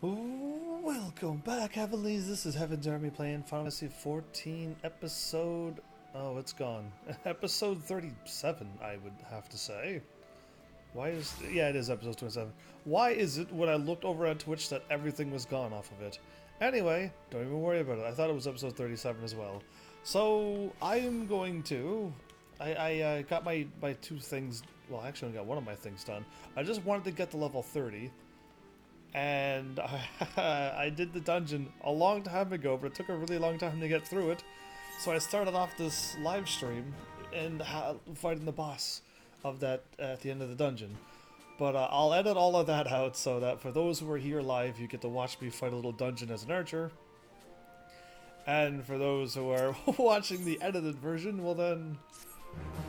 Welcome back, Heavenlies. This is Heaven's Army playing Final Fantasy 14 episode... Oh, it's gone. Episode 37, I would have to say. Why is... Yeah, it is episode 27. Why is it when I looked over at Twitch that everything was gone off of it? Anyway, don't even worry about it. I thought it was episode 37 as well. So, I'm going to... I got my two things... Well, actually, I got one of my things done. I just wanted to get to level 30. And I did the dungeon a long time ago, but it took a really long time to get through it. So I started off this live stream and fighting the boss of that at the end of the dungeon. But I'll edit all of that out so that for those who are here live, you get to watch me fight a little dungeon as an archer. And for those who are watching the edited version, well then...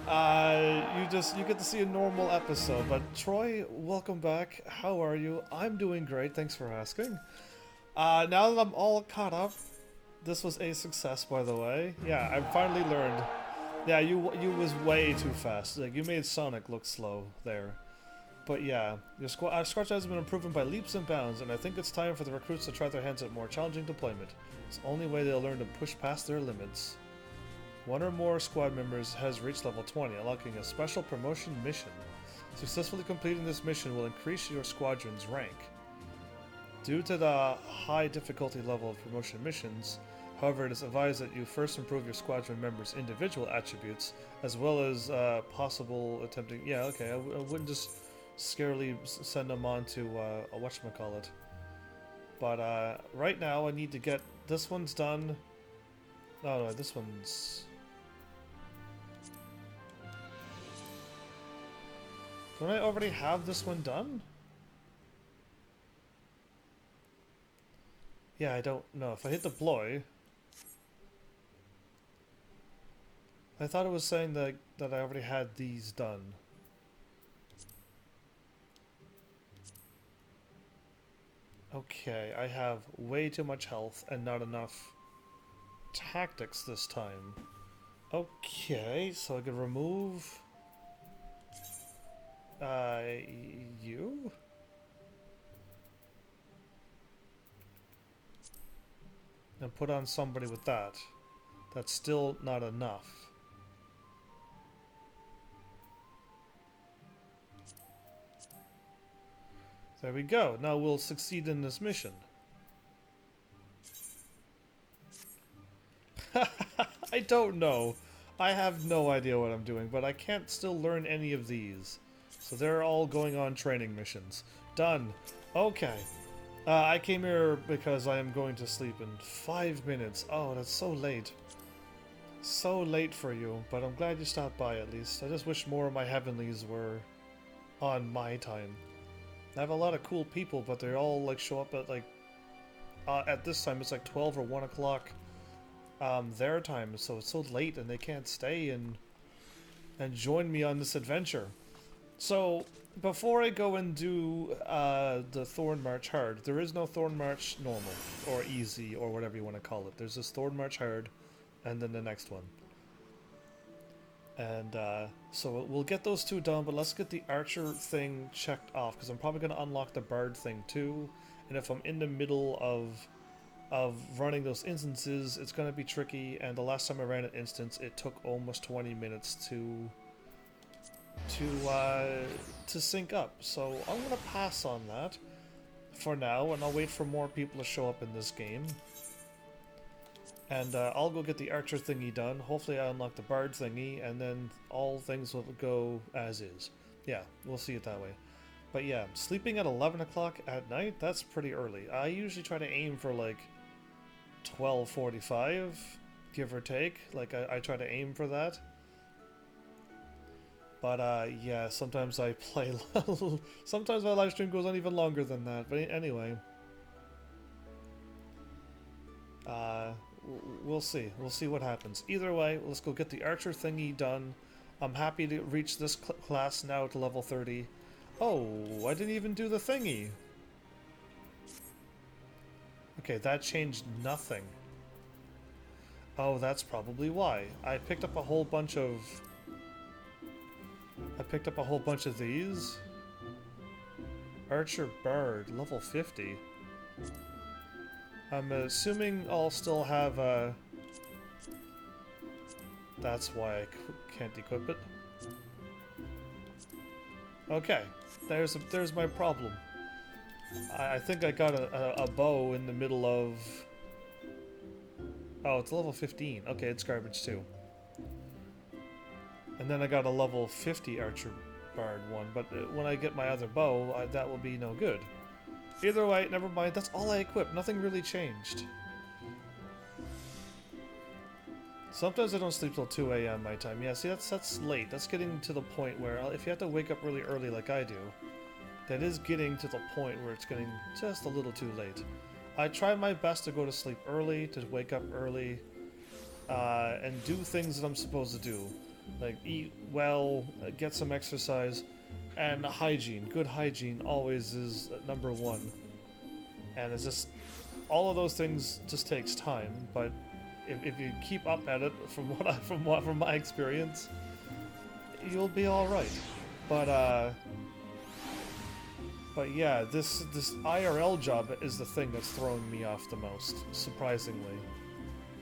you get to see a normal episode. But Troy, welcome back. How are you? I'm doing great, thanks for asking. Now that I'm all caught up, this was a success, by the way. Yeah, I finally learned. Yeah, you was way too fast. Like, you made Sonic look slow there. But yeah, your squad has been improving by leaps and bounds, and I think it's time for the recruits to try their hands at more challenging deployment. It's the only way they'll learn to push past their limits. One or more squad members has reached level 20, unlocking a special promotion mission. Successfully completing this mission will increase your squadron's rank. Due to the high difficulty level of promotion missions, however, it is advised that you first improve your squadron members' individual attributes, as well as possible attempting... Yeah, okay, I wouldn't just scarily send them on to a whatchamacallit. But right now I need to get... This one's done. Oh no, this one's... Don't I already have this one done? Yeah, I don't know. If I hit deploy... I thought it was saying that I already had these done. Okay, I have way too much health and not enough tactics this time. Okay, so I can remove... you? And put on somebody with that. That's still not enough. There we go. Now we'll succeed in this mission. I don't know. I have no idea what I'm doing, but I can't still learn any of these. So they're all going on training missions. Done. Okay. I came here because I am going to sleep in 5 minutes. Oh, that's so late. So late for you, but I'm glad you stopped by at least. I just wish more of my heavenlies were on my time. I have a lot of cool people, but they all like show up at like... at this time it's like 12 or 1 o'clock their time, so it's so late and they can't stay and join me on this adventure. So, before I go and do the Thornmarch Hard, there is no Thornmarch Normal, or Easy, or whatever you want to call it. There's this Thornmarch Hard, and then the next one. And so we'll get those two done, but let's get the Archer thing checked off, because I'm probably going to unlock the Bard thing too. And if I'm in the middle of running those instances, it's going to be tricky, and the last time I ran an instance, it took almost 20 minutes to sync up, so I'm going to pass on that for now, and I'll wait for more people to show up in this game. And I'll go get the Archer thingy done. Hopefully I unlock the Bard thingy, and then all things will go as is. Yeah, we'll see it that way. But yeah, sleeping at 11 o'clock at night, that's pretty early. I usually try to aim for like 12:45, give or take. Like, I try to aim for that. But yeah, sometimes I play... sometimes my live stream goes on even longer than that. But anyway. We'll see. We'll see what happens. Either way, let's go get the Archer thingy done. I'm happy to reach this class now to level 30. Oh, I didn't even do the thingy. Okay, that changed nothing. Oh, that's probably why. I picked up a whole bunch of these. Archer Bard, level 50. I'm assuming I'll still have, that's why I can't equip it. Okay, there's my problem. I think I got a bow in the middle of... Oh, it's level 15. Okay, it's garbage too. And then I got a level 50 archer bard one, but when I get my other bow, that will be no good. Either way, never mind. That's all I equipped. Nothing really changed. Sometimes I don't sleep till 2 a.m. my time. Yeah, see, that's late. That's getting to the point where if you have to wake up really early like I do, that is getting to the point where it's getting just a little too late. I try my best to go to sleep early, to wake up early, and do things that I'm supposed to do. Like eat well, get some exercise, and hygiene. Good hygiene always is number one. And it's just, all of those things just takes time, but if you keep up at it, from my experience, you'll be all right. But yeah, this IRL job is the thing that's throwing me off the most, surprisingly.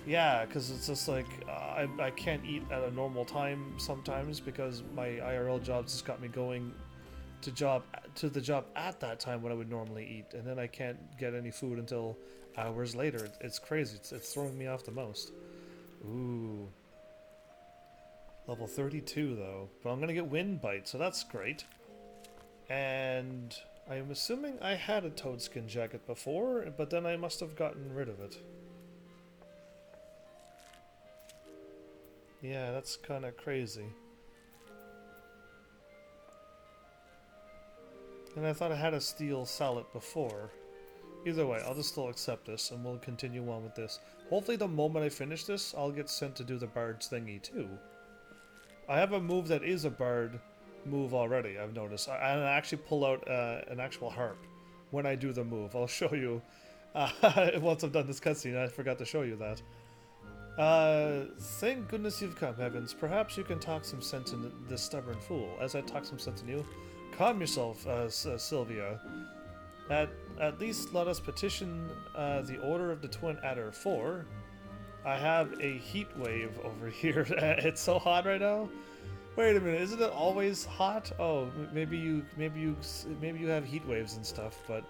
Yeah, because it's just like I can't eat at a normal time sometimes because my IRL jobs just got me going to the job at that time when I would normally eat, and then I can't get any food until hours later. It's crazy. It's throwing me off the most. Ooh. Level 32 though, but I'm gonna get wind bite, so that's great. And I'm assuming I had a toadskin jacket before, but then I must have gotten rid of it. Yeah, that's kind of crazy. And I thought I had a steel sallet before. Either way, I'll just still accept this, and we'll continue on with this. Hopefully the moment I finish this, I'll get sent to do the bard's thingy too. I have a move that is a bard move already, I've noticed. I actually pull out an actual harp when I do the move. I'll show you once I've done this cutscene. I forgot to show you that. Thank goodness you've come, Heavens. Perhaps you can talk some sense into this stubborn fool. As I talk some sense in you, calm yourself, Sylvia. At least let us petition the Order of the Twin Adder, for I have a heat wave over here. It's so hot right now. Wait a minute, isn't it always hot? Oh, maybe you have heat waves and stuff, but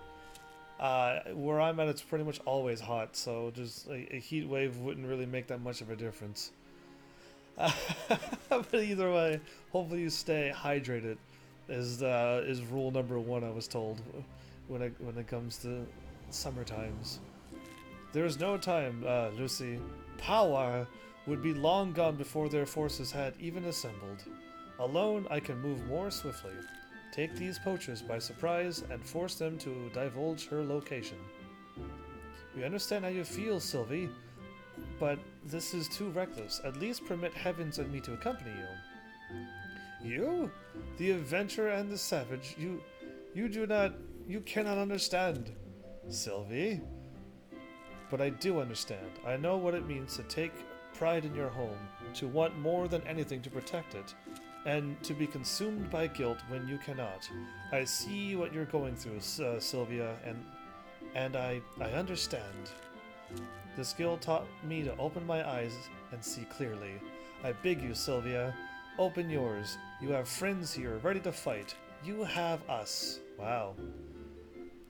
where I'm at, it's pretty much always hot, so just a heat wave wouldn't really make that much of a difference. But either way, hopefully you stay hydrated. Is rule number one, I was told, when it comes to summer times. There is no time, Lucy. Power would be long gone before their forces had even assembled. Alone, I can move more swiftly. Take these poachers by surprise and force them to divulge her location. We understand how you feel, Sylvie, but this is too reckless. At least permit Heavens and me to accompany you. You? The adventurer and the savage, you cannot understand, Sylvie. But I do understand. I know what it means to take pride in your home, to want more than anything to protect it, and to be consumed by guilt when you cannot. I see what you're going through, Sylvia, and I understand. This guilt taught me to open my eyes and see clearly. I beg you, Sylvia, open yours. You have friends here, ready to fight. You have us. Wow.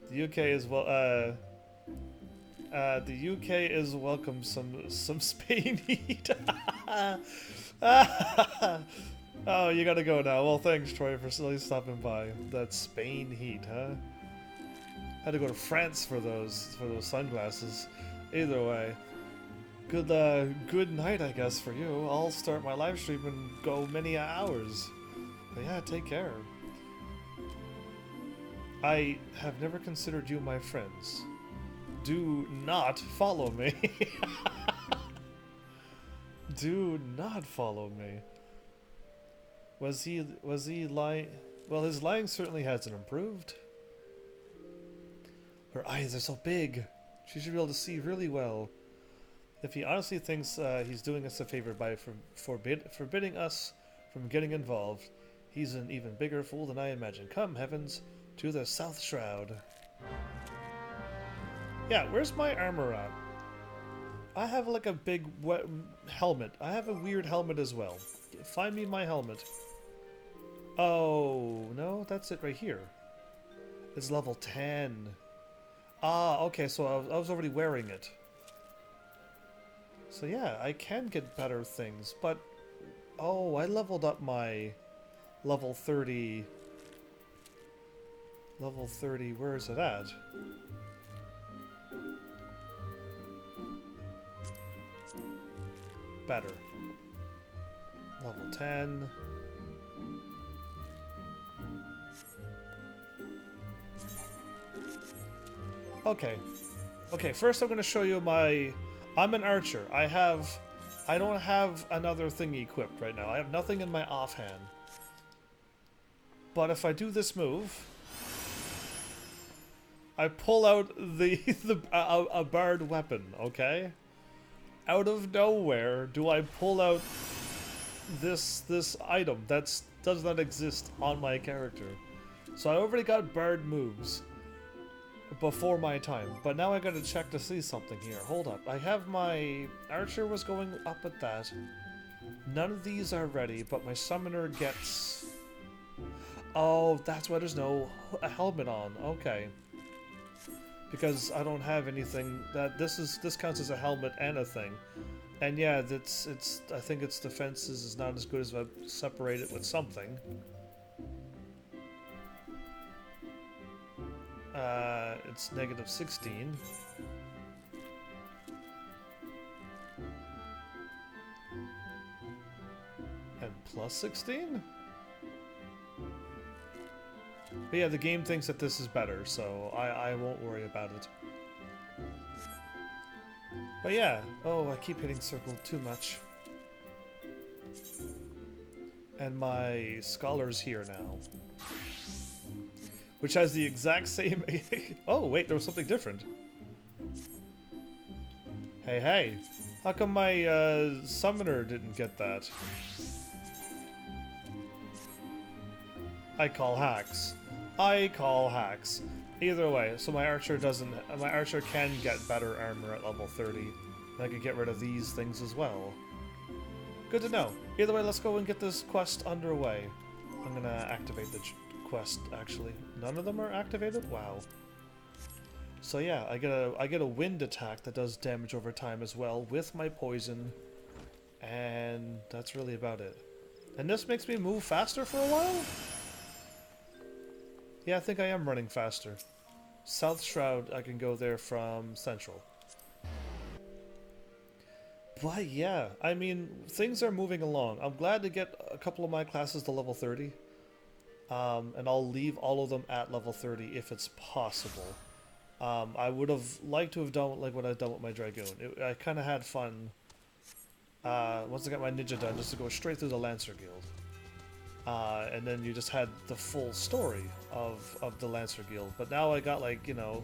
The UK is the UK is welcome some Spain heat. Oh, you gotta go now. Well, thanks, Troy, for still stopping by. That Spain heat, huh? Had to go to France for those sunglasses. Either way, good night, I guess, for you. I'll start my live stream and go many hours. But yeah, take care. I have never considered you my friends. Do not follow me. Do not follow me. Was he lying? Well, his lying certainly hasn't improved. Her eyes are so big. She should be able to see really well. If he honestly thinks he's doing us a favor by forbidding us from getting involved, he's an even bigger fool than I imagined. Come, Heavens, to the South Shroud. Yeah, where's my armor at? I have like a big helmet. I have a weird helmet as well. Find me my helmet. Oh, no, that's it right here. It's level 10. Ah, okay, so I was already wearing it. So yeah, I can get better things, but... Oh, I leveled up my level 30... Level 30, where is it at? Better. Level 10. Okay. Okay, first I'm going to show you my... I'm an archer. I don't have another thing equipped right now. I have nothing in my offhand. But if I do this move... I pull out a barred weapon, okay? Out of nowhere, do I pull out this item that does not exist on my character. So I already got barred moves before my time, but now I gotta check to see something here. Hold up, I have my archer was going up at that. None of these are ready, but my summoner gets... Oh, that's why there's no helmet on. Okay. Because I don't have anything that this counts as a helmet and a thing. And yeah, it's I think its defenses is not as good as if I separate it with something. It's negative 16. And plus 16? But yeah, the game thinks that this is better, so I won't worry about it. But yeah, oh, I keep hitting circle too much. And my scholar's here now. Which has the exact same... Oh, wait, there was something different. Hey, hey. How come my summoner didn't get that? I call hacks. I call hacks. Either way, so my archer doesn't... My archer can get better armor at level 30. And I can get rid of these things as well. Good to know. Either way, let's go and get this quest underway. I'm gonna activate the quest, actually. None of them are activated? Wow. So yeah, I get a wind attack that does damage over time as well, with my poison. And that's really about it. And this makes me move faster for a while? Yeah, I think I am running faster. South Shroud, I can go there from Central. But yeah, I mean, things are moving along. I'm glad to get a couple of my classes to level 30. And I'll leave all of them at level 30 if it's possible. I would have liked to have done like what I've done with my Dragoon. I kind of had fun once I got my Ninja done, just to go straight through the Lancer Guild. And then you just had the full story of the Lancer Guild. But now I got, like, you know,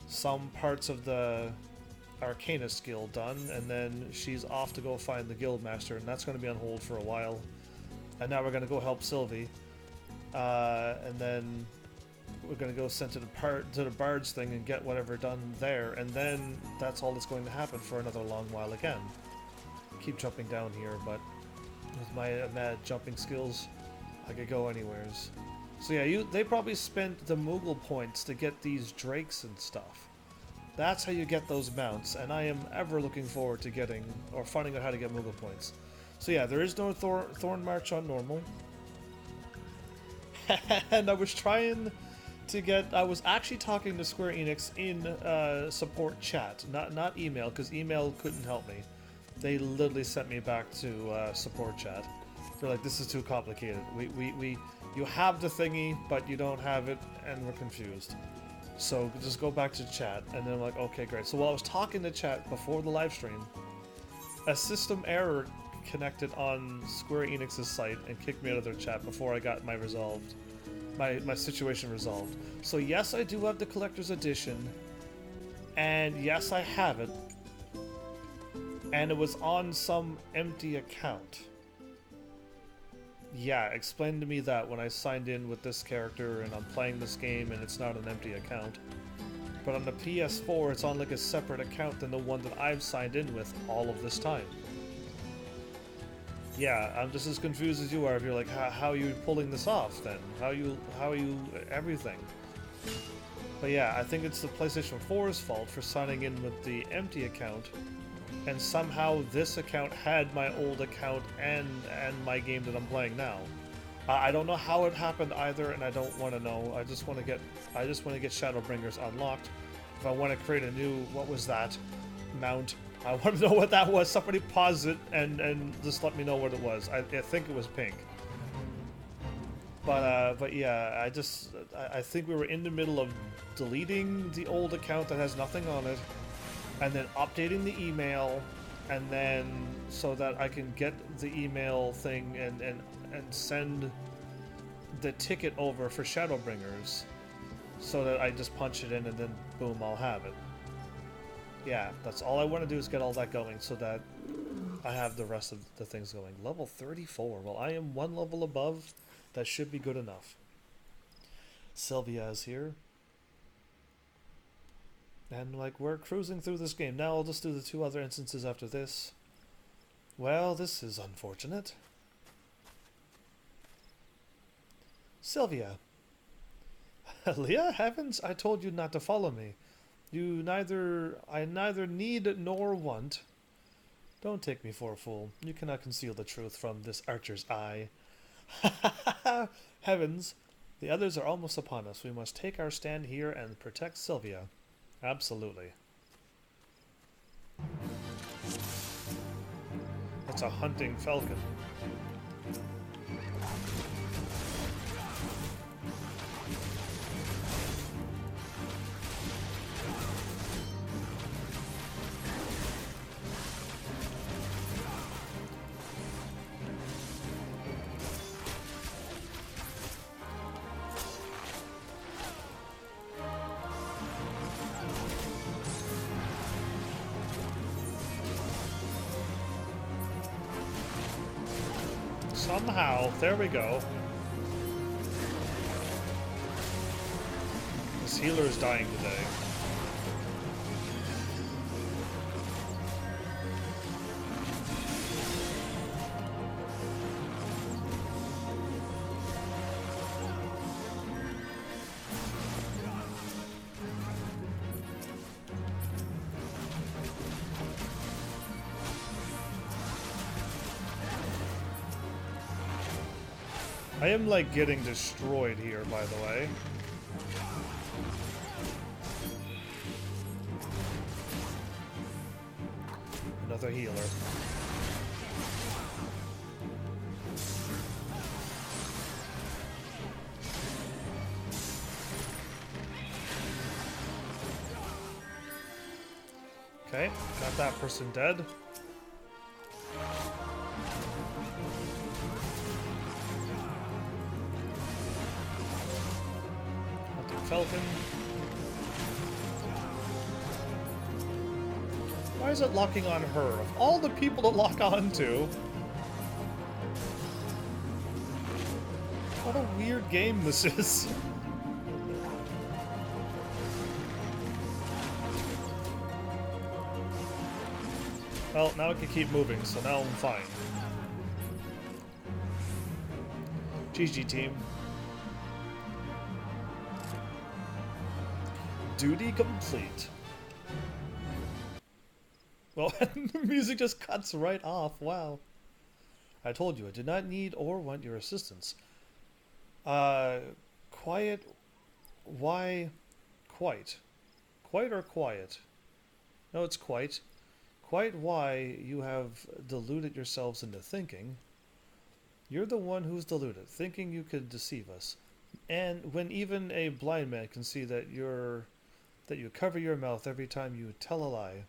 some parts of the Arcanist Guild done, and then she's off to go find the Guildmaster, and that's going to be on hold for a while. And now we're going to go help Sylvie. And then we're going to go send to the Bard's thing and get whatever done there, and then that's all that's going to happen for another long while again. Keep jumping down here, but with my mad jumping skills, I could go anywheres. So yeah, they probably spent the Moogle points to get these drakes and stuff. That's how you get those mounts, and I am ever looking forward to getting, or finding out how to get Moogle points. So yeah, there is no Thornmarch on normal. And I was trying to get... I was actually talking to Square Enix in support chat, not email, because email couldn't help me. They literally sent me back to support chat. They're like, this is too complicated. You have the thingy, but you don't have it, and we're confused. So just go back to chat, and then I'm like, okay, great. So while I was talking to chat before the live stream, a system error connected on Square Enix's site and kicked me out of their chat before I got my situation resolved. So yes, I do have the collector's edition, and yes, I have it, and it was on some empty account. Yeah, explain to me that when I signed in with this character and I'm playing this game and it's not an empty account. But on the PS4, it's on like a separate account than the one that I've signed in with all of this time. Yeah, I'm just as confused as you are. If you're like, how are you pulling this off then? How are you everything? But yeah, I think it's the PlayStation 4's fault for signing in with the empty account, and somehow this account had my old account and my game that I'm playing now. I don't know how it happened either, and I don't want to know. I just want to get Shadowbringers unlocked. If I want to create a new, what was that, mount, I want to know what that was. Somebody pause it and just let me know what it was. I think it was pink. But yeah, I think we were in the middle of deleting the old account that has nothing on it, and then updating the email, and then so that I can get the email thing and send the ticket over for Shadowbringers, so that I just punch it in and then boom, I'll have it. Yeah, that's all I want to do is get all that going so that I have the rest of the things going. Level 34. Well, I am one level above. That should be good enough. Sylvia is here. And, like, we're cruising through this game. Now I'll just do the 2 other instances after this. Well, this is unfortunate. Sylvia. Leah, heavens, I told you not to follow me. I neither need nor want. Don't take me for a fool. You cannot conceal the truth from this archer's eye. Heavens, the others are almost upon us. We must take our stand here and protect Sylvia. Absolutely. That's a hunting falcon. Somehow, there we go. This healer is dying today. I am, like, getting destroyed here, by the way. Another healer. Okay, got that person dead. Falcon. Why is it locking on her? Of all the people to lock on to. What a weird game this is. Well, now I can keep moving, so now I'm fine. GG team. Duty complete. Well, the music just cuts right off. Wow. I told you I did not need or want your assistance. Quiet. Why? Quite. Quite or quiet? No, it's quite. Quite why you have deluded yourselves into thinking. You're the one who's deluded, thinking you could deceive us. And when even a blind man can see that you cover your mouth every time you tell a lie.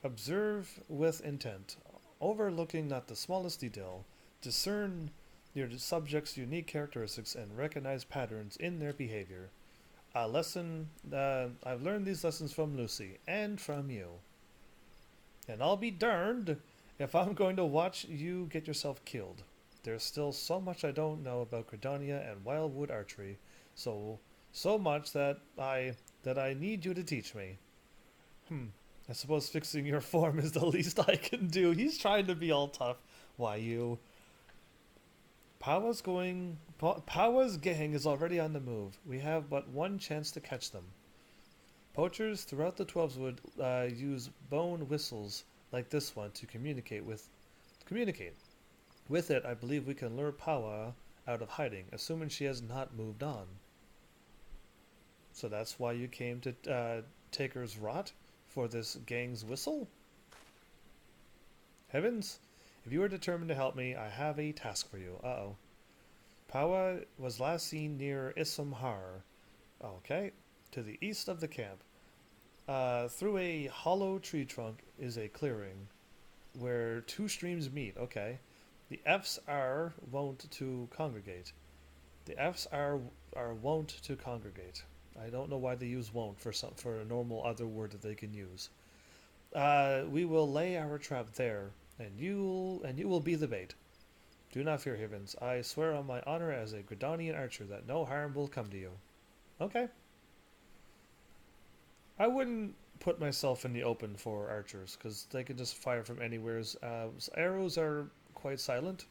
Observe with intent, overlooking not the smallest detail. Discern your subject's unique characteristics and recognize patterns in their behavior. A lesson, I've learned these lessons from Lucy, and from you. And I'll be darned if I'm going to watch you get yourself killed. There's still so much I don't know about Credonia and Wildwood archery, so So much that I need you to teach me. I suppose fixing your form is the least I can do. He's trying to be all tough. Why you? Powa's gang is already on the move. We have but one chance to catch them. Poachers throughout the Twelves would use bone whistles like this one to communicate. With it, I believe we can lure Pawa out of hiding, assuming she has not moved on. So that's why you came to Taker's Rot? For this gang's whistle? Heavens, if you are determined to help me, I have a task for you. Uh-oh. Pawa was last seen near Issamhar. Okay, to the east of the camp. Through a hollow tree trunk is a clearing where two streams meet. Okay. The F's are wont to congregate. The F's are wont to congregate. I don't know why they use won't for a normal other word that they can use. We will lay our trap there, and you will be the bait. Do not fear, Heavens. I swear on my honor as a Gridanian archer that no harm will come to you. Okay. I wouldn't put myself in the open for archers, because they can just fire from anywhere. Arrows are quite silent,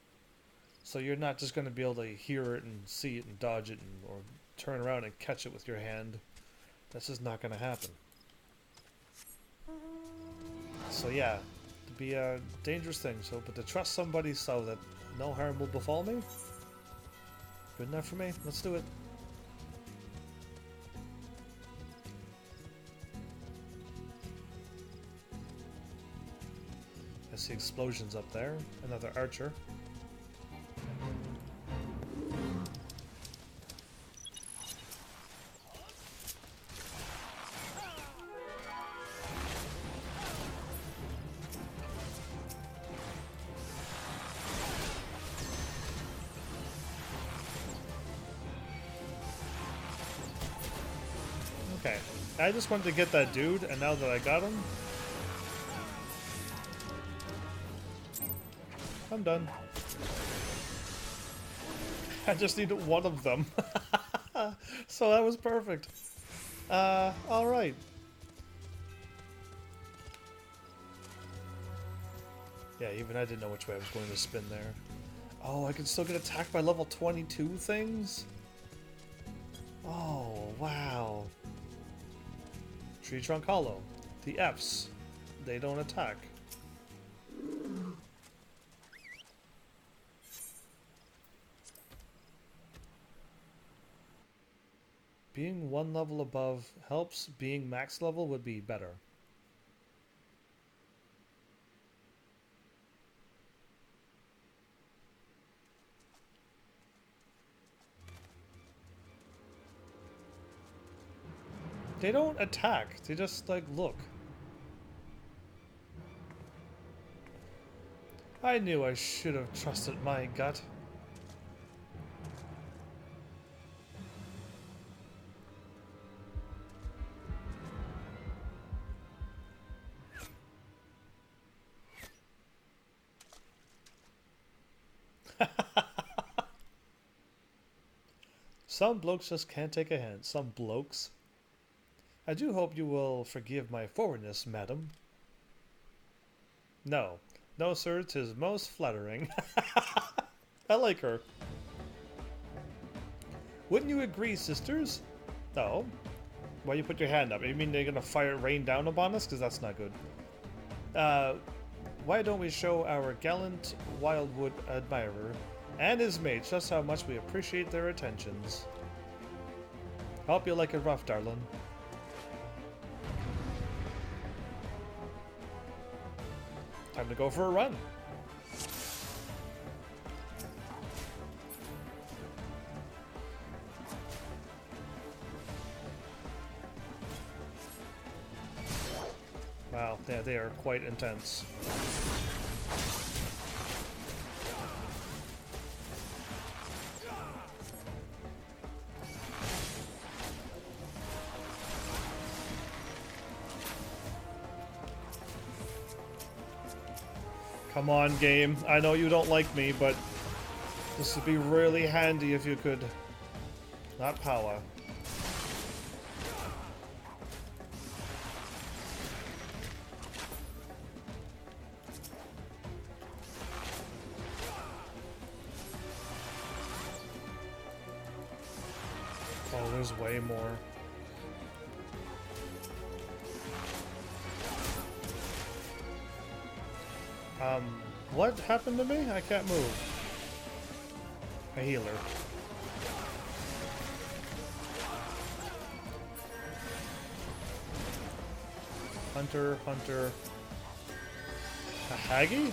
so you're not just going to be able to hear it and see it and dodge it or turn around and catch it with your hand. That's just not going to happen. So yeah, to be a dangerous thing. But to trust somebody so that no harm will befall me, good enough for me. Let's do it. I see explosions up there. Another archer. Okay, I just wanted to get that dude, and now that I got him, I'm done. I just needed one of them. So that was perfect. Alright. Yeah, even I didn't know which way I was going to spin there. Oh, I can still get attacked by level 22 things? Oh, wow. Tree Trunk Hollow. The F's. They don't attack. Being one level above helps. Being max level would be better. They don't attack. They just, like, look. I knew I should have trusted my gut. Some blokes just can't take a hint. Some blokes. I do hope you will forgive my forwardness, madam. No. No, sir, 'tis most flattering. I like her. Wouldn't you agree, sisters? No. Why you put your hand up? You mean they're gonna rain down upon us? Because that's not good. Why don't we show our gallant Wildwood admirer and his mates just how much we appreciate their attentions? Hope you like it rough, darling. Time to go for a run. Wow, yeah, they are quite intense. Come on, game. I know you don't like me, but this would be really handy if you could... Not power. Oh, there's way more. What happened to me? I can't move. A healer. Hunter, hunter. A Haggy?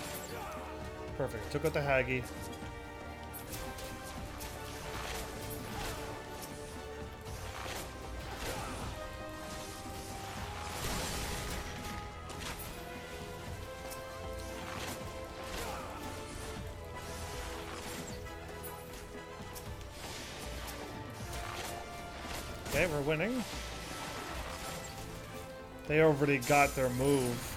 Perfect. Took out the Haggy. Okay, we're winning. They already got their move.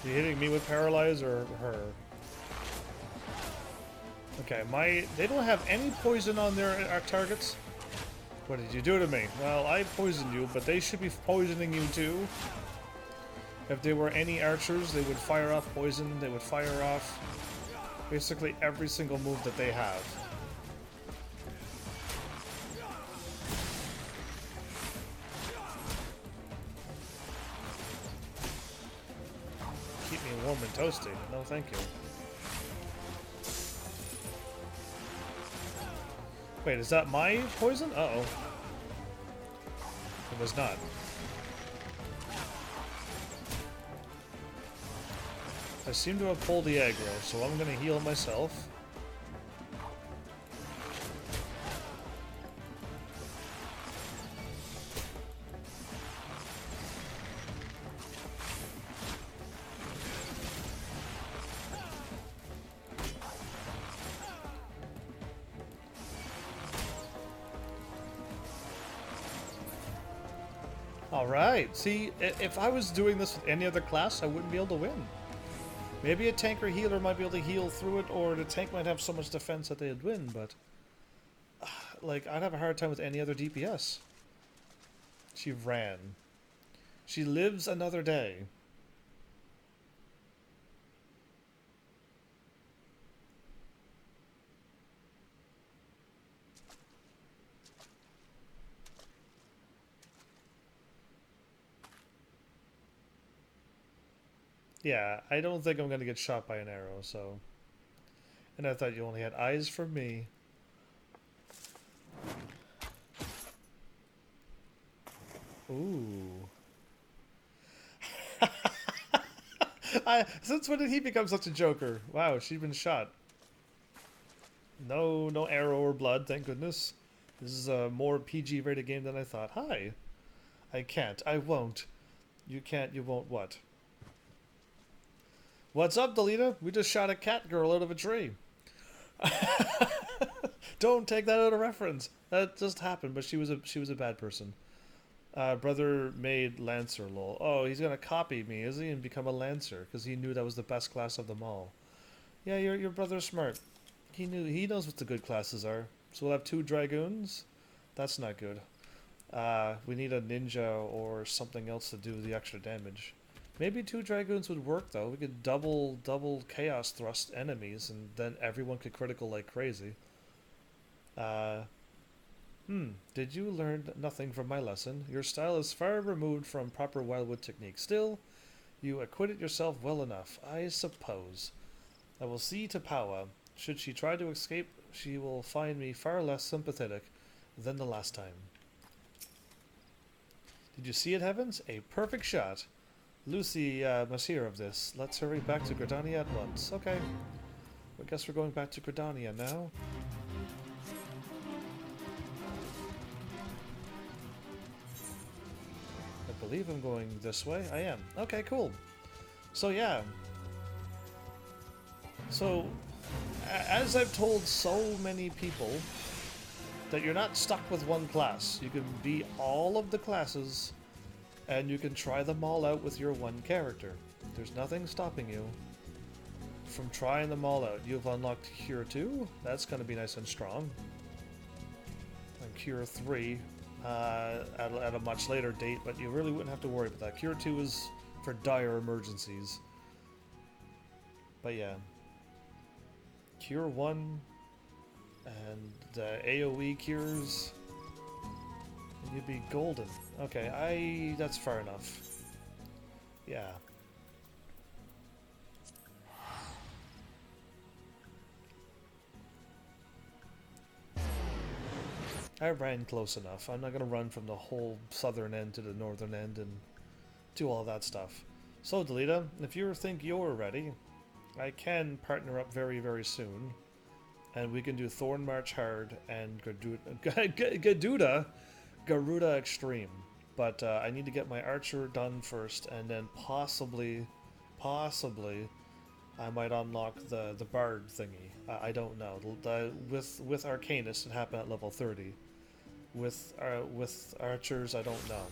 You hitting me with paralyze or her? Okay, they don't have any poison on their targets. What did you do to me? Well, I poisoned you, but they should be poisoning you too. If there were any archers, they would fire off poison, they would fire off basically every single move that they have. Keep me warm and toasty. No, thank you. Wait, is that my poison? Uh-oh. It was not. I seem to have pulled the aggro, so I'm going to heal myself. Alright, see, if I was doing this with any other class, I wouldn't be able to win. Maybe a tank or healer might be able to heal through it, or the tank might have so much defense that they'd win, but... like, I'd have a hard time with any other DPS. She ran. She lives another day. Yeah, I don't think I'm going to get shot by an arrow, so... And I thought you only had eyes for me. Ooh. Since when did he become such a joker? Wow, she's been shot. No arrow or blood, thank goodness. This is a more PG rated game than I thought. Hi. I can't. I won't. You can't, you won't what? What's up, Delita? We just shot a cat girl out of a tree. Don't take that out of reference. That just happened, but she was a bad person. Brother made Lancer, lol. Oh, he's gonna copy me, is he, and become a Lancer because he knew that was the best class of them all. Yeah, your brother's smart. He knows what the good classes are. So we'll have 2 dragoons. That's not good. We need a ninja or something else to do the extra damage. Maybe 2 dragoons would work though. We could double chaos thrust enemies, and then everyone could critical like crazy. Did you learn nothing from my lesson? Your style is far removed from proper wildwood technique. Still, you acquitted yourself well enough, I suppose. I will see to Paua. Should she try to escape, she will find me far less sympathetic than the last time. Did you see it, Heavens? A perfect shot. Lucy must hear of this. Let's hurry back to Gridania at once. Okay. I guess we're going back to Gridania now. I believe I'm going this way. I am. Okay, cool. So yeah. So, as I've told so many people, that you're not stuck with one class. You can be all of the classes, and you can try them all out with your one character. There's nothing stopping you from trying them all out. You've unlocked Cure 2. That's going to be nice and strong. And Cure 3 at a much later date, but you really wouldn't have to worry about that. Cure 2 is for dire emergencies. But yeah. Cure 1 and the AoE cures. And you'd be golden. Okay, that's far enough. Yeah. I ran close enough. I'm not going to run from the whole southern end to the northern end and do all that stuff. So, Delita, if you think you're ready, I can partner up very, very soon. And we can do Thornmarch Hard and Garuda Extreme. But I need to get my Archer done first, and then possibly, I might unlock the Bard thingy. I don't know. With Arcanist, it happened at level 30. With Archers, I don't know.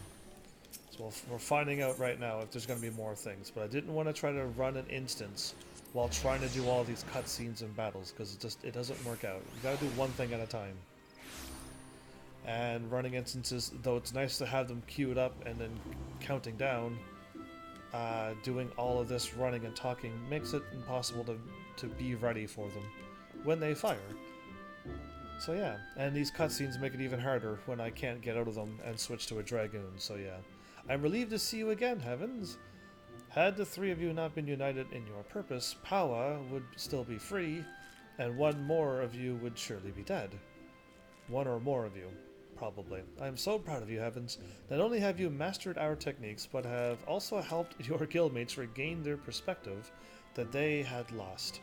So we're finding out right now if there's going to be more things. But I didn't want to try to run an instance while trying to do all these cutscenes and battles, because it doesn't work out. You gotta do one thing at a time. And running instances, though it's nice to have them queued up and then counting down, doing all of this running and talking makes it impossible to be ready for them when they fire. So yeah, and these cutscenes make it even harder when I can't get out of them and switch to a Dragoon, so yeah. I'm relieved to see you again, Heavens. Had the three of you not been united in your purpose, Powa would still be free, and one more of you would surely be dead. One or more of you, probably. I am so proud of you, Heavens. Not only have you mastered our techniques, but have also helped your guildmates regain their perspective that they had lost.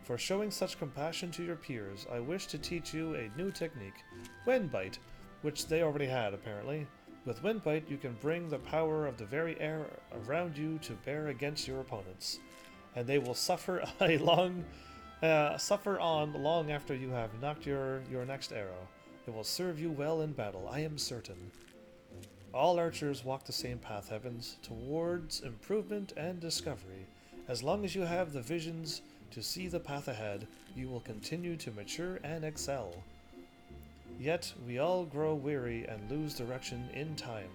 For showing such compassion to your peers, I wish to teach you a new technique, Windbite, which they already had, apparently. With Windbite, you can bring the power of the very air around you to bear against your opponents, and they will suffer on long after you have knocked your next arrow. It will serve you well in battle, I am certain. All archers walk the same path, Heavens, towards improvement and discovery. As long as you have the visions to see the path ahead, you will continue to mature and excel. Yet, we all grow weary and lose direction in time.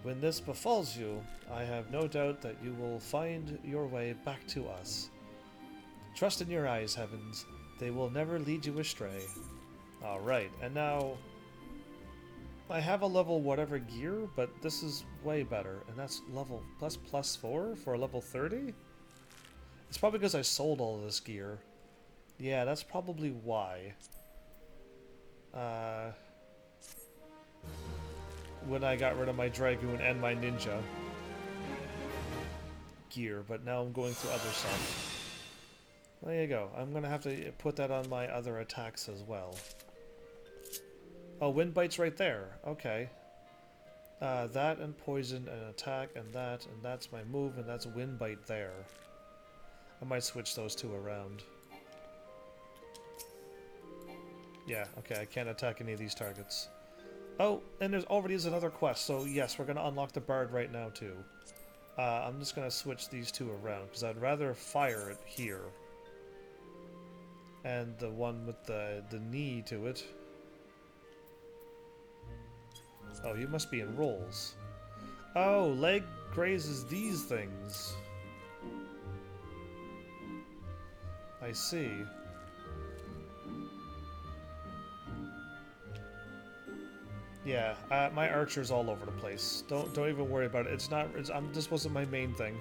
When this befalls you, I have no doubt that you will find your way back to us. Trust in your eyes, Heavens. They will never lead you astray. Alright, and now... I have a level whatever gear, but this is way better. And that's level plus 4 for a level 30? It's probably because I sold all of this gear. Yeah, that's probably why. When I got rid of my Dragoon and my Ninja gear, but now I'm going through other stuff. There you go. I'm gonna have to put that on my other attacks as well. Oh, Windbite's right there. Okay. That and Poison and Attack and that's my move, and that's Windbite there. I might switch those two around. Yeah, okay, I can't attack any of these targets. Oh, and there's already is another quest, so yes, we're going to unlock the Bard right now too. I'm just going to switch these two around, because I'd rather fire it here. And the one with the knee to it. Oh, you must be in rolls. Oh, leg grazes these things. I see. Yeah, my archer's all over the place. Don't even worry about it. This wasn't my main thing.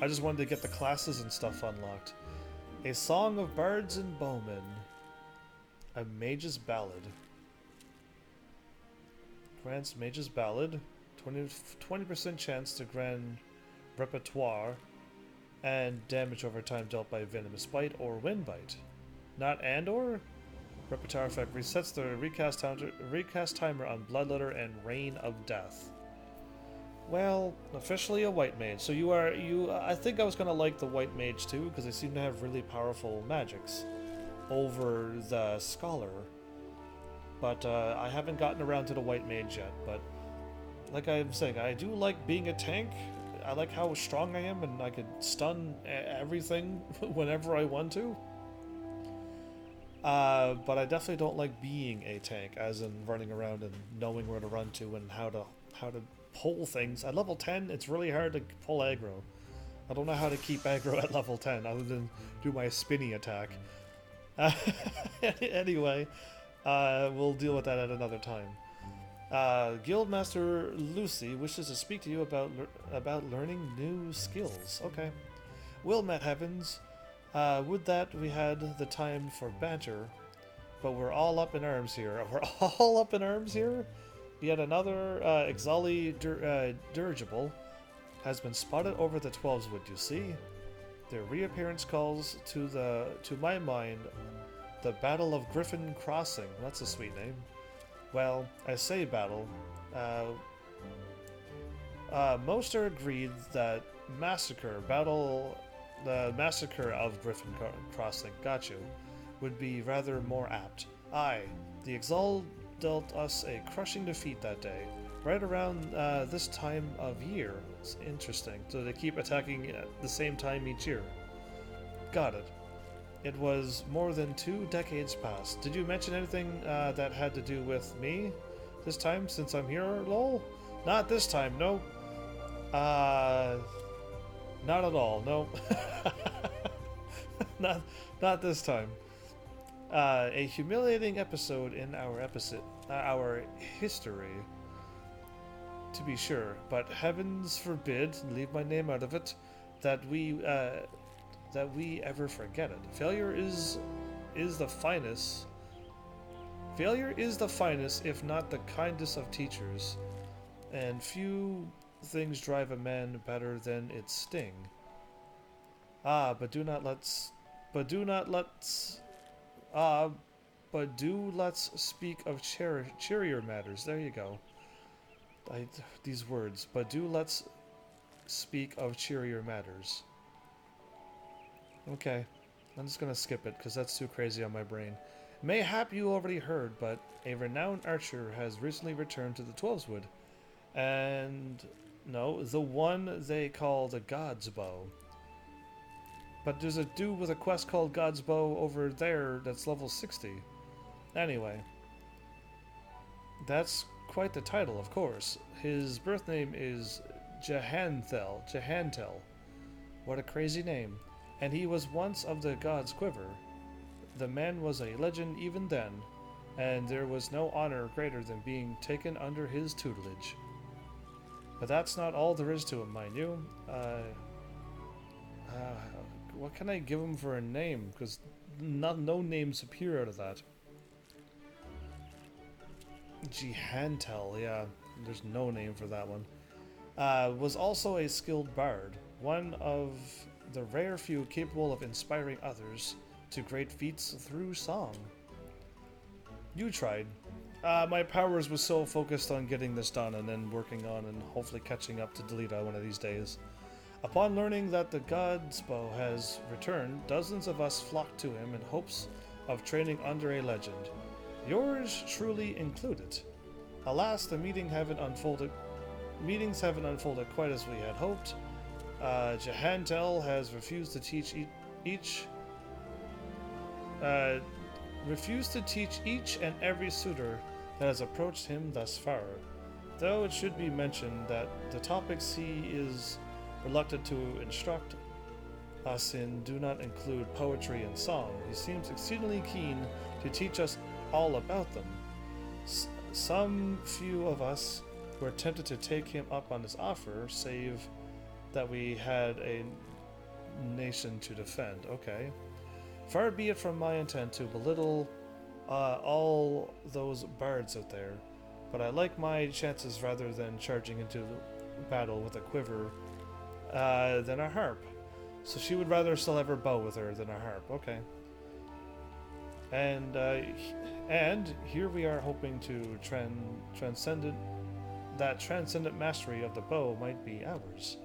I just wanted to get the classes and stuff unlocked. A Song of Bards and Bowmen. A Mage's Ballad. Grants Mage's Ballad. 20% chance to grant repertoire. And damage over time dealt by Venomous Bite or Windbite. Not and/or? Repertoire effect resets the recast timer on Bloodletter and Reign of Death. Well, officially a white mage. So I think I was gonna like the white mage too, because they seem to have really powerful magics over the scholar. But I haven't gotten around to the white mage yet. But like I'm saying, I do like being a tank. I like how strong I am, and I could stun everything whenever I want to. But I definitely don't like being a tank, as in running around and knowing where to run to and how to pull things. At level 10, it's really hard to pull aggro. I don't know how to keep aggro at level 10 other than do my spinny attack. Anyway, we'll deal with that at another time. Guildmaster Lucy wishes to speak to you about learning new skills. Okay. Well met, Heavens. Would that we had the time for banter, but we're all up in arms here. We're all up in arms here? Yet another Exali dirigible has been spotted over the 12's Wood, you see? Their reappearance calls to my mind the Battle of Griffin Crossing. That's a sweet name. Well, I say battle. Most are agreed that the massacre of Griffin Crossing, got you, would be rather more apt. Aye, the Exalt dealt us a crushing defeat that day, right around this time of year. It's interesting. So they keep attacking at the same time each year. Got it. It was more than 2 decades past. Did you mention anything that had to do with me this time, since I'm here, lol? Not this time, no. Not at all, no. not this time. A humiliating episode in our history, to be sure, but heavens forbid, leave my name out of it, that we ever forget it. Failure is the finest. Failure is the finest, if not the kindest of teachers, and few things drive a man better than its sting. But do let's speak of cheerier matters. There you go. These words. But do let's speak of cheerier matters. Okay, I'm just gonna skip it because that's too crazy on my brain. Mayhap you already heard, but a renowned archer has recently returned to the 12's Wood. And no, the one they call the God's Bow. But there's a dude with a quest called God's Bow over there that's level 60. Anyway, that's quite the title, of course. His birth name is Jahantel. What a crazy name. And he was once of the God's Quiver. The man was a legend even then, and there was no honor greater than being taken under his tutelage. But that's not all there is to him, mind you. What can I give him for a name? Because no names appear out of that. Jihantel, yeah. There's no name for that one. Was also a skilled bard. One of the rare few capable of inspiring others to great feats through song. You tried. My powers was so focused on getting this done and then working on and hopefully catching up to Delita one of these days. Upon learning that the God's Bow has returned, dozens of us flocked to him in hopes of training under a legend. Yours truly included. Alas, the meetings haven't unfolded quite as we had hoped. Jahantel has refused to teach each and every suitor that has approached him thus far. Though it should be mentioned that the topics he is reluctant to instruct us in do not include poetry and song. He seems exceedingly keen to teach us all about them. Some few of us were tempted to take him up on his offer, save that we had a nation to defend. Okay. Far be it from my intent to belittle all those bards out there, but I like my chances rather than charging into battle with a quiver than a harp. So she would rather still have her bow with her than a harp. Okay. And here we are hoping to transcendent mastery of the bow might be ours.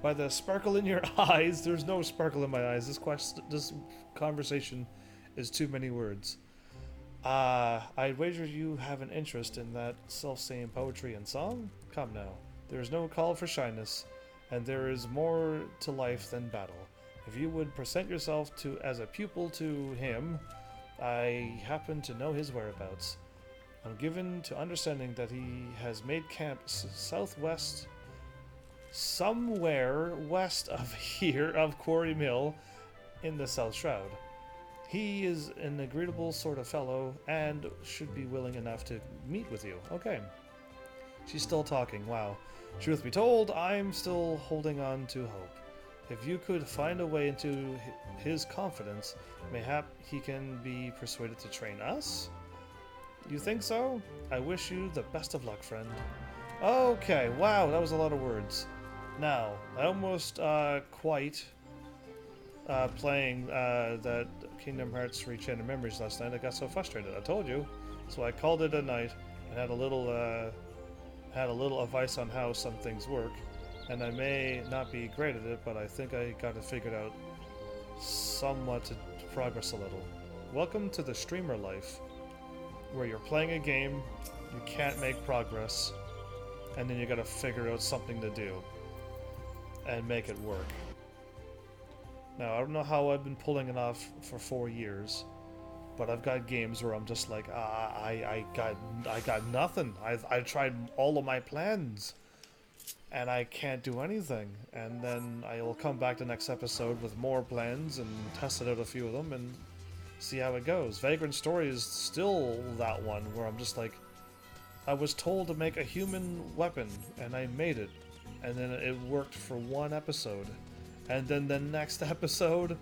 By the sparkle in your eyes, there's no sparkle in my eyes. This conversation is too many words. I'd wager you have an interest in that self-same poetry and song? Come now. There is no call for shyness, and there is more to life than battle. If you would present yourself as a pupil to him, I happen to know his whereabouts. I'm given to understanding that he has made camp southwest somewhere west of here, of Quarry Mill, in the South Shroud. He is an agreeable sort of fellow and should be willing enough to meet with you. Okay. She's still talking. Wow. Truth be told, I'm still holding on to hope. If you could find a way into his confidence, mayhap he can be persuaded to train us? You think so? I wish you the best of luck, friend. Okay, wow, that was a lot of words. Now, I almost quite playing that Kingdom Hearts Re-Chained Memories last night. I got so frustrated. I told you. So I called it a night and had a little advice on how some things work. And I may not be great at it, but I think I got it figured out somewhat to progress a little. Welcome to the streamer life, where you're playing a game, you can't make progress, and then you gotta figure out something to do and make it work. Now, I don't know how I've been pulling it off for 4 years, but I've got games where I'm just like, I got nothing. I tried all of my plans, and I can't do anything. And then I will come back the next episode with more plans and test out a few of them and see how it goes. Vagrant Story is still that one where I'm just like, I was told to make a human weapon, and I made it. And then it worked for 1 episode. And then the next episode,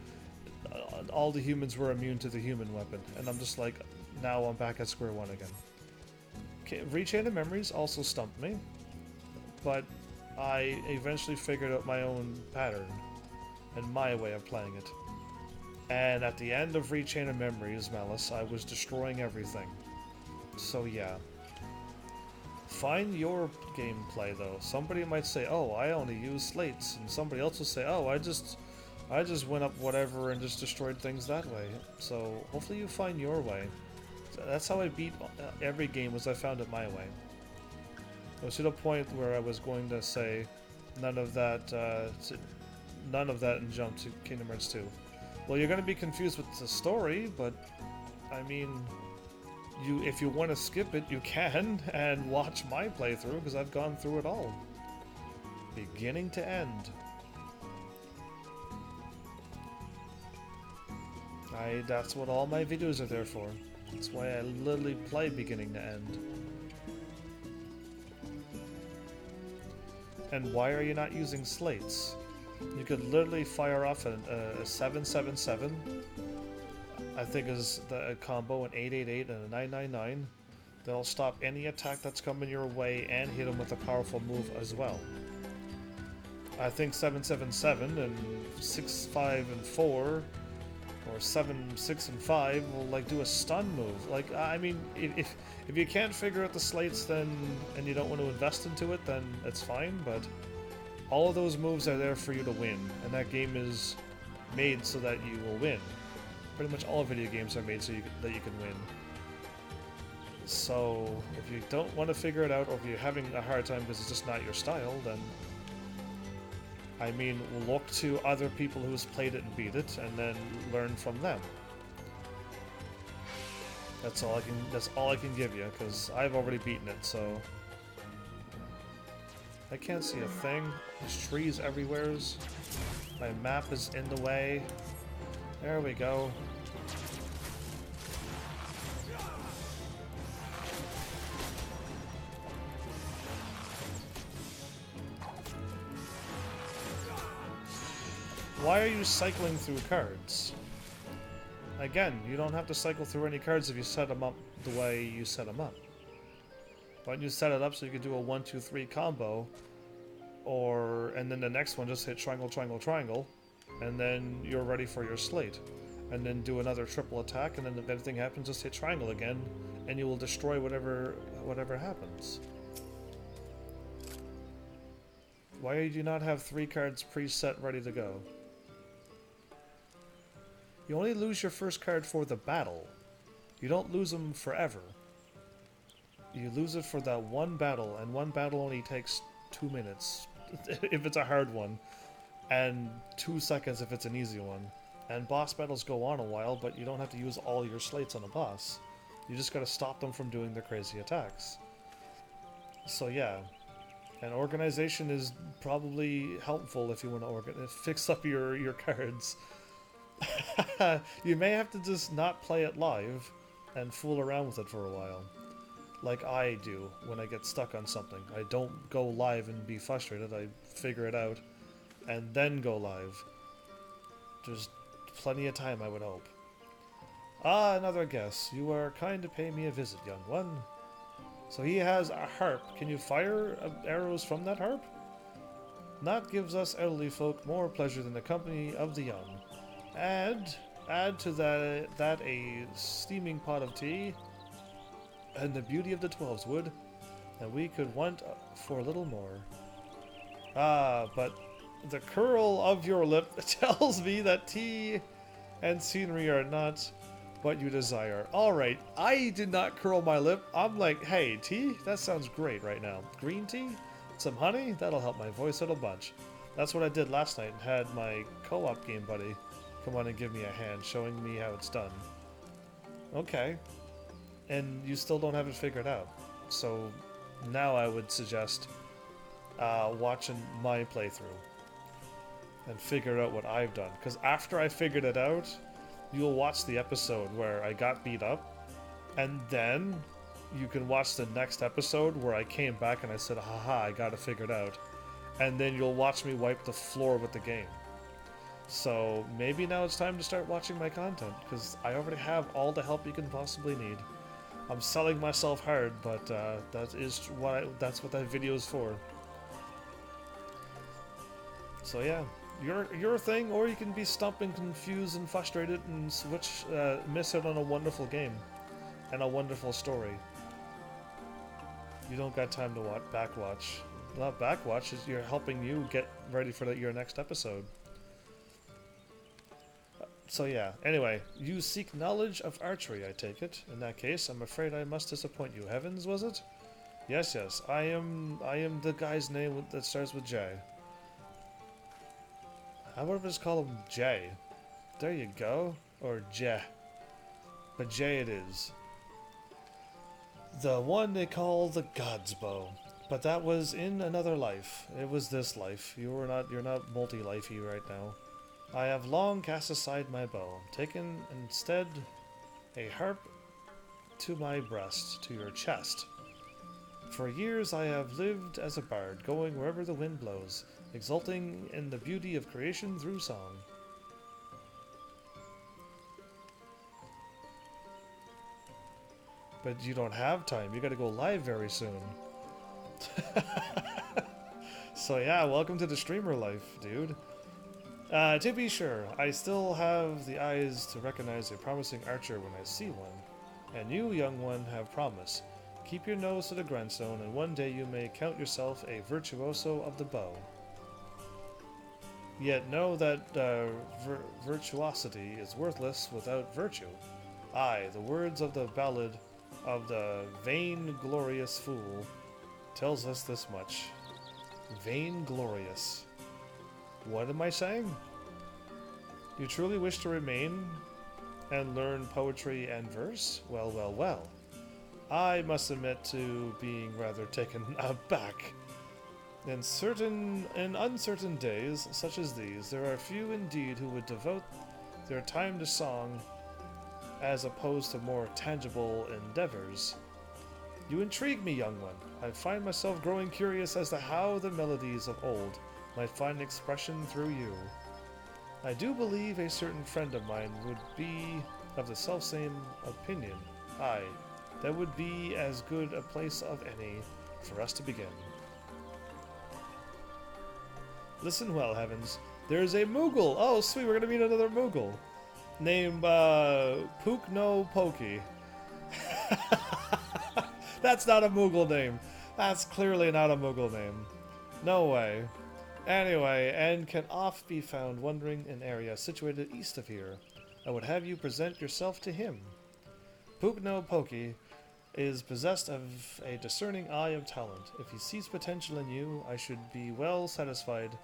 all the humans were immune to the human weapon. And I'm just like, now I'm back at square one again. Okay, Re-Chained Memories also stumped me. But I eventually figured out my own pattern and my way of playing it. And at the end of Re-Chained Memories, Malice, I was destroying everything. So yeah. Find your gameplay though. Somebody might say, oh, I only use slates. And somebody else will say, oh, I just went up whatever and just destroyed things that way. So hopefully you find your way. That's how I beat every game, was I found it my way. It was to the point where I was going to say none of that and jump to Kingdom Hearts 2. Well, you're going to be confused with the story, but I mean, if you want to skip it, you can, and watch my playthrough, because I've gone through it all. Beginning to end. That's what all my videos are there for. That's why I literally play beginning to end. And why are you not using slates? You could literally fire off a 777, I think is the combo, an 888 and a 999. That'll stop any attack that's coming your way and hit them with a powerful move as well. I think 777 and 6, 5, and 4, or 7, 6, and 5 will like do a stun move. Like, I mean, if you can't figure out the slates, then and you don't want to invest into it, then it's fine. But all of those moves are there for you to win, and that game is made so that you will win. Pretty much all video games are made so that you can win. So if you don't want to figure it out, or if you're having a hard time because it's just not your style, then I mean, look to other people who's played it and beat it, and then learn from them. That's all I can give you, because I've already beaten it, so I can't see a thing. There's trees everywhere. My map is in the way. There we go. Why are you cycling through cards? Again, you don't have to cycle through any cards if you set them up the way you set them up. Why don't you set it up so you can do a 1, 2, 3 combo, and then the next one just hit triangle, triangle, triangle, and then you're ready for your slate. And then do another triple attack, and then if anything happens, just hit triangle again, and you will destroy whatever happens. Why do you not have 3 cards preset ready to go? You only lose your first card for the battle. You don't lose them forever. You lose it for that one battle, and one battle only takes 2 minutes if it's a hard one, and 2 seconds if it's an easy one. And boss battles go on a while, but you don't have to use all your slates on a boss. You just gotta stop them from doing their crazy attacks. So yeah, And organization is probably helpful if you want to fix up your cards. You may have to just not play it live and fool around with it for a while. Like I do when I get stuck on something. I don't go live and be frustrated. I figure it out and then go live. There's plenty of time, I would hope. Ah, another guess. You are kind to pay me a visit, young one. So he has a harp. Can you fire arrows from that harp? Naught gives us elderly folk more pleasure than the company of the young. Add to that a steaming pot of tea, and the beauty of the 12s would, and we could want for a little more. Ah, but the curl of your lip tells me that tea and scenery are not what you desire. Alright, I did not curl my lip. I'm like, hey, tea? That sounds great right now. Green tea? Some honey? That'll help my voice out a bunch. That's what I did last night and had my co-op game buddy come on and give me a hand, showing me how it's done. Okay. And you still don't have it figured out. So now I would suggest watching my playthrough and figure out what I've done. Because after I figured it out, you'll watch the episode where I got beat up, and then you can watch the next episode where I came back and I said, haha, I got it figured out. And then you'll watch me wipe the floor with the game. So maybe now it's time to start watching my content, because I already have all the help you can possibly need. I'm selling myself hard, but that's what that video is for. So yeah. Your thing, or you can be stumped and confused and frustrated and miss out on a wonderful game and a wonderful story. You don't got time to backwatch. Not backwatch, you're helping you get ready for your next episode. So yeah, anyway, you seek knowledge of archery, I take it. In that case, I'm afraid I must disappoint you. Heavens, was it? Yes, I am the guy's name that starts with J. How about if I just call him Jay? There you go. Or J. But Jay it is. The one they call the God's Bow. But that was in another life. It was this life. You're not multi-lifey right now. I have long cast aside my bow, taken instead a harp to my breast, to your chest. For years I have lived as a bard, going wherever the wind blows, exulting in the beauty of creation through song. But you don't have time, you gotta go live very soon. So yeah, welcome to the streamer life, dude. To be sure, I still have the eyes to recognize a promising archer when I see one. And you, young one, have promise. Keep your nose to the grindstone, and one day you may count yourself a virtuoso of the bow. Yet know that virtuosity is worthless without virtue. Aye, the words of the ballad of the vainglorious fool tells us this much. Vainglorious. What am I saying? You truly wish to remain and learn poetry and verse? Well, well, well. I must admit to being rather taken aback. In uncertain days such as these, there are few indeed who would devote their time to song as opposed to more tangible endeavors. You intrigue me, young one. I find myself growing curious as to how the melodies of old might find expression through you. I do believe a certain friend of mine would be of the selfsame opinion. Aye, that would be as good a place of any for us to begin. Listen well, Heavens. There's a Moogle! Oh, sweet, we're gonna meet another Moogle. Named, Pook no Pokey. That's not a Moogle name. That's clearly not a Moogle name. No way. Anyway, and can oft be found wandering in area situated east of here. I would have you present yourself to him. Pook no Pokey is possessed of a discerning eye of talent. If he sees potential in you, I should be well satisfied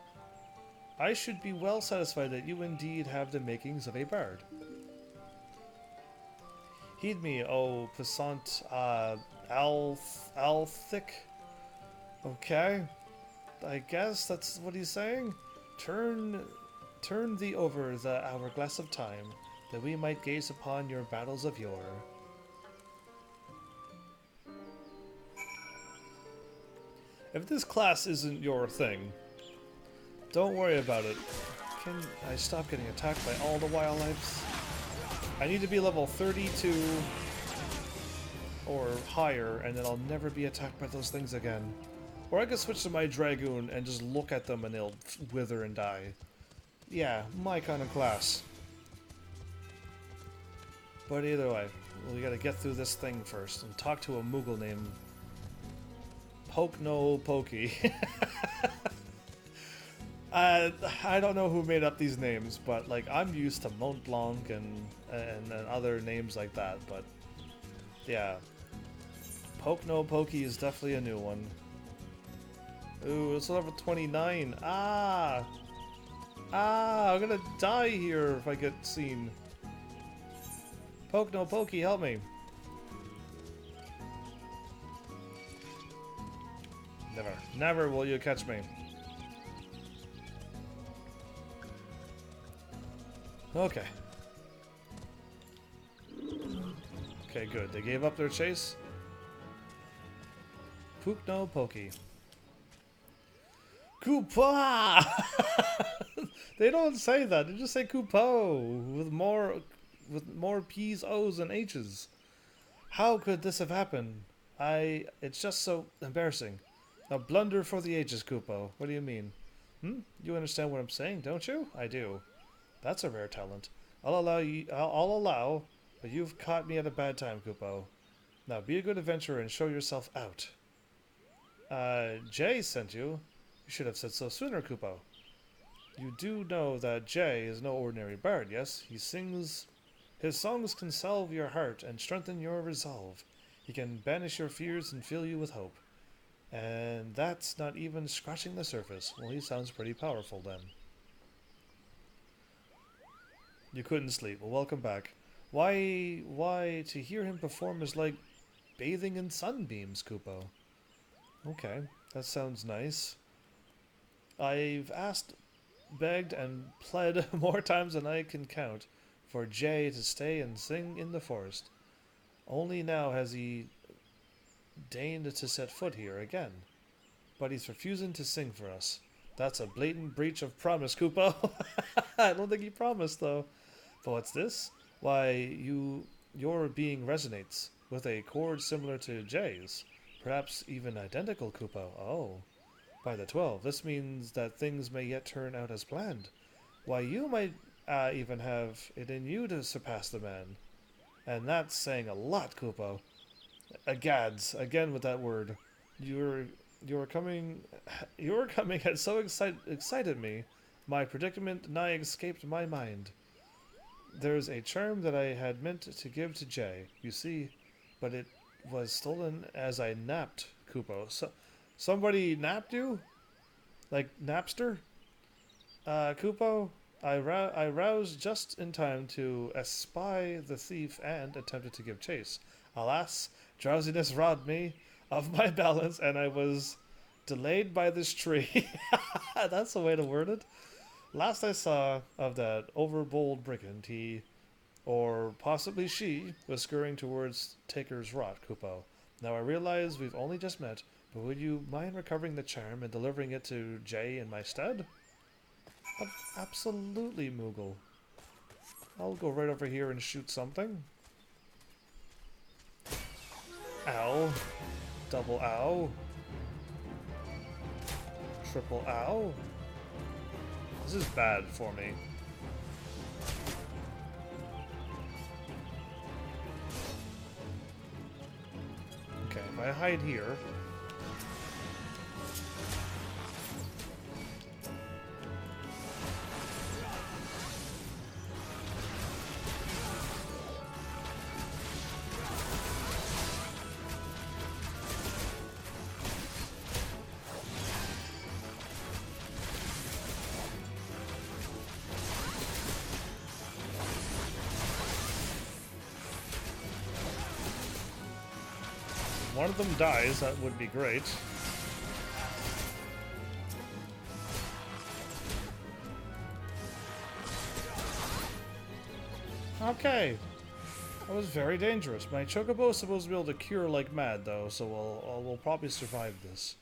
that you indeed have the makings of a bard. Heed me, O puissant Althic. Okay. I guess that's what he's saying. Turn thee over the hourglass of time, that we might gaze upon your battles of yore. If this class isn't your thing, don't worry about it. Can I stop getting attacked by all the wildlife? I need to be level 32 or higher, and then I'll never be attacked by those things again. Or I could switch to my Dragoon and just look at them and they'll wither and die. Yeah, my kind of class. But either way, we gotta get through this thing first and talk to a Moogle named Poke No Pokey. I don't know who made up these names, but like I'm used to Mont Blanc and other names like that, but yeah. Poke No Pokey is definitely a new one. Ooh, it's level 29. I'm gonna die here if I get seen. Poke No Pokey, help me. Never will you catch me. Okay. Okay, good. They gave up their chase. Pook No Pokey. Koopa! They don't say that. They just say Koopo with more P's, O's, and H's. How could this have happened? It's just so embarrassing. A blunder for the ages, Koopo. What do you mean? You understand what I'm saying, don't you? I do. That's a rare talent. I'll allow, but you've caught me at a bad time, Koopo. Now be a good adventurer and show yourself out. Jay sent you. You should have said so sooner, Koopo. You do know that Jay is no ordinary bard, yes? He sings... His songs can salve your heart and strengthen your resolve. He can banish your fears and fill you with hope. And that's not even scratching the surface. Well, he sounds pretty powerful then. You couldn't sleep. Well, welcome back. Why, to hear him perform is like bathing in sunbeams, Koopo. Okay, that sounds nice. I've asked, begged, and pled more times than I can count for Jay to stay and sing in the forest. Only now has he deigned to set foot here again. But he's refusing to sing for us. That's a blatant breach of promise, Koopo. I don't think he promised, though. But what's this? Why, your being resonates with a chord similar to Jay's. Perhaps even identical, Koopo. Oh. By the 12, this means that things may yet turn out as planned. Why, you might even have it in you to surpass the man. And that's saying a lot, Koopo. Agads, again with that word. You're coming had so excited me. My predicament nigh escaped my mind. There's a charm that I had meant to give to Jay, you see, but it was stolen as I napped, Koopo. So, somebody napped you? Like Napster? Koopo, I roused just in time to espy the thief and attempted to give chase. Alas, drowsiness robbed me of my balance and I was delayed by this tree. That's the way to word it. Last I saw of that overbold brigand, he, or possibly she, was scurrying towards Taker's Rot, Koopo. Now I realize we've only just met, but would you mind recovering the charm and delivering it to Jay in my stead? Absolutely, Moogle. I'll go right over here and shoot something. Ow. Double ow. Triple ow. This is bad for me. Okay, if I hide here... One of them dies, that would be great. Okay. That was very dangerous. My chocobo is supposed to be able to cure like mad, though, so we'll probably survive this.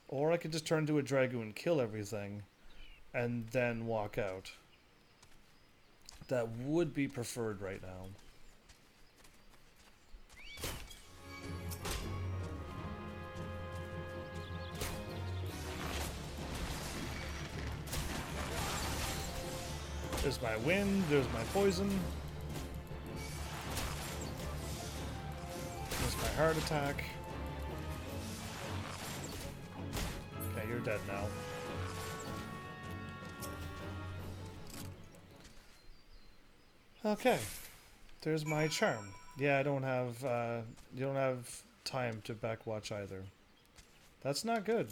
Or I could just turn into a dragoon, kill everything, and then walk out. That would be preferred right now. There's my wind, there's my poison. There's my heart attack. Okay, you're dead now. Okay. There's my charm. Yeah, I don't have you don't have time to backwatch either. That's not good.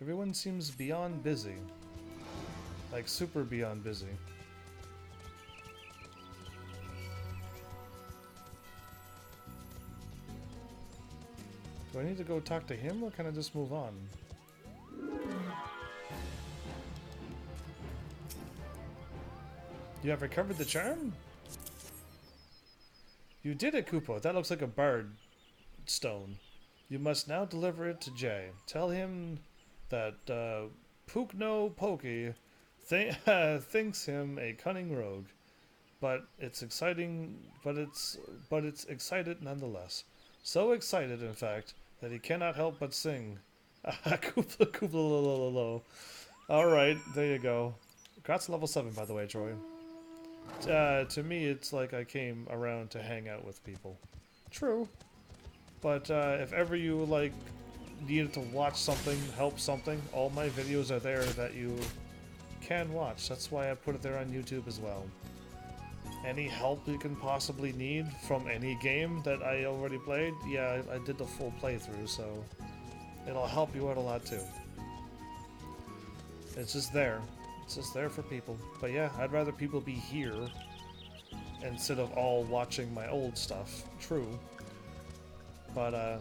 Everyone seems beyond busy. Like super beyond busy. Do I need to go talk to him or can I just move on? You have recovered the charm? You did it, Kupo. That looks like a bard stone. You must now deliver it to Jay. Tell him that Pukno Poki thinks him a cunning rogue, but it's exciting. But it's excited nonetheless. So excited, in fact, that he cannot help but sing. Kupla Kupla lo lo. All right, there you go. Congrats, level 7, by the way, Troy. To me, it's like I came around to hang out with people. True. But if ever you like needed to watch something, help something, all my videos are there that you can watch. That's why I put it there on YouTube as well. Any help you can possibly need from any game that I already played, yeah, I did the full playthrough, so it'll help you out a lot too. It's just there. It's just there for people. But yeah, I'd rather people be here instead of all watching my old stuff. True. But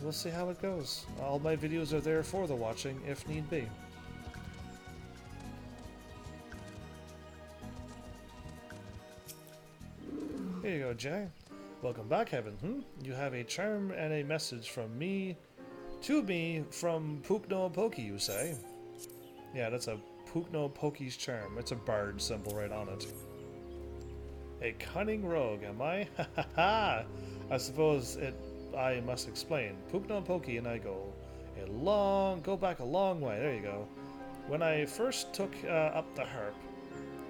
we'll see how it goes. All my videos are there for the watching, if need be. Here you go, Jay. Welcome back, Heaven. You have a charm and a message from me to me from Pukno Poki, you say? Yeah, that's a Pukno Poki's charm. It's a bard symbol right on it. A cunning rogue, am I? Ha ha ha! I suppose I must explain. Pukno Poki and I go back a long way. There you go. When I first took up the harp,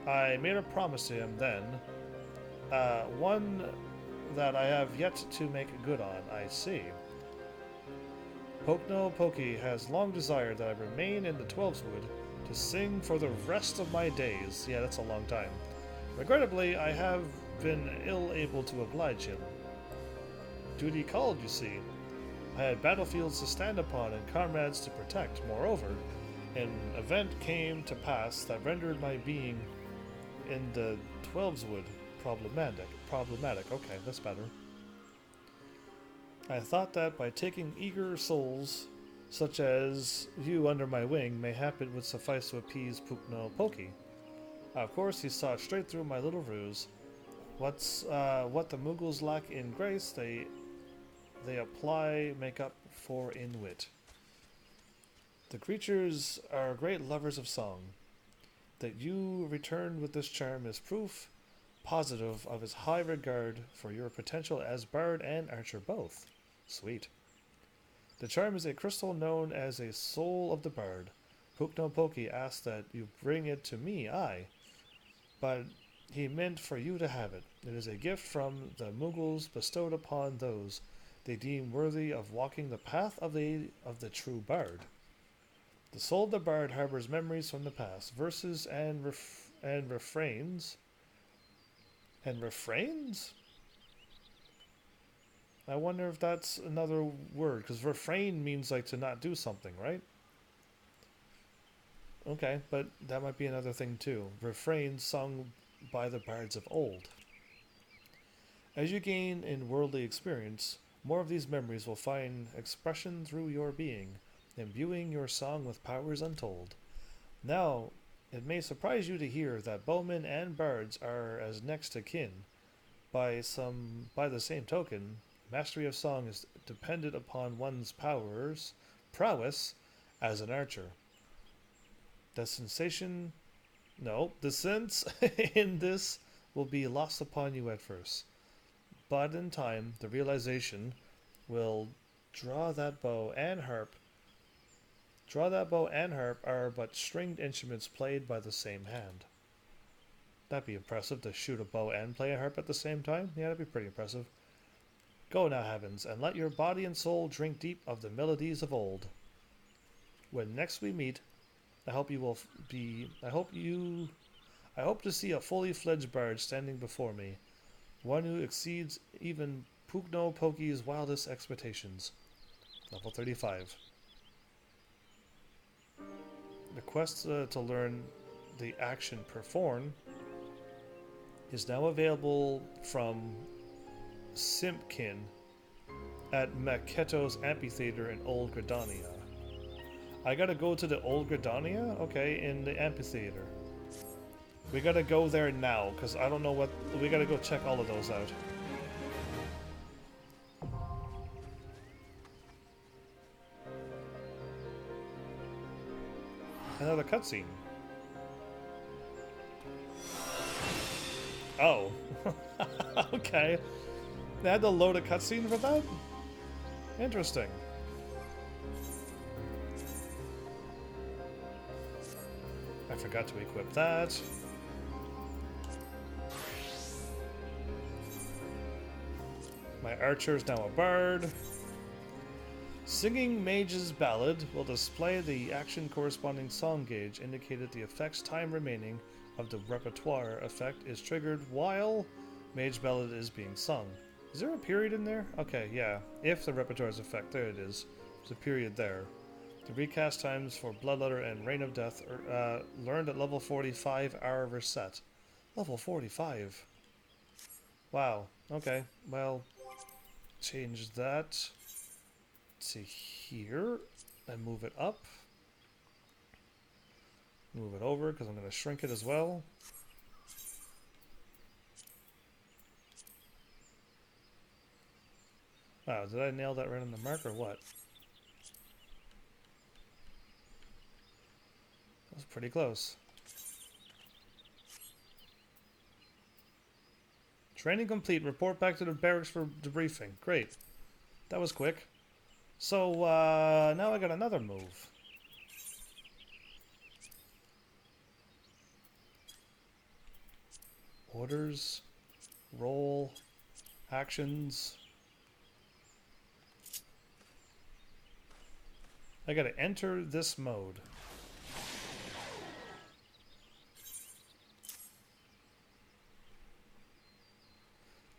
I made a promise to him then. One that I have yet to make good on, I see. Pukno Poki has long desired that I remain in the Twelveswood to sing for the rest of my days. Yeah, that's a long time. Regrettably, I have been ill able to oblige him. Duty called, you see. I had battlefields to stand upon and comrades to protect. Moreover, an event came to pass that rendered my being in the Twelveswood problematic. Okay, that's better. I thought that by taking eager souls such as you under my wing, mayhap it would suffice to appease Pukno Poki. Of course, he saw straight through my little ruse. What the Mughals lack in grace, they make up for in wit. The creatures are great lovers of song. That you returned with this charm is proof positive of his high regard for your potential as bard and archer both. Sweet. The charm is a crystal known as a soul of the bard. Pukno Poki asked that you bring it to me, but he meant for you to have it. It is a gift from the Mughals bestowed upon those they deem worthy of walking the path of the true bard. The soul of the bard harbors memories from the past, verses and refrains. And refrains? I wonder if that's another word, because refrain means like to not do something, right? Okay, but that might be another thing too. Refrains sung by the bards of old. As you gain in worldly experience, more of these memories will find expression through your being, imbuing your song with powers untold. Now, It may surprise you to hear that bowmen and bards are as next to kin. By the same token, mastery of song is dependent upon one's prowess as an archer. The sensation, no, the sense in this will be lost upon you at first, but in time, the realization will draw that bow and harp. Draw that bow and harp are but stringed instruments played by the same hand. That'd be impressive to shoot a bow and play a harp at the same time. Yeah, that'd be pretty impressive. Go now, heavens, and let your body and soul drink deep of the melodies of old. When next we meet, I hope to see a fully fledged bard standing before me, one who exceeds even Pugno Poki's wildest expectations. Level 35. The quest to learn the action Perform is now available from Simpkin at Maketo's Amphitheater in Old Gridania. I gotta go to the Old Gridania? Okay, in the amphitheater. We gotta go there now, because I don't know what... We gotta go check all of those out. Another cutscene. Oh. Okay. They had to load a cutscene for that? Interesting. I forgot to equip that. My archer is now a bard. Singing Mage's Ballad will display the action corresponding song gauge, indicated the effect's time remaining of the repertoire effect is triggered while Mage Ballad is being sung. Is there a period in there? Okay, yeah. If the repertoire's effect, there it is. There's a period there. The recast times for Bloodletter and Reign of Death are learned at level 45 hour reset. Level 45. Wow. Okay. Well, change that to here and move it up. Move it over because I'm going to shrink it as well. Wow, did I nail that right on the mark or what? That was pretty close. Training complete. Report back to the barracks for debriefing. Great. That was quick. So, now I got another move. Orders. Roll. Actions. I gotta enter this mode.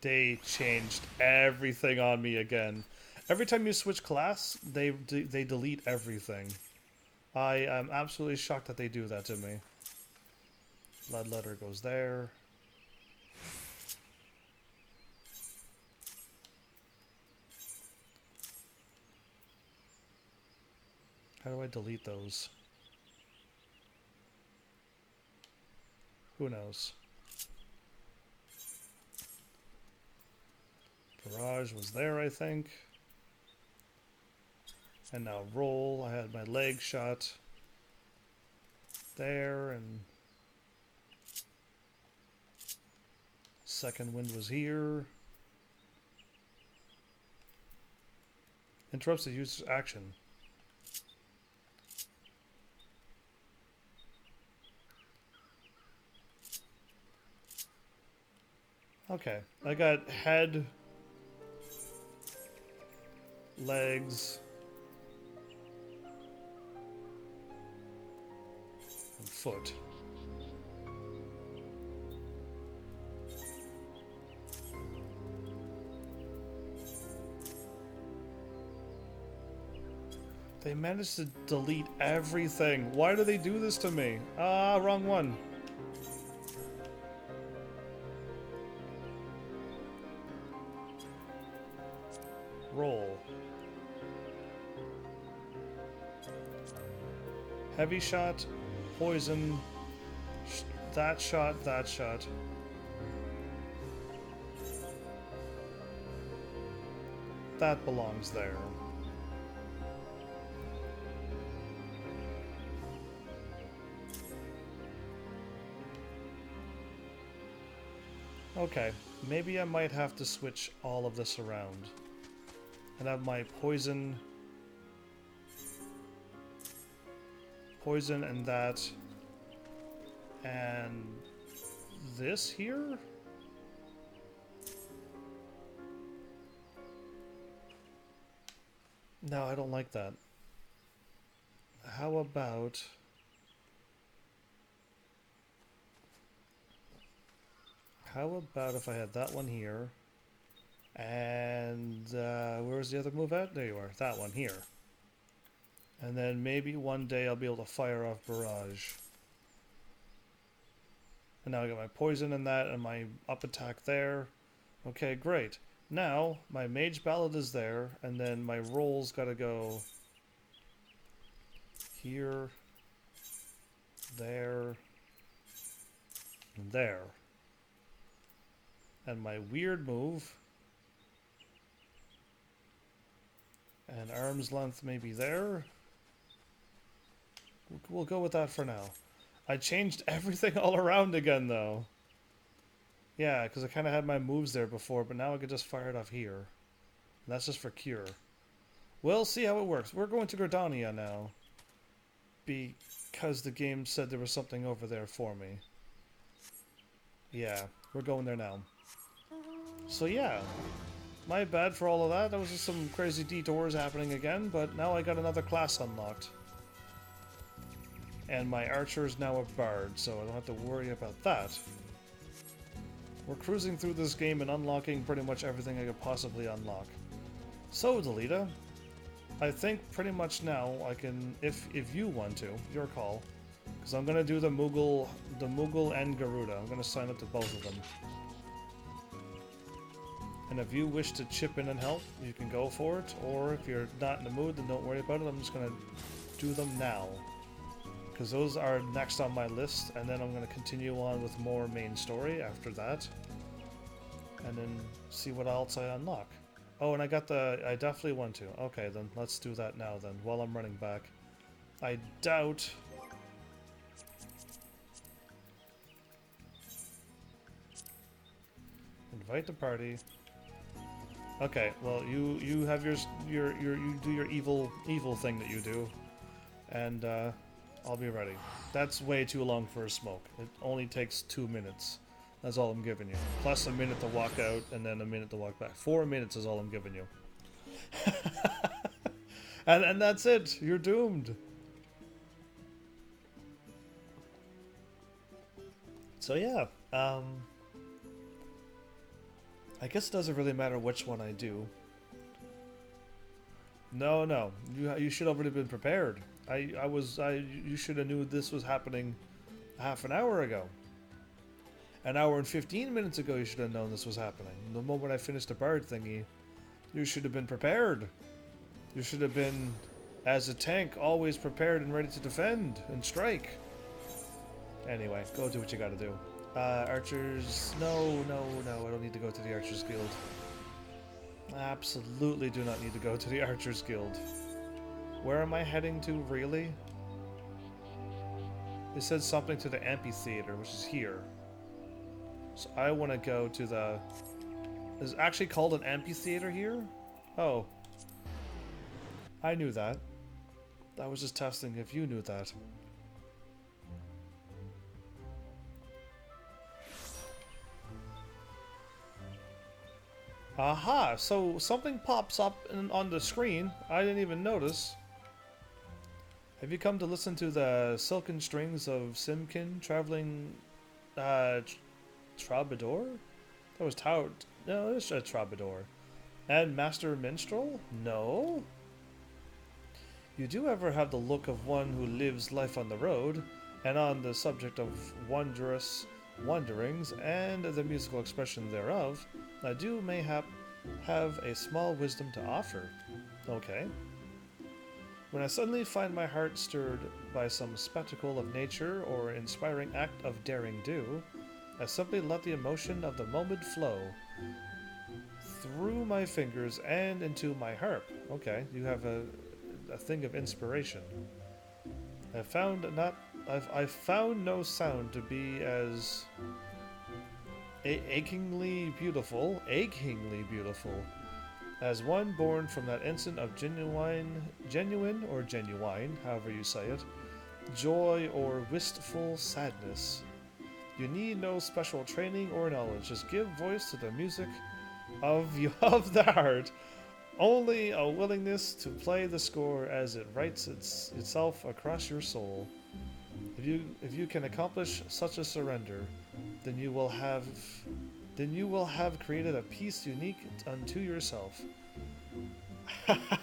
They changed everything on me again. Every time you switch class, they delete everything. I am absolutely shocked that they do that to me. Bloodletter goes there. How do I delete those? Who knows? Barrage was there, I think. And now roll. I had my leg shot there, and second wind was here. Interrupts the user's action. Okay, I got head, legs, and foot. They managed to delete everything. Why do they do this to me? Ah, wrong one. Roll. Heavy shot, poison, That shot, that shot. That belongs there. Okay, maybe I might have to switch all of this around. And have my poison and that. And this here? No, I don't like that. How about... if I had that one here, and where's the other move at? There you are, that one here. And then maybe one day I'll be able to fire off Barrage. And now I got my poison in that and my up attack there. Okay, great. Now, my Mage Ballad is there, and then my roll's gotta go here, there, and there. And my weird move, and arm's length maybe there. We'll go with that for now. I changed everything all around again, though. Yeah, because I kind of had my moves there before, but now I can just fire it off here. And that's just for cure. We'll see how it works. We're going to Gridania now, because the game said there was something over there for me. Yeah, we're going there now. So yeah, my bad for all of that. There was just some crazy detours happening again, but now I got another class unlocked. And my archer is now a bard, so I don't have to worry about that. We're cruising through this game and unlocking pretty much everything I could possibly unlock. So, Delita, I think pretty much now I can, if you want to, your call, because I'm gonna do the Moogle and Garuda. I'm gonna sign up to both of them. And if you wish to chip in and help, you can go for it. Or if you're not in the mood, then don't worry about it. I'm just going to do them now. Because those are next on my list. And then I'm going to continue on with more main story after that. And then see what else I unlock. Oh, and I definitely want to. Okay, then let's do that now then, while I'm running back. I doubt... Invite the party. Okay, well, you have you do your evil thing that you do, and I'll be ready. That's way too long for a smoke. It only takes 2 minutes. That's all I'm giving you. Plus a minute to walk out, and then a minute to walk back. 4 minutes is all I'm giving you. and that's it. You're doomed. So yeah, I guess it doesn't really matter which one I do. No. You should have already been prepared. You should have knew this was happening half an hour ago. An hour and 15 minutes ago you should have known this was happening. The moment I finished the bard thingy, you should have been prepared. You should have been, as a tank, always prepared and ready to defend and strike. Anyway, go do what you gotta do. Archers... No, I don't need to go to the Archers Guild. I absolutely do not need to go to the Archers Guild. Where am I heading to, really? It said something to the amphitheater, which is here. So I want to go to the... Is it actually called an amphitheater here? Oh. I knew that. I was just testing if you knew that. Aha! So something pops up on the screen. I didn't even notice. Have you come to listen to the silken strings of Simkin traveling troubadour? That was no, it's a troubadour. And Master Minstrel? No. You do ever have the look of one who lives life on the road, and on the subject of wondrous wanderings and the musical expression thereof, I do mayhap have a small wisdom to offer. Okay. When I suddenly find my heart stirred by some spectacle of nature or inspiring act of daring do, I simply let the emotion of the moment flow through my fingers and into my harp. Okay, you have a thing of inspiration. I've found no sound to be as achingly beautiful, as one born from that instant of genuine or genuine, however you say it, joy or wistful sadness. You need no special training or knowledge. Just give voice to the music of the heart. Only a willingness to play the score as it writes itself across your soul. If you can accomplish such a surrender, then you will have created a piece unique unto yourself.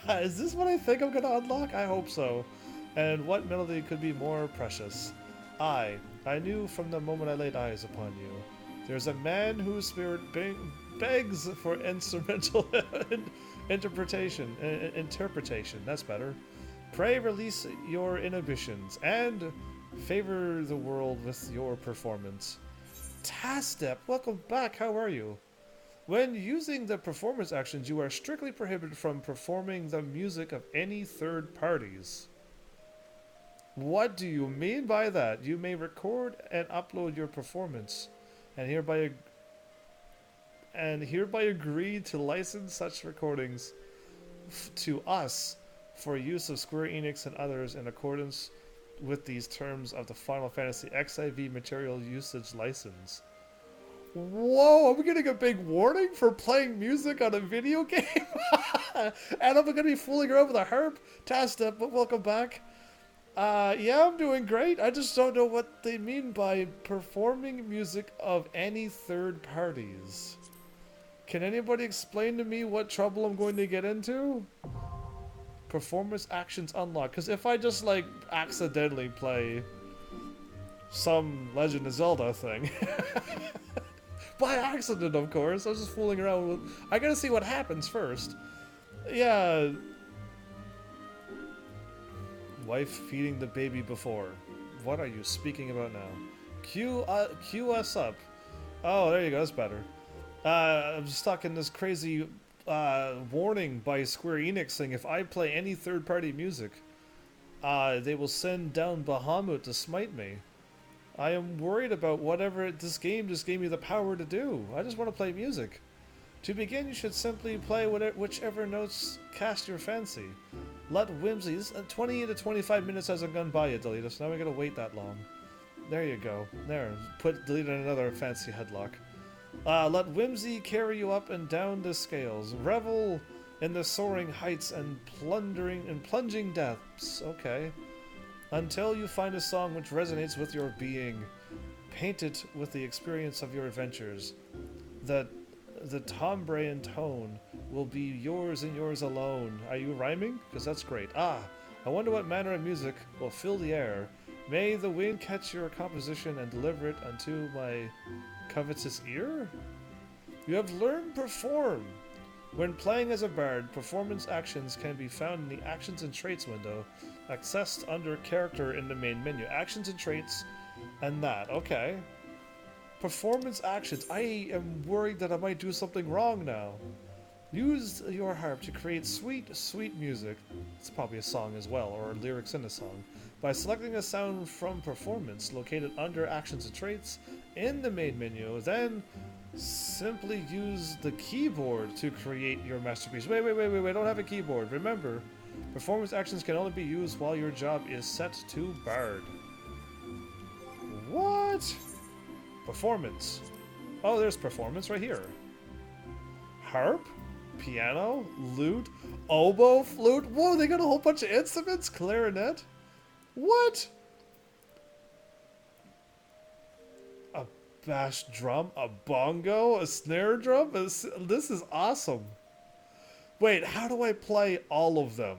Is this what I think I'm gonna unlock? I hope so. And what melody could be more precious? I knew from the moment I laid eyes upon you. There's a man whose spirit begs for instrumental interpretation. That's better. Pray release your inhibitions and favor the world with your performance. Tastep, welcome back. How are you? When using the performance actions, you are strictly prohibited from performing the music of any third parties. What do you mean by that? You may record and upload your performance, and hereby agree to license such recordings to us for use of Square Enix and others in accordance with these terms of the Final Fantasy XIV material usage license. Whoa, I'm getting a big warning for playing music on a video game? And I'm going to be fooling around with a harp? Tasta, but welcome back. Yeah, I'm doing great. I just don't know what they mean by performing music of any third parties. Can anybody explain to me what trouble I'm going to get into? Performance actions unlocked. Because if I just, like, accidentally play some Legend of Zelda thing... By accident, of course. I was just fooling around with... I gotta see what happens first. Yeah. Wife feeding the baby before. What are you speaking about now? Cue us up. Oh, there you go. That's better. I'm stuck in this crazy warning by Square Enix saying if I play any third-party music, they will send down Bahamut to smite me. I am worried about whatever this game just gave me the power to do. I just want to play music. To begin, you should simply play whichever notes cast your fancy. Let whimsy... 20 to 25 minutes hasn't gone by yet, Deletus. Now we gotta wait that long. There you go. There. Delete another fancy headlock. Let whimsy carry you up and down the scales. Revel in the soaring heights and plunging depths. Okay. Until you find a song which resonates with your being. Paint it with the experience of your adventures. The Tombraean tone will be yours and yours alone. Are you rhyming? Because that's great. I wonder what manner of music will fill the air. May the wind catch your composition and deliver it unto my covetous ear? You have learned perform. When playing as a bard, performance actions can be found in the Actions and Traits window, accessed under Character in the main menu. Actions and Traits, and that. Okay. Performance actions. I am worried that I might do something wrong now. Use your harp to create sweet, sweet music. It's probably a song as well, or lyrics in a song. By selecting a sound from Performance, located under Actions and Traits in the main menu, then simply use the keyboard to create your masterpiece. Wait, don't have a keyboard. Remember, performance actions can only be used while your job is set to Bard. What? Performance. Oh, there's performance right here. Harp? Piano? Lute? Oboe? Flute? Whoa, they got a whole bunch of instruments? Clarinet? What? A bass drum? A bongo? A snare drum? This is awesome. Wait, how do I play all of them?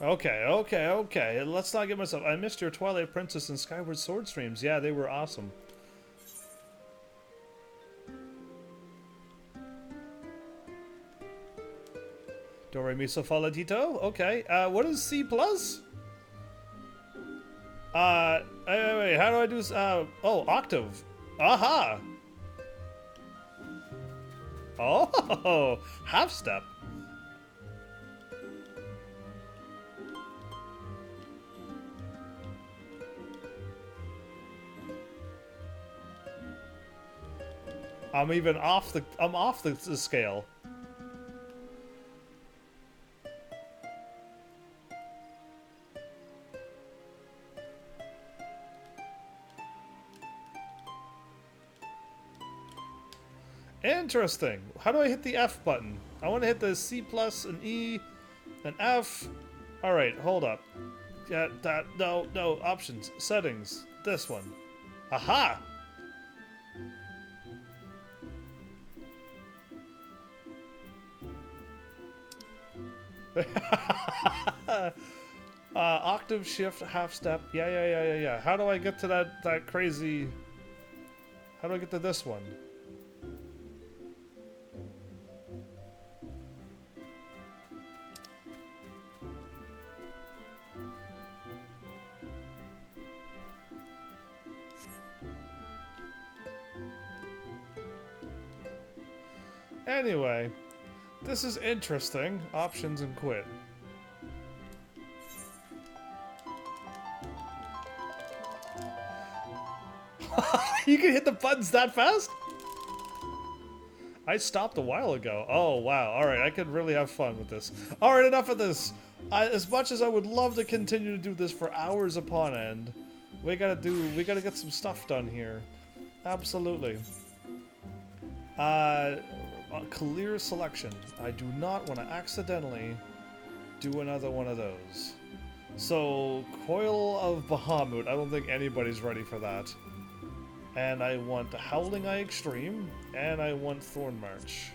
Okay. Let's not get myself. I missed your Twilight Princess and Skyward Sword streams. Yeah, they were awesome. Do re mi so fa la ti do? Okay. What is C plus? Wait, how do I do? Oh, octave. Aha. Oh, half step. I'm even off the. I'm off the scale. Interesting. How do I hit the F button? I want to hit the C plus, an E, an F. All right, hold up. Yeah, that no options, settings. This one. Aha. Octave shift, half step. Yeah. How do I get to that crazy? How do I get to this one? Anyway, this is interesting. Options and quit. You can hit the buttons that fast? I stopped a while ago. Oh, wow. Alright, I could really have fun with this. Alright, enough of this. As much as I would love to continue to do this for hours upon end, we gotta get some stuff done here. Absolutely. Clear selection. I do not want to accidentally do another one of those. So, Coil of Bahamut, I don't think anybody's ready for that. And I want Howling Eye Extreme, and I want Thornmarch.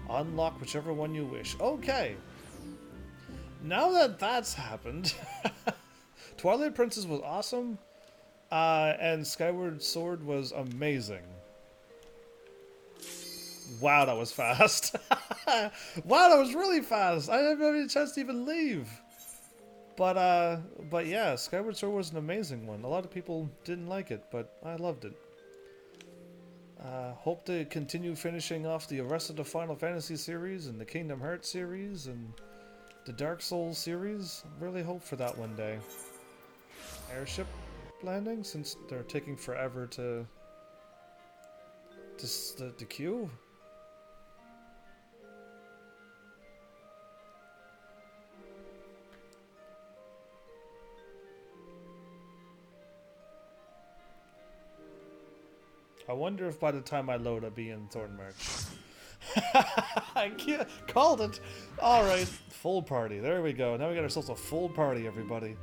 Unlock whichever one you wish. Okay. Now that that's happened, Twilight Princess was awesome, and Skyward Sword was amazing. Wow, that was fast. Wow, that was really fast. I didn't have any chance to even leave. But yeah, Skyward Sword was an amazing one. A lot of people didn't like it, but I loved it. Hope to continue finishing off the rest of the Final Fantasy series and the Kingdom Hearts series and the Dark Souls series. Really hope for that one day. Airship landing, since they're taking forever to queue. I wonder if by the time I load, I'll be in Thornmarch. I can't, called it! Alright, full party. There we go. Now we got ourselves a full party, everybody.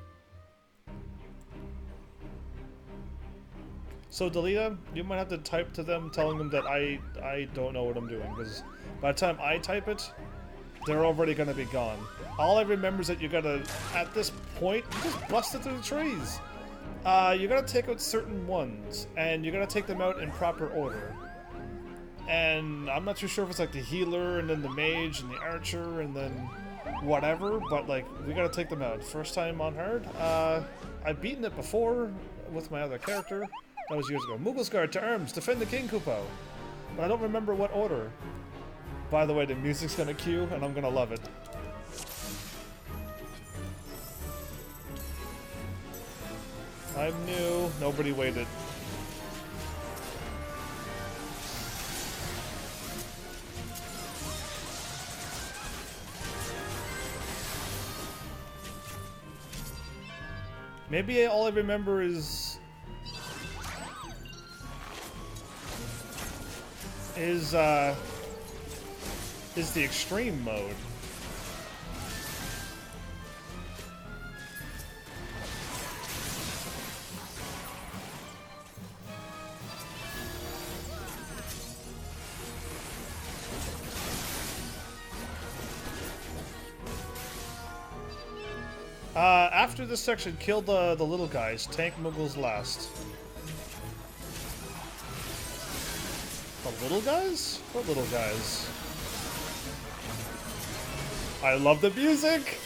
So, Delita, you might have to type to them telling them that I don't know what I'm doing, because by the time I type it, they're already going to be gone. All I remember is that you gotta, at this point, you just bust it through the trees. You gotta take out certain ones, and you gotta take them out in proper order. And I'm not too sure if it's like the healer, and then the mage, and the archer, and then whatever, but like, we gotta take them out. First time on hard. I've beaten it before with my other character. That was years ago. Mughal to arms, defend the King Kupo. But I don't remember what order. By the way, the music's gonna cue, and I'm gonna love it. I'm new. Nobody waited. Maybe all I remember is the extreme mode. After this section, kill the little guys. Tank Muggles last. The little guys? What little guys? I love the music!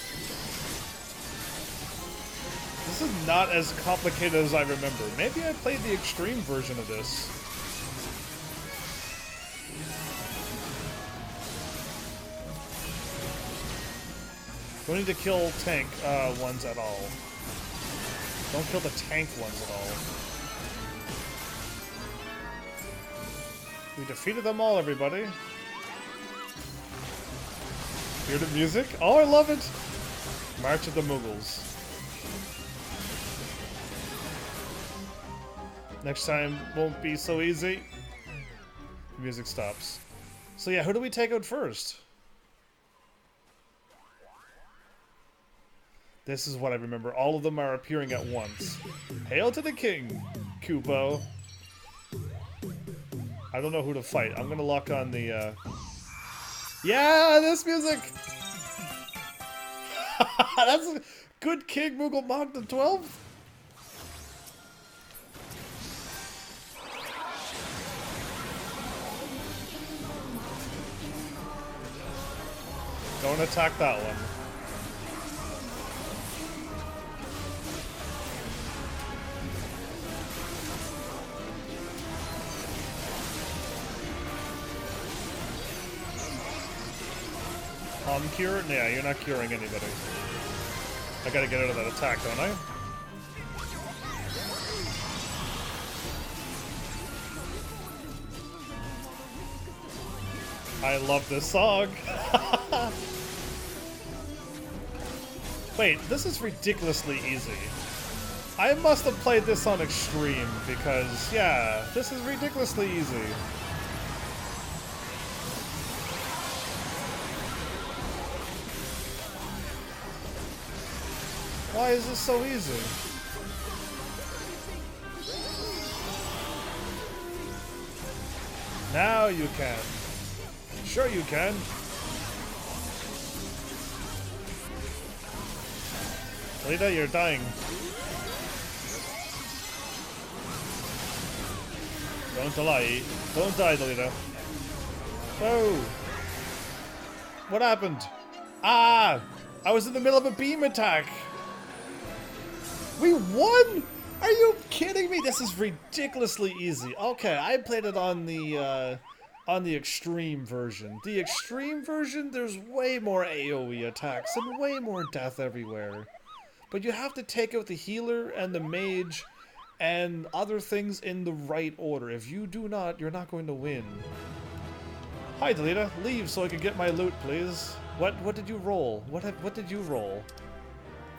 This is not as complicated as I remember. Maybe I played the extreme version of this. Don't need to kill tank ones at all. Don't kill the tank ones at all. We defeated them all, everybody. Hear the music? Oh, I love it! March of the Muggles. Next time won't be so easy. The music stops. So yeah, who do we take out first? This is what I remember. All of them are appearing at once. Hail to the king, Kupo. I don't know who to fight. I'm gonna lock on the, Yeah, this music! That's a good King Moogle Mog the 12th? Don't attack that one. Cure? Yeah, you're not curing anybody. I gotta get out of that attack, don't I? I love this song. Wait, this is ridiculously easy. I must have played this on extreme because, yeah, this is ridiculously easy. Why is this so easy? Now you can. Sure you can. Lita, you're dying. Don't die. Don't die, Lita. Whoa. What happened? Ah! I was in the middle of a beam attack. We won? Are you kidding me? This is ridiculously easy. Okay, I played it on the extreme version. The extreme version, there's way more AoE attacks and way more death everywhere. But you have to take out the healer and the mage and other things in the right order. If you do not, you're not going to win. Hi, Delita. Leave so I can get my loot, please. What did you roll? What did you roll?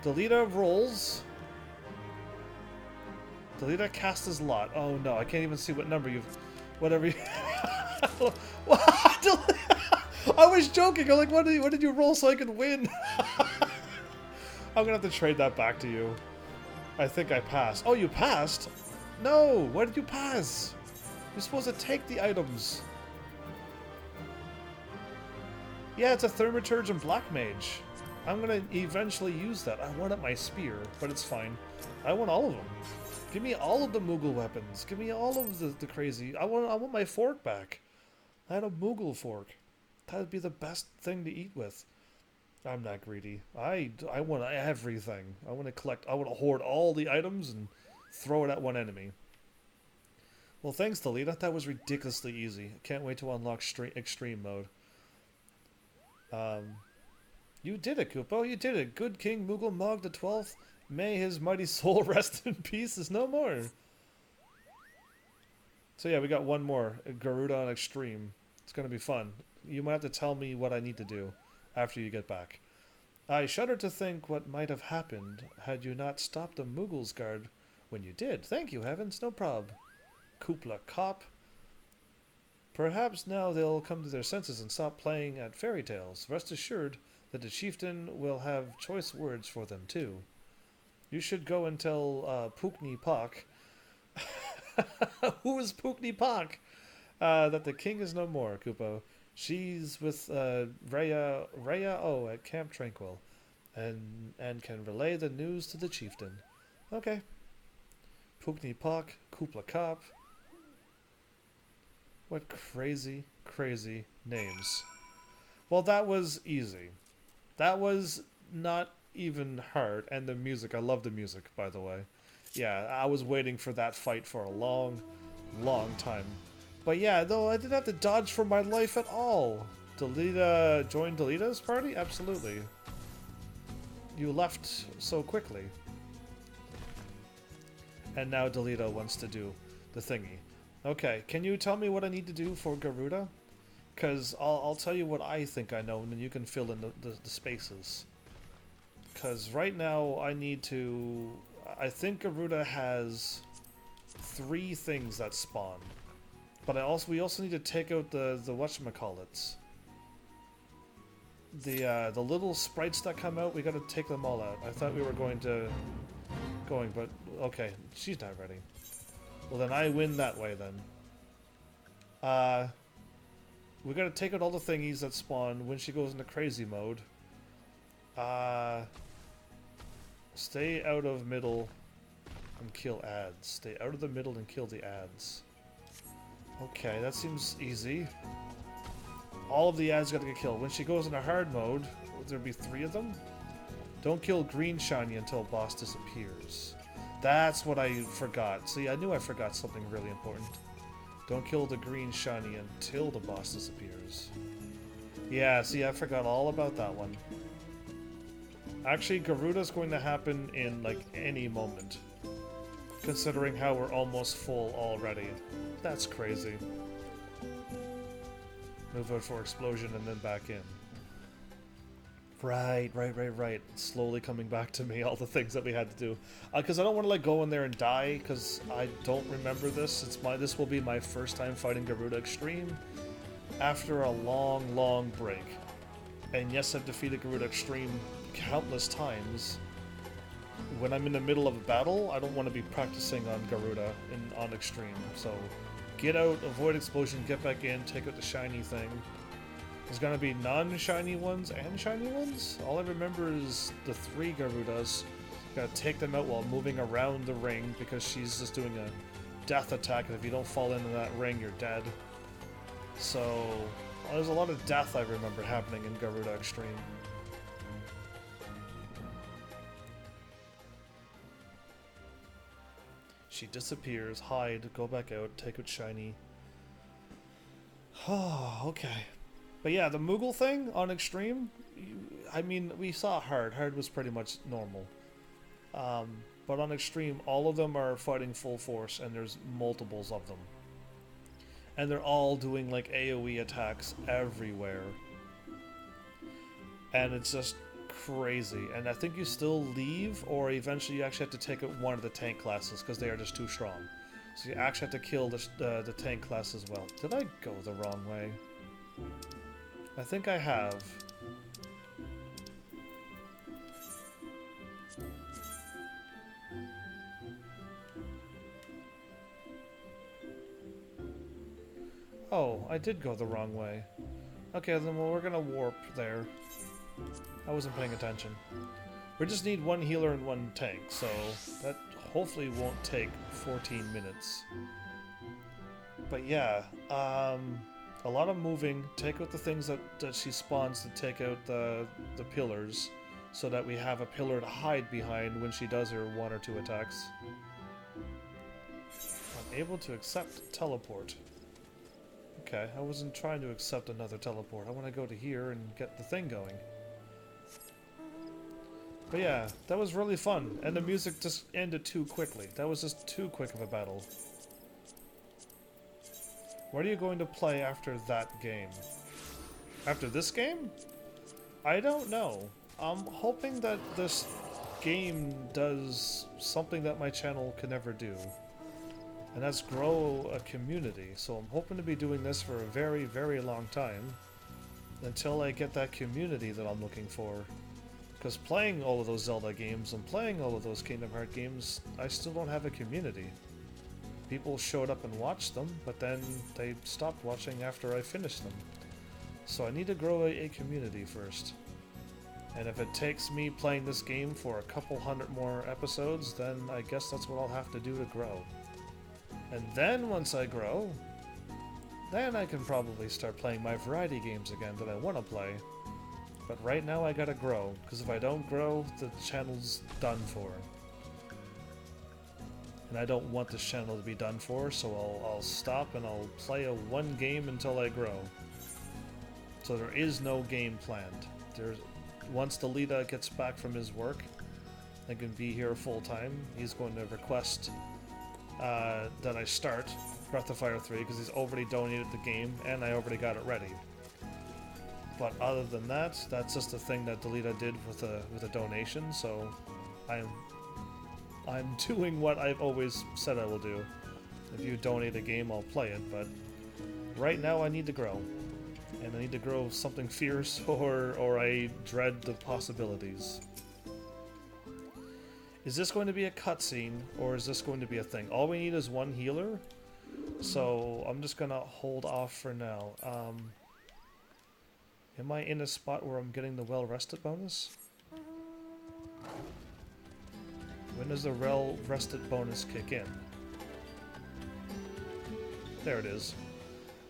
Delita rolls. Delita cast his lot. Oh no, I can't even see what number you've... Whatever you... I was joking. I'm like, what did you roll so I could win? I'm gonna have to trade that back to you. I think I passed. Oh, you passed? No, why did you pass? You're supposed to take the items. Yeah, it's a Thaumaturge and Black Mage. I'm gonna eventually use that. I wanted my spear, but it's fine. I want all of them. Give me all of the Moogle weapons. Give me all of the crazy... I want my fork back. I had a Moogle fork. That would be the best thing to eat with. I'm not greedy. I want everything. I want to collect... I want to hoard all the items and throw it at one enemy. Well, thanks, Delita. That was ridiculously easy. Can't wait to unlock extreme mode. You did it, Kupo. You did it. Good King Moogle Mog the 12th. May his mighty soul rest in peace is no more. So yeah, we got one more. Garuda on Extreme. It's going to be fun. You might have to tell me what I need to do after you get back. I shudder to think what might have happened had you not stopped the Moogle's guard when you did. Thank you, Heavens. No prob. Koopla Cop. Perhaps now they'll come to their senses and stop playing at fairy tales. Rest assured that the chieftain will have choice words for them too. You should go and tell Pookney Pak. Who is Pookney Pak? That the king is no more, Kupo. She's with Rhea O at Camp Tranquil. and can relay the news to the chieftain. Okay. Pukni Pak, Kupla Kap. What crazy, crazy names. Well, that was easy. That was not even hard. And the music, I love the music, by the way. Yeah, I was waiting for that fight for a long, long time. But yeah, though, I didn't have to dodge for my life at all. Delita, join Delita's party? Absolutely. You left so quickly. And now Delita wants to do the thingy. Okay, can you tell me what I need to do for Garuda? Because I'll tell you what I think I know, and then you can fill in the spaces. Because right now I need to... I think Garuda has 3 things that spawn. But we also need to take out the whatchamacallits. The little sprites that come out, we gotta take them all out. I thought we were going, but okay, she's not ready. Well then I win that way then. We gotta take out all the thingies that spawn when she goes into crazy mode. Stay out of middle and kill ads. Stay out of the middle and kill the ads. Okay, that seems easy. All of the ads gotta get killed. When she goes into hard mode, would there be 3 of them? Don't kill green shiny until boss disappears. That's what I forgot. See, I knew I forgot something really important. Don't kill the green shiny until the boss disappears. Yeah, see, I forgot all about that one. Actually, Garuda's going to happen in, like, any moment. Considering how we're almost full already. That's crazy. Move out for explosion and then back in. Right. It's slowly coming back to me, all the things that we had to do. Because I don't want to, like, go in there and die, because I don't remember this. This will be my first time fighting Garuda Extreme after a long, long break. And yes, I've defeated Garuda Extreme countless times. When I'm in the middle of a battle, I don't want to be practicing on Garuda on Extreme. So, get out, avoid explosion, get back in, take out the shiny thing. There's gonna be non-shiny ones and shiny ones? All I remember is the 3 Garudas. Gotta take them out while moving around the ring because she's just doing a death attack, and if you don't fall into that ring, you're dead. So, there's a lot of death I remember happening in Garuda Extreme. She disappears, hide, go back out, take out shiny. Oh, okay. But yeah, the Moogle thing on Extreme, I mean, we saw Hard. Hard was pretty much normal. But on Extreme, all of them are fighting full force, and there's multiples of them. And they're all doing, like, AoE attacks everywhere. And it's just crazy. And I think you still leave, or eventually you actually have to take out one of the tank classes, because they are just too strong. So you actually have to kill the tank class as well. Did I go the wrong way? I think I have. Oh, I did go the wrong way. Okay, then well, we're gonna warp there. I wasn't paying attention. We just need 1 healer and 1 tank, so that hopefully won't take 14 minutes. But yeah, a lot of moving. Take out the things that she spawns to take out the pillars, so that we have a pillar to hide behind when she does her 1 or 2 attacks. I'm able to accept teleport. Okay, I wasn't trying to accept another teleport. I want to go to here and get the thing going. But yeah, that was really fun, and the music just ended too quickly. That was just too quick of a battle. What are you going to play after that game? After this game? I don't know. I'm hoping that this game does something that my channel can never do. And that's grow a community. So I'm hoping to be doing this for a very, very long time. Until I get that community that I'm looking for. Because playing all of those Zelda games and playing all of those Kingdom Hearts games, I still don't have a community. People showed up and watched them, but then they stopped watching after I finished them. So I need to grow a community first. And if it takes me playing this game for a couple hundred more episodes, then I guess that's what I'll have to do to grow. And then once I grow, then I can probably start playing my variety games again that I want to play. But right now I gotta grow, because if I don't grow, the channel's done for. And I don't want this channel to be done for, so I'll stop and I'll play one game until I grow. So there is no game planned. Once Delita gets back from his work and can be here full time, he's going to request that I start Breath of Fire 3 because he's already donated the game and I already got it ready. But other than that, that's just a thing that Delita did with a donation, so I'm doing what I've always said I will do. If you donate a game, I'll play it, but right now I need to grow. And I need to grow something fierce, or I dread the possibilities. Is this going to be a cutscene, or is this going to be a thing? All we need is one healer, so I'm just gonna hold off for now. Am I in a spot where I'm getting the well-rested bonus? When does the well-rested bonus kick in? There it is.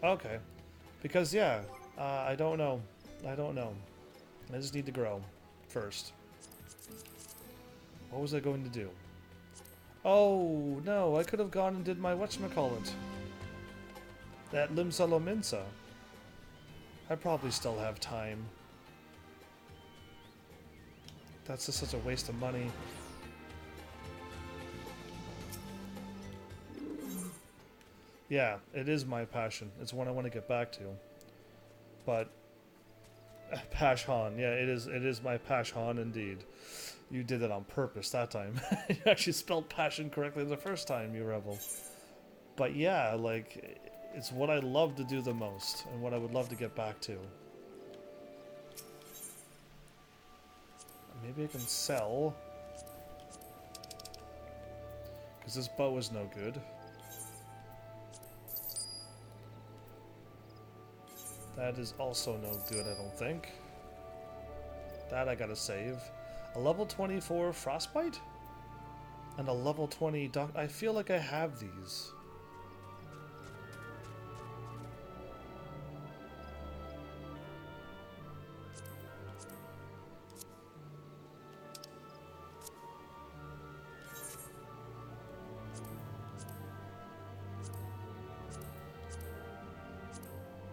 Okay. Because, yeah, I don't know. I don't know. I just need to grow first. What was I going to do? Oh, no, I could have gone and did my whatchamacallit. That Limsa Lominsa. I probably still have time. That's just such a waste of money. Yeah, it is my passion. It's one I want to get back to. But Passion, yeah, it is my passion indeed. You did it on purpose that time. You actually spelled passion correctly the first time, you rebel. But yeah, like, it's what I love to do the most, and what I would love to get back to. Maybe I can sell. Because this bow is no good. That is also no good, I don't think. That I gotta save. A level 24 Frostbite? And a level 20 I feel like I have these.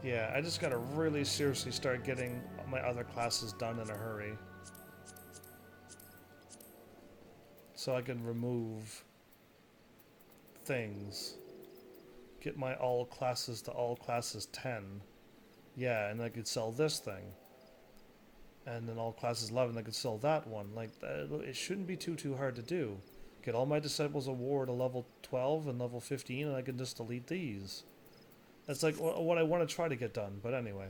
Yeah, I just gotta really seriously start getting my other classes done in a hurry. So I can remove things. Get my all classes to all classes 10. Yeah, and I could sell this thing. And then all classes 11, I could sell that one. Like, it shouldn't be too hard to do. Get all my Disciples Award to level 12 and level 15, and I can just delete these. That's like what I want to try to get done, but anyway.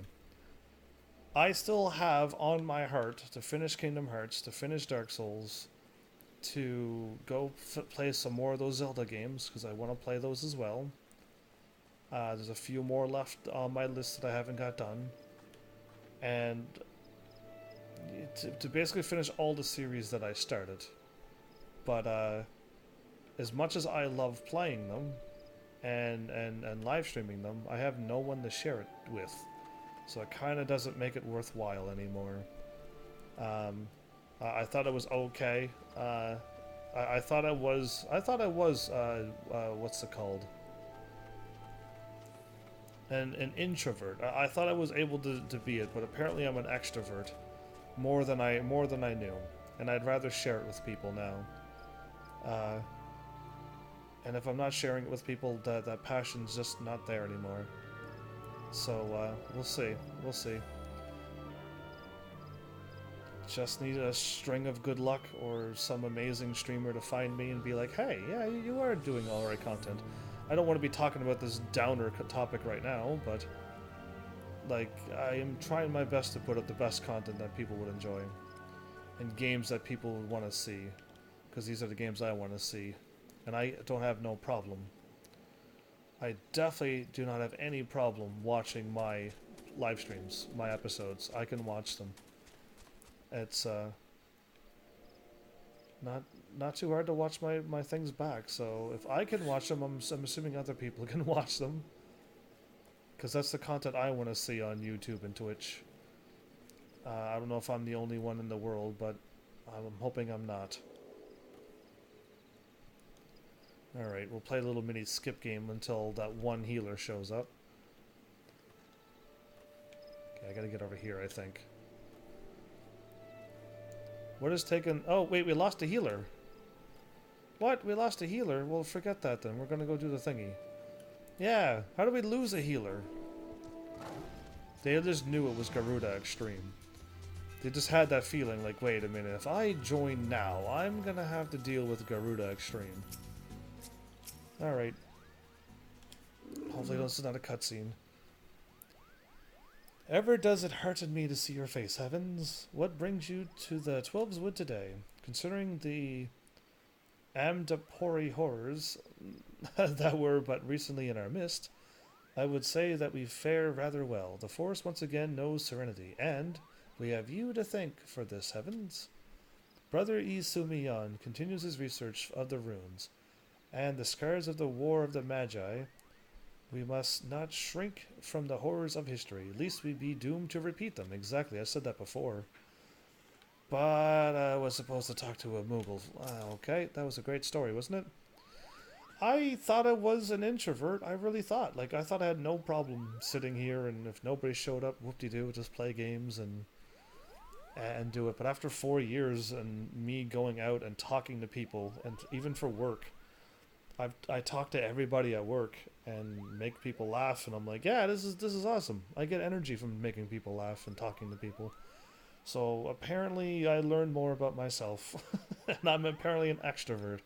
I still have on my heart to finish Kingdom Hearts, to finish Dark Souls, to go play some more of those Zelda games, because I want to play those as well. There's a few more left on my list that I haven't got done. And to basically finish all the series that I started. But as much as I love playing them, and live streaming them, I have no one to share it with, so it kind of doesn't make it worthwhile anymore. I thought it was okay. I thought I was what's it called? An introvert. I thought I was able to be it, but apparently I'm an extrovert more than I knew, and I'd rather share it with people now. And if I'm not sharing it with people, that passion's just not there anymore. So, we'll see. We'll see. Just need a string of good luck or some amazing streamer to find me and be like, hey, yeah, you are doing alright content. I don't want to be talking about this downer topic right now, but, like, I am trying my best to put up the best content that people would enjoy. And games that people would want to see. Because these are the games I want to see. And I don't have no problem. I definitely do not have any problem watching my live streams, my episodes. I can watch them. It's not not too hard to watch my things back. So if I can watch them, I'm assuming other people can watch them. Because that's the content I want to see on YouTube and Twitch. I don't know if I'm the only one in the world, but I'm hoping I'm not. Alright, we'll play a little mini skip game until that one healer shows up. Okay, I gotta get over here, I think. What is taking... Oh, wait, we lost a healer. What? We lost a healer? Well, forget that then. We're gonna go do the thingy. Yeah, how do we lose a healer? They just knew it was Garuda Extreme. They just had that feeling like, wait a minute, if I join now, I'm gonna have to deal with Garuda Extreme. Alright. Hopefully this is not a cutscene. Ever does it hearten me to see your face, Heavens? What brings you to the 12's Wood today? Considering the Amdapori horrors that were but recently in our midst, I would say that we fare rather well. The forest once again knows serenity, and we have you to thank for this, Heavens. Brother Isumiyan continues his research of the runes, and the scars of the War of the Magi. We must not shrink from the horrors of history, lest we be doomed to repeat them. Exactly, I said that before. But I was supposed to talk to a Moogle. Okay, that was a great story, wasn't it? I thought I was an introvert. I really thought. Like, I thought I had no problem sitting here, and if nobody showed up, whoop-de-doo, just play games and do it. But after 4 years and me going out and talking to people, and even for work, I talk to everybody at work and make people laugh, and I'm like, yeah, this is awesome. I get energy from making people laugh and talking to people. So apparently I learned more about myself, and I'm apparently an extrovert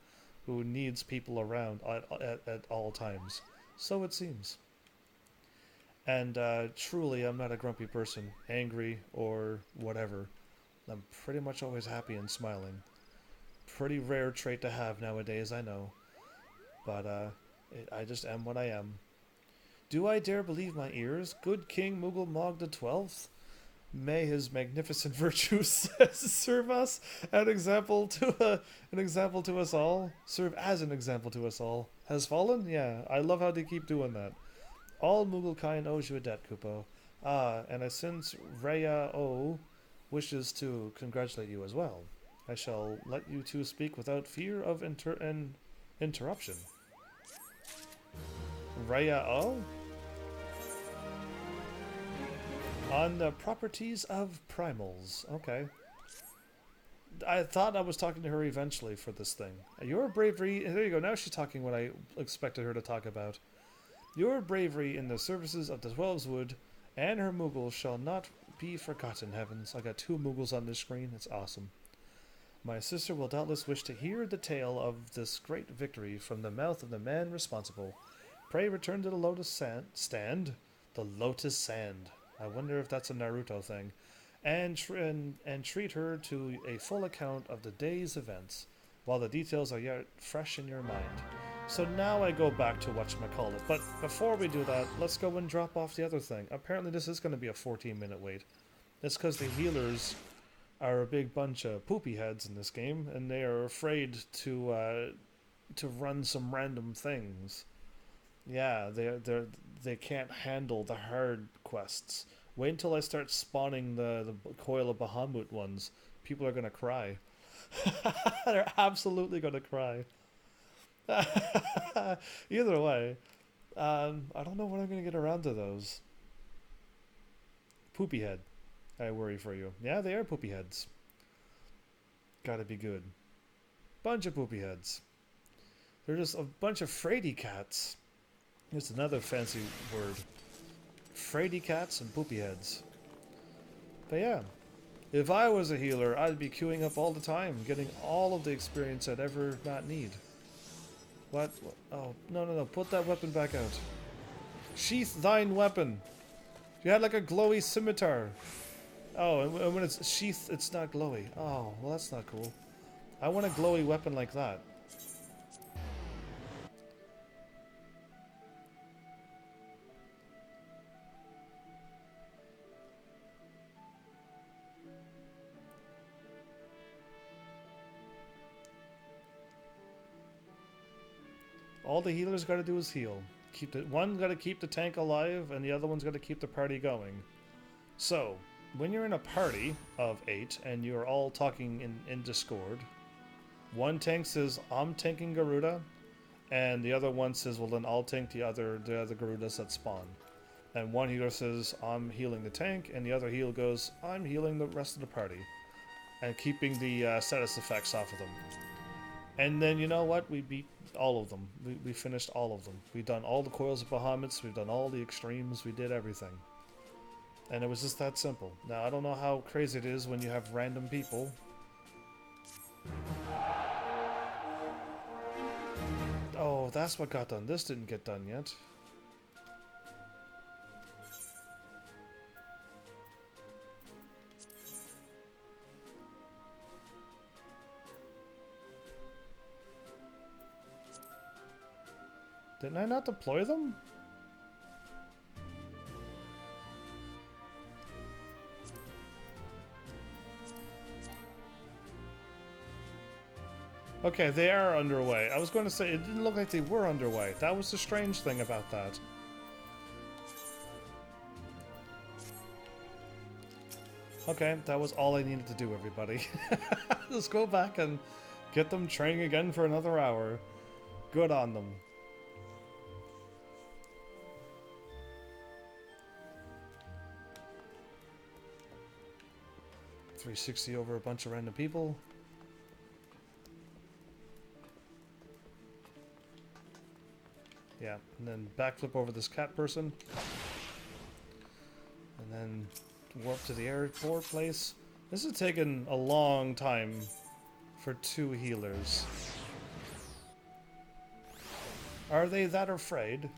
who needs people around at all times. So it seems. And truly, I'm not a grumpy person, angry or whatever. I'm pretty much always happy and smiling. Pretty rare trait to have nowadays, I know. But I just am what I am. Do I dare believe my ears? Good King Moogle Mog the 12th? May his magnificent virtues serve us an example to us all. Serve as an example to us all. Has fallen? Yeah, I love how they keep doing that. All Mooglekind owes you a debt, Kupo. And since Rhea O wishes to congratulate you as well, I shall let you two speak without fear of interruption. Rhea O? On the properties of primals. Okay. I thought I was talking to her eventually for this thing. Your bravery... There you go. Now she's talking what I expected her to talk about. Your bravery in the services of the 12's Wood and her Moogles shall not be forgotten, Heavens. I got 2 Moogles on this screen. It's awesome. My sister will doubtless wish to hear the tale of this great victory from the mouth of the man responsible. Pray return to the Lotus Stand. The Lotus Sand. I wonder if that's a Naruto thing. And treat her to a full account of the day's events, while the details are yet fresh in your mind. So now I go back to whatchamacallit. But before we do that, let's go and drop off the other thing. Apparently this is going to be a 14-minute wait. It's because the healers are a big bunch of poopy heads in this game, and they are afraid to run some random things. Yeah, they can't handle the hard quests. Wait until I start spawning the Coil of Bahamut ones. People are gonna cry. They're absolutely gonna cry. Either way, I don't know when I'm gonna get around to those. Poopy head. I worry for you. Yeah, they are poopy heads. Gotta be good. Bunch of poopy heads. They're just a bunch of fraidy cats. It's another fancy word. Fraidy cats and poopy heads. But yeah, if I was a healer, I'd be queuing up all the time, getting all of the experience I'd ever not need. What? Oh, no. Put that weapon back out. Sheath thine weapon. You had like a glowy scimitar. Oh, and when it's sheath, it's not glowy. Oh, well that's not cool. I want a glowy weapon like that. All the healers got to do is heal. One got to keep the tank alive, and the other one's got to keep the party going. So, when you're in a party of 8 and you're all talking in Discord, one tank says, "I'm tanking Garuda," and the other one says, "Well, then I'll tank the other Garudas that spawn." And one healer says, "I'm healing the tank," and the other healer goes, "I'm healing the rest of the party," and keeping the status effects off of them. And then, you know what? We beat all of them. We finished all of them. We've done all the coils of Bahamut's, we've done all the extremes, we did everything. And it was just that simple. Now, I don't know how crazy it is when you have random people. Oh, that's what got done. This didn't get done yet. Didn't I not deploy them? Okay, they are underway. I was going to say, it didn't look like they were underway. That was the strange thing about that. Okay, that was all I needed to do, everybody. Just go back and get them training again for another hour. Good on them. .360 over a bunch of random people. Yeah, and then backflip over this cat person. And then warp to the airport place. This is taking a long time for 2 healers. Are they that afraid?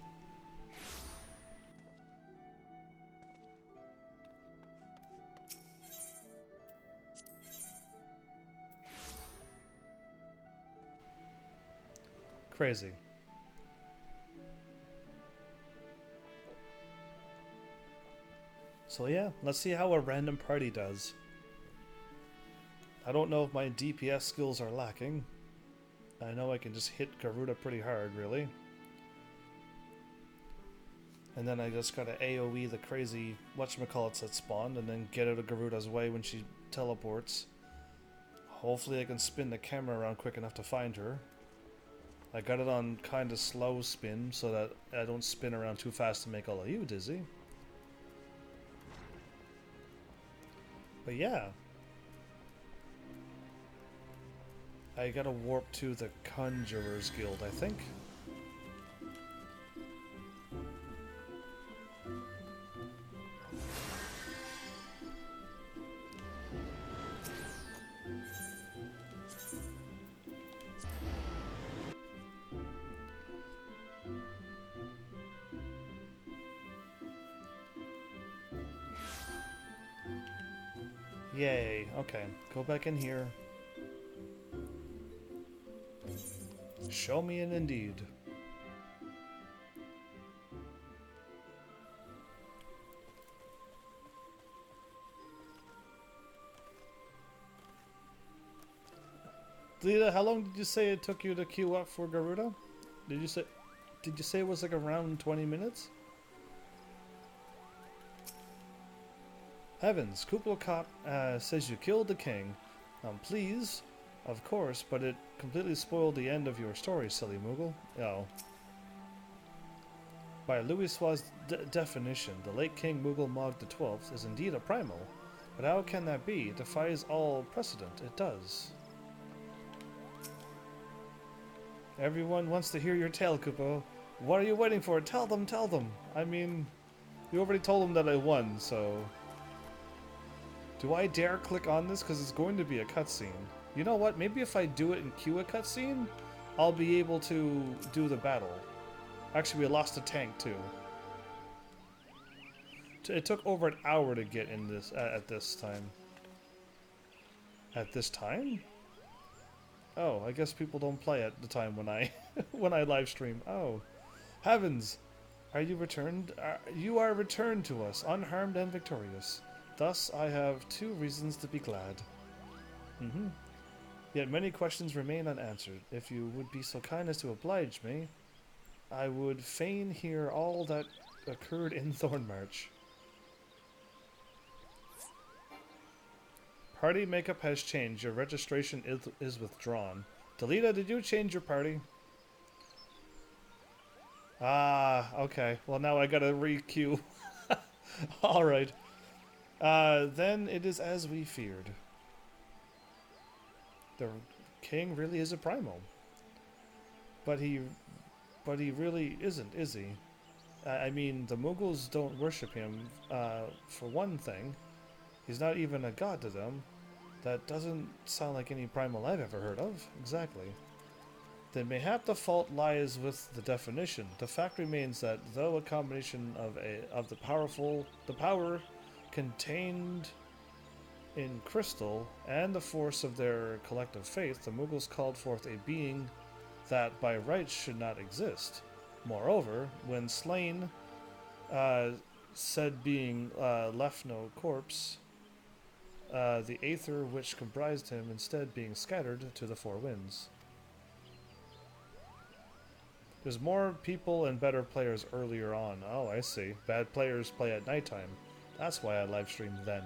Crazy. So yeah, let's see how a random party does. I don't know if my DPS skills are lacking. I know I can just hit Garuda pretty hard, really. And then I just gotta AoE the crazy whatchamacallits that spawned, and then get out of Garuda's way when she teleports. Hopefully I can spin the camera around quick enough to find her. I got it on kinda slow spin, so that I don't spin around too fast to make all of you dizzy. But yeah. I gotta warp to the Conjurer's Guild, I think. Yay, okay. Go back in here. Show me an indeed. Lita, how long did you say it took you to queue up for Garuda? Did you say it was like around 20 minutes? Heavens, Kublai says you killed the king. Please, of course, but it completely spoiled the end of your story, silly Moogle. Oh. By Louis' definition, the late King Moogle Mog XII is indeed a primal. But how can that be? It defies all precedent. It does. Everyone wants to hear your tale, Kupo. What are you waiting for? Tell them, tell them. I mean, you already told them that I won, so... Do I dare click on this? Because it's going to be a cutscene. You know what? Maybe if I do it and queue a cutscene, I'll be able to do the battle. Actually, we lost a tank too. It took over an hour to get in this at this time. At this time? Oh, I guess people don't play at the time when I when I live stream. Oh, heavens! Are you returned? You are returned to us, unharmed and victorious. Thus, I have 2 reasons to be glad. Yet many questions remain unanswered. If you would be so kind as to oblige me... I would fain hear all that occurred in Thornmarch. Party makeup has changed. Your registration is withdrawn. Delita, did you change your party? Ah, okay. Well, now I gotta re-queue. Alright. Then it is as we feared. The king really is a primal. But he really isn't, is he? I mean, the Mughals don't worship him, for one thing. He's not even a god to them. That doesn't sound like any primal I've ever heard of. Exactly. Then mayhap the fault lies with the definition. The fact remains that though a combination of the power contained in crystal and the force of their collective faith, the Mughals called forth a being that by rights should not exist. Moreover, when slain, said being left no corpse, the aether which comprised him instead being scattered to the four winds. There's more people and better players earlier on. Oh, I see. Bad players play at nighttime. That's why I livestreamed then.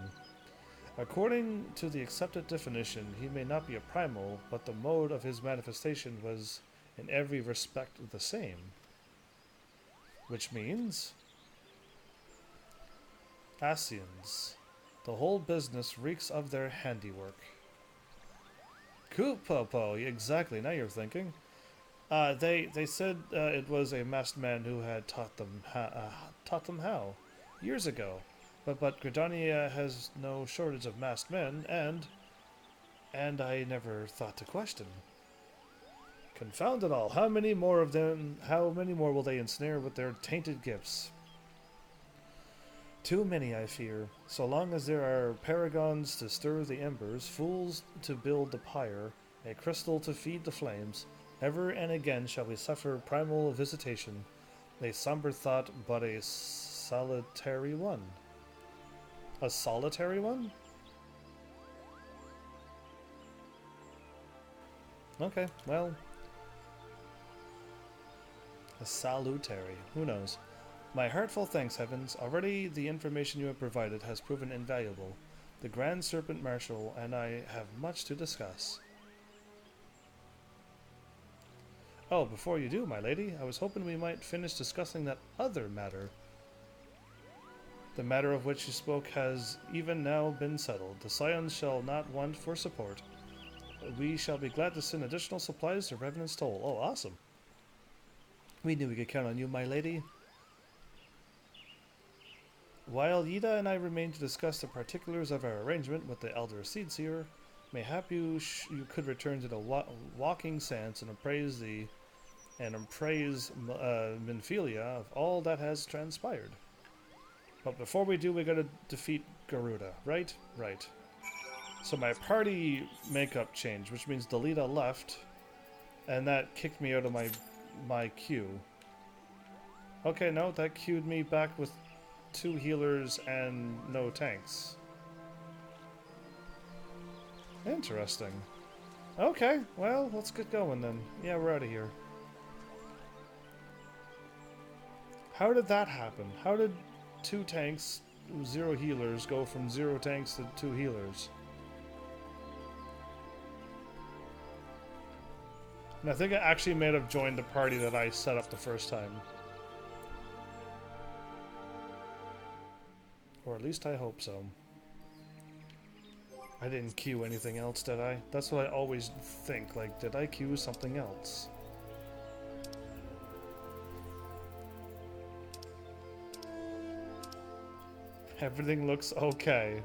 According to the accepted definition, he may not be a primal, but the mode of his manifestation was in every respect the same. Which means... Asians. The whole business reeks of their handiwork. Kupopo, exactly, now you're thinking. They said it was a masked man who had taught them how years ago, but Gridania has no shortage of masked men, and I never thought to question. Confound it all! How many more of them? How many more will they ensnare with their tainted gifts? Too many, I fear. So long as there are paragons to stir the embers, fools to build the pyre, a crystal to feed the flames. Ever and again shall we suffer primal visitation, a somber thought, but a solitary one. A solitary one? Okay, well... a salutary. Who knows? My heartfelt thanks, Heavens. Already the information you have provided has proven invaluable. The Grand Serpent Marshal and I have much to discuss. Oh, before you do, my lady, I was hoping we might finish discussing that other matter. The matter of which you spoke has even now been settled. The Scions shall not want for support. We shall be glad to send additional supplies to Revenant's Toll. Oh, awesome. We knew we could count on you, my lady. While Yida and I remain to discuss the particulars of our arrangement with the Elder Seedseer, mayhap you could return to the Walking Sands and appraise Minfilia of all that has transpired. But before we do, we gotta defeat Garuda, right? Right. So my party makeup changed, which means Delita left, and that kicked me out of my queue. Okay, no, that queued me back with 2 healers and no tanks. Interesting. Okay, well, let's get going then. Yeah, we're out of here. How did that happen? How did 2 tanks, 0 healers go from 0 tanks to 2 healers? And I think I actually may have joined the party that I set up the first time. Or at least I hope so. I didn't queue anything else, did I? That's what I always think, like, did I queue something else? Everything looks okay.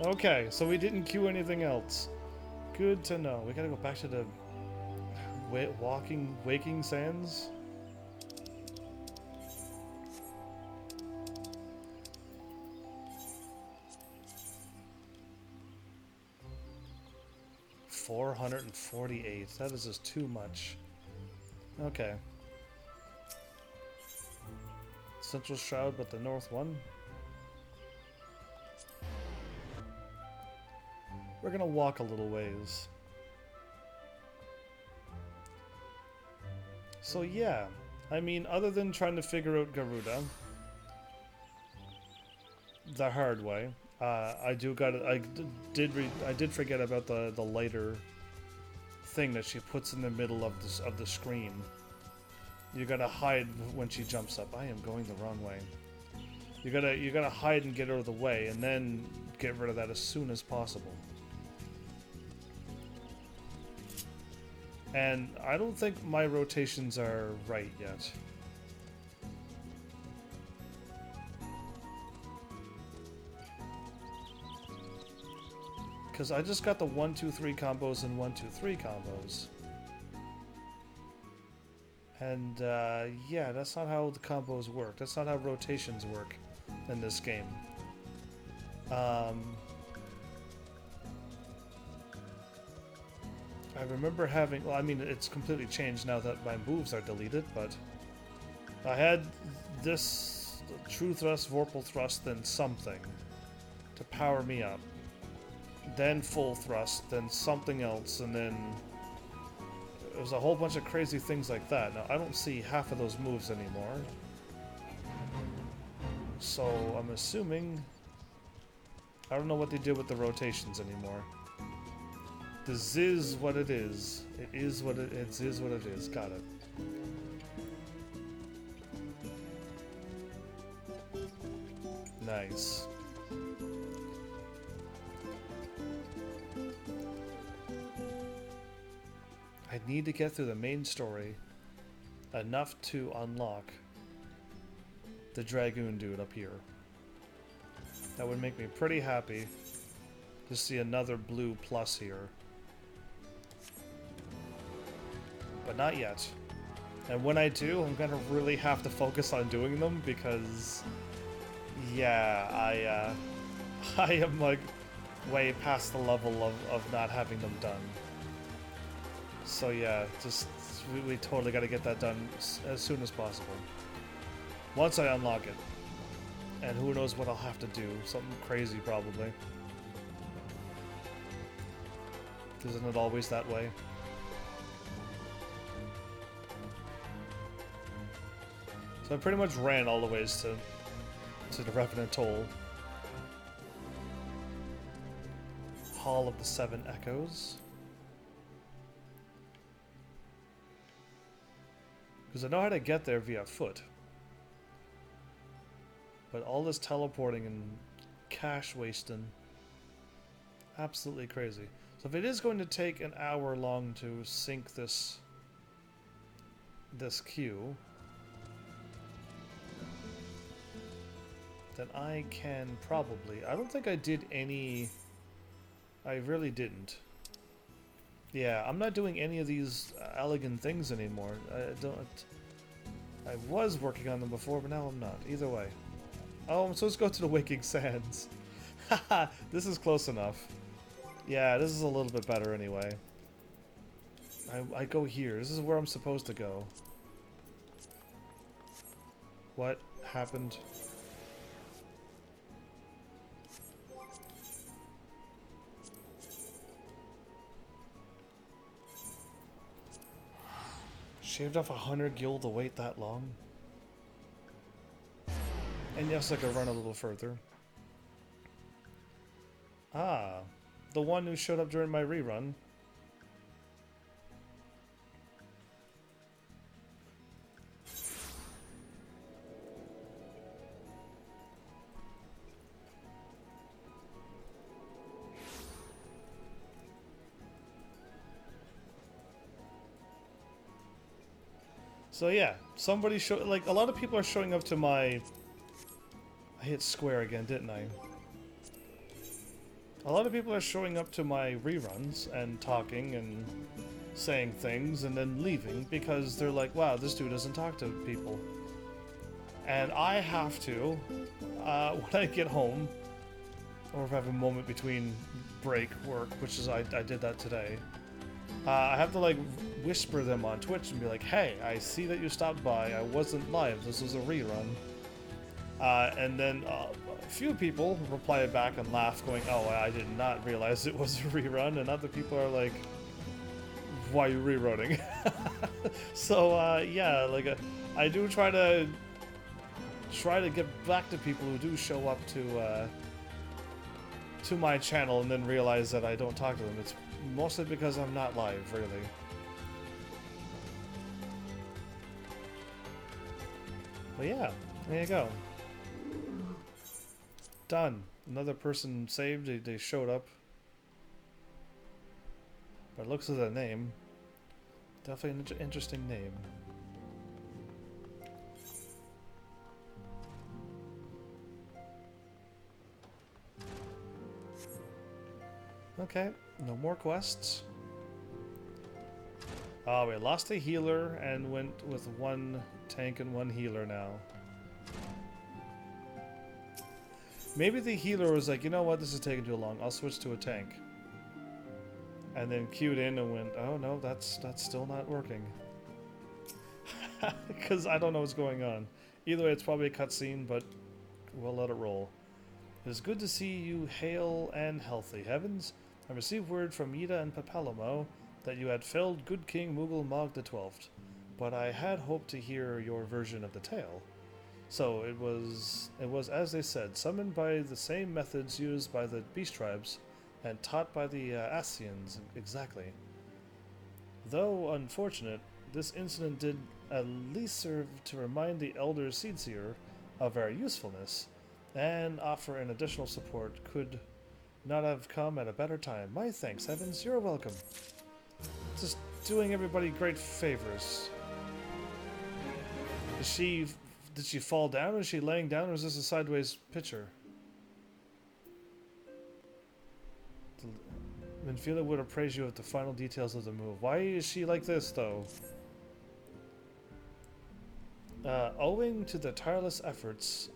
Okay, so we didn't queue anything else. Good to know. We gotta go back to the Waking Sands? $448. That is just too much. Okay. Central Shroud, but the north one? We're gonna walk a little ways. So yeah, I mean, other than trying to figure out Garuda the hard way, I did forget about the lighter thing that she puts in the middle of the screen. You gotta hide when she jumps up. I am going the wrong way. You gotta hide and get out of the way, and then get rid of that as soon as possible. And I don't think my rotations are right yet. Because I just got the 1-2-3 combos and 1-2-3 combos. And yeah, that's not how the combos work. That's not how rotations work in this game. I remember having, well, I mean, it's completely changed now that my moves are deleted, but I had this True Thrust, Vorpal Thrust, then something to power me up. Then Full Thrust, then something else, and then it was a whole bunch of crazy things like that. Now, I don't see half of those moves anymore. So, I'm assuming... I don't know what they did with the rotations anymore. This is what it is. It is what it is what it is. Got it. Nice. I need to get through the main story enough to unlock the Dragoon dude up here. That would make me pretty happy to see another blue plus here. But not yet. And when I do, I'm gonna really have to focus on doing them because, yeah, I am like way past the level of not having them done. So yeah, just we totally got to get that done as soon as possible. Once I unlock it. And who knows what I'll have to do. Something crazy, probably. Isn't it always that way? So I pretty much ran all the ways to the Revenant Toll. Hall of the Seven Echoes. Because I know how to get there via foot. But all this teleporting and cash wasting, absolutely crazy. So if it is going to take an hour long to sync this queue, then I can probably... I don't think I did any... I really didn't. Yeah, I'm not doing any of these elegant things anymore. I was working on them before, but now I'm not. Either way. Oh, I'm supposed to go to the Waking Sands. Haha, this is close enough. Yeah, this is a little bit better anyway. I go here. This is where I'm supposed to go. What happened? Shaved off 100 gil to wait that long? And yes, I could run a little further. Ah, the one who showed up during my rerun. So yeah, somebody like a lot of people are showing up to my... I hit square again, didn't I? A lot of people are showing up to my reruns and talking and saying things and then leaving because they're like, wow, this dude doesn't talk to people. And I have to, when I get home, or if I have a moment between break work, which is I did that today, I have to like whisper them on Twitch and be like, hey, I see that you stopped by, I wasn't live, this was a rerun. And then a few people reply back and laugh, going, oh, I did not realize it was a rerun, and other people are like, why are you rerunning? So, yeah, like, I do try to get back to people who do show up to my channel and then realize that I don't talk to them. It's mostly because I'm not live, really. But yeah, there you go. Done. Another person saved. They showed up. But it looks at the name. Definitely an interesting name. Okay, no more quests. Oh, we lost a healer and went with one tank and one healer now. Maybe the healer was like, you know what, this is taking too long. I'll switch to a tank. And then queued in and went, oh no, that's still not working. Because I don't know what's going on. Either way, it's probably a cutscene, but we'll let it roll. It is good to see you hale and healthy, Heavens. I received word from Yida and Papalomo that you had felled good King Mughal Mog the 12th, but I had hoped to hear your version of the tale. So it was as they said, summoned by the same methods used by the beast tribes and taught by the Asians, exactly. Though unfortunate, this incident did at least serve to remind the Elder Seedseer of our usefulness, and offer an additional support could not have come at a better time. My thanks, Heavens, you're welcome. Just doing everybody great favors. Did she fall down? Is she laying down, or is this a sideways picture? Minfila would appraise you with the final details of the move. Why is she like this, though? Owing to the tireless efforts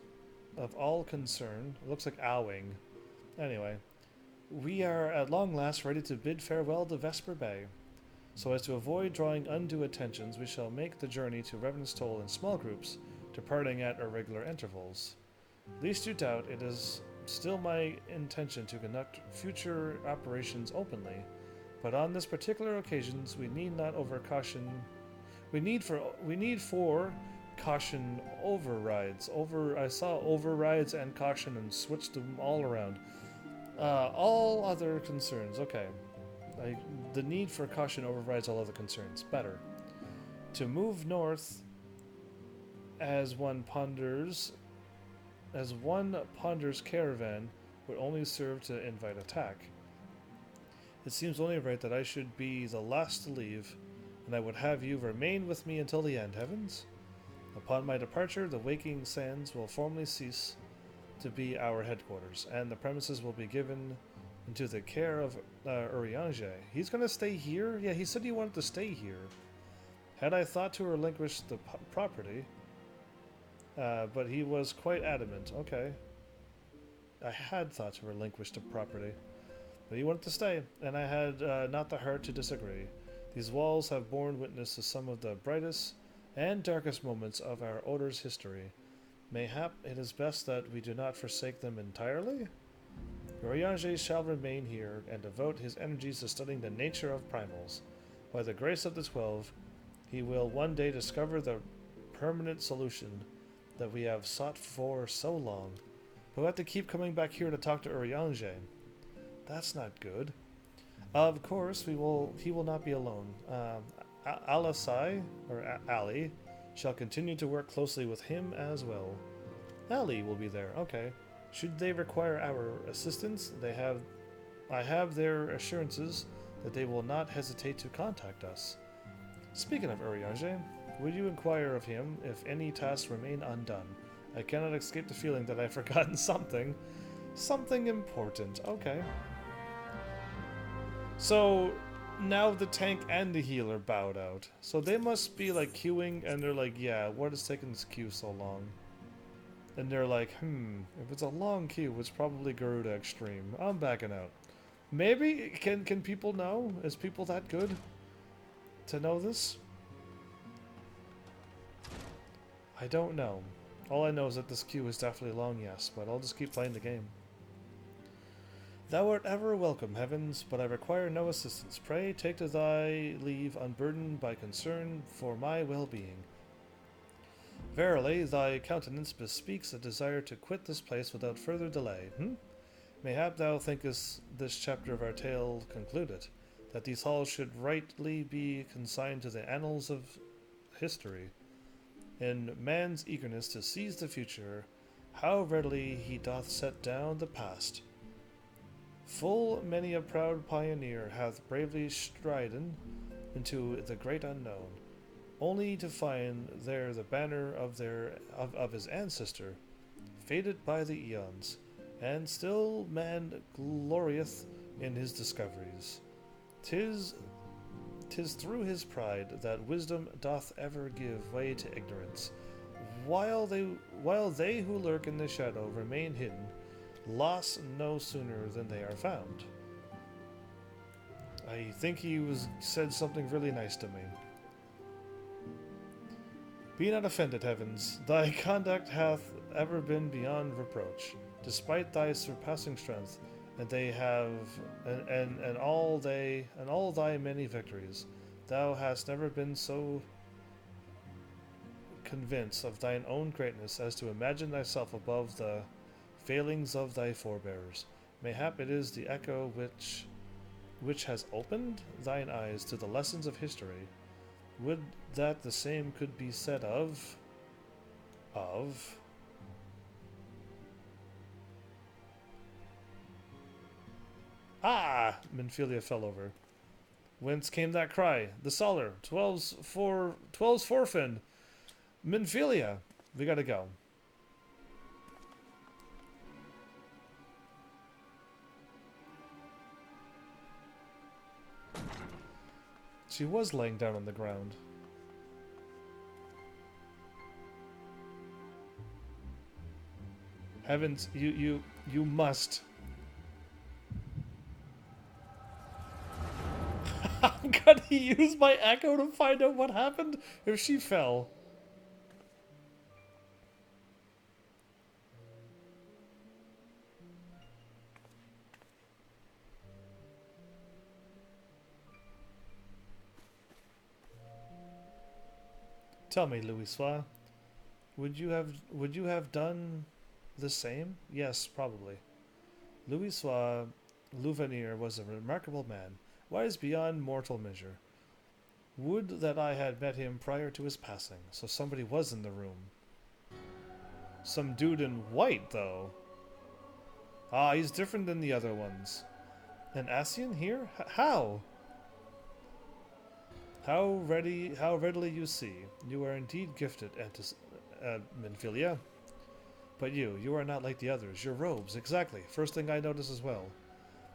of all concerned, it looks like owing. Anyway, we are at long last ready to bid farewell to Vesper Bay. So as to avoid drawing undue attentions, we shall make the journey to Revenant's Toll in small groups, departing at irregular intervals. Least you doubt, it is still my intention to conduct future operations openly, but on this particular occasion, we need not overcaution. We need for caution overrides. I saw overrides and caution and switched them all around. All other concerns. Okay. The need for caution overrides all other concerns. Better. To move north as one ponders caravan would only serve to invite attack. It seems only right that I should be the last to leave, and I would have you remain with me until the end, Heavens. Upon my departure, the Waking Sands will formally cease to be our headquarters, and the premises will be given into the care of Urianger. He's going to stay here? Yeah, he said he wanted to stay here. Had I thought to relinquish the property, but he was quite adamant. Okay. I had thought to relinquish the property, but he wanted to stay, and I had not the heart to disagree. These walls have borne witness to some of the brightest and darkest moments of our Order's history. Mayhap it is best that we do not forsake them entirely? Urianger shall remain here and devote his energies to studying the nature of primals. By the grace of the 12, he will one day discover the permanent solution that we have sought for so long. But we'll have to keep coming back here to talk to Urianger. That's not good. Of course, he will not be alone. Alisai, or Ali, shall continue to work closely with him as well. Ali will be there, okay. Should they require our assistance, I have their assurances that they will not hesitate to contact us. Speaking of Urianger, would you inquire of him if any tasks remain undone? I cannot escape the feeling that I've forgotten something. Something important, okay. So, now the tank and the healer bowed out. So they must be like queuing and they're like, yeah, what is taking this queue so long? And they're like, if it's a long queue, it's probably Garuda Extreme. I'm backing out. Maybe? Can people know? Is people that good to know this? I don't know. All I know is that this queue is definitely long, yes, but I'll just keep playing the game. Thou art ever welcome, Heavens, but I require no assistance. Pray, take to thy leave unburdened by concern for my well-being. Verily, thy countenance bespeaks a desire to quit this place without further delay. Mayhap thou thinkest this chapter of our tale concluded, that these halls should rightly be consigned to the annals of history. In man's eagerness to seize the future, how readily he doth set down the past. Full many a proud pioneer hath bravely striden into the great unknown, only to find there the banner of his ancestor, faded by the eons, and still man glorieth in his discoveries. 'Tis through his pride that wisdom doth ever give way to ignorance, while they who lurk in the shadow remain hidden, lost no sooner than they are found. I think he said something really nice to me. Be not offended, heavens. Thy conduct hath ever been beyond reproach, despite thy surpassing strength, and they have and all thy many victories. Thou hast never been so convinced of thine own greatness as to imagine thyself above the failings of thy forebears. Mayhap it is the echo which has opened thine eyes to the lessons of history. Would that the same could be said of Ah! Minfilia fell over. Whence came that cry? The Solar. 12's forefin. Minfilia. We gotta go. She was laying down on the ground. Heavens, you must. I'm gonna use my echo to find out what happened if she fell. Tell me, Louisoix, would you have done the same? Yes, probably. Louisoix Louvernier was a remarkable man, wise beyond mortal measure. Would that I had met him prior to his passing, so somebody was in the room. Some dude in white, though. Ah, he's different than the other ones. An Asian here? How? How readily you see. You are indeed gifted, Minfilia. But you are not like the others. Your robes, exactly. First thing I notice as well.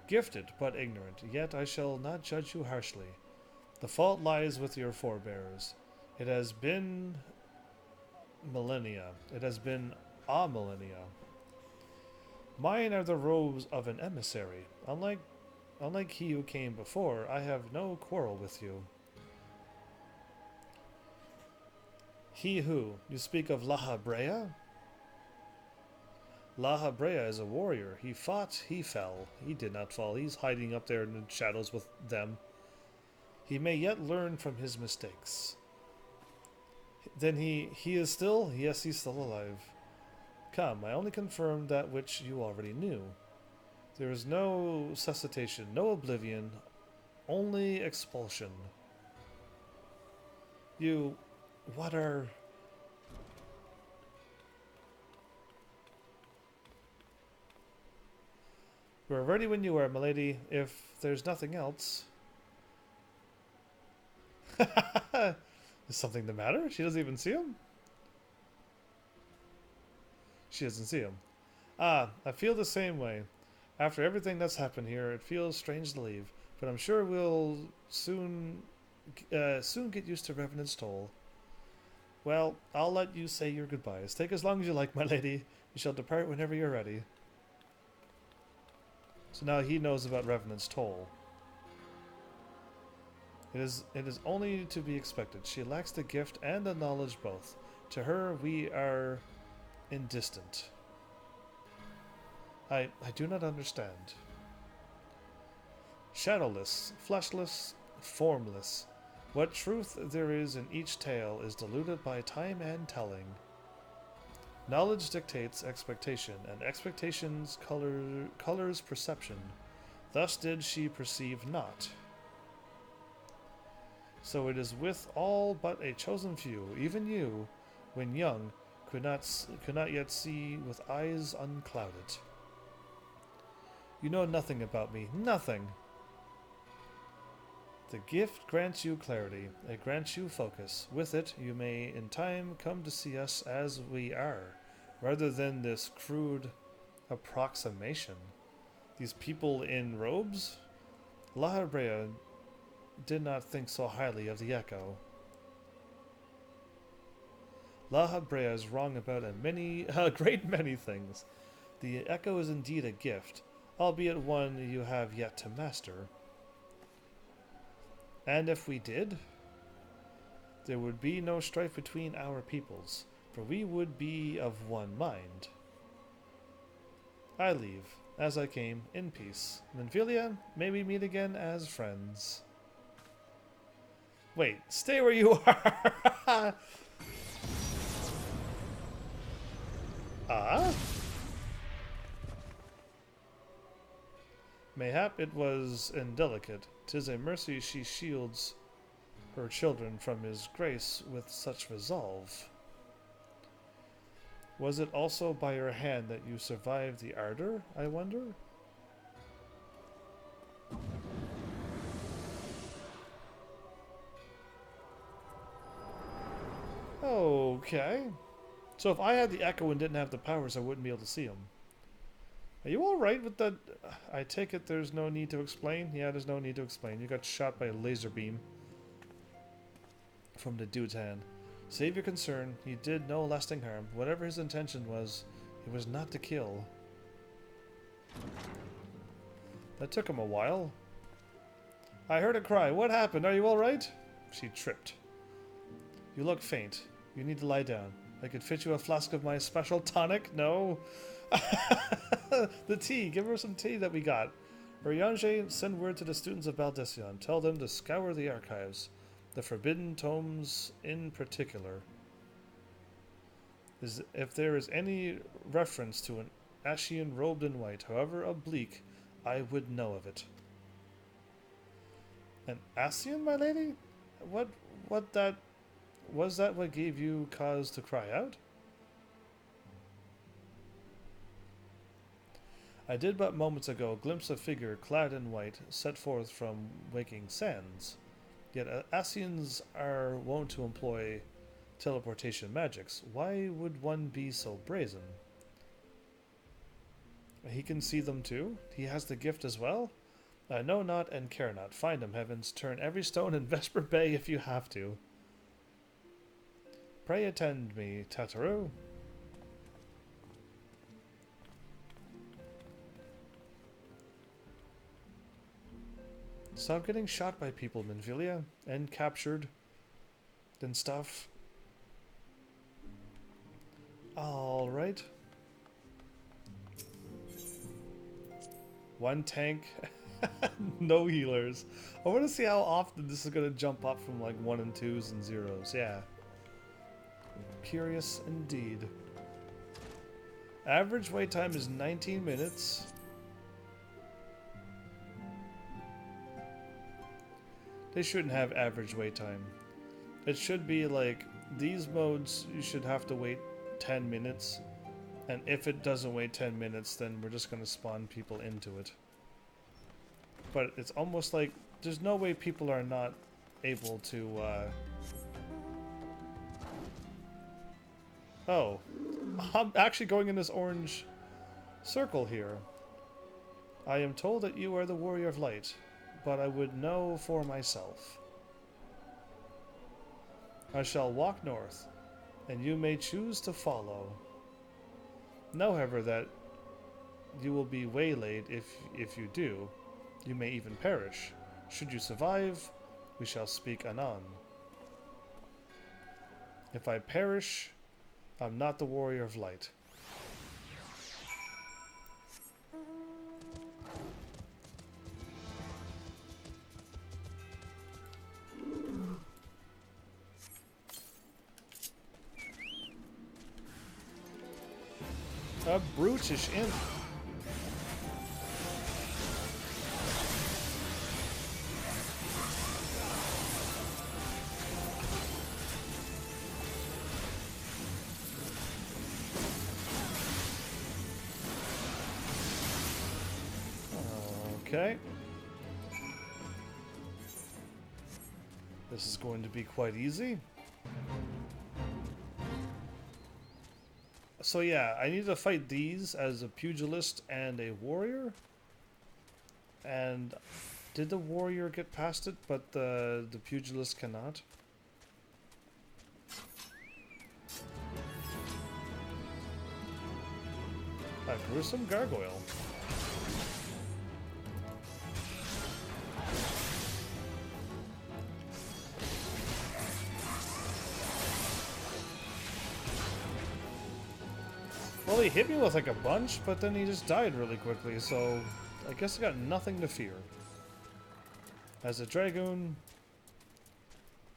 Gifted, but ignorant. Yet I shall not judge you harshly. The fault lies with your forebears. It has been millennia. It has been a millennia. Mine are the robes of an emissary. Unlike he who came before, I have no quarrel with you. He who? You speak of La Habrea? La Habrea is a warrior. He fought, he fell. He did not fall. He's hiding up there in the shadows with them. He may yet learn from his mistakes. Then he is still? Yes, he's still alive. Come, I only confirmed that which you already knew. There is no cessation, no oblivion, only expulsion. What are... We're ready when you are, milady, if there's nothing else. Is something the matter? She doesn't even see him? She doesn't see him. Ah, I feel the same way. After everything that's happened here, it feels strange to leave, but I'm sure we'll soon get used to Revenant's toll. Well, I'll let you say your goodbyes. Take as long as you like, my lady. You shall depart whenever you're ready. So now he knows about Revenant's toll. It is only to be expected. She lacks the gift and the knowledge both. To her, we are indistant. I do not understand. Shadowless, fleshless, formless. What truth there is in each tale is diluted by time and telling. Knowledge dictates expectation, and expectations colors perception. Thus did she perceive not. So it is with all but a chosen few, even you, when young, could not yet see with eyes unclouded. You know nothing about me, nothing. The gift grants you clarity, it grants you focus. With it, you may in time come to see us as we are, rather than this crude approximation. These people in robes? La Habrea did not think so highly of the Echo. La Habrea is wrong about a great many things. The Echo is indeed a gift, albeit one you have yet to master. And if we did, there would be no strife between our peoples, for we would be of one mind. I leave, as I came, in peace. Minfilia, may we meet again as friends. Wait, stay where you are! Ah? Mayhap it was indelicate. 'Tis a mercy she shields her children from his grace with such resolve. Was it also by her hand that you survived the ardor, I wonder? Okay. So if I had the Echo and didn't have the powers, I wouldn't be able to see him. Are you alright with that? I take it there's no need to explain? Yeah, there's no need to explain. You got shot by a laser beam from the dude's hand. Save your concern. He did no lasting harm. Whatever his intention was, it was not to kill. That took him a while. I heard a cry. What happened? Are you alright? She tripped. You look faint. You need to lie down. I could fit you a flask of my special tonic. No. The tea. Give her some tea that we got. Urianger, send word to the students of Baldesion. Tell them to scour the archives. The forbidden tomes in particular. If there is any reference to an Ascian robed in white, however oblique, I would know of it. An Ascian, my lady? What that... Was that what gave you cause to cry out? I did but moments ago glimpse a figure clad in white set forth from waking sands. Yet Ascians are wont to employ teleportation magics. Why would one be so brazen? He can see them too? He has the gift as well? I know not and care not. Find him, heavens. Turn every stone in Vesper Bay if you have to. Pray attend me, Tataru. Stop getting shot by people, Minfilia, and captured and stuff. Alright. One tank, no healers. I want to see how often this is going to jump up from like 1 and 2s and 0s. Yeah. Curious indeed. Average wait time is 19 minutes. They shouldn't have average wait time. It should be like these modes you should have to wait 10 minutes, and if it doesn't wait 10 minutes then we're just going to spawn people into it. But it's almost like there's no way people are not able to Oh, I'm actually going in this orange circle here. I am told that you are the warrior of light, but I would know for myself. I shall walk north, and you may choose to follow. Know, however, that you will be waylaid if you do. You may even perish. Should you survive, we shall speak anon. If I perish, I'm not the warrior of light. A brutish imp. Okay. This is going to be quite easy. So yeah, I need to fight these as a pugilist and a warrior. And did the warrior get past it, but the pugilist cannot? A gruesome gargoyle. Well, he hit me with like a bunch, but then he just died really quickly, so I guess I got nothing to fear. As a dragoon,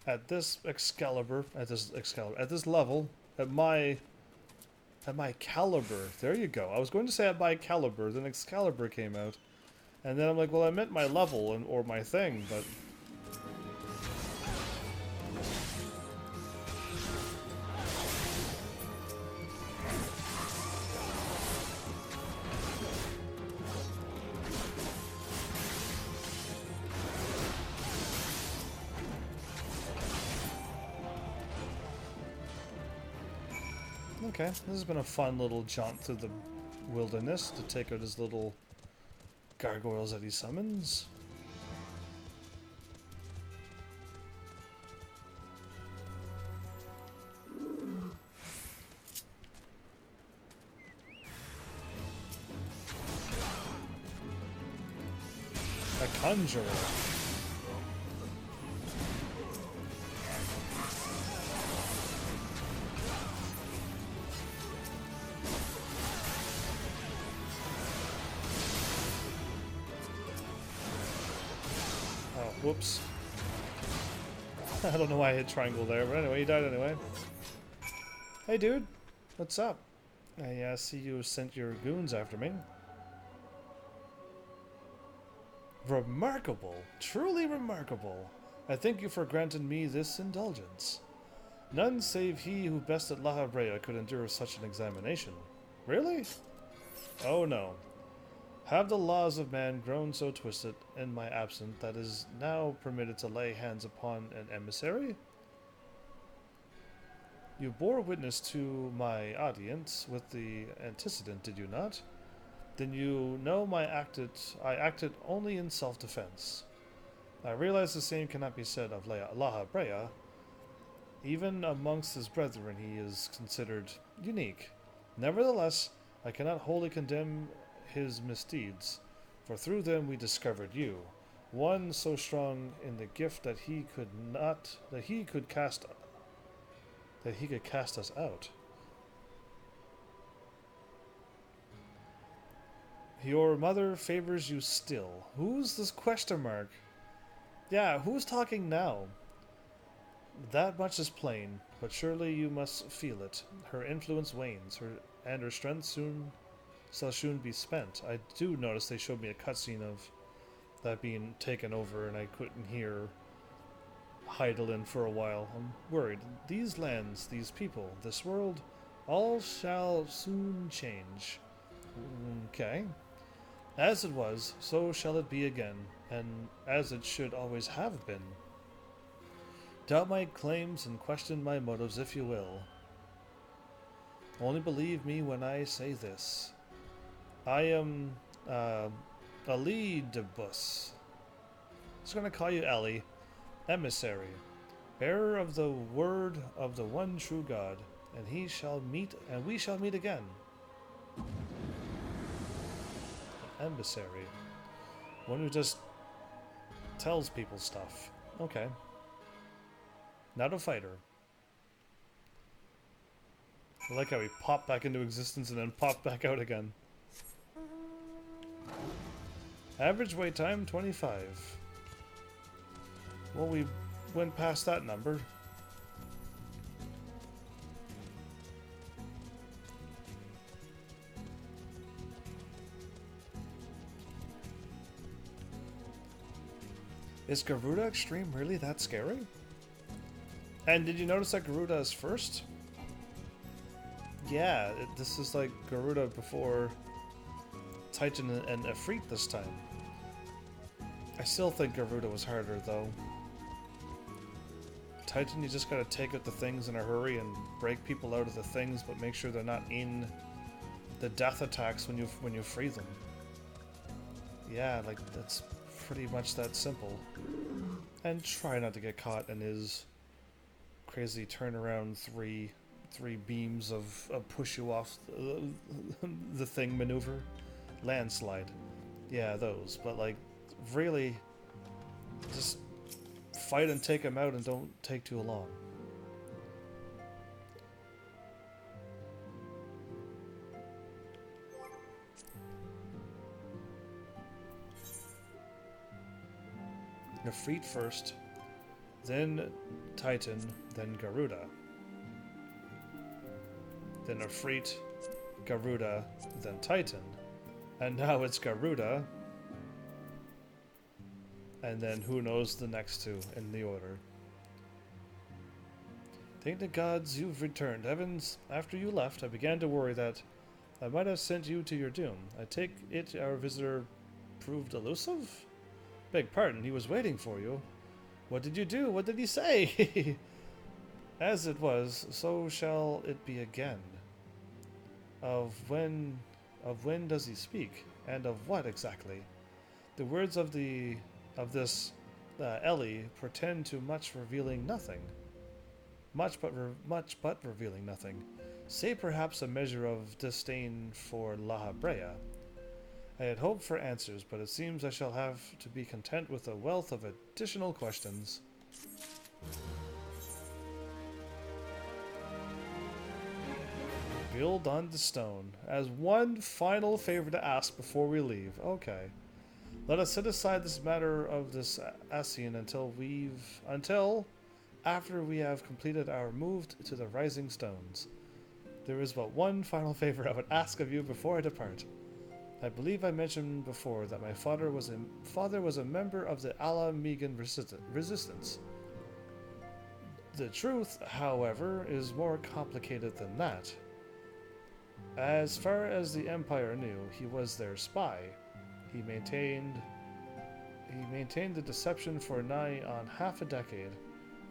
at this level, at my caliber, there you go. I was going to say at my caliber, then Excalibur came out, and then I'm like, well, I meant my level and or my thing, but. Okay, this has been a fun little jaunt through the wilderness to take out his little gargoyles that he summons. A conjurer. Whoops. I don't know why I hit triangle there, but anyway, he died anyway. Hey dude, what's up? I see you sent your goons after me. Remarkable, truly remarkable. I thank you for granting me this indulgence. None save he who bested La Brea could endure such an examination. Really? Oh no. Have the laws of man grown so twisted in my absence that is now permitted to lay hands upon an emissary? You bore witness to my audience with the antecedent, did you not? Then you know I acted only in self-defense. I realize the same cannot be said of La Brea. Even amongst his brethren he is considered unique. Nevertheless, I cannot wholly condemn his misdeeds, for through them we discovered you, one so strong in the gift that he could cast us out. Your mother favors you still. Who's this question mark? Yeah, who's talking now? That much is plain, but surely you must feel it. Her influence wanes, and her strength shall soon be spent. I do notice they showed me a cutscene of that being taken over, and I couldn't hear Heidelin for a while. I'm worried. These lands, these people, this world, all shall soon change. Okay. As it was, so shall it be again, and as it should always have been. Doubt my claims and question my motives if you will. Only believe me when I say this. I am, Ali de Bus. I'm just gonna call you Ellie. Emissary. Bearer of the word of the one true God. And we shall meet again. Emissary. One who just tells people stuff. Okay. Not a fighter. I like how he popped back into existence and then popped back out again. Average wait time, 25. Well, we went past that number. Is Garuda Extreme really that scary? And did you notice that Garuda is first? Yeah, this is like Garuda before Titan and Efreet this time. I still think Garuda was harder though. Titan, you just gotta take out the things in a hurry and break people out of the things, but make sure they're not in the death attacks when you free them. Yeah, like that's pretty much that simple. And try not to get caught in his crazy turnaround three beams of push you off the thing maneuver. Landslide. Yeah, those. But like, really, just fight and take him out and don't take too long. Efreet first, then Titan, then Garuda. Then Efreet, Garuda, then Titan. And now it's Garuda. And then who knows the next two in the order. Thank the gods you've returned. Heavens, after you left, I began to worry that I might have sent you to your doom. I take it our visitor proved elusive? Beg pardon, he was waiting for you. What did you do? What did he say? As it was, so shall it be again. Of when does he speak? And of what exactly? The words of this Ellie pretend to much revealing nothing. Much but revealing nothing. Say perhaps a measure of disdain for La Brea. I had hoped for answers, but it seems I shall have to be content with a wealth of additional questions. Build on the stone. As one final favor to ask before we leave. Okay. Let us set aside this matter of this Ascian until after we have completed our move to the Rising Stones. There is but one final favor I would ask of you before I depart. I believe I mentioned before that my father was a member of the Ala Megan resistance. The truth, however, is more complicated than that. As far as the Empire knew, he was their spy. He maintained the deception for nigh on half a decade,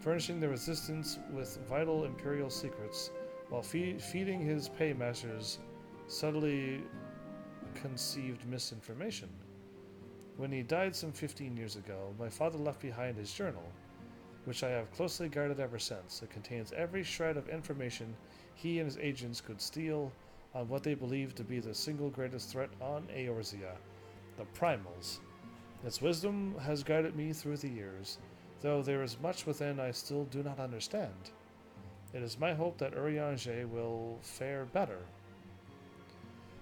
furnishing the resistance with vital Imperial secrets, while feeding his paymasters subtly conceived misinformation. When he died some 15 years ago, my father left behind his journal, which I have closely guarded ever since. It contains every shred of information he and his agents could steal on what they believed to be the single greatest threat on Eorzea, the Primals. Its wisdom has guided me through the years, though there is much within I still do not understand. It is my hope that Urianger will fare better.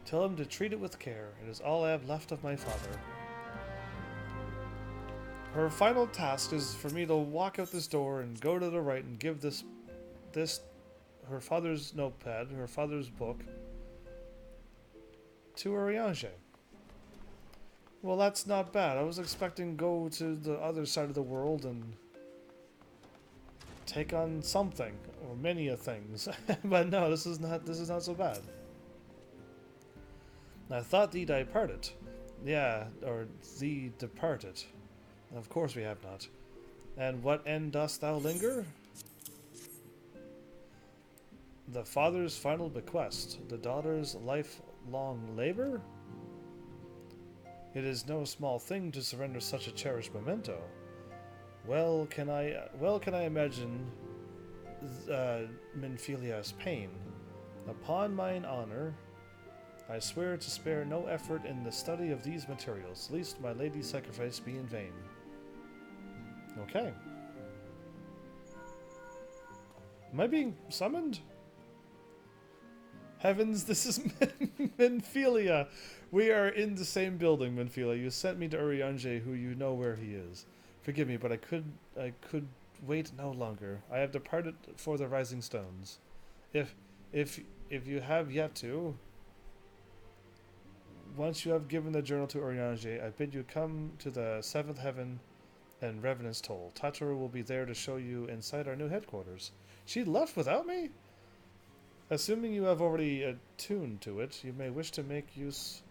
Tell him to treat it with care. It is all I have left of my father. Her final task is for me to walk out this door and go to the right and give this her father's notepad, her father's book, to Urianger. Well, that's not bad. I was expecting to go to the other side of the world and take on something or many of things, but no, this is not so bad. I thought thee departed. Yeah, or thee departed. Of course we have not. And what end dost thou linger? The father's final bequest, the daughter's lifelong labor? It is no small thing to surrender such a cherished memento. Well can I imagine Minfilia's pain. Upon mine honor, I swear to spare no effort in the study of these materials, lest my lady's sacrifice be in vain. Okay. Am I being summoned? Heavens, this is Minfilia. We are in the same building, Minfilia. You sent me to Urianger, who you know where he is. Forgive me, but I could wait no longer. I have departed for the Rising Stones. If you have yet to, once you have given the journal to Urianger, I bid you come to the seventh heaven and Revenant's Toll. Tataru will be there to show you inside our new headquarters. She left without me? Assuming you have already attuned to it, you may wish to make use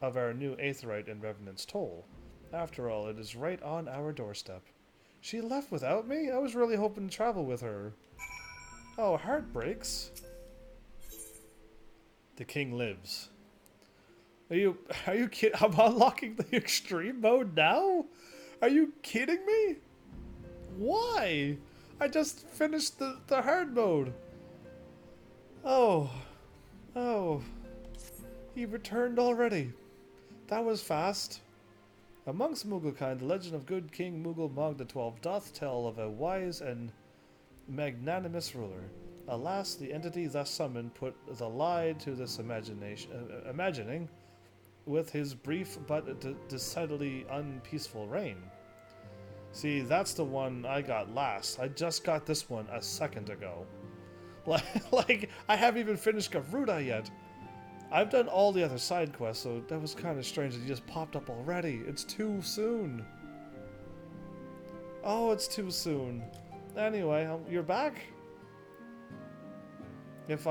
of our new Aetherite in Revenant's Toll. After all, it is right on our doorstep. She left without me? I was really hoping to travel with her. Oh, heartbreaks. The king lives. Are you kidding? I'm unlocking the extreme mode now? Are you kidding me? Why? I just finished the hard mode. Oh. Oh. He returned already. That was fast. Amongst Mughal-kind, the legend of good King Mughal Mog XII doth tell of a wise and magnanimous ruler. Alas, the entity thus summoned put the lie to this imagining with his brief but decidedly unpeaceful reign. See, that's the one I got last. I just got this one a second ago. Like I haven't even finished Garuda yet. I've done all the other side quests, so that was kind of strange that he just popped up already. It's too soon. Oh, it's too soon. Anyway, you're back? If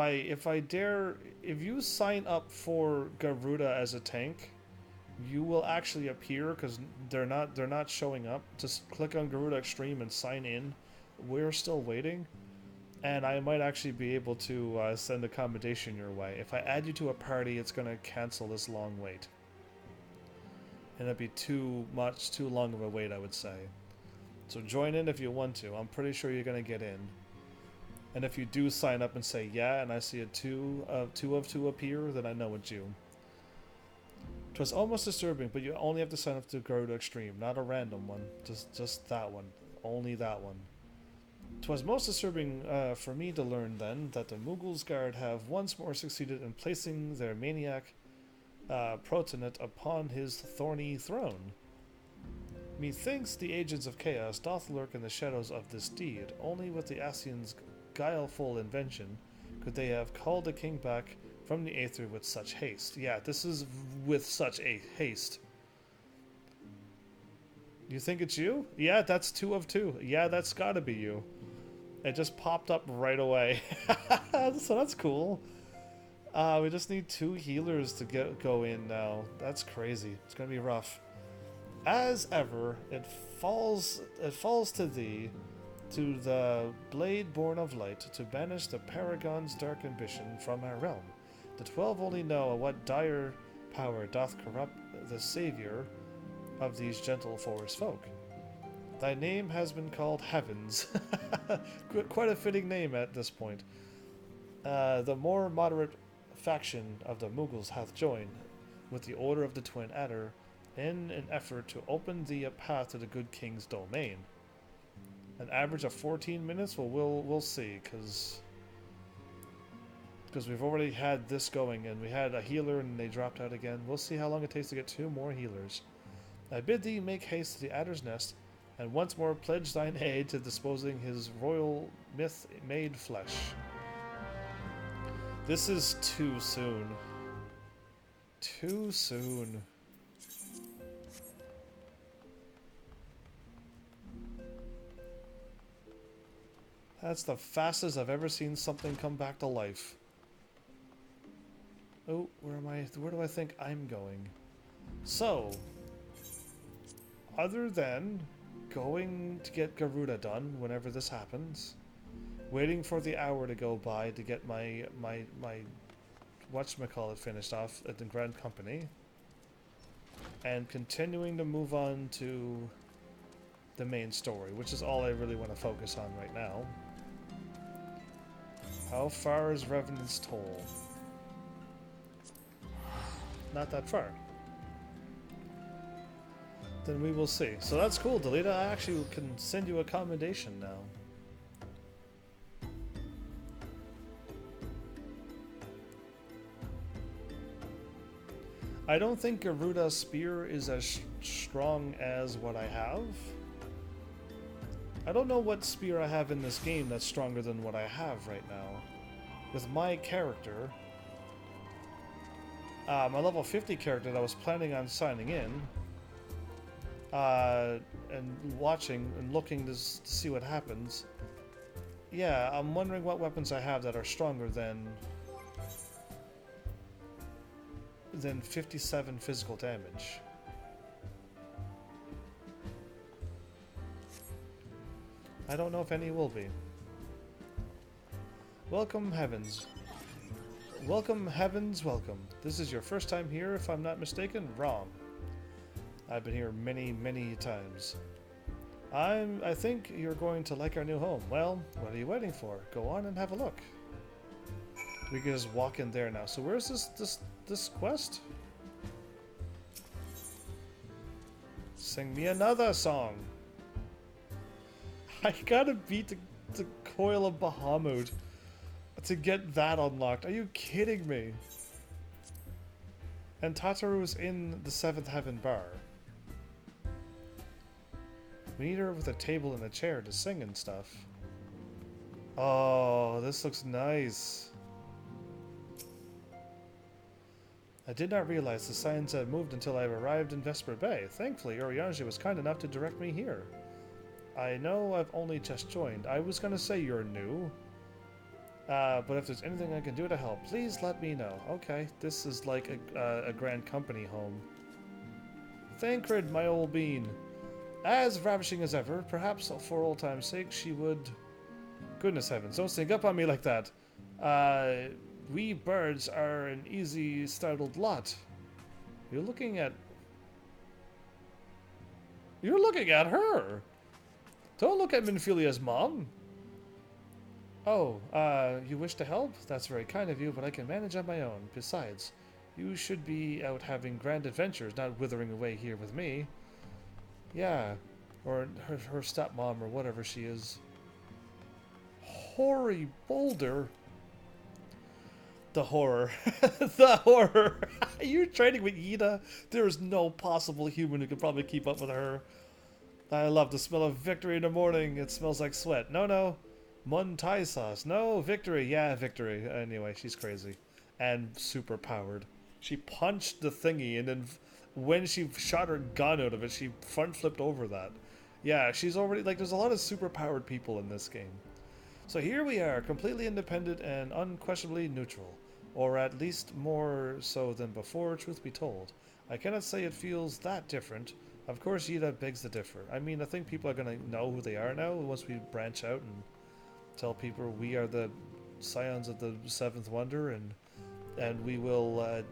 you sign up for Garuda as a tank, you will actually appear because they're not showing up. Just click on Garuda Extreme and sign in. We're still waiting. And I might actually be able to send accommodation your way. If I add you to a party, it's going to cancel this long wait. And it'd be too long of a wait, I would say. So join in if you want to. I'm pretty sure you're going to get in. And if you do sign up and say yeah, and I see a 2 of 2 appear, then I know it's you. 'Twas almost disturbing, but you only have to sign up to Garuda Extreme, not a random one. Just that one. Only that one. 'Twas most disturbing for me to learn then that the Mughals' guard have once more succeeded in placing their maniac protenant upon his thorny throne. Methinks the agents of chaos doth lurk in the shadows of this deed. Only with the Asians' guileful invention could they have called the king back from the Aether with such haste. Yeah, this is with such a haste. You think it's you? Yeah, that's 2 of 2. Yeah, that's gotta be you. It just popped up right away. So that's cool. We just need 2 healers to go in now. That's crazy. It's gonna be rough. As ever, it falls to thee, to the blade born of light, to banish the paragon's dark ambition from our realm. The 12 only know what dire power doth corrupt the savior of these gentle forest folk. Thy name has been called Heavens. Quite a fitting name at this point. The more moderate faction of the Mughals hath joined with the Order of the Twin Adder in an effort to open the path to the good king's domain. An average of 14 minutes? Well, we'll see, because we've already had this going, and we had a healer and they dropped out again. We'll see how long it takes to get 2 more healers. I bid thee make haste to the Adder's Nest, and once more pledge thine aid to disposing his royal myth-made flesh. This is too soon. Too soon. That's the fastest I've ever seen something come back to life. Oh, where am I? Where do I think I'm going? So, other than going to get Garuda done whenever this happens, waiting for the hour to go by to get my whatchamacallit finished off at the Grand Company, and continuing to move on to the main story, which is all I really want to focus on right now. How far is Revenant's Toll? Not that far. Then we will see. So that's cool, Delita. I actually can send you a commendation now. I don't think Garuda's spear is as strong as what I have. I don't know what spear I have in this game that's stronger than what I have right now. With my character, my level 50 character that I was planning on signing in, and watching and looking to see what happens. Yeah, I'm wondering what weapons I have that are stronger than 57 physical damage. I don't know if any will be. Welcome, Heavens. Welcome, Heavens, welcome. This is your first time here, if I'm not mistaken? Wrong. I've been here many, many times. I think you're going to like our new home. Well, what are you waiting for? Go on and have a look. We can just walk in there now. So where's this quest? Sing me another song. I gotta beat the Coil of Bahamut to get that unlocked. Are you kidding me? And Tataru's in the 7th Heaven bar. We need her with a table and a chair to sing and stuff. Oh, this looks nice. I did not realize the signs had moved until I arrived in Vesper Bay. Thankfully, Orianji was kind enough to direct me here. I know I've only just joined. I was gonna say you're new. But if there's anything I can do to help, please let me know. Okay, this is like a Grand Company home. Thancred, my old bean. As ravishing as ever, perhaps for old time's sake she would... Goodness heavens, don't sneak up on me like that. We birds are an easy startled lot. You're looking at her! Don't look at Minfilia's mom! Oh, you wish to help? That's very kind of you, but I can manage on my own. Besides, you should be out having grand adventures, not withering away here with me. Yeah, or her stepmom or whatever she is. Hoary Boulder. The horror. The horror. You're training with Yida? There is no possible human who could probably keep up with her. I love the smell of victory in the morning. It smells like sweat. No. Mun Thai sauce. No, victory. Yeah, victory. Anyway, she's crazy. And super powered. She punched the thingy and then when she shot her gun out of it, she front flipped over that. Yeah, she's already, like, there's a lot of super powered people in this game. So here we are, completely independent and unquestionably neutral. Or at least more so than before, truth be told. I cannot say it feels that different. Of course, Yida begs to differ. I mean, I think people are going to know who they are now once we branch out and tell people we are the scions of the 7th Wonder, and we will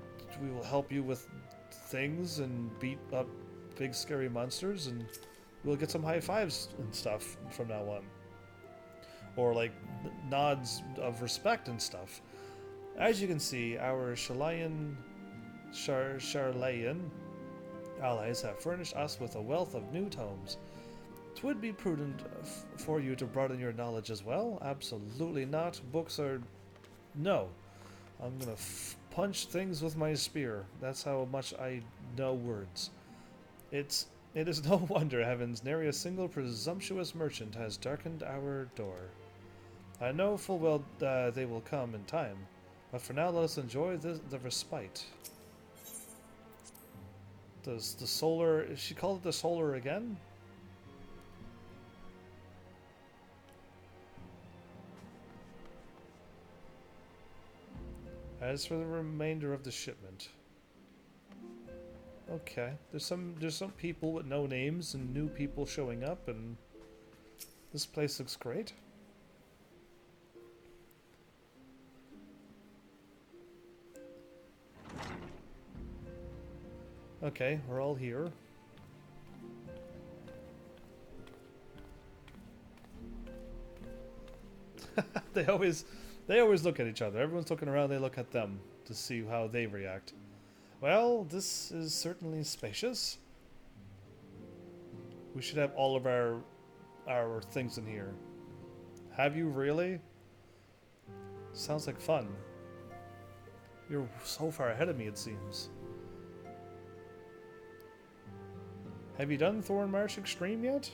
help you with things and beat up big scary monsters, and we'll get some high fives and stuff from now on. Or like nods of respect and stuff. As you can see, our Sharlayan allies have furnished us with a wealth of new tomes. 'Twould be prudent for you to broaden your knowledge as well. Absolutely not. Books are... No. I'm gonna punch things with my spear. That's how much I know words. It is no wonder, heavens, nary a single presumptuous merchant has darkened our door. I know full well they will come in time, but for now let us enjoy the respite. Does the solar... Is she called it the solar again? As for the remainder of the shipment. Okay, there's some people with no names and new people showing up, and this place looks great. Okay, we're all here. They always look at each other. Everyone's looking around, they look at them to see how they react. Well, this is certainly spacious. We should have all of our things in here. Have you really? Sounds like fun. You're so far ahead of me, it seems. Have you done Thornmarch Extreme yet?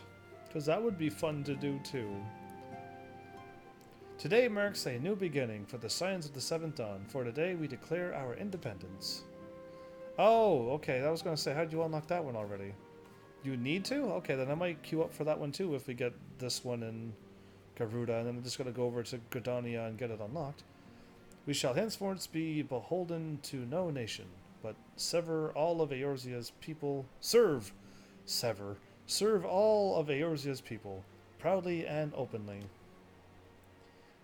Because that would be fun to do too. Today marks a new beginning for the Scions of the 7th Dawn. For today we declare our independence. Oh, okay. I was going to say, how did you unlock that one already? You need to? Okay, then I might queue up for that one too if we get this one in Garuda, and then I'm just going to go over to Gridania and get it unlocked. We shall henceforth be beholden to no nation, but sever all of Eorzea's people. Serve all of Eorzea's people, proudly and openly.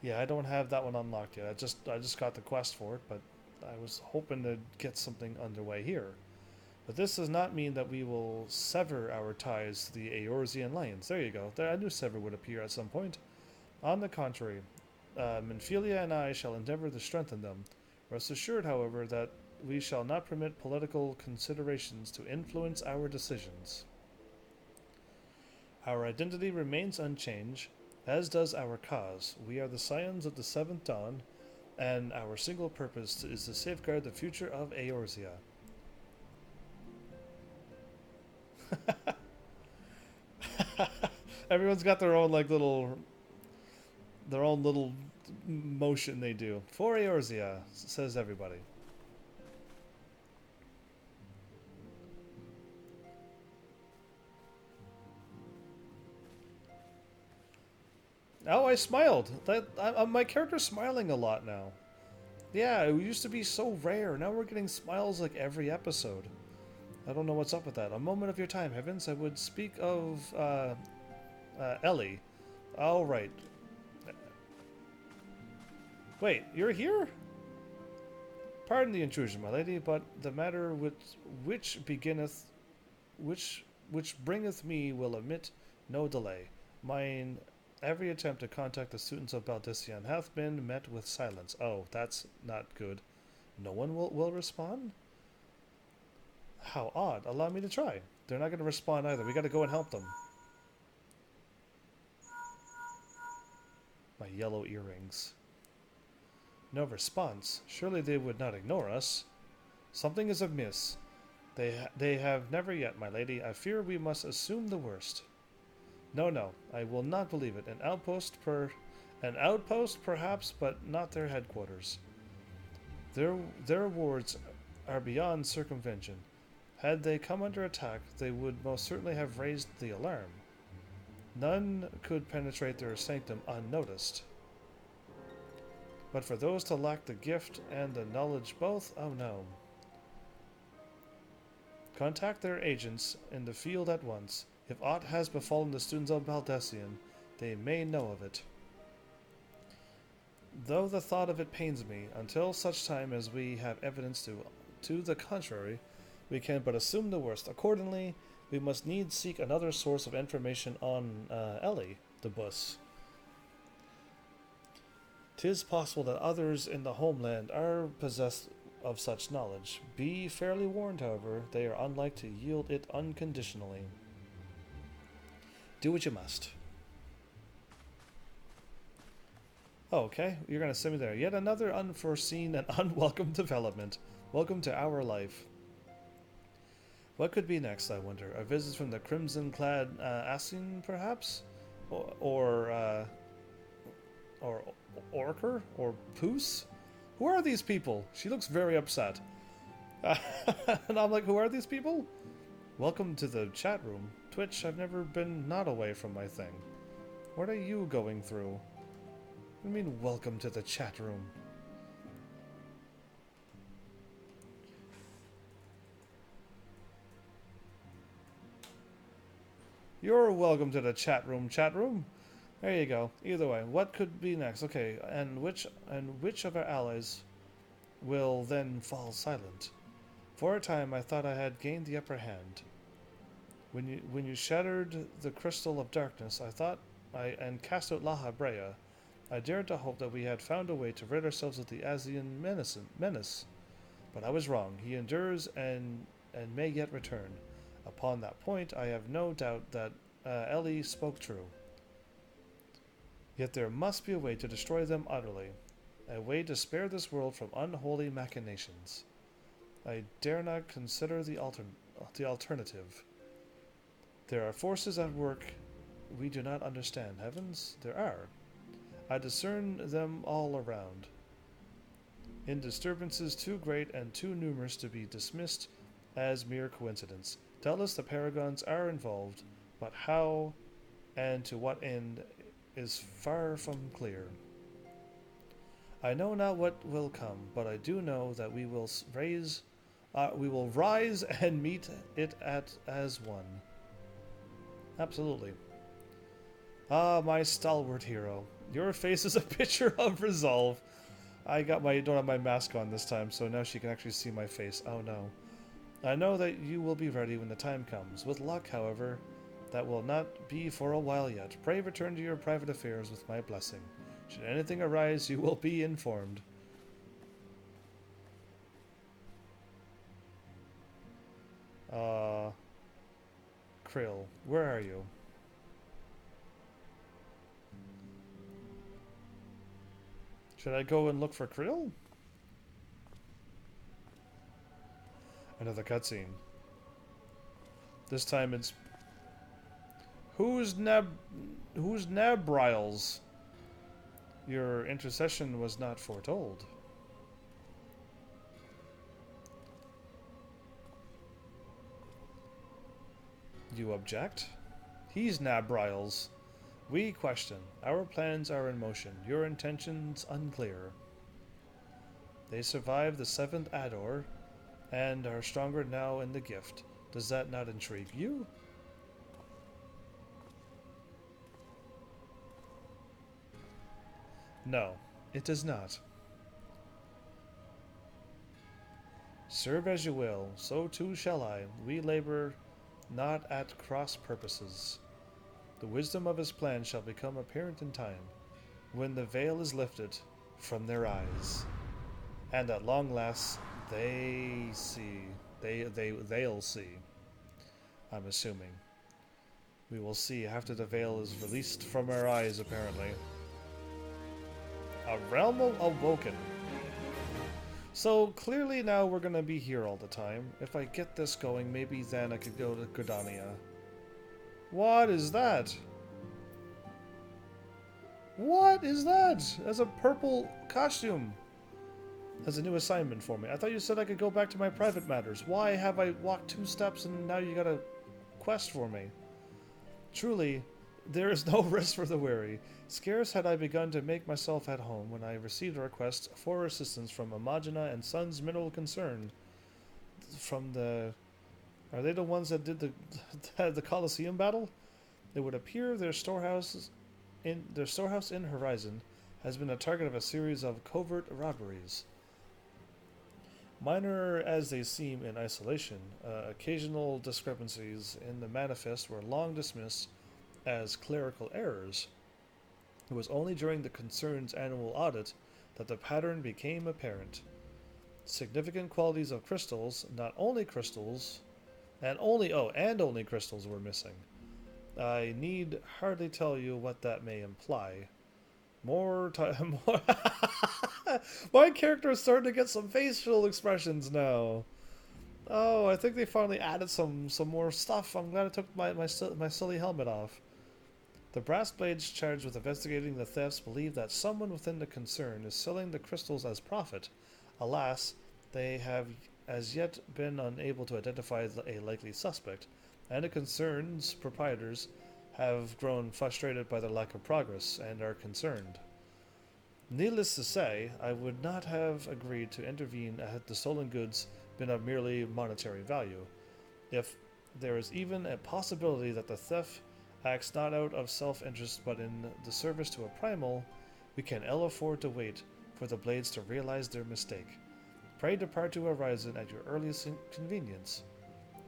Yeah, I don't have that one unlocked yet. I just got the quest for it, but I was hoping to get something underway here. But this does not mean that we will sever our ties to the Eorzean Lions. There you go. I knew sever would appear at some point. On the contrary, Minfilia and I shall endeavor to strengthen them. Rest assured, however, that we shall not permit political considerations to influence our decisions. Our identity remains unchanged, as does our cause. We are the scions of the Seventh Dawn, and our single purpose is to safeguard the future of Eorzea. Everyone's got their own little motion they do. For Eorzea, says everybody. Oh, I smiled. My character's smiling a lot now. Yeah, it used to be so rare. Now we're getting smiles like every episode. I don't know what's up with that. A moment of your time, Heavens. I would speak of Ellie. All right. Wait, you're here? Pardon the intrusion, my lady, but the matter which bringeth me will admit no delay. Mine every attempt to contact the students of Baldician hath been met with silence. Oh, that's not good. No one will respond? How odd. Allow me to try. They're not going to respond either. We got to go and help them. My yellow earrings. No response. Surely they would not ignore us. Something is amiss. They have never yet, my lady. I fear we must assume the worst. No, I will not believe it. An outpost perhaps, but not their headquarters. Their wards are beyond circumvention. Had they come under attack, they would most certainly have raised the alarm. None could penetrate their sanctum unnoticed. But for those to lack the gift and the knowledge both, oh no. Contact their agents in the field at once. If aught has befallen the students of Baldician, they may know of it. Though the thought of it pains me, until such time as we have evidence to the contrary, we can but assume the worst. Accordingly, we must needs seek another source of information on Ellie, the Bus. 'Tis possible that others in the homeland are possessed of such knowledge. Be fairly warned, however, they are unlike to yield it unconditionally. Do what you must. Oh, okay, you're going to send me there. Yet another unforeseen and unwelcome development. Welcome to our life. What could be next, I wonder? A visit from the crimson-clad Assin, perhaps? Or Orker? Or Poos? Who are these people? She looks very upset. And I'm like, who are these people? Welcome to the chat room. Twitch, I've never been not away from my thing. What are you going through? What do you mean, welcome to the chat room? You're welcome to the chat room. There you go. Either way, what could be next? Okay, and which of our allies will then fall silent? For a time, I thought I had gained the upper hand. When you shattered the crystal of darkness, and cast out Laha Brea, I dared to hope that we had found a way to rid ourselves of the Asian menace. But I was wrong. He endures and may yet return. Upon that point, I have no doubt that Ellie spoke true. Yet there must be a way to destroy them utterly, a way to spare this world from unholy machinations. I dare not consider the alternative. There are forces at work we do not understand. Heavens, there are. I discern them all around. In disturbances too great and too numerous to be dismissed as mere coincidence. Doubtless the Paragons are involved, but how and to what end is far from clear. I know not what will come, but I do know that we will rise and meet it as one. Absolutely. Ah, my stalwart hero. Your face is a picture of resolve. Don't have my mask on this time, so now she can actually see my face. Oh no. I know that you will be ready when the time comes. With luck, however, that will not be for a while yet. Pray return to your private affairs with my blessing. Should anything arise, you will be informed. Krill, where are you? Should I go and look for Krill? Another cutscene. This time it's... Who's Nabriles? Your intercession was not foretold. You object? He's Nabriles. We question. Our plans are in motion. Your intentions unclear. They survived the 7th Ador and are stronger now in the gift. Does that not intrigue you? No, it does not. Serve as you will, so too shall I. We labor not at cross purposes. The wisdom of his plan shall become apparent in time, when the veil is lifted from their eyes. And at long last, they'll see. I'm assuming. We will see after the veil is released from our eyes, apparently. A realm awoken. So clearly now we're gonna be here all the time. If I get this going, maybe then I could go to Gridania. What is that? What is that? As a purple costume. As a new assignment for me. I thought you said I could go back to my private matters. Why have I walked 2 steps and now you got a quest for me? Truly, there is no rest for the weary. Scarce had I begun to make myself at home when I received a request for assistance from Imagina and Sons Mineral Concern. From the... Are they the ones that did the Colosseum battle? It would appear their storehouse in Horizon has been a target of a series of covert robberies. Minor as they seem in isolation, occasional discrepancies in the manifest were long dismissed as clerical errors. It was only during the concern's annual audit that the pattern became apparent. Significant qualities of crystals, not only crystals, and only crystals were missing. I need hardly tell you what that may imply. More time. My character is starting to get some facial expressions now. Oh, I think they finally added some more stuff. I'm glad I took my silly helmet off. The brass blades charged with investigating the thefts believe that someone within the concern is selling the crystals as profit. Alas, they have as yet been unable to identify a likely suspect, and the concern's proprietors have grown frustrated by the lack of progress and are concerned. Needless to say, I would not have agreed to intervene had the stolen goods been of merely monetary value. If there is even a possibility that the theft acts not out of self-interest but in the service to a primal, we can ill afford to wait for the blades to realize their mistake. Pray depart to Horizon at your earliest convenience.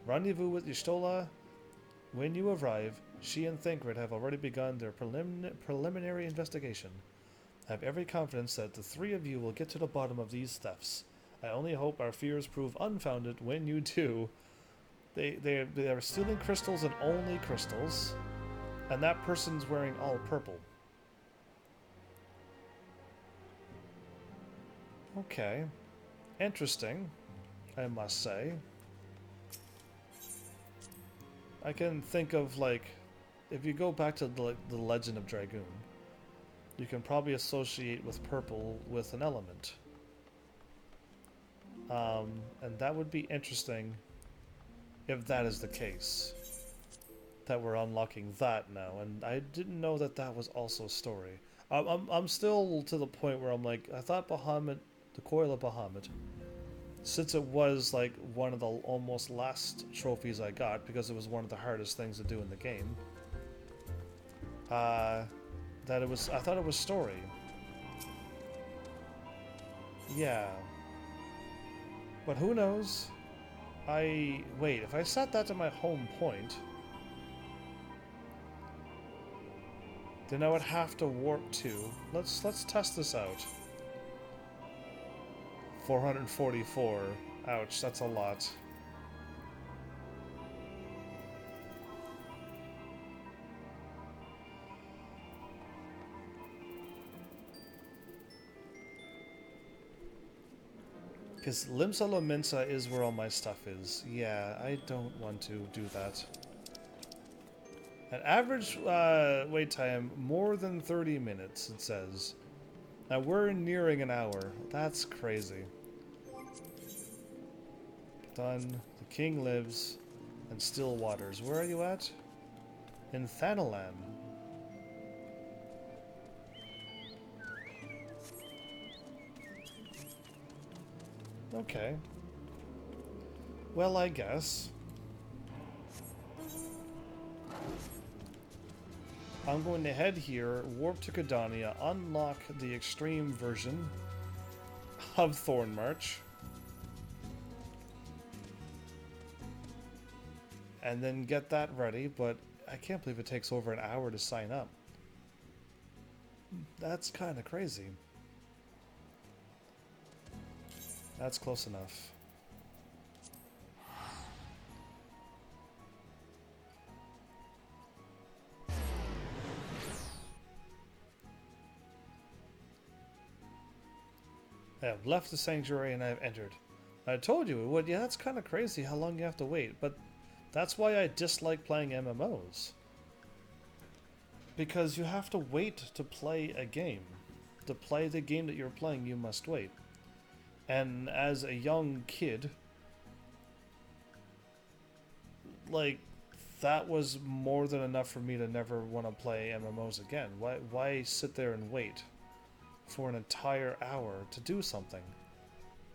Rendezvous with Y'shtola when you arrive. She and Thancred have already begun their preliminary investigation. I have every confidence that the 3 of you will get to the bottom of these thefts. I only hope our fears prove unfounded when you do. They are stealing crystals and only crystals. And that person's wearing all purple. Okay. Interesting, I must say. I can think of, like, if you go back to the Legend of Dragoon, you can probably associate with purple with an element. And that would be interesting if that is the case. That we're unlocking that now, and I didn't know that that was also story. I'm still to the point where I'm like, I thought Bahamut, the Coil of Bahamut, since it was like one of the almost last trophies I got, because it was one of the hardest things to do in the game, that it was, I thought it was story. Yeah. But who knows? Wait, if I set that to my home point, then I would have to warp to. Let's test this out. 444. Ouch, that's a lot. Because Limsa Lominsa is where all my stuff is. Yeah, I don't want to do that. An average wait time, more than 30 minutes, it says. Now we're nearing an hour. That's crazy. Done. The king lives. And still waters. Where are you at? In Thanalan. Okay. Well, I guess. I'm going to head here, warp to Cadania, unlock the extreme version of Thornmarch, and then get that ready, but I can't believe it takes over an hour to sign up. That's kind of crazy. That's close enough. I have left the sanctuary and I have entered. I told you it would. Yeah, that's kind of crazy how long you have to wait, but that's why I dislike playing MMOs. Because you have to wait to play a game. To play the game that you're playing, you must wait. And as a young kid, like, that was more than enough for me to never want to play MMOs again. Why sit there and wait for an entire hour to do something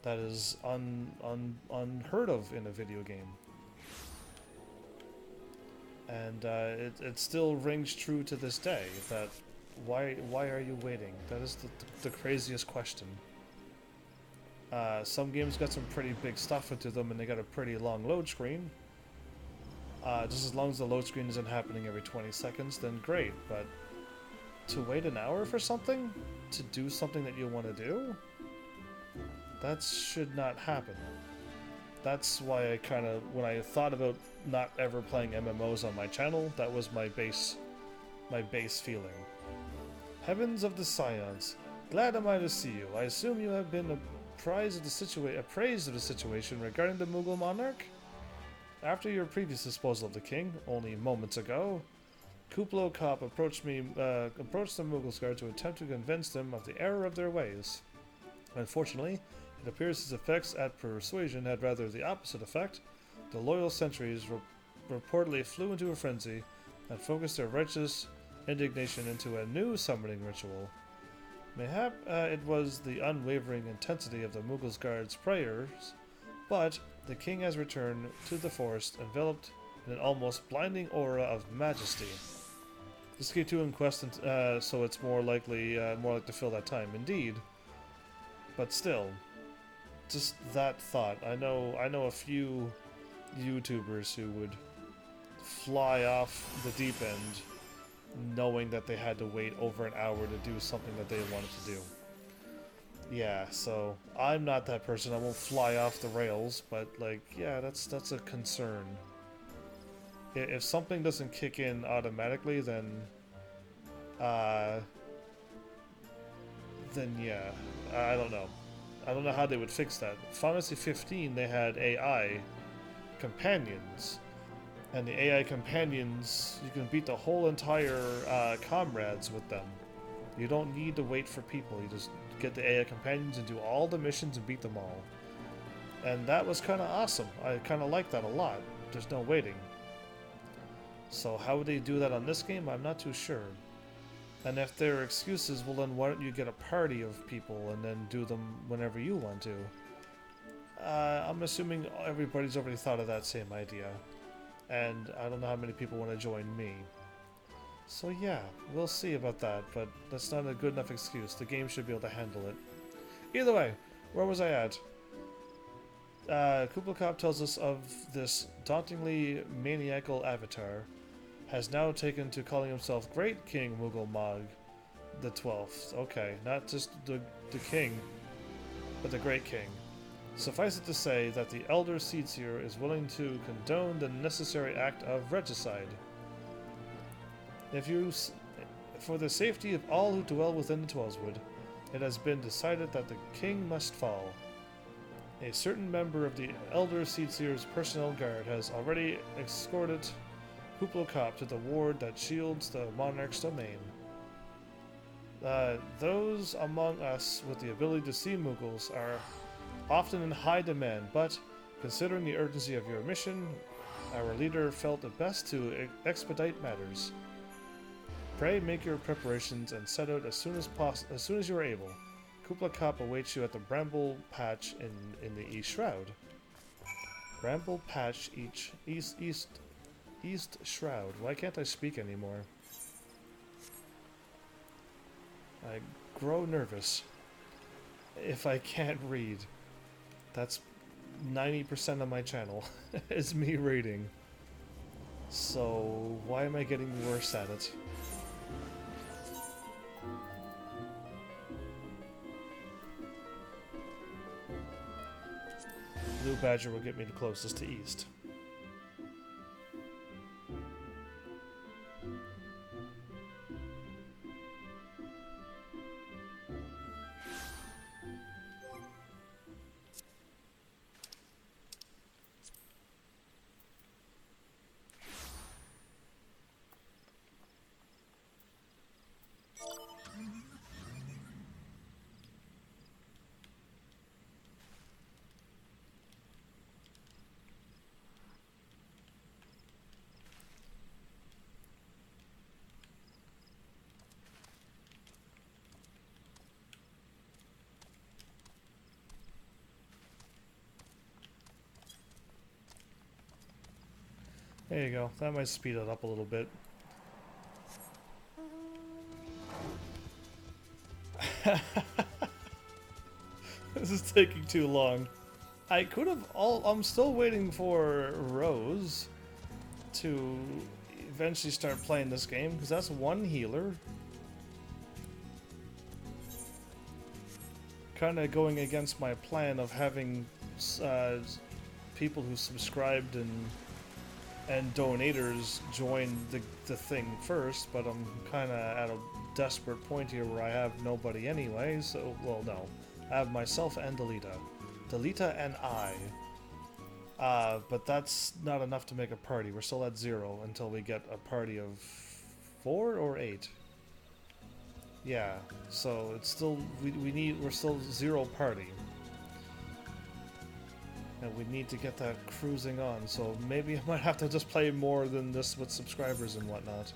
that is unheard of in a video game? And it still rings true to this day that why are you waiting? That is the craziest question. Some games got some pretty big stuff into them and they got a pretty long load screen. Just as long as the load screen isn't happening every 20 seconds, then great, but to wait an hour for something? To do something that you want to do? That should not happen. That's why I kind of, when I thought about not ever playing MMOs on my channel, that was my base feeling. Heavens of the Scions, glad am I to see you. I assume you have been appraised of the situation regarding the Mughal monarch? After your previous disposal of the king, only moments ago, Kuplo Kop approached the Mughal guard to attempt to convince them of the error of their ways. Unfortunately, it appears his effects at persuasion had rather the opposite effect. The loyal sentries reportedly flew into a frenzy and focused their righteous indignation into a new summoning ritual. Mayhap it was the unwavering intensity of the Mughal guard's prayers, but the king has returned to the forest, enveloped in an almost blinding aura of majesty. This key to in quest, so it's more likely to fill that time. Indeed, but still, just that thought. I know a few YouTubers who would fly off the deep end, knowing that they had to wait over an hour to do something that they wanted to do. Yeah, so I'm not that person. I won't fly off the rails, but like, yeah, that's a concern. If something doesn't kick in automatically, then yeah, I don't know. I don't know how they would fix that. Final Fantasy 15, they had AI companions, and the AI companions, you can beat the whole entire comrades with them. You don't need to wait for people. You just get the AI companions and do all the missions and beat them all. And that was kind of awesome. I kind of liked that a lot. there's no waiting. So how would they do that on this game? I'm not too sure. And if there are excuses, well then why don't you get a party of people and then do them whenever you want to? I'm assuming everybody's already thought of that same idea. And I don't know how many people want to join me. So yeah, we'll see about that, but that's not a good enough excuse. The game should be able to handle it. Either way, where was I at? Kublai Khan tells us of this dauntingly maniacal avatar has now taken to calling himself Great King Mughal Mag the 12th. Okay, not just the king, but the Great King. Suffice it to say that the Elder Seedseer is willing to condone the necessary act of regicide. For the safety of all who dwell within the Twellswood, it has been decided that the king must fall. A certain member of the Elder Seedseer's personnel guard has already escorted Kublai Khan to the ward that shields the monarch's domain. Those among us with the ability to see Mughals are often in high demand, but considering the urgency of your mission, our leader felt it best to expedite matters. Pray make your preparations and set out as soon as you are able. Kublai Khan awaits you at the Bramble Patch in the East Shroud. Bramble Patch East Shroud. Why can't I speak anymore? I grow nervous if I can't read. That's 90% of my channel is me reading. So why am I getting worse at it? Blue Badger will get me the closest to East. There you go. That might speed it up a little bit. This is taking too long. I could have I'm still waiting for Rose to eventually start playing this game, because that's one healer. Kind of going against my plan of having people who subscribed and donators join the thing first, but I'm kind of at a desperate point here where I have nobody anyway, so, well, no. I have myself and Delita. Delita and I. But that's not enough to make a party. We're still at 0 until we get a party of 4 or 8. Yeah, so it's still, we're still 0 party. And we need to get that cruising on, so maybe I might have to just play more than this with subscribers and whatnot.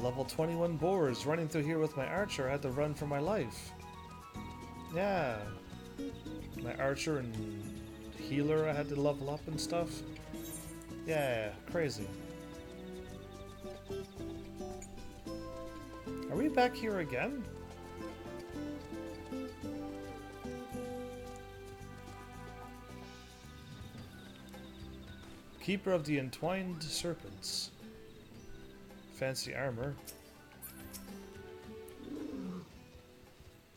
Level 21 boars running through here with my archer. I had to run for my life. Yeah. My archer and healer I had to level up and stuff. Yeah, crazy. Are we back here again? Keeper of the Entwined Serpents. Fancy armor.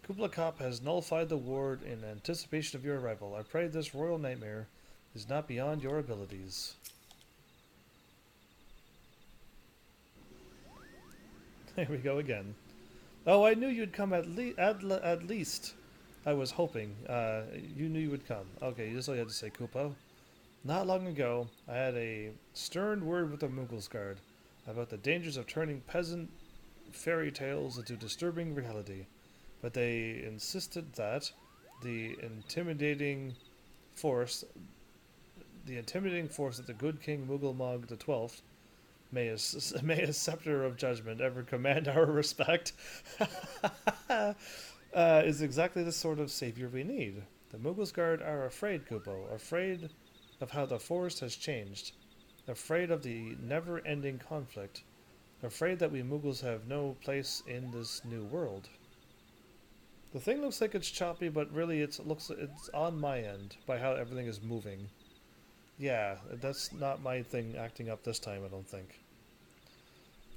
Kublai Khan has nullified the ward in anticipation of your arrival. I pray this royal nightmare is not beyond your abilities. There we go again. Oh, I knew you'd come at least. I was hoping. You knew you would come. Okay, that's all you had to say, Kupo. Not long ago, I had a stern word with the Mughals guard. about the dangers of turning peasant fairy tales into disturbing reality, but they insisted that the intimidating force, that the good King Mughal the 12th may a scepter of judgment ever command our respect, is exactly the sort of savior we need. The Mughals Guard are afraid, Kupo, afraid of how the forest has changed, afraid of the never-ending conflict, afraid that we Mughals have no place in this new world. The thing looks like it's choppy, but really it's on my end by how everything is moving. Yeah, that's not my thing acting up this time, I don't think.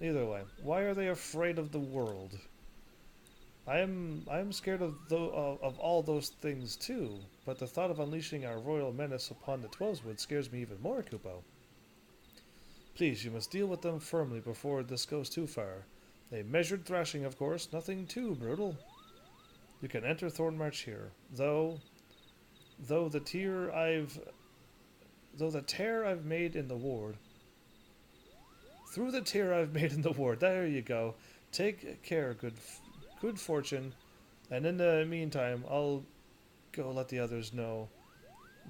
Either way, why are they afraid of the world? I am scared of all those things too, but the thought of unleashing our royal menace upon the Twellswood scares me even more, Kupo. Please, you must deal with them firmly before this goes too far. A measured thrashing, of course, nothing too brutal. You can enter Thornmarch here, though the tear I've made in the ward. Through the tear I've made in the ward. There you go. Take care, good fortune, and in the meantime, I'll go let the others know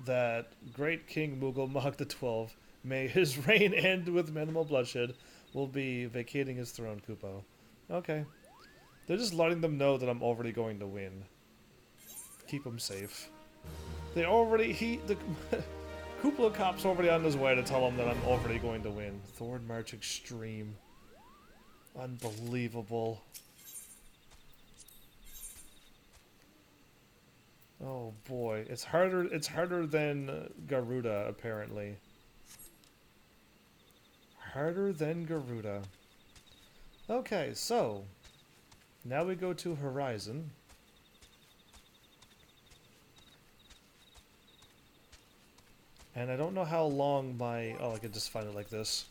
that great King Mughal the 12th, may his reign end with minimal bloodshed, will be vacating his throne, Kupo. Okay. They're just letting them know that I'm already going to win. Keep them safe. The Kupla Cop's already on his way to tell him that I'm already going to win. Thornmarch Extreme. Unbelievable. Oh boy, it's harder than Garuda, apparently. Harder than Garuda. Okay, so now we go to Horizon. And I don't know how long my... Oh, I can just find it like this.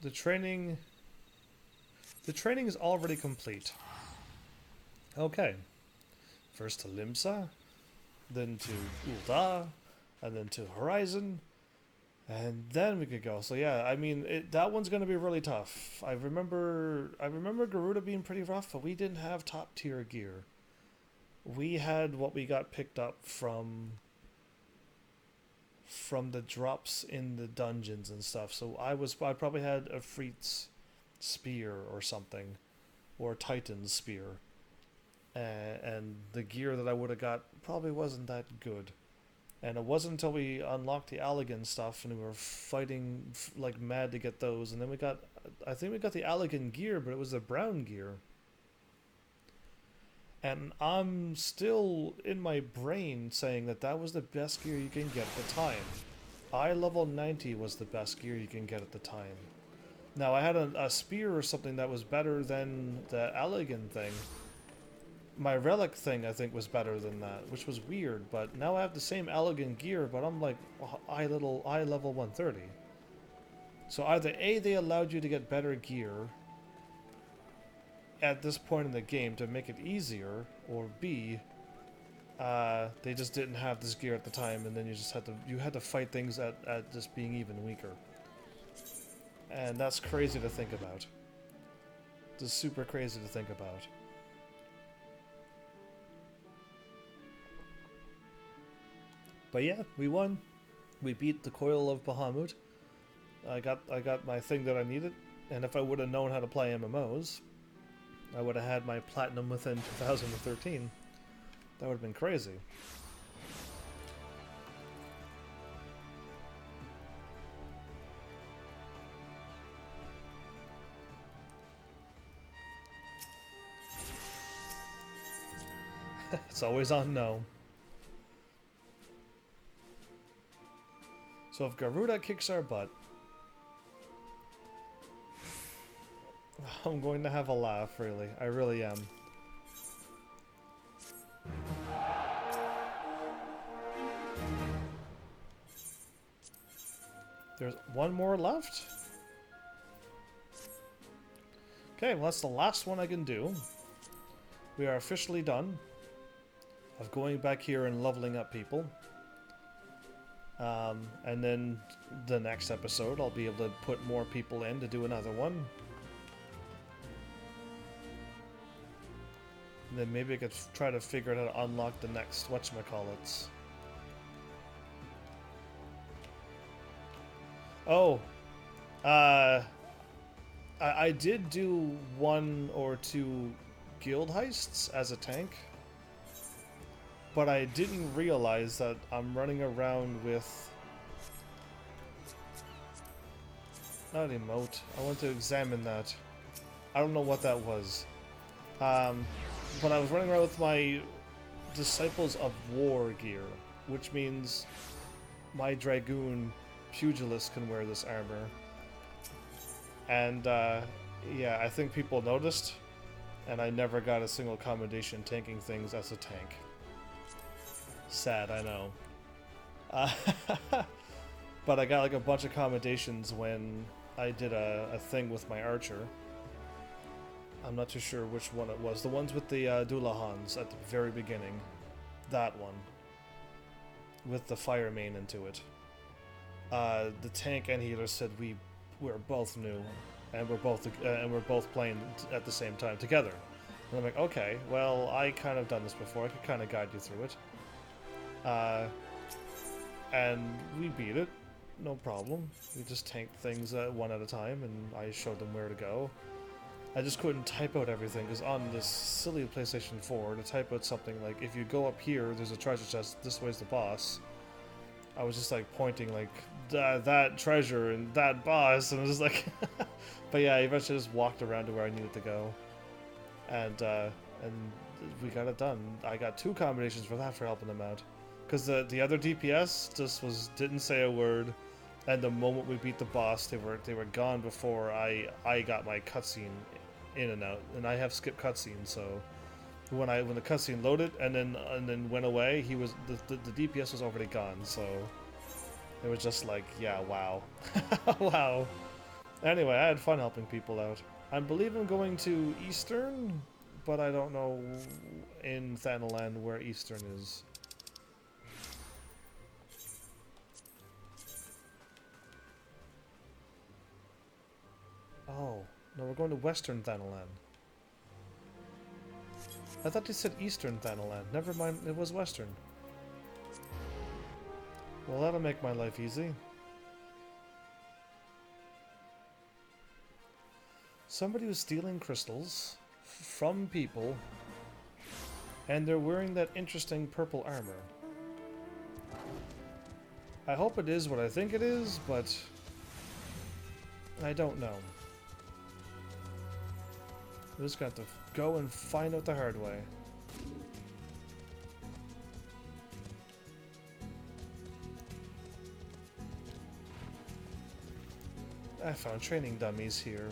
The training is already complete. Okay. First to Limsa, then to Ul'dah, and then to Horizon, and then we could go. So yeah, I mean, that one's going to be really tough. I remember Garuda being pretty rough, but we didn't have top tier gear. We had what we got picked up from the drops in the dungeons and stuff. So I probably had a Freet's spear or something, or Titan's spear, and the gear that I would have got probably wasn't that good. And it wasn't until we unlocked the Allagan stuff and we were fighting like mad to get those, and then I think we got the Allagan gear, but it was the brown gear. And I'm still in my brain saying that was the best gear you can get at the time. Eye level 90 was the best gear you can get at the time. Now, I had a spear or something that was better than the Allagan thing. My relic thing, I think, was better than that, which was weird, but now I have the same Allagan gear, but I'm like eye level 130. So either A, they allowed you to get better gear at this point in the game to make it easier, or B, they just didn't have this gear at the time, and then you had to fight things at just being even weaker. And that's crazy to think about. Just super crazy to think about. But yeah, we won. We beat the Coil of Bahamut. I got my thing that I needed, and if I would have known how to play MMOs, I would have had my platinum within 2013. That would have been crazy. It's always on no. So if Garuda kicks our butt, I'm going to have a laugh, really. I really am. There's one more left? Okay, well that's the last one I can do. We are officially done of going back here and leveling up people. And then the next episode I'll be able to put more people in to do another one. And then maybe I could try to figure out how to unlock the next whatchamacallits. Oh, I did do 1 or 2 guild heists as a tank, but I didn't realize that I'm running around with... Not an emote. I want to examine that. I don't know what that was. But I was running around with my Disciples of War gear, which means my Dragoon Pugilist can wear this armor. And, yeah, I think people noticed, and I never got a single commendation tanking things as a tank. Sad, I know. But I got like a bunch of commendations when I did a thing with my archer. I'm not too sure which one it was. The ones with the Dulahans at the very beginning. That one. With the fire main into it. The tank and healer said we're both new, and we're both playing at the same time together. And I'm like, okay, well, I kind of done this before. I could kind of guide you through it. And we beat it, no problem. We just tanked things one at a time, and I showed them where to go. I just couldn't type out everything, because on this silly PlayStation 4, to type out something like, if you go up here, there's a treasure chest, this way's the boss. I was just like pointing like, that treasure and that boss, and I was just like... But yeah, I eventually just walked around to where I needed to go. And we got it done. I got 2 combinations for that for helping them out. Because the other DPS just didn't say a word, and the moment we beat the boss, they were gone before I got my cutscene in and out, and I have skipped cutscenes, so when the cutscene loaded and then went away, the DPS was already gone, so it was just like, yeah, wow. Wow. Anyway, I had fun helping people out. I believe I'm going to Eastern, but I don't know in Thanalan where Eastern is. Oh, no, we're going to Western Thanalan. I thought you said Eastern Thanalan. Never mind, it was Western. Well, that'll make my life easy. Somebody was stealing crystals from people, and they're wearing that interesting purple armor. I hope it is what I think it is, but I don't know. We're just gonna have to go and find out the hard way. I found training dummies here.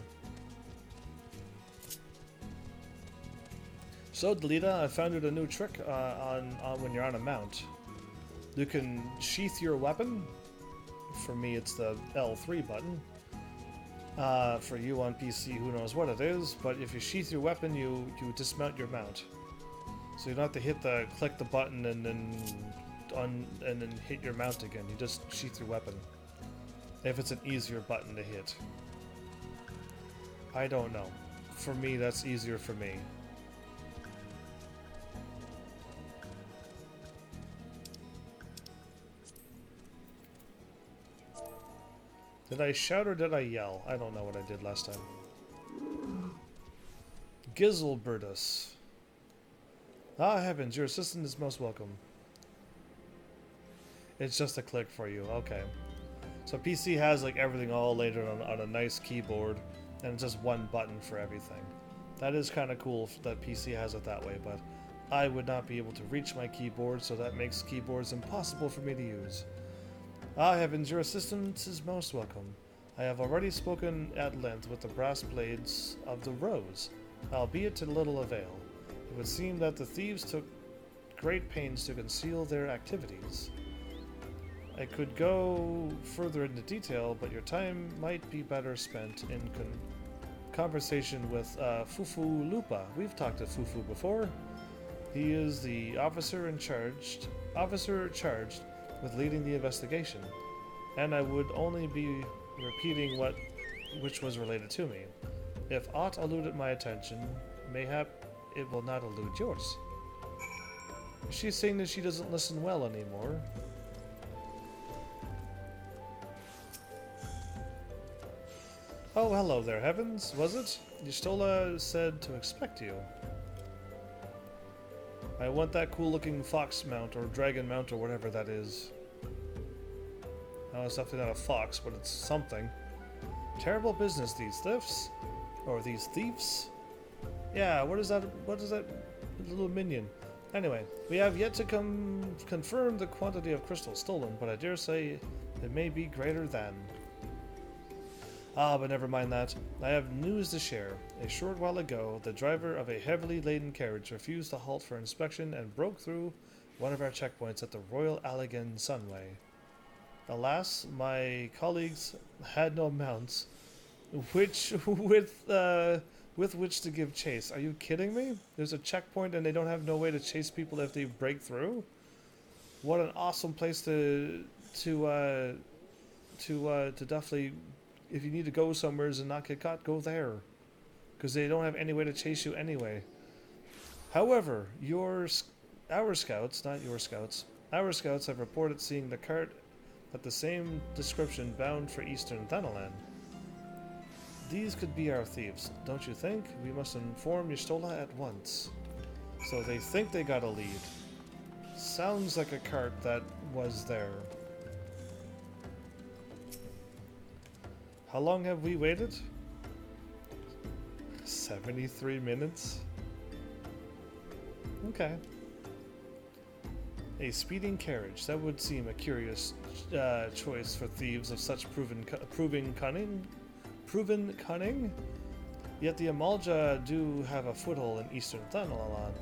So, Delita, I found out a new trick on when you're on a mount. You can sheath your weapon. For me, it's the L3 button. For you on PC, who knows what it is, but if you sheath your weapon, you dismount your mount. So you don't have to click the button and then hit your mount again. You just sheath your weapon. If it's an easier button to hit. I don't know. For me, that's easier for me. Did I shout or did I yell? I don't know what I did last time. Gizelberdus. Ah, heavens, your assistant is most welcome. It's just a click for you, okay. So PC has like everything all laid on a nice keyboard, and it's just one button for everything. That is kind of cool that PC has it that way, but I would not be able to reach my keyboard, so that makes keyboards impossible for me to use. Ah, heavens, your assistance is most welcome. I have already spoken at length with the brass blades of the Rose, albeit to little avail. It would seem that the thieves took great pains to conceal their activities. I could go further into detail, but your time might be better spent in conversation with Fufu Lupa. We've talked to Fufu before. He is the officer charged with leading the investigation, and I would only be repeating which was related to me. If aught eluded my attention, mayhap it will not elude yours. She's saying that she doesn't listen well anymore. Oh, hello there, Heavens, was it? Yustola said to expect you. I want that cool-looking fox mount, or dragon mount, or whatever that is. Oh, it's definitely not a fox, but it's something. Terrible business, these thieves. Or these thieves? Yeah, what is that little minion? Anyway, we have yet to confirm the quantity of crystal stolen, but I dare say it may be greater than. Ah, but never mind that. I have news to share. A short while ago, the driver of a heavily laden carriage refused to halt for inspection and broke through one of our checkpoints at the Royal Allegan Sunway. Alas, my colleagues had no mounts, with which to give chase. Are you kidding me? There's a checkpoint and they don't have no way to chase people if they break through? What an awesome place to definitely, if you need to go somewhere and not get caught, go there. Because they don't have any way to chase you anyway. However, our scouts have reported seeing the cart at the same description bound for Eastern Thanalan. These could be our thieves, don't you think? We must inform Yustola at once. So they think they got a lead. Sounds like a cart that was there. How long have we waited? 73 minutes? Okay. A speeding carriage. That would seem a curious choice for thieves of such proven cunning. Yet the Amalja do have a foothold in Eastern Thanalan.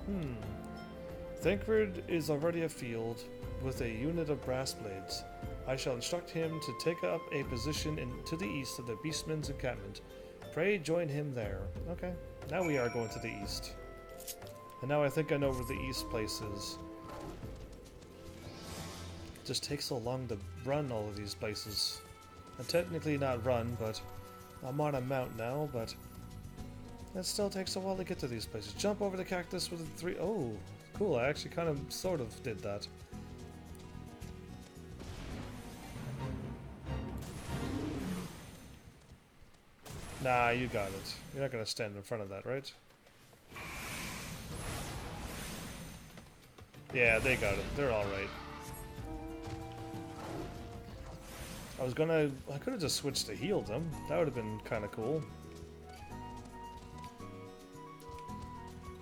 Thancred is already afield with a unit of brass blades. I shall instruct him to take up a position to the east of the Beastman's encampment. Pray join him there. Okay, now we are going to the east. And now I think I know where the east place is. It just takes so long to run all of these places. And technically not run, but I'm on a mount now, but it still takes a while to get to these places. Jump over the cactus with the 3... Oh, cool, I actually kind of sort of did that. Nah, you got it. You're not gonna stand in front of that, right? Yeah, they got it. They're alright. I could have just switched to heal them. That would have been kind of cool.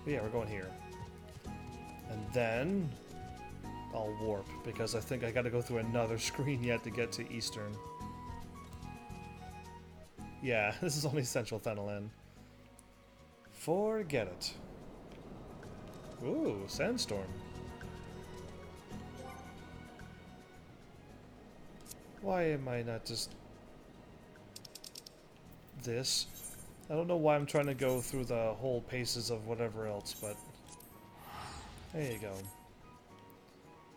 But yeah, we're going here. And then I'll warp, because I think I gotta go through another screen yet to get to Eastern. Yeah, this is only Central Thanalan. Forget it. Ooh, Sandstorm. Why am I not just... this? I don't know why I'm trying to go through the whole paces of whatever else, but... there you go.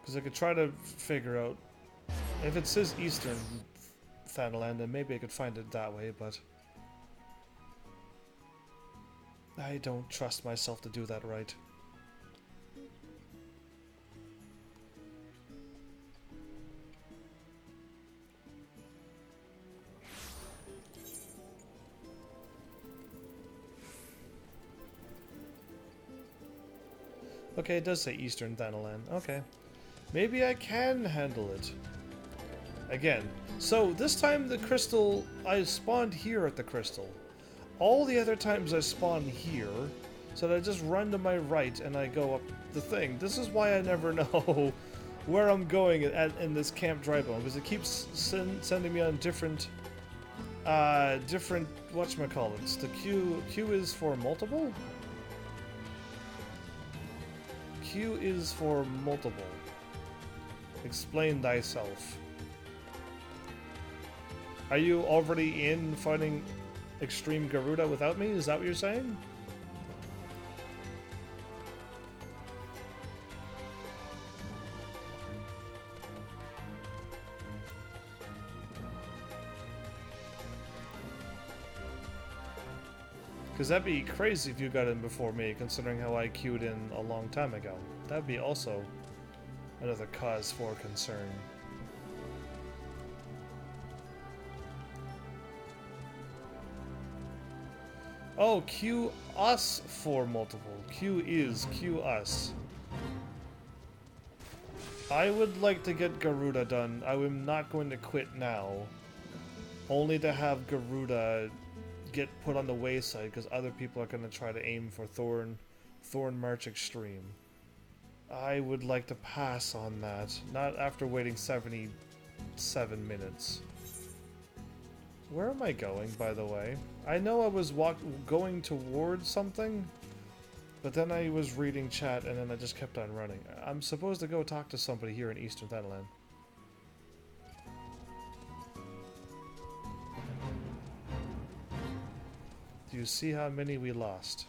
Because I could try to figure out... if it says Eastern Thanalan, then maybe I could find it that way, but... I don't trust myself to do that right. Okay, it does say Eastern Thanalan. Okay. Maybe I can handle it. Again. So, this time the crystal... I spawned here at the crystal. All the other times I spawn here, so that I just run to my right and I go up the thing. This is why I never know where I'm going in this Camp Drybone, because it keeps sending me on different whatchamacallits. The Q is for multiple? Q is for multiple. Explain thyself. Are you already in fighting Extreme Garuda without me? Is that what you're saying? Because that'd be crazy if you got in before me, considering how I queued in a long time ago. That'd be also another cause for concern. Oh, queue us for multiple. Queue is queue us. I would like to get Garuda done. I am not going to quit now. Only to have Garuda get put on the wayside because other people are going to try to aim for Thornmarch Extreme. I would like to pass on that. Not after waiting 77 minutes. Where am I going, by the way? I know I was going towards something, but then I was reading chat and then I just kept on running. I'm supposed to go talk to somebody here in Eastern Thailand. Do you see how many we lost?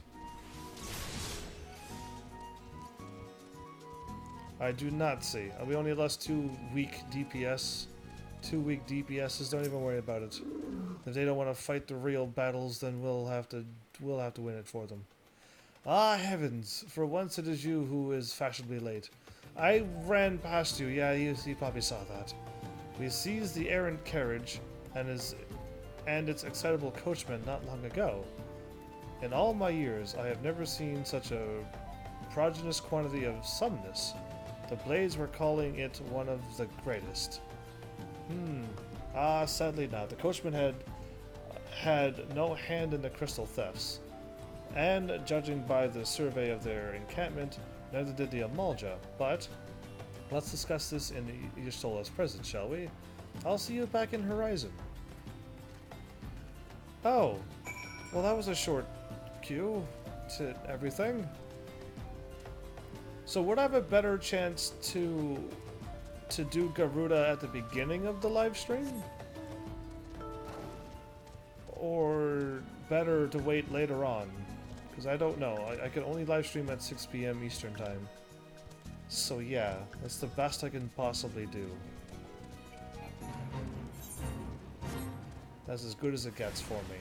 I do not see. We only lost 2 weak DPS. 2 weak DPSs. Don't even worry about it. If they don't want to fight the real battles, then we'll have to win it for them. Ah, heavens! For once, it is you who is fashionably late. I ran past you. Yeah, you probably saw that. We seized the errant carriage and its excitable coachman not long ago. In all my years, I have never seen such a prodigious quantity of summness. The Blades were calling it one of the greatest. Sadly not. The coachman had no hand in the crystal thefts. And, judging by the survey of their encampment, neither did the Amalja. But, let's discuss this in Ystola's presence, shall we? I'll see you back in Horizon. Oh. Well, that was a short queue to everything. So would I have a better chance to do Garuda at the beginning of the live stream? Or better to wait later on? Because I don't know. I can only live stream at 6 PM Eastern time. So yeah, that's the best I can possibly do. That's as good as it gets for me.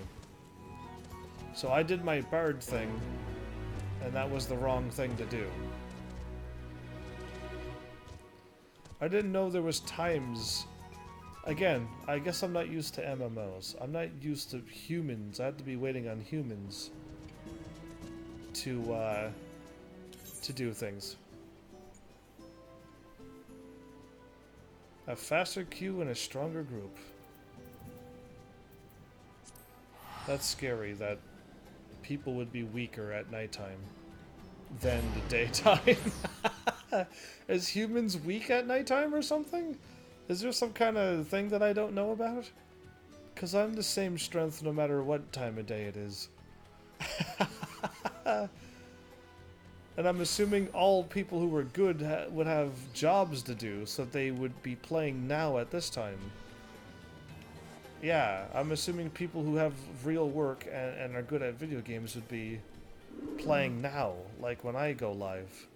So I did my bard thing, and that was the wrong thing to do. I didn't know there was times. Again, I guess I'm not used to MMOs. I'm not used to humans. I have to be waiting on humans to do things. A faster queue and a stronger group. That's scary that people would be weaker at nighttime than the daytime. Is humans weak at nighttime or something? Is there some kind of thing that I don't know about? Because I'm the same strength no matter what time of day it is. And I'm assuming all people who were good would have jobs to do, so they would be playing now at this time. Yeah, I'm assuming people who have real work and are good at video games would be playing now, like when I go live.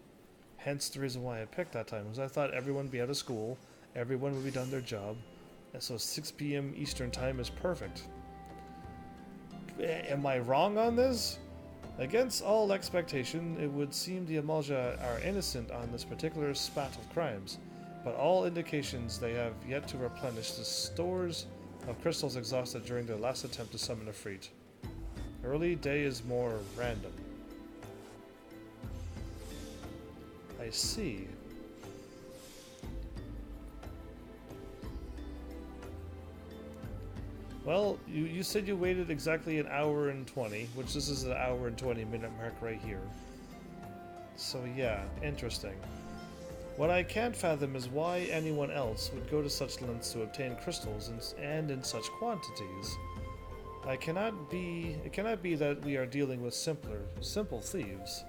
Hence the reason why I picked that time, was I thought everyone would be out of school, everyone would be done their job, and so 6 PM Eastern time is perfect. Am I wrong on this? Against all expectation, it would seem the Amalja are innocent on this particular spat of crimes, but all indications they have yet to replenish the stores of crystals exhausted during their last attempt to summon a Freet. Early day is more random. I see. Well, you said you waited exactly an hour and 20, which this is an hour and 20 minute mark right here. So yeah, interesting. What I can't fathom is why anyone else would go to such lengths to obtain crystals and in such quantities. It cannot be that we are dealing with simple thieves.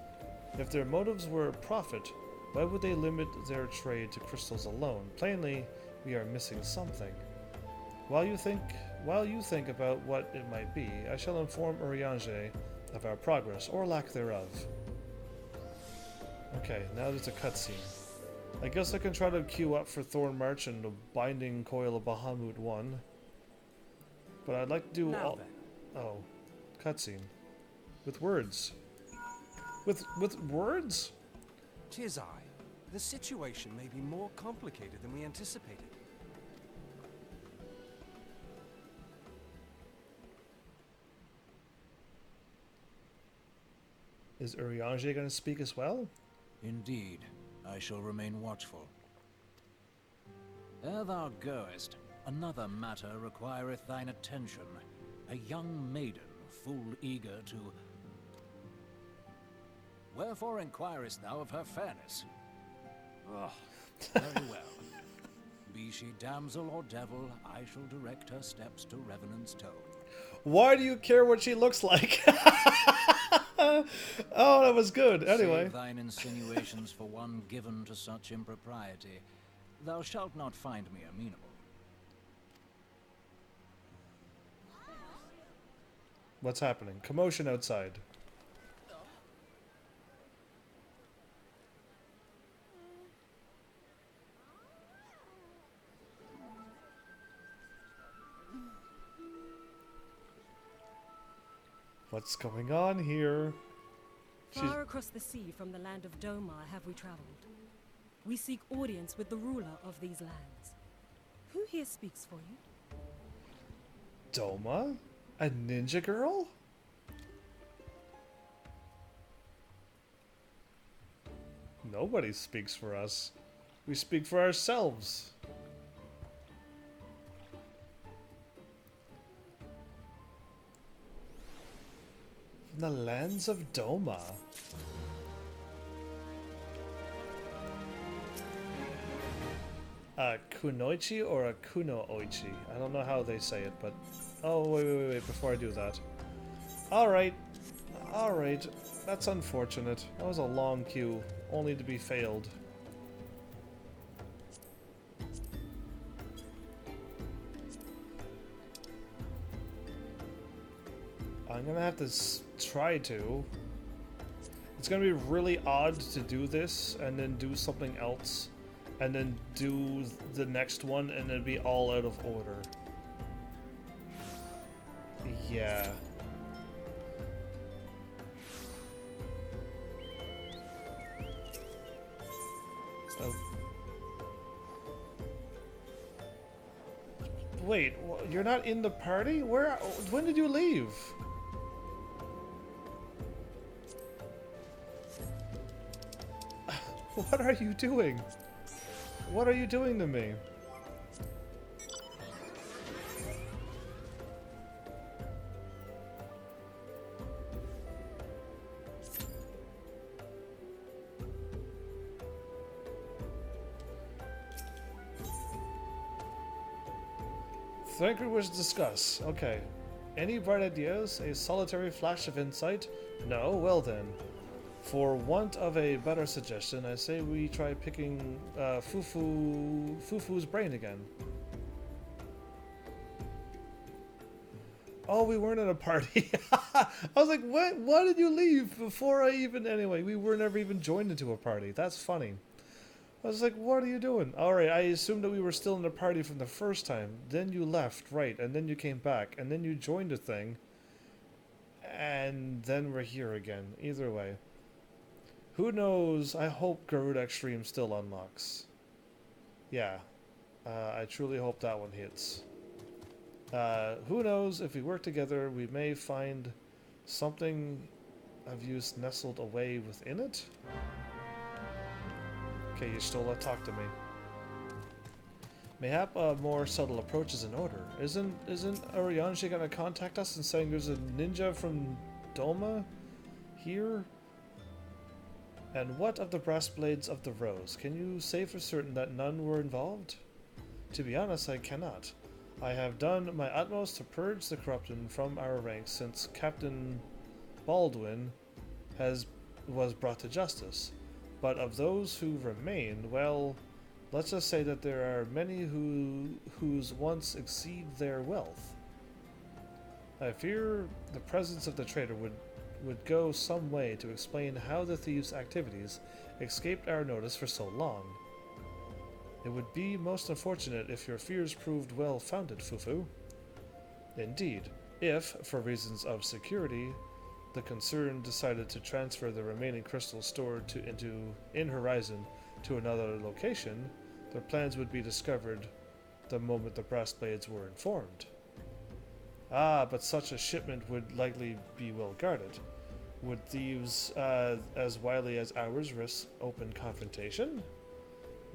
If their motives were profit, why would they limit their trade to crystals alone? Plainly, we are missing something. While you think While you think about what it might be, I shall inform Urianger of our progress, or lack thereof. Okay, now there's a cutscene. I guess I can try to queue up for Thornmarch and the Binding Coil of Bahamut 1. But I'd like to do all... Oh, cutscene. With words. With words? 'Tis I. The situation may be more complicated than we anticipated. Is Urianger going to speak as well? Indeed, I shall remain watchful. Ere thou goest, another matter requireth thine attention. A young maiden, full eager to... Wherefore inquirest thou of her fairness? Oh, very well. Be she damsel or devil, I shall direct her steps to Revenant's tone. Why do you care what she looks like? Oh, that was good. Anyway. Save thine insinuations for one given to such impropriety. Thou shalt not find me amenable. What's happening? Commotion outside. What's going on here? Far across the sea from the land of Domar have we traveled. We seek audience with the ruler of these lands. Who here speaks for you? Doma? A ninja girl? Nobody speaks for us. We speak for ourselves. From the lands of Doma. A kunoichi or a kunooichi? I don't know how they say it, but... Oh, wait, before I do that. Alright. Alright. That's unfortunate. That was a long queue, only to be failed. I'm gonna have to try to. It's gonna be really odd to do this, and then do something else, and then do the next one, and then be all out of order. Yeah. Oh. Wait, you're not in the party? Where? When did you leave? What are you doing? What are you doing to me? Think we wish to discuss. Okay. Any bright ideas? A solitary flash of insight? No? Well then. For want of a better suggestion, I say we try picking Fufu's brain again. Oh, we weren't at a party. I was like, what? Why did you leave before I even... Anyway, we were never even joined into a party. That's funny. I was like, what are you doing? Alright, I assumed that we were still in the party from the first time. Then you left, right, and then you came back, and then you joined a thing. And then we're here again. Either way. Who knows? I hope Garuda Extreme still unlocks. Yeah. I truly hope that one hits. Who knows? If we work together, we may find something of use nestled away within it? Okay, Y'shtola, talk to me. Mayhap a more subtle approach is in order. Isn't Urianger gonna contact us and saying there's a ninja from Doma here? And what of the brass blades of the rose? Can you say for certain that none were involved? To be honest, I cannot. I have done my utmost to purge the corruption from our ranks since Captain Baldwin was brought to justice. But of those who remain, well, let's just say that there are many whose wants exceed their wealth. I fear the presence of the traitor would go some way to explain how the thieves' activities escaped our notice for so long. It would be most unfortunate if your fears proved well-founded, Fufu. Indeed, if, for reasons of security, the concern decided to transfer the remaining crystals stored in Horizon to another location, their plans would be discovered the moment the brass blades were informed. Ah, but such a shipment would likely be well guarded. Would thieves as wily as ours risk open confrontation?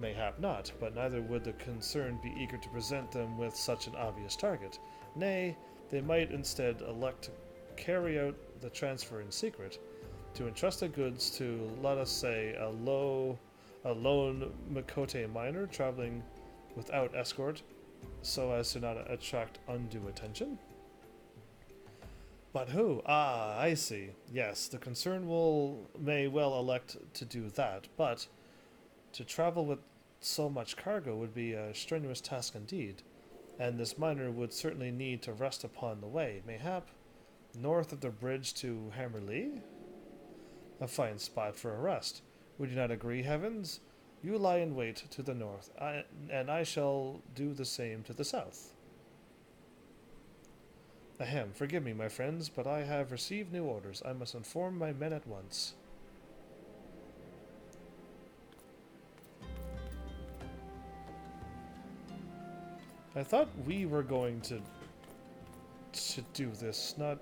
Mayhap not, but neither would the concerned be eager to present them with such an obvious target. Nay, they might instead elect to carry out the transfer in secret, to entrust the goods to, let us say, a lone Makote miner traveling without escort, so as to not attract undue attention. But who? Ah, I see. Yes, the concern may well elect to do that, but to travel with so much cargo would be a strenuous task indeed, and this miner would certainly need to rest upon the way, mayhap north of the bridge to Hammerley? A fine spot for a rest. Would you not agree, Heavens? You lie in wait to the north, and I shall do the same to the south. Ahem, forgive me, my friends, but I have received new orders. I must inform my men at once. I thought we were going to do this, not...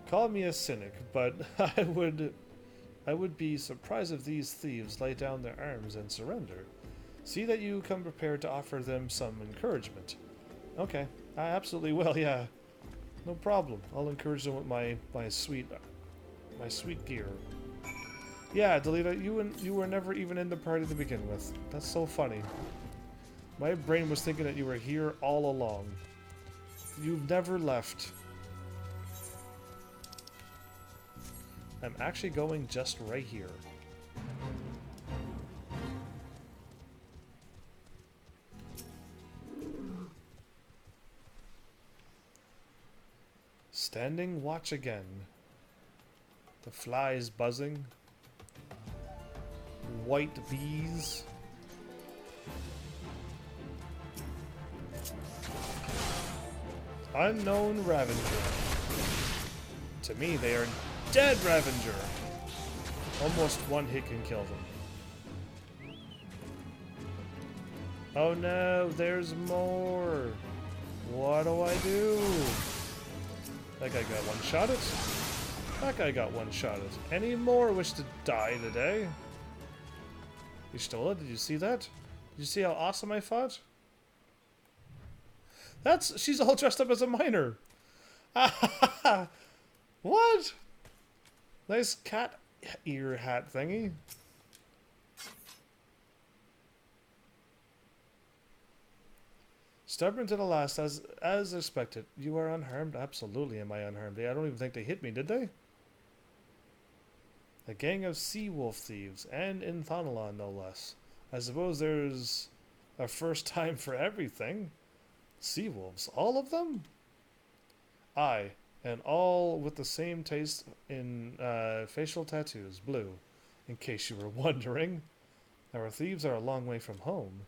Call me a cynic, but I would be surprised if these thieves lay down their arms and surrender. See that you come prepared to offer them some encouragement. Okay, I absolutely will, yeah. No problem. I'll encourage them with my sweet gear. Yeah, Delita, you were never even in the party to begin with. That's so funny. My brain was thinking that you were here all along. You've never left. I'm actually going just right here. Standing watch again. The flies buzzing. White bees. Unknown Ravenger. To me, they are dead Ravenger. Almost one hit can kill them. Oh no, there's more. What do I do? That guy got one-shotted. That guy got one-shotted. Any more wish to die today? You stole it? Did you see that? Did you see how awesome I fought? She's all dressed up as a miner. What? Nice cat ear hat thingy. Stubborn to the last, as expected. You are unharmed? Absolutely am I unharmed. I don't even think they hit me, did they? A gang of sea wolf thieves, and in Thonalon, no less. I suppose there's a first time for everything. Sea wolves, all of them? Aye, and all with the same taste in facial tattoos, blue, in case you were wondering. Our thieves are a long way from home.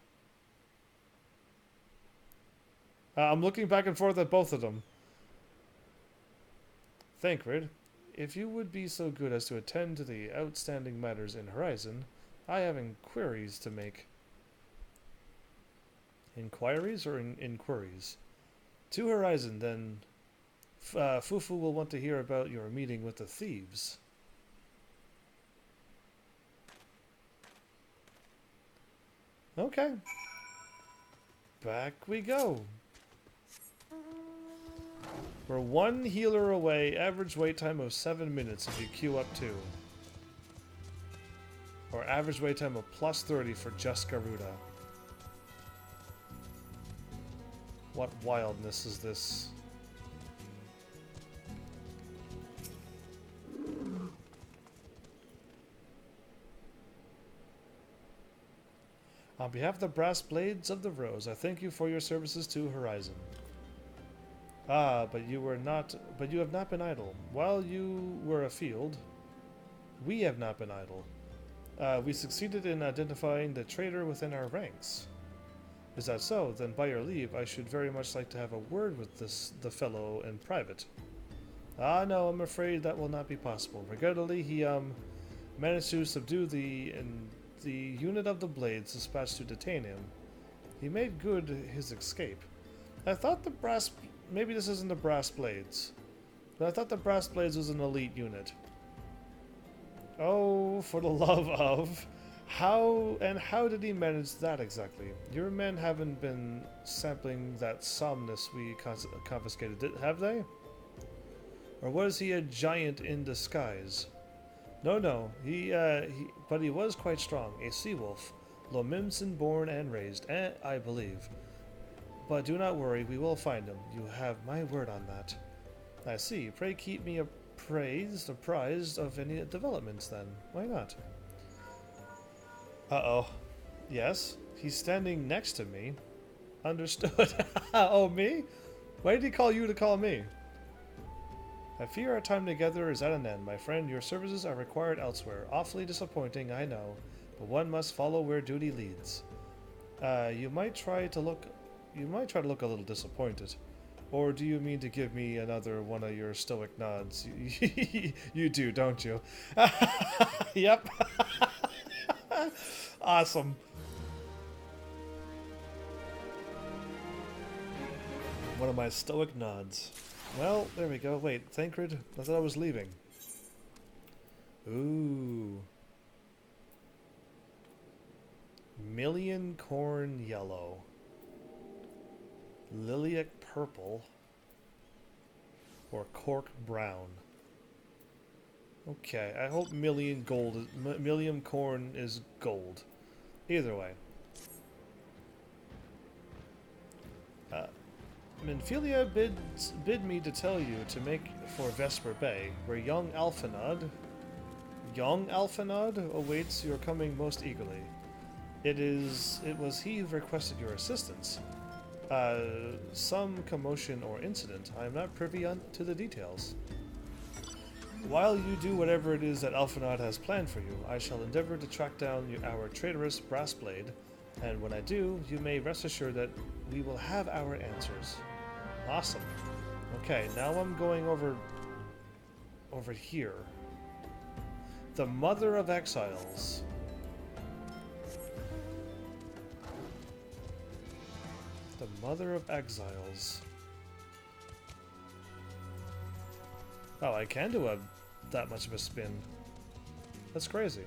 I'm looking back and forth at both of them. Thancred, if you would be so good as to attend to the outstanding matters in Horizon, I have inquiries to make. Inquiries or inquiries? To Horizon, then. Fufu will want to hear about your meeting with the thieves. Okay. Back we go. We're one healer away, average wait time of 7 minutes if you queue up 2. Or average wait time of plus 30 for just Garuda. What wildness is this? I'm behalf of the Brass Blades of the Rose, I thank you for your services to Horizon. Ah, but you have not been idle. While you were afield, we have not been idle. We succeeded in identifying the traitor within our ranks. Is that so? Then by your leave, I should very much like to have a word with the fellow in private. Ah, no, I'm afraid that will not be possible. Regrettably, he, managed to subdue the unit of the Blades dispatched to detain him. He made good his escape. I thought the Brass... Maybe this isn't the Brass Blades. But I thought the Brass Blades was an elite unit. Oh, for the love of... How did he manage that exactly? Your men haven't been sampling that somnus we confiscated, have they? Or was he a giant in disguise? No, but he was quite strong, a sea wolf, Lomimson born and raised, I believe. But do not worry, we will find him. You have my word on that. I see. Pray keep me apprised of any developments then. Why not? Uh-oh. Yes, he's standing next to me. Understood. Oh, me? Why did he call you to call me? I fear our time together is at an end, my friend. Your services are required elsewhere. Awfully disappointing, I know, but one must follow where duty leads. You might try to look a little disappointed. Or do you mean to give me another one of your stoic nods? You do, don't you? Yep. Awesome. One of my stoic nods. Well, there we go. Wait, Thancred? I thought I was leaving. Ooh. Million Corn Yellow. Lilac Purple. Or Cork Brown. Okay, I hope Million Corn is gold. Either way. Minfilia bid me to tell you to make for Vesper Bay, where young Alphanod awaits your coming most eagerly. It was he who requested your assistance. Some commotion or incident. I am not privy to the details. While you do whatever it is that Alphanod has planned for you, I shall endeavor to track down our traitorous Brass Blade, and when I do, you may rest assured that we will have our answers. Awesome. Okay, now I'm going over here. The Mother of Exiles. The Mother of Exiles. Oh, I can do that much of a spin. That's crazy.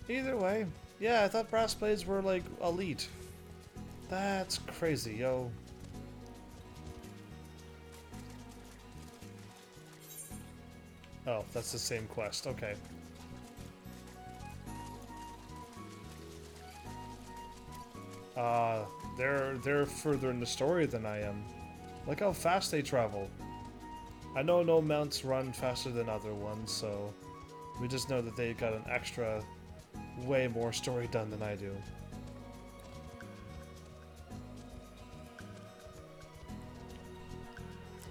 Either way, yeah, I thought Brass Blades were like elite. That's crazy, yo. Oh, that's the same quest. Okay. They're further in the story than I am. Look how fast they travel. I know no mounts run faster than other ones, so we just know that they got an extra, way more story done than I do.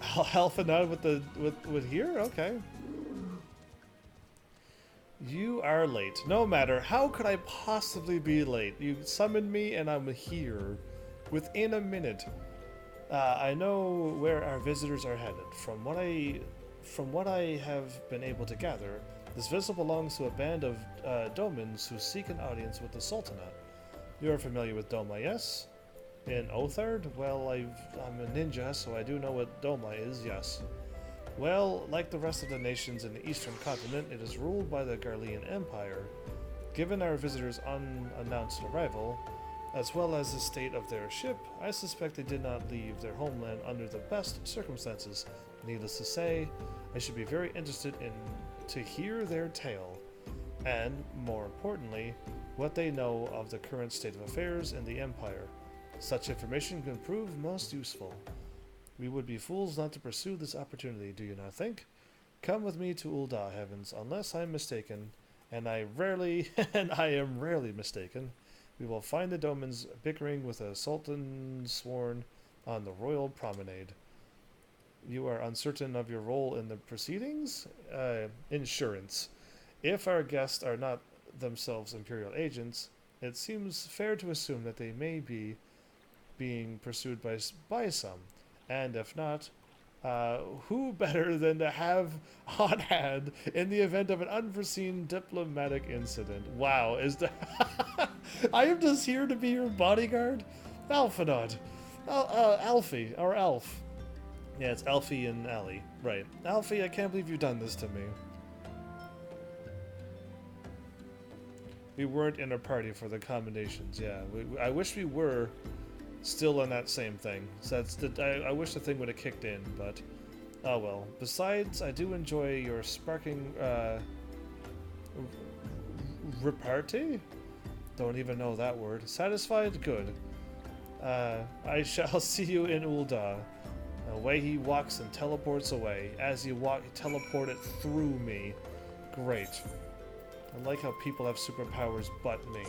Alphanod with here? Okay. You are late. No matter. How could I possibly be late? You summoned me and I'm here within a minute. I know where our visitors are headed. From what I have been able to gather, this vessel belongs to a band of Domans who seek an audience with the Sultanate. You are familiar with Doma, yes? In Othard? Well, I'm a ninja, so I do know what Doma is, yes. Well, like the rest of the nations in the eastern continent, it is ruled by the Garlean Empire. Given our visitors' unannounced arrival, as well as the state of their ship, I suspect they did not leave their homeland under the best circumstances. Needless to say, I should be very interested to hear their tale, and, more importantly, what they know of the current state of affairs in the Empire. Such information can prove most useful. We would be fools not to pursue this opportunity, do you not think? Come with me to Ul'dah, Heavens, unless I'm mistaken, and I am rarely mistaken. We will find the Domans bickering with a sultan sworn on the royal promenade. You are uncertain of your role in the proceedings? Insurance. If our guests are not themselves Imperial agents, it seems fair to assume that they may be being pursued by some. And if not, who better than to have on hand in the event of an unforeseen diplomatic incident? Wow, is that... I am just here to be your bodyguard? Alphanod. Alfie, or Alf. Yeah, it's Alfie and Allie. Right. Alfie, I can't believe you've done this to me. We weren't in a party for the commendations, yeah. I wish we were still in that same thing. So I wish the thing would have kicked in, but oh well. Besides, I do enjoy your sparking repartee? Don't even know that word. Satisfied? Good. I shall see you in Ul'dah. Away he walks and teleports away. As you walk, he teleported through me. Great. I like how people have superpowers but me.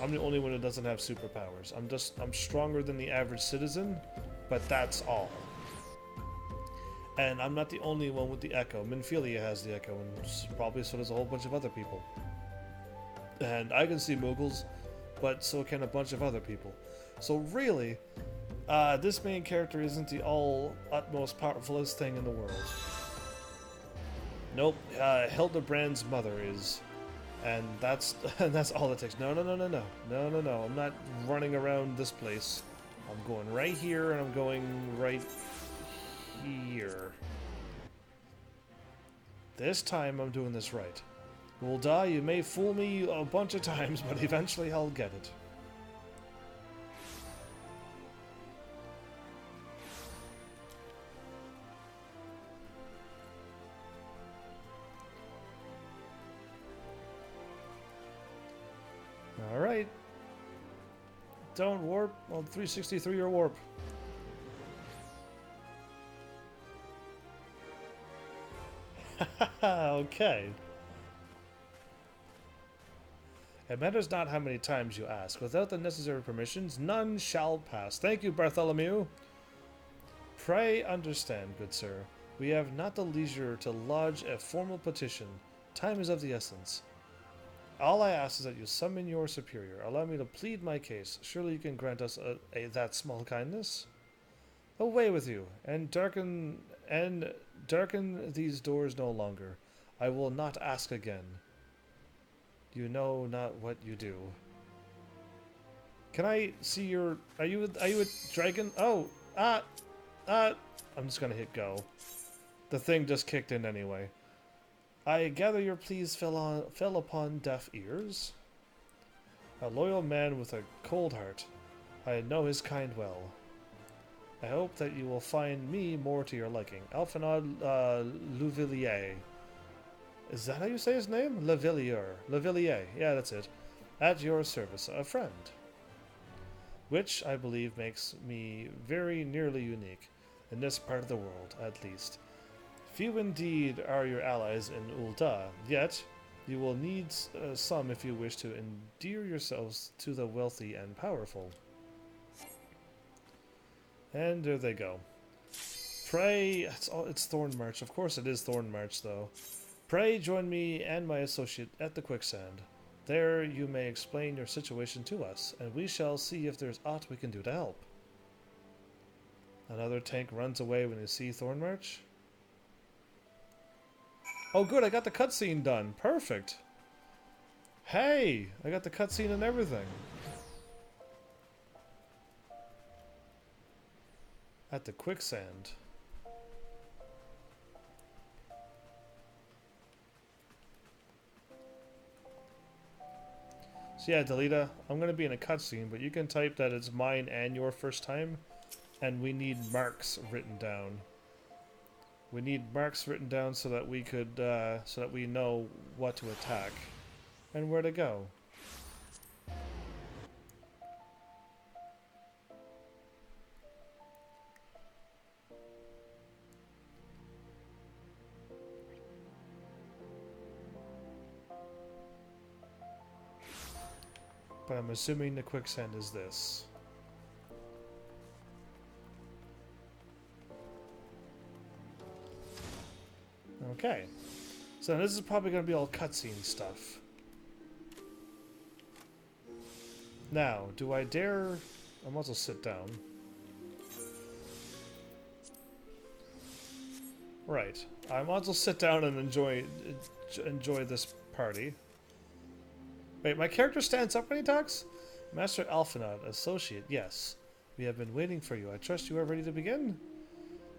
I'm the only one who doesn't have superpowers. I'm stronger than the average citizen, but that's all. And I'm not the only one with the Echo. Minfilia has the Echo, and probably so does a whole bunch of other people. And I can see Muggles, but so can a bunch of other people. So really, this main character isn't the utmost powerfulest thing in the world. Nope, Hildebrand's mother is. And that's all it takes. No. I'm not running around this place. I'm going right here, and I'm going right here. This time I'm doing this right. Ul'dah, you may fool me a bunch of times, but eventually I'll get it. Alright. Don't warp. Well, 363 or warp. Okay. It matters not how many times you ask. Without the necessary permissions, none shall pass. Thank you, Bartholomew. Pray understand, good sir. We have not the leisure to lodge a formal petition. Time is of the essence. All I ask is that you summon your superior. Allow me to plead my case. Surely you can grant us that small kindness? Away with you, and darken these doors no longer. I will not ask again. You know not what you do. Can I see your... Are you a dragon? Oh! I'm just gonna hit go. The thing just kicked in anyway. I gather your pleas fell upon deaf ears. A loyal man with a cold heart. I know his kind well. I hope that you will find me more to your liking. Alphanod Louvillier. Is that how you say his name? Louvillier. Yeah, that's it. At your service, a friend. Which, I believe, makes me very nearly unique. In this part of the world, at least. Few indeed are your allies in Ul'dah, yet you will need some if you wish to endear yourselves to the wealthy and powerful. And there they go. Pray, it's Thornmarch. Of course it is Thornmarch, though. Pray join me and my associate at the quicksand. There you may explain your situation to us, and we shall see if there's aught we can do to help. Another tank runs away when you see Thornmarch. Oh good, I got the cutscene done. Perfect. Hey, I got the cutscene and everything. At the quicksand. So yeah, Delita, I'm going to be in a cutscene, but you can type that it's mine and your first time, and we need marks written down. We need marks written down so that we could, so that we know what to attack and where to go. but I'm assuming the quicksand is this. Okay. So this is probably going to be all cutscene stuff. Now, do I dare... I might as well sit down. Right. I might as well sit down and enjoy this party. Wait, my character stands up when he talks? Master Alphinaud, Associate, yes. We have been waiting for you. I trust you are ready to begin?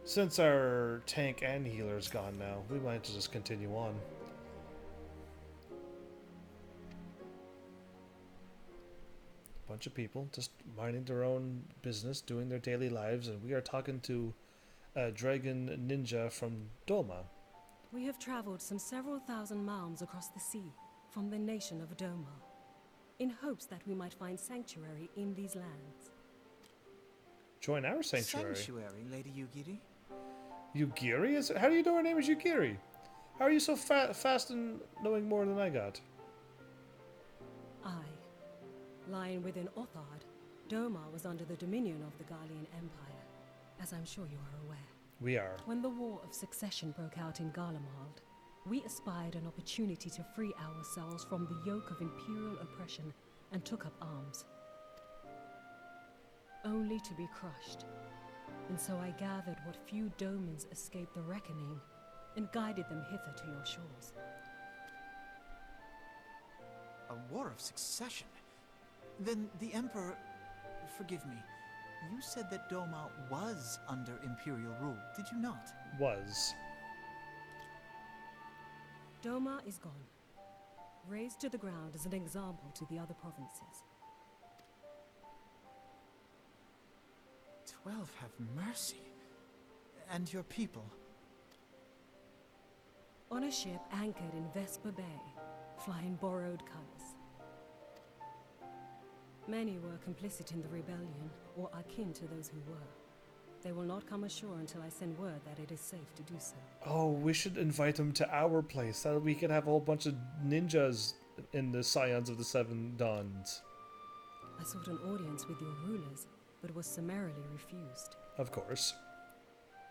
Since our tank and healer is gone now, we might just continue on. Bunch of people just minding their own business, doing their daily lives, and we are talking to a dragon ninja from Doma. We have traveled some several thousand miles across the sea from the nation of Doma, in hopes that we might find sanctuary in these lands. Join our sanctuary. Sanctuary, Lady Yugiri? Yugiri? How do you know her name is Yugiri? How are you so fast in knowing more than I got? Lying within Othard, Doma was under the dominion of the Garlean Empire, as I'm sure you are aware. We are. When the War of Succession broke out in Garlemald, we espied an opportunity to free ourselves from the yoke of imperial oppression and took up arms. Only to be crushed. And so I gathered what few Domans escaped the reckoning and guided them hither to your shores. A War of Succession? Then the Emperor... Forgive me. You said that Doma was under Imperial rule, did you not? Was. Doma is gone. Razed to the ground as an example to the other provinces. 12 have mercy. And your people? On a ship anchored in Vesper Bay, flying borrowed colors. Many were complicit in the rebellion, or akin to those who were. They will not come ashore until I send word that it is safe to do so. Oh, we should invite them to our place. So that we can have a whole bunch of ninjas in the Scions of the Seven Dawns. I sought an audience with your rulers, but was summarily refused. Of course.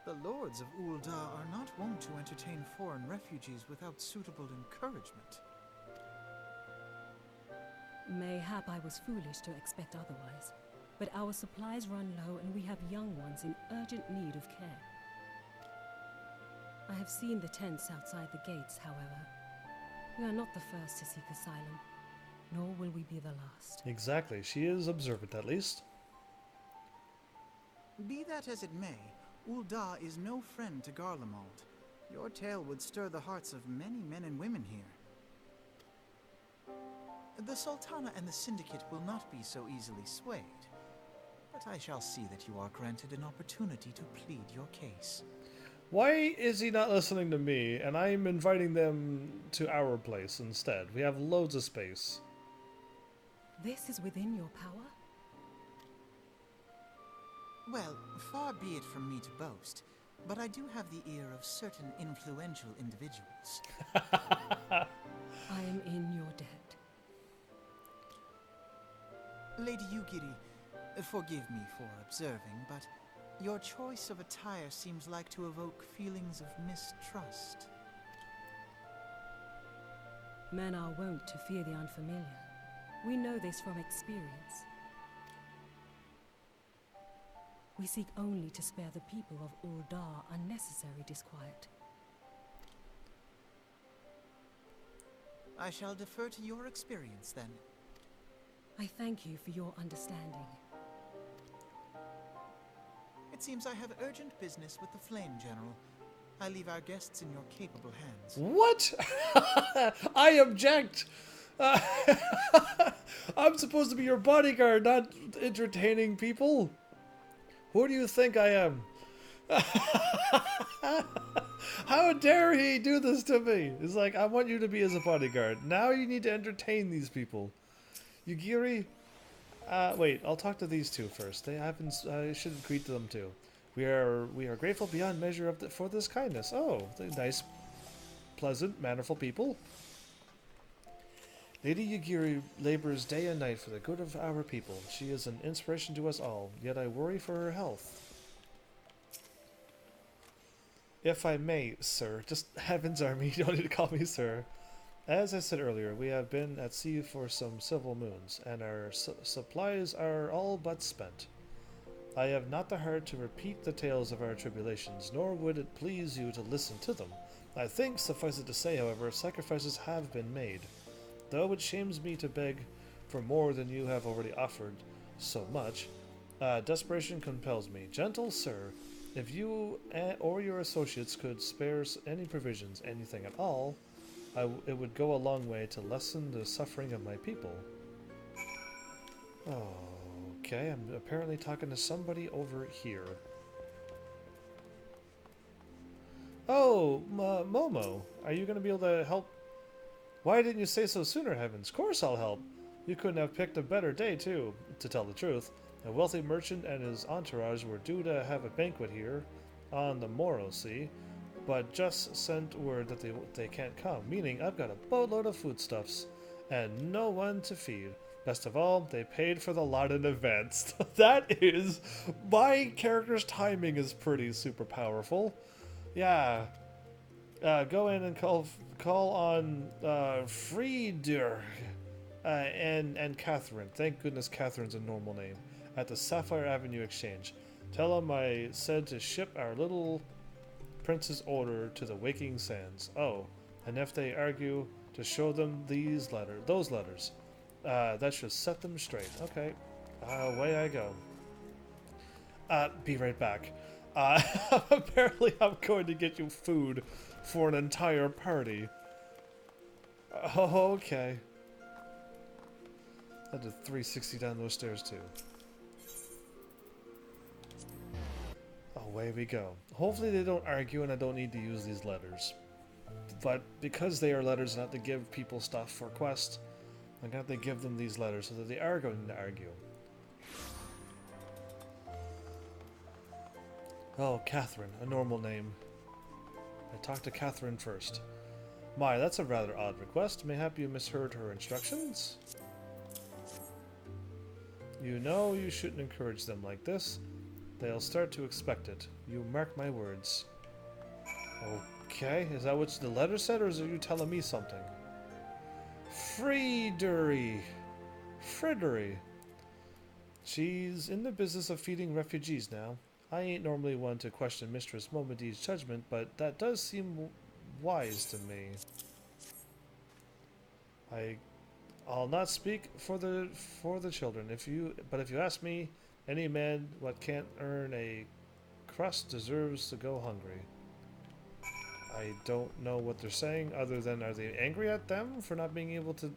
The lords of Ul'dah are not wont to entertain foreign refugees without suitable encouragement. Mayhap I was foolish to expect otherwise, but our supplies run low and we have young ones in urgent need of care. I have seen the tents outside the gates, however. We are not the first to seek asylum, nor will we be the last. Exactly. She is observant, at least. Be that as it may, Ul'dah is no friend to Garlemald. Your tale would stir the hearts of many men and women here. The Sultana and the Syndicate will not be so easily swayed, but I shall see that you are granted an opportunity to plead your case. Why is he not listening to me, and I'm inviting them to our place instead? We have loads of space. This is within your power? Well, far be it from me to boast, but I do have the ear of certain influential individuals. I am in your debt. Lady Yugiri, forgive me for observing, but your choice of attire seems like to evoke feelings of mistrust. Men are wont to fear the unfamiliar. We know this from experience. We seek only to spare the people of Ul'dah unnecessary disquiet. I shall defer to your experience, then. I thank you for your understanding. It seems I have urgent business with the Flame General. I leave our guests in your capable hands. What? I object! I'm supposed to be your bodyguard, not entertaining people. Who do you think I am? How dare he do this to me? It's like, I want you to be as a bodyguard. Now you need to entertain these people. Yugiri? Wait, I'll talk to these two first. I should greet them too. We are grateful beyond measure for this kindness. Oh, they're nice, pleasant, mannerful people. Lady Yagiri labors day and night for the good of our people. She is an inspiration to us all, yet I worry for her health. If I may, sir, just Heaven's Army, you don't need to call me sir. As I said earlier, we have been at sea for some several moons, and our supplies are all but spent. I have not the heart to repeat the tales of our tribulations, nor would it please you to listen to them. I think, suffice it to say, however, sacrifices have been made. Though it shames me to beg for more than you have already offered so much, desperation compels me. Gentle sir, if you or your associates could spare any provisions, anything at all, it would go a long way to lessen the suffering of my people. Okay, I'm apparently talking to somebody over here. Oh, Momo, are you going to be able to help? Why didn't you say so sooner, Heavens? Of course I'll help. You couldn't have picked a better day, too, to tell the truth. A wealthy merchant and his entourage were due to have a banquet here on the Moro Sea, but just sent word that they can't come, meaning I've got a boatload of foodstuffs and no one to feed. Best of all, they paid for the lot in advance. That is... my character's timing is pretty super powerful. Yeah. Go in and call on Frieder and Catherine. Thank goodness Catherine's a normal name. At the Sapphire Avenue Exchange. Tell them I said to ship our little prince's order to the Waking Sands. Oh, and if they argue, to show them those letters. That should set them straight. Okay. Away I go. Be right back. Apparently I'm going to get you food for an entire party. Okay. I did 360 down those stairs too. Away we go. Hopefully they don't argue and I don't need to use these letters. But because they are letters and I have to give people stuff for quest, I'm going to have to give them these letters so that they are going to argue. Oh, Catherine, a normal name. I talked to Catherine first. My, that's a rather odd request. Mayhap you misheard her instructions? You know you shouldn't encourage them like this. They'll start to expect it. You mark my words. Okay, is that what the letter said, or is it you telling me something? Friedery. She's in the business of feeding refugees now. I ain't normally one to question Mistress Momodi's judgment, but that does seem wise to me. I'll not speak for the children. If you ask me, any man what can't earn a crust deserves to go hungry. I don't know what they're saying, other than are they angry at them for not being able to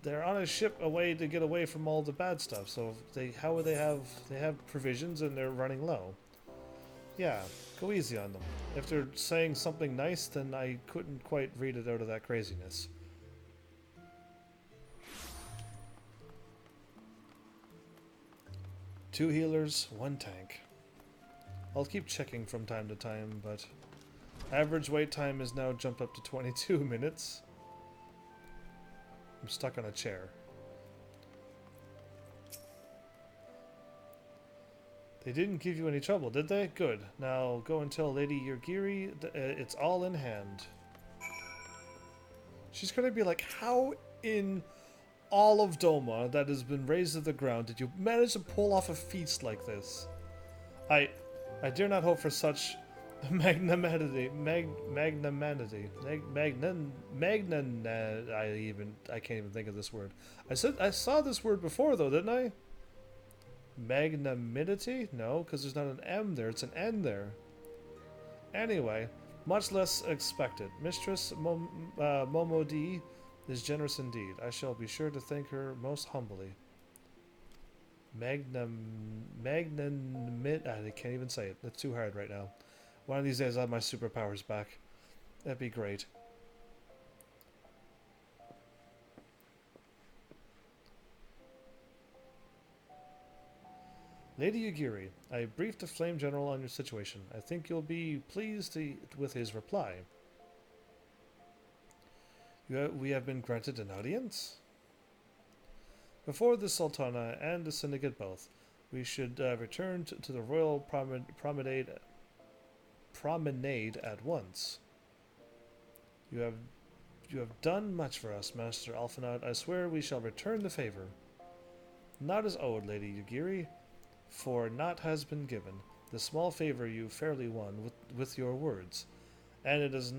they're on a ship away to get away from all the bad stuff, so how would they have provisions and they're running low? Yeah, go easy on them. If they're saying something nice, then I couldn't quite read it out of that craziness. Two healers, one tank. I'll keep checking from time to time, but average wait time is now jumped up to 22 minutes. I'm stuck on a chair. They didn't give you any trouble, did they? Good. Now go and tell Lady Yagiri it's all in hand. She's gonna be like, how in all of Doma that has been raised to the ground did you manage to pull off a feast like this? I dare not hope for such magnanimity. I can't even think of this word. I saw this word before though, didn't I? Magnanimity? No, because there's not an M there, it's an N there. Anyway, much less expected. Mistress Momodi is generous indeed. I shall be sure to thank her most humbly. I can't even say it. That's too hard right now. One of these days I'll have my superpowers back. That'd be great. Lady Yagiri, I briefed the Flame General on your situation. I think you'll be pleased with his reply. We have been granted an audience? Before the Sultana and the Syndicate both, we should return to the royal promenade at once. You have done much for us, Master Alphinaud. I swear we shall return the favor. Not as owed, Lady Yugiri, for naught has been given. The small favor you fairly won with your words, and it is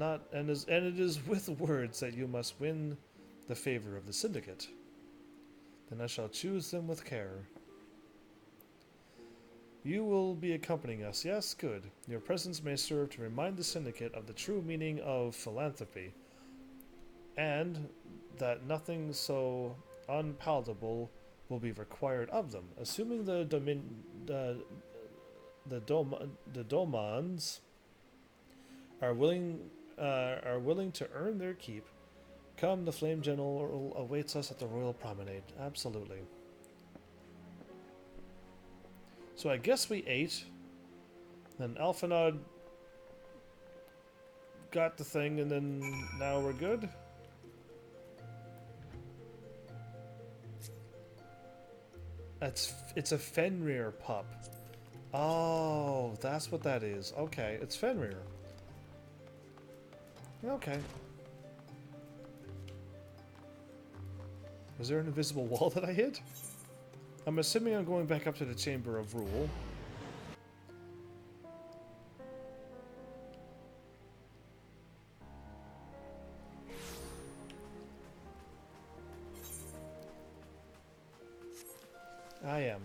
with words that you must win the favor of the Syndicate. Then I shall choose them with care. You will be accompanying us, yes? Good. Your presence may serve to remind the Syndicate of the true meaning of philanthropy, and that nothing so unpalatable will be required of them. Assuming the Domans are willing to earn their keep, come, the Flame General awaits us at the Royal Promenade. Absolutely. So I guess we ate, then Alphinaud got the thing, and then now we're good? It's a Fenrir pup. Oh, that's what that is. Okay, it's Fenrir. Okay. Was there an invisible wall that I hit? I'm assuming I'm going back up to the Chamber of Rule. I am.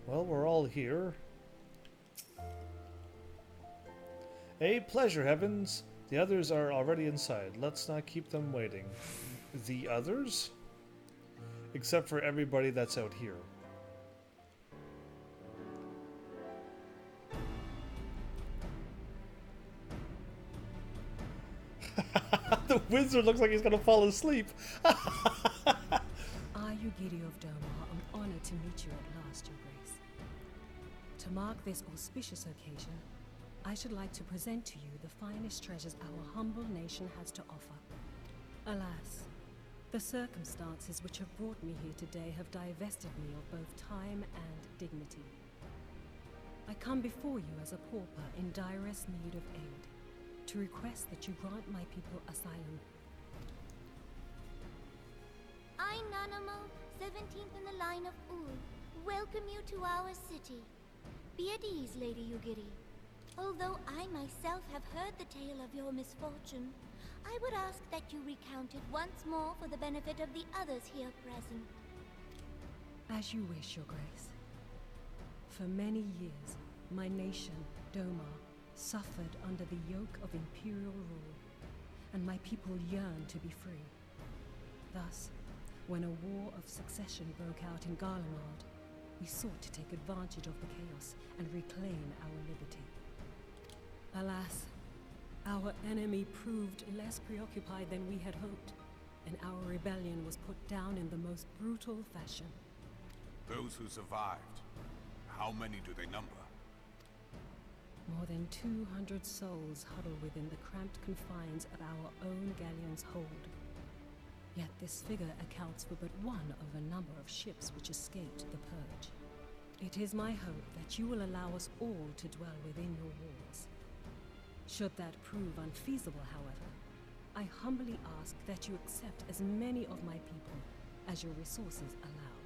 Well, we're all here. A pleasure, Heavens. The others are already inside. Let's not keep them waiting. The others? Except for everybody that's out here. The wizard looks like he's gonna fall asleep. I, Yugiri of Domar, am honored to meet you at last, Your Grace. To mark this auspicious occasion, I should like to present to you the finest treasures our humble nation has to offer. Alas, the circumstances which have brought me here today have divested me of both time and dignity. I come before you as a pauper in direst need of aid, to request that you grant my people asylum. I, Nanamo, 17th in the line of Ul, welcome you to our city. Be at ease, Lady Yugiri. Although I myself have heard the tale of your misfortune, I would ask that you recount it once more for the benefit of the others here present. As you wish, Your Grace. For many years, my nation, Domar, suffered under the yoke of imperial rule, and my people yearned to be free. Thus, when a war of succession broke out in Garlemald, we sought to take advantage of the chaos and reclaim our liberty. Alas, our enemy proved less preoccupied than we had hoped, and our rebellion was put down in the most brutal fashion. Those who survived, how many do they number? More than 200 souls huddle within the cramped confines of our own galleon's hold. Yet this figure accounts for but one of a number of ships which escaped the purge. It is my hope that you will allow us all to dwell within your walls. Should that prove unfeasible, however, I humbly ask that you accept as many of my people as your resources allow.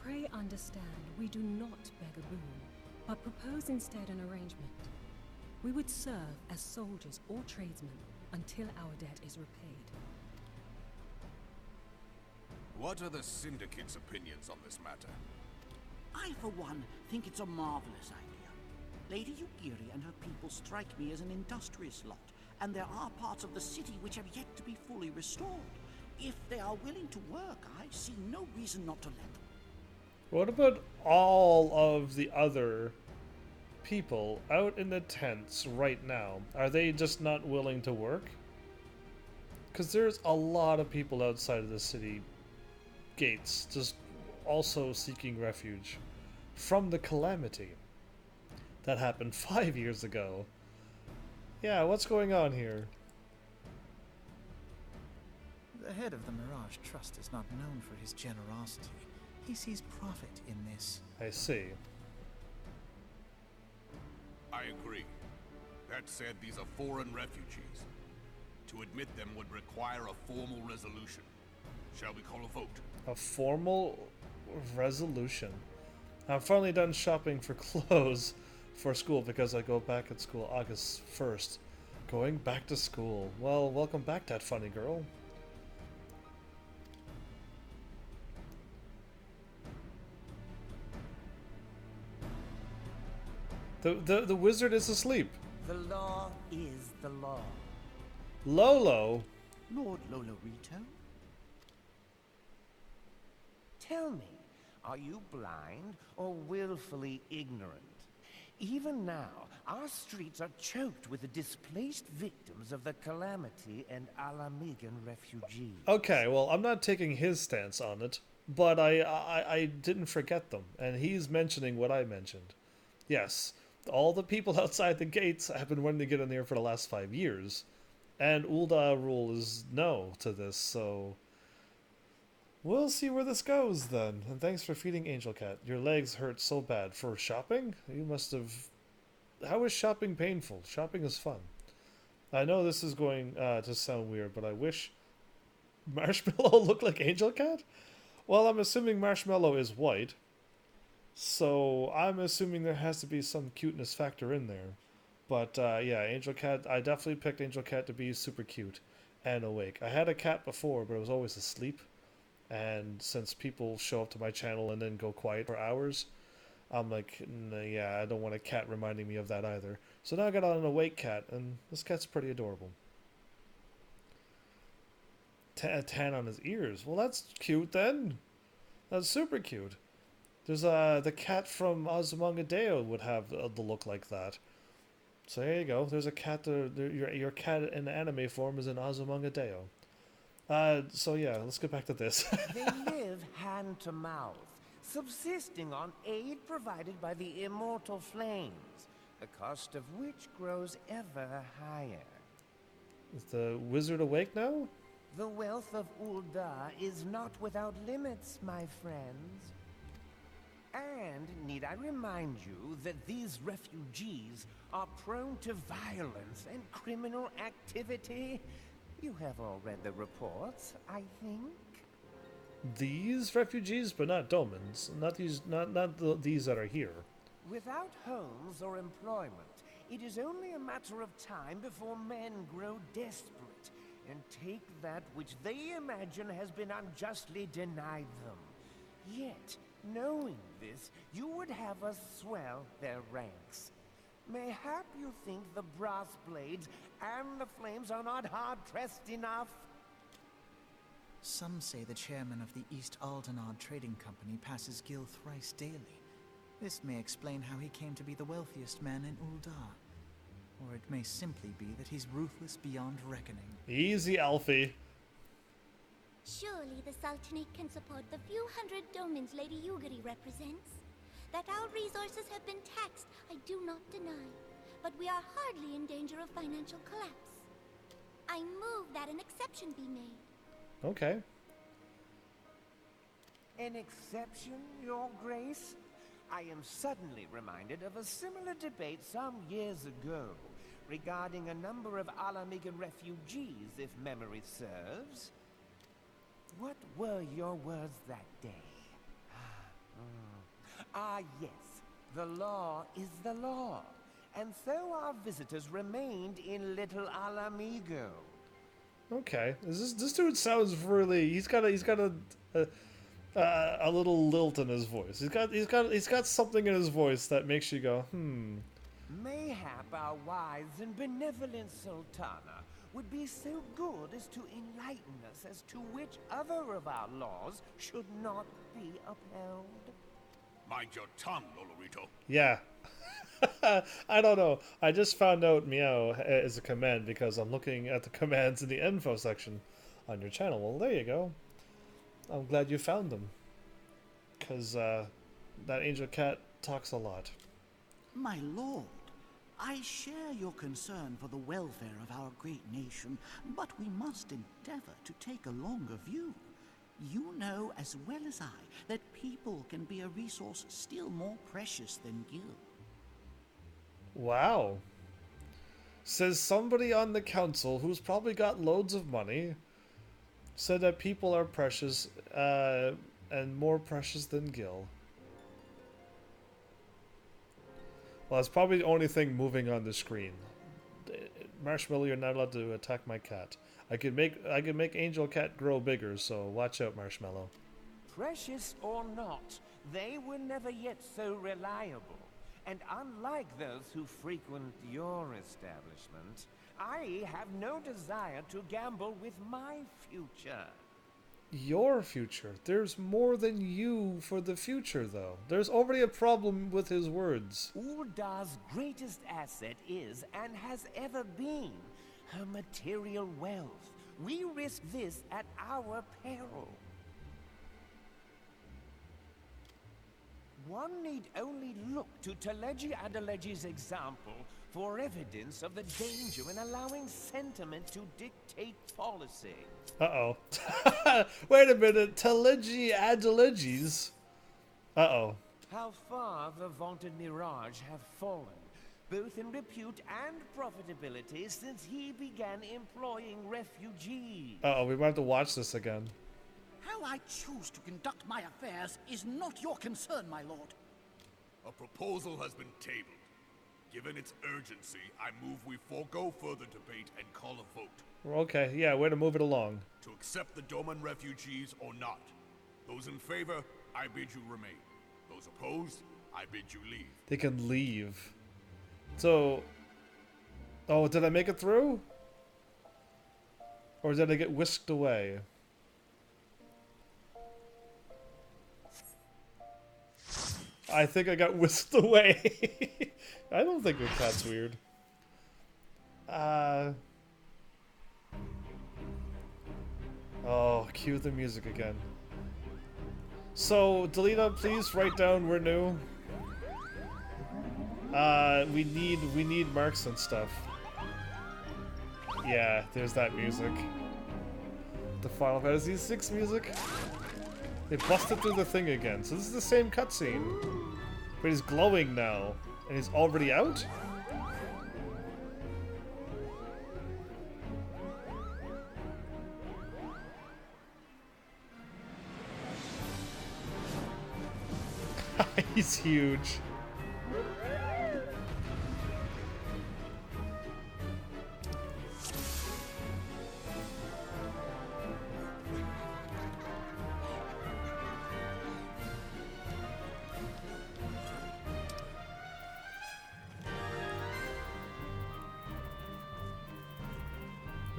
Pray understand, we do not beg a boon, but propose instead an arrangement. We would serve as soldiers or tradesmen until our debt is repaid. What are the Syndicate's opinions on this matter? I, for one, think it's a marvelous idea. Lady Yugiri and her people strike me as an industrious lot, and there are parts of the city which have yet to be fully restored. If they are willing to work, I see no reason not to let them. What about all of the other people out in the tents right now? Are they just not willing to work? Because there's a lot of people outside of the city gates, just also seeking refuge from the calamity that happened 5 years ago. Yeah, what's going on here? The head of the Mirage Trust is not known for his generosity. He sees profit in this. I see. I agree. That said, these are foreign refugees. To admit them would require a formal resolution. Shall we call a vote? A formal resolution. I'm finally done shopping for clothes for school because I go back at school August 1st. Going back to school. Well, welcome back, that funny girl. The wizard is asleep. The law is the law. Lolo? Lord Lolorito? Tell me, are you blind or willfully ignorant? Even now, our streets are choked with the displaced victims of the Calamity and Alamigan refugees. Okay, well, I'm not taking his stance on it, but I didn't forget them, and he's mentioning what I mentioned. Yes, all the people outside the gates have been wanting to get in there for the last 5 years, and Ul'dah rule is no to this, so we'll see where this goes then. And thanks for feeding Angel Cat. Your legs hurt so bad. For shopping? You must have... How is shopping painful? Shopping is fun. I know this is going to sound weird, but I wish Marshmallow looked like Angel Cat? Well, I'm assuming Marshmallow is white, so I'm assuming there has to be some cuteness factor in there. But yeah, Angel Cat, I definitely picked Angel Cat to be super cute and awake. I had a cat before, but it was always asleep. And since people show up to my channel and then go quiet for hours, I'm like, nah, yeah, I don't want a cat reminding me of that either. So now I got an awake cat, and this cat's pretty adorable. A tan on his ears. Well, that's cute then. That's super cute. There's the cat from Ozymandias would have the look like that. So there you go. There's a cat. Your cat in anime form is an Ozymandias. So yeah, let's get back to this. They live hand to mouth, subsisting on aid provided by the immortal flames, the cost of which grows ever higher. Is the wizard awake now? The wealth of Ul'dah is not without limits, my friends. And need I remind you that these refugees are prone to violence and criminal activity? You have all read the reports, I think. These refugees, but not Domans. Not these that are here. Without homes or employment, it is only a matter of time before men grow desperate and take that which they imagine has been unjustly denied them. Yet, knowing this, you would have us swell their ranks. Mayhap you think the brass blades and the flames are not hard-pressed enough? Some say the chairman of the East Aldenard Trading Company passes Gil thrice daily. This may explain how he came to be the wealthiest man in Ul'dah. Or it may simply be that he's ruthless beyond reckoning. Easy, Alfie. Surely the Sultanate can support the few hundred domins Lady Yugiri represents. That our resources have been taxed, I do not deny. But we are hardly in danger of financial collapse. I move that an exception be made. Okay. An exception, Your Grace? I am suddenly reminded of a similar debate some years ago regarding a number of Alamigan refugees, if memory serves. What were your words that day? Ah, yes. The law is the law. And so our visitors remained in Little Alamigo. Okay. This dude sounds really... He's got a little lilt in his voice. He's got something in his voice that makes you go, Mayhap our wise and benevolent Sultana would be so good as to enlighten us as to which other of our laws should not be upheld. Mind your tongue, Lolorito. Yeah. I don't know. I just found out meow is a command because I'm looking at the commands in the info section on your channel. Well, there you go. I'm glad you found them. Because that angel cat talks a lot. My lord, I share your concern for the welfare of our great nation, but we must endeavor to take a longer view. You know as well as I that people can be a resource still more precious than gil. Wow. Says somebody on the council who's probably got loads of money said that people are precious and more precious than gil. Well, that's probably the only thing moving on the screen. Marshmallow, you're not allowed to attack my cat. I could make Angel Cat grow bigger, so watch out, Marshmallow. Precious or not, they were never yet so reliable. And unlike those who frequent your establishment, I have no desire to gamble with my future. Your future? There's more than you for the future, though. There's already a problem with his words. Uldar's greatest asset is, and has ever been, her material wealth. We risk this at our peril. One need only look to Teleji Adeleji's example for evidence of the danger in allowing sentiment to dictate policy. Uh-oh. Wait a minute. Teleji Adeleji's? Uh-oh. How far the vaunted Mirage have fallen, both in repute and profitability, since he began employing refugees. Uh-oh, we might have to watch this again. How I choose to conduct my affairs is not your concern, my lord. A proposal has been tabled. Given its urgency, I move we forego further debate and call a vote. Okay, yeah, way to move it along. To accept the Doman refugees or not. Those in favor, I bid you remain. Those opposed, I bid you leave. They can leave. So... Oh, did I make it through? Or did I get whisked away? I think I got whisked away. I don't think your cat's weird. Oh, cue the music again. So, Delita, please write down we're new. We need marks and stuff. Yeah, there's that music. The Final Fantasy VI music. They busted through the thing again. So this is the same cutscene. But he's glowing now. And he's already out? He's huge.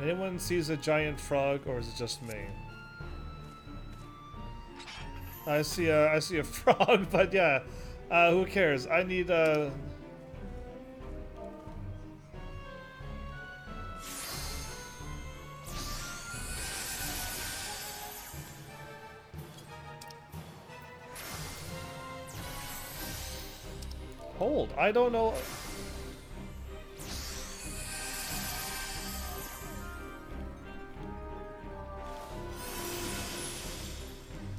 Anyone sees a giant frog, or is it just me? I see a frog, but yeah, who cares? I need hold. I don't know.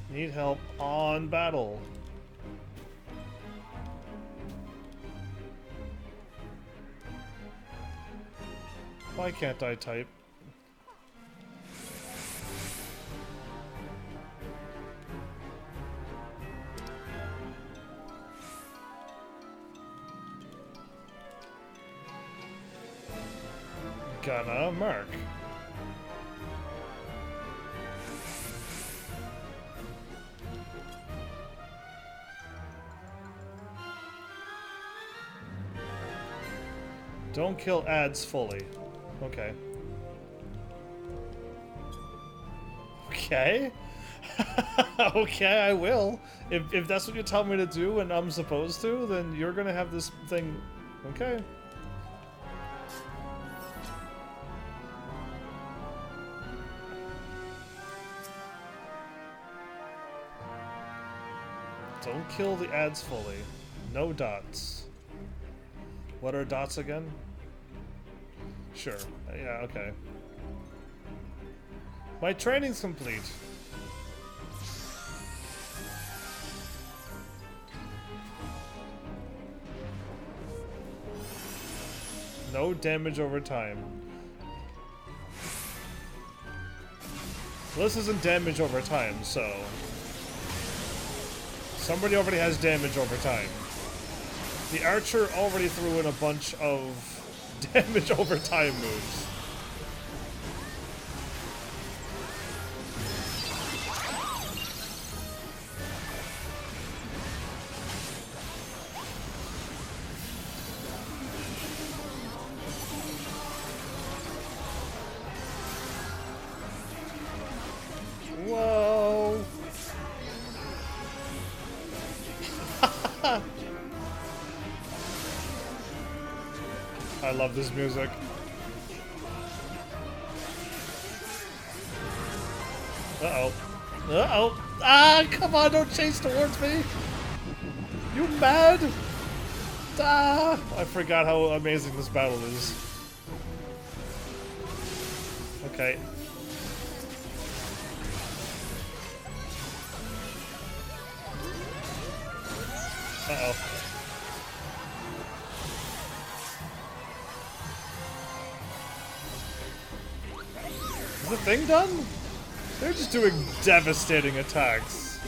Need help on battle. Why can't I type? Gonna mark. Don't kill ads fully. Okay. Okay? Okay, I will. If that's what you tell me to do and I'm supposed to, then you're gonna have this thing... Okay. Don't kill the ads fully. No dots. What are dots again? Sure. Yeah, okay. My training's complete. No damage over time. Well, this isn't damage over time, so... Somebody already has damage over time. The archer already threw in a bunch of damage over time moves. Whoa! I love this music. Uh-oh. Uh-oh. Ah, come on, don't chase towards me! You mad? Ah! I forgot how amazing this battle is. Okay. Uh-oh. Is the thing done? They're just doing devastating attacks.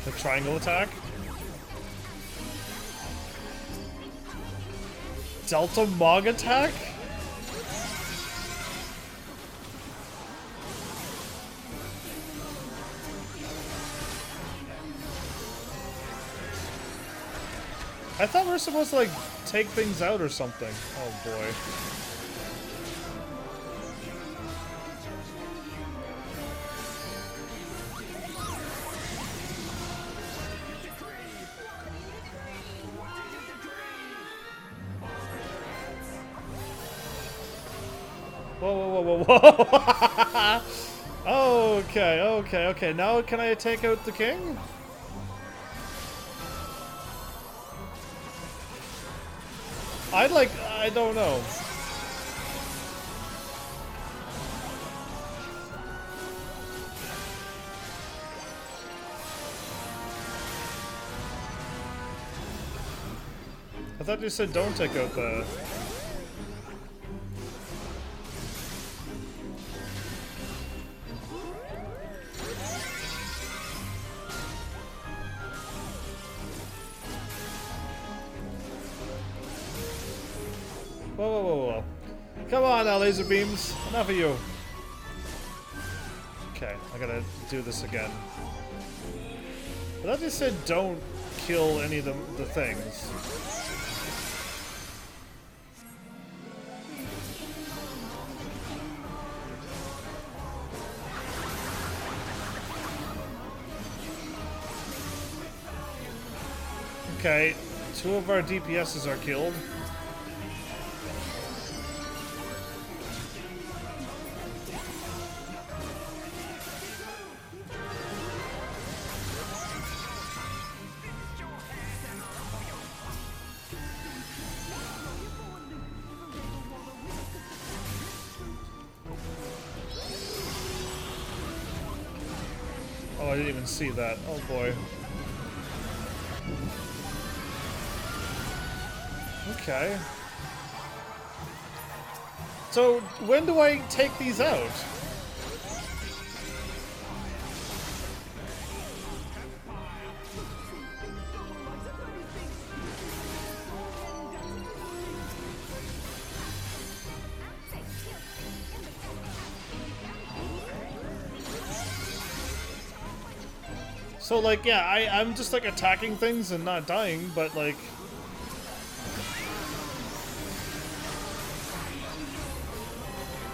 The triangle attack? Delta Mog attack? I thought we were supposed to, like, take things out or something. Oh, boy. Whoa, whoa, whoa, whoa, whoa! Okay, okay, okay. Now can I take out the king? I don't know. I thought you said don't take out the... Whoa, whoa, whoa, whoa. Come on now, laser beams. Enough of you. Okay, I gotta do this again. I thought you said don't kill any of the things. Okay, 2 of our DPSs are killed. Oh, I didn't even see that. Oh boy. Okay. So, when do I take these out? So, like, yeah, I'm just, like, attacking things and not dying, but, like...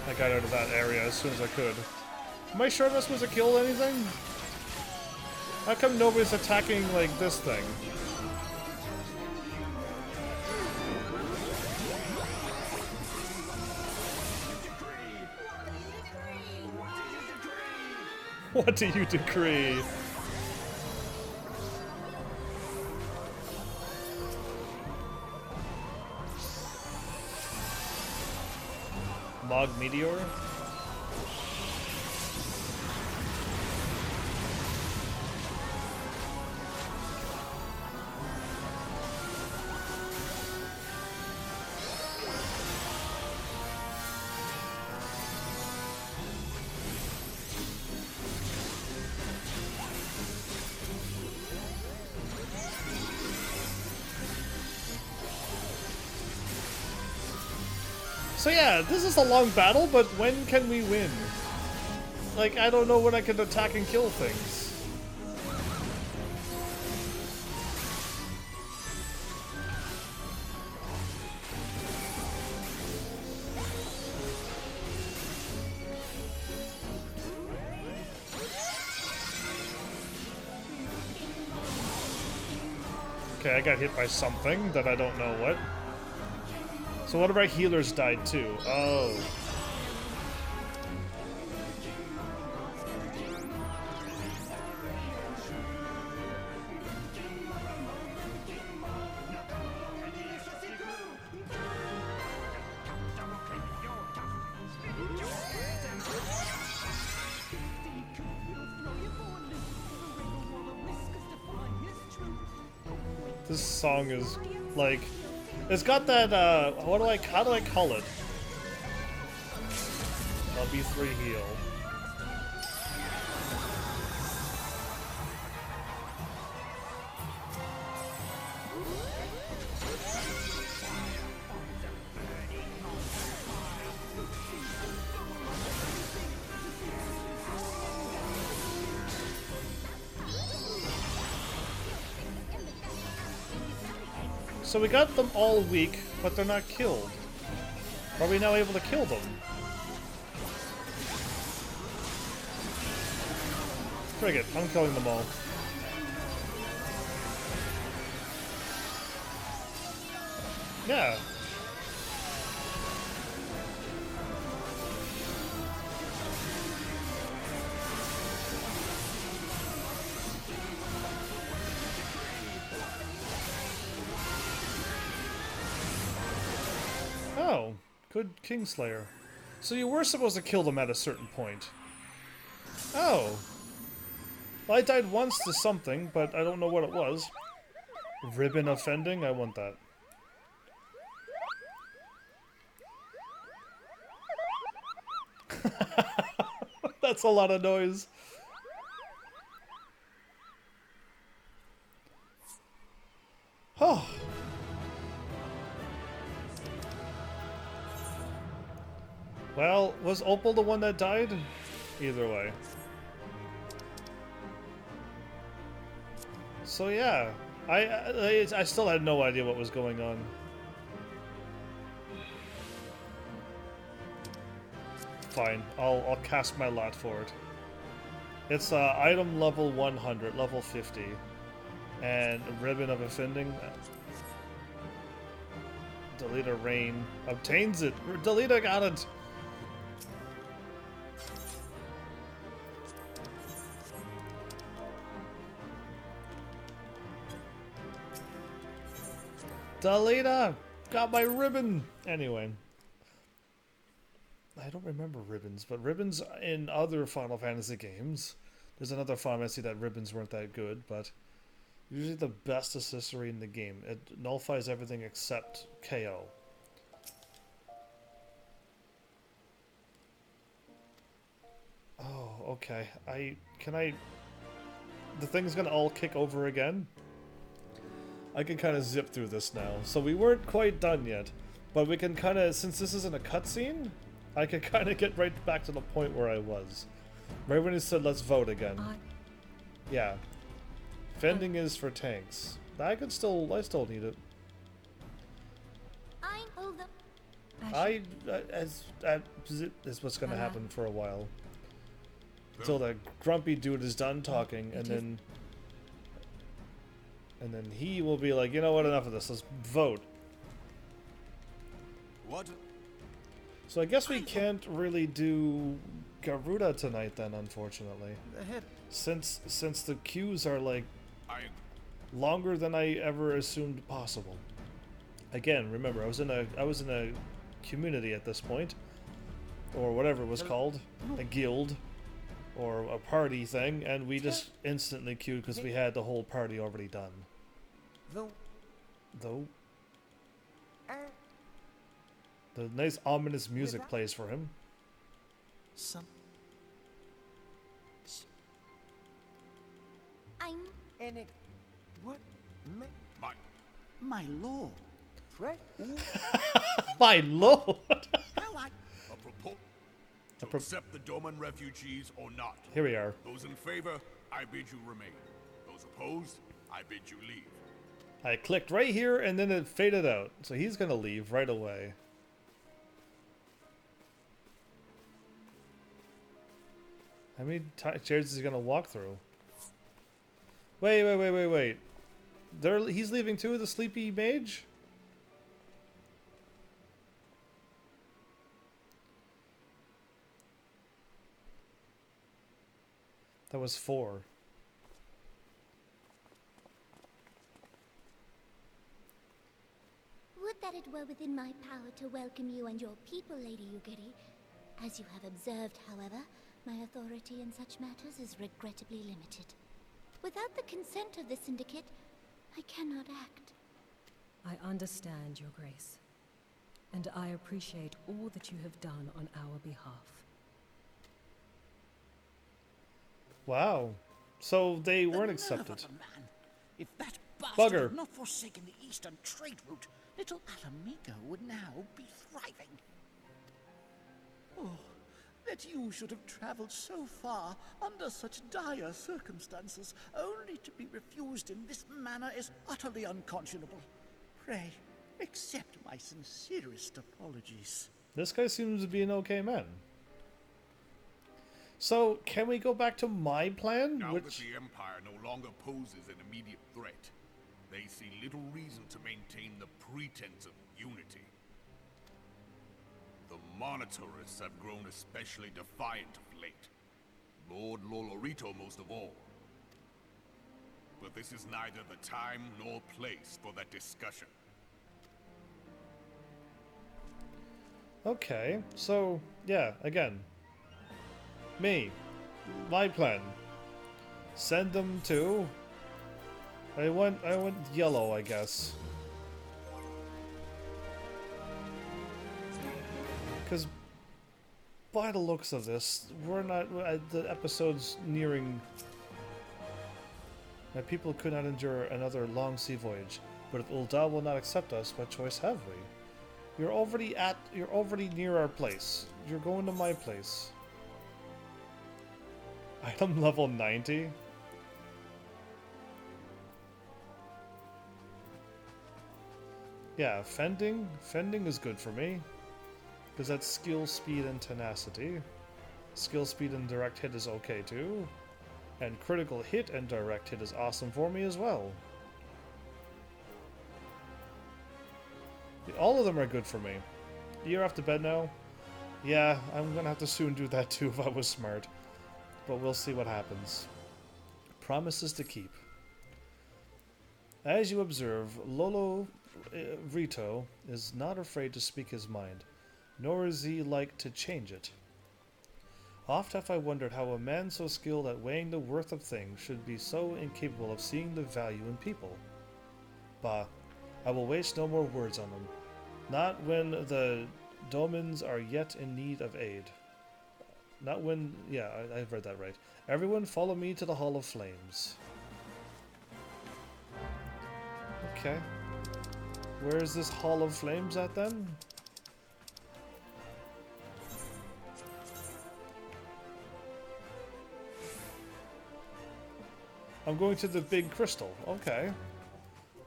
I got out of that area as soon as I could. Am I sure I'm not supposed to kill anything? How come nobody's attacking, like, this thing? What do you decree? Mog Meteor? So yeah, this is a long battle, but when can we win? Like, I don't know when I can attack and kill things. Okay, I got hit by something that I don't know what. So one of our healers died too. Oh. This song is like, it's got that how do I call it? LB3 heal. So we got them all weak, but they're not killed. Are we now able to kill them? Frig it, I'm killing them all. Yeah. Oh, good Kingslayer. So you were supposed to kill them at a certain point. Oh. Well, I died once to something, but I don't know what it was. Ribbon offending? I want that. That's a lot of noise. Oh. Well, was Opal the one that died? Either way. So yeah, I still had no idea what was going on. Fine, I'll cast my lot for it. It's item level 100, level 50, and a ribbon of offending. Delita Rain obtains it. Delita got it. Delita got my ribbon. Anyway, I don't remember ribbons, but ribbons in other Final Fantasy games. There's another Final Fantasy that ribbons weren't that good, but usually the best accessory in the game. It nullifies everything except KO. Oh, okay. The thing's gonna all kick over again? I can kind of zip through this now. So we weren't quite done yet, but we can kind of, since this isn't a cutscene, I can kind of get right back to the point where I was. Right when he said, let's vote again. Yeah. Fending is for tanks. I still need it. Is what's gonna happen for a while. Until the grumpy dude is done talking, and then he will be like, you know what, enough of this, let's vote. What? So I guess we can't really do Garuda tonight then, unfortunately. The head. Since the queues are like I longer than I ever assumed possible. Again, remember, I was in a community at this point, or whatever it was called, a guild, or a party thing, and we just instantly queued because we had the whole party already done. Though the nice ominous music plays for him. I'm... And it... What? My lord. Fred? My lord! How I... a proposal to accept the Doman refugees or not. Here we are. Those in favor, I bid you remain. Those opposed, I bid you leave. I clicked right here and then it faded out. So he's gonna leave right away. How many chairs is he gonna walk through? Wait. He's leaving too, the sleepy mage? That was 4. Would that it were within my power to welcome you and your people, Lady Yugiri. As you have observed, however, my authority in such matters is regrettably limited. Without the consent of the Syndicate, I cannot act. I understand, Your Grace, and I appreciate all that you have done on our behalf. Wow. So they The weren't nerve accepted. of a man. If that bastard Bugger. had not forsaken the eastern trade route, little Alamigo would now be thriving. Oh, that you should have traveled so far under such dire circumstances, only to be refused in this manner is utterly unconscionable. Pray, accept my sincerest apologies. This guy seems to be an okay man. So, can we go back to my plan? Now that the Empire no longer poses an immediate threat, they see little reason to maintain the pretense of unity. The Monitorists have grown especially defiant of late. Lord Lolorito most of all. But this is neither the time nor place for that discussion. Okay, so, yeah, again. My plan. Send them to... I went yellow, I guess. Because by the looks of this, we're not... the episode's nearing... My people could not endure another long sea voyage, but if Ul'dah will not accept us, what choice have we? You're already near our place. You're going to my place. Item level 90? Yeah, fending? Fending is good for me. Because that's skill, speed, and tenacity. Skill, speed, and direct hit is okay too. And critical hit and direct hit is awesome for me as well. All of them are good for me. You're off to bed now? Yeah, I'm gonna have to soon do that too if I was smart. But we'll see what happens. Promises to keep. As you observe, Rito is not afraid to speak his mind, nor is he like to change it. Oft have I wondered how a man so skilled at weighing the worth of things should be so incapable of seeing the value in people. Bah, I will waste no more words on him. Not when the Domans are yet in need of aid. Not when... yeah, I've read that right. Everyone follow me to the Hall of Flames. Okay. Where is this Hall of Flames at then? I'm going to the big crystal. Okay.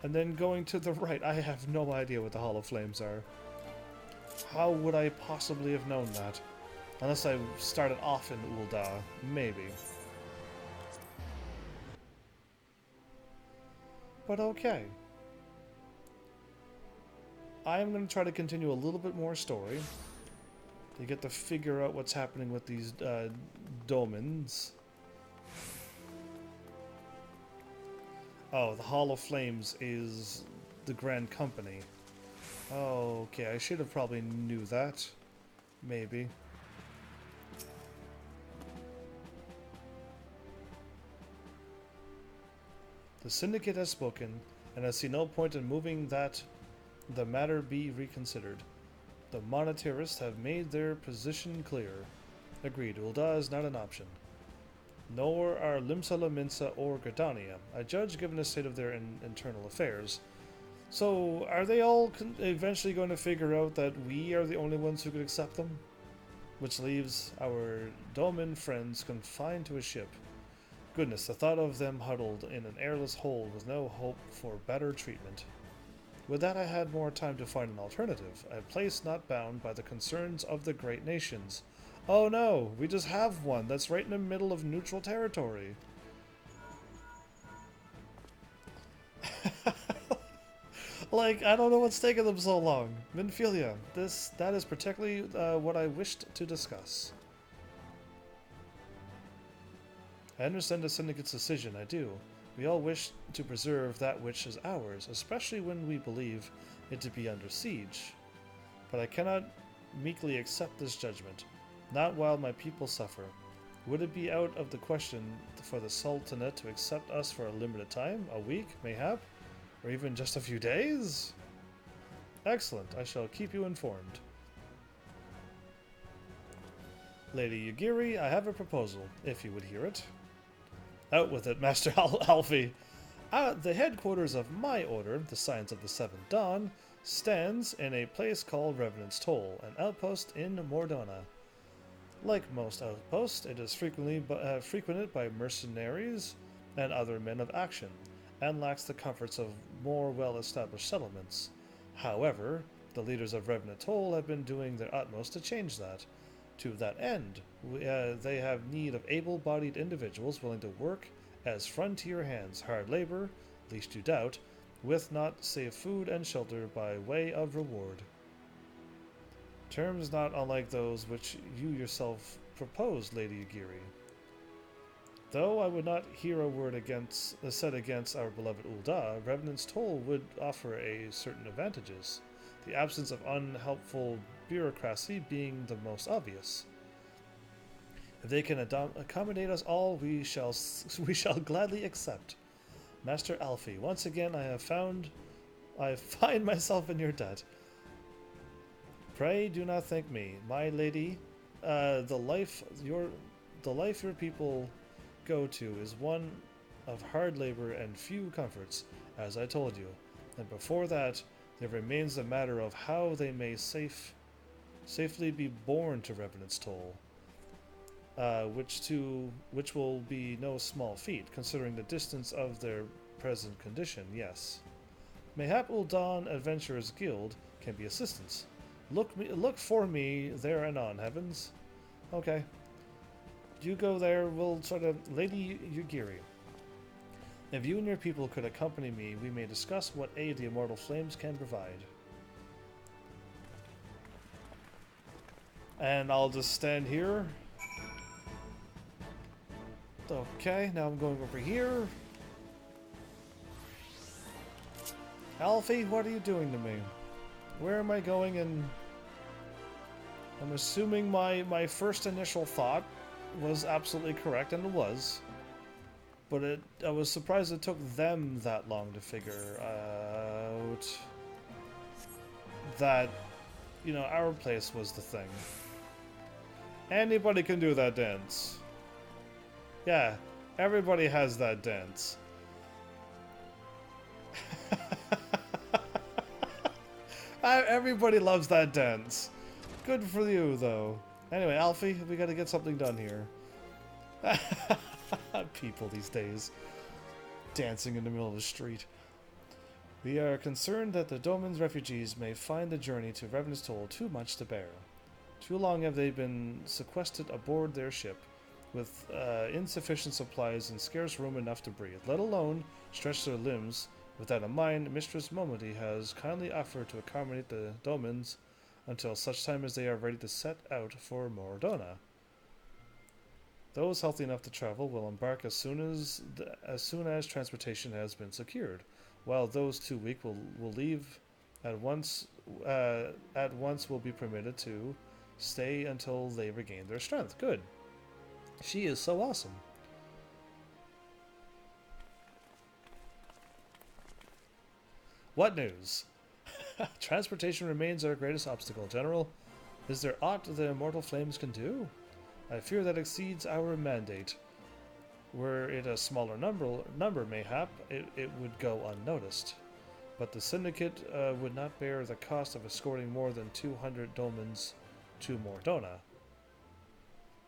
And then going to the right. I have no idea what the Hall of Flames are. How would I possibly have known that? Unless I started off in Ul'dah. Maybe. But okay. I am going to try to continue a little bit more story. You get to figure out what's happening with these domens. Oh, the Hall of Flames is the Grand Company. Oh, okay, I should have probably knew that. Maybe. The Syndicate has spoken, and I see no point in moving that the matter be reconsidered. The monetarists have made their position clear. Agreed, Ul'dah is not an option. Nor are Limsa Lominsa or Gardania, I judge given the state of their internal affairs. So, are they all eventually going to figure out that we are the only ones who could accept them? Which leaves our Domin friends confined to a ship. Goodness, the thought of them huddled in an airless hold with no hope for better treatment. With that I had more time to find an alternative, a place not bound by the concerns of the great nations. Oh no, we just have one that's right in the middle of neutral territory. Like, I don't know what's taking them so long. Minfilia, that is particularly what I wished to discuss. I understand the Syndicate's decision, I do. We all wish to preserve that which is ours, especially when we believe it to be under siege. But I cannot meekly accept this judgment, not while my people suffer. Would it be out of the question for the Sultanate to accept us for a limited time, a week, mayhap, or even just a few days? Excellent, I shall keep you informed. Lady Yugiri, I have a proposal, if you would hear it. Out with it, Master Alfie. The headquarters of my order, the Science of the Seventh Dawn, stands in a place called Revenant's Toll, an outpost in Mordona. Like most outposts, it is frequented by mercenaries and other men of action, and lacks the comforts of more well-established settlements. However, the leaders of Revenant Toll have been doing their utmost to change that. To that end, they have need of able-bodied individuals willing to work as frontier hands, hard labor, least you doubt, with not save food and shelter by way of reward. Terms not unlike those which you yourself proposed, Lady Yugiri. Though I would not hear a word said against our beloved Ul'dah, Revenant's Toll would offer certain advantages, the absence of unhelpful bureaucracy being the most obvious. If they can accommodate us all, we shall gladly accept. Master Alfie, once again I find myself in your debt. Pray do not thank me, my lady. The life your people go to is one of hard labor and few comforts, as I told you. And before that, there remains the matter of how they may safely be borne to Revenant's Toll, which will be no small feat, considering the distance of their present condition, yes. Mayhap Ul'dah Adventurers Guild can be assistance. Look for me there anon, heavens. Okay. You go there, we'll sort of... Lady Yugiri. If you and your people could accompany me, we may discuss what aid the Immortal Flames can provide. And I'll just stand here. Okay, now I'm going over here. Alfie, what are you doing to me? Where am I going? And I'm assuming my first initial thought was absolutely correct, and it was. But I was surprised it took them that long to figure out that, you know, our place was the thing. Anybody can do that dance. Yeah, everybody has that dance. Everybody loves that dance. Good for you, though. Anyway, Alfie, we gotta get something done here. People these days. Dancing in the middle of the street. We are concerned that the Domin's refugees may find the journey to Revenant's Toll too much to bear. Too long have they been sequestered aboard their ship, with insufficient supplies and scarce room enough to breathe, let alone stretch their limbs. With that in mind, Mistress Momody has kindly offered to accommodate the Domins until such time as they are ready to set out for Moradona. Those healthy enough to travel will embark as soon as transportation has been secured, while those too weak will leave at once. Will be permitted to stay until they regain their strength. Good. She is so awesome. What news? Transportation remains our greatest obstacle, General. Is there aught the immortal flames can do? I fear that exceeds our mandate. Were it a smaller number mayhap, it would go unnoticed. But the Syndicate would not bear the cost of escorting more than 200 dolmens to Mordona.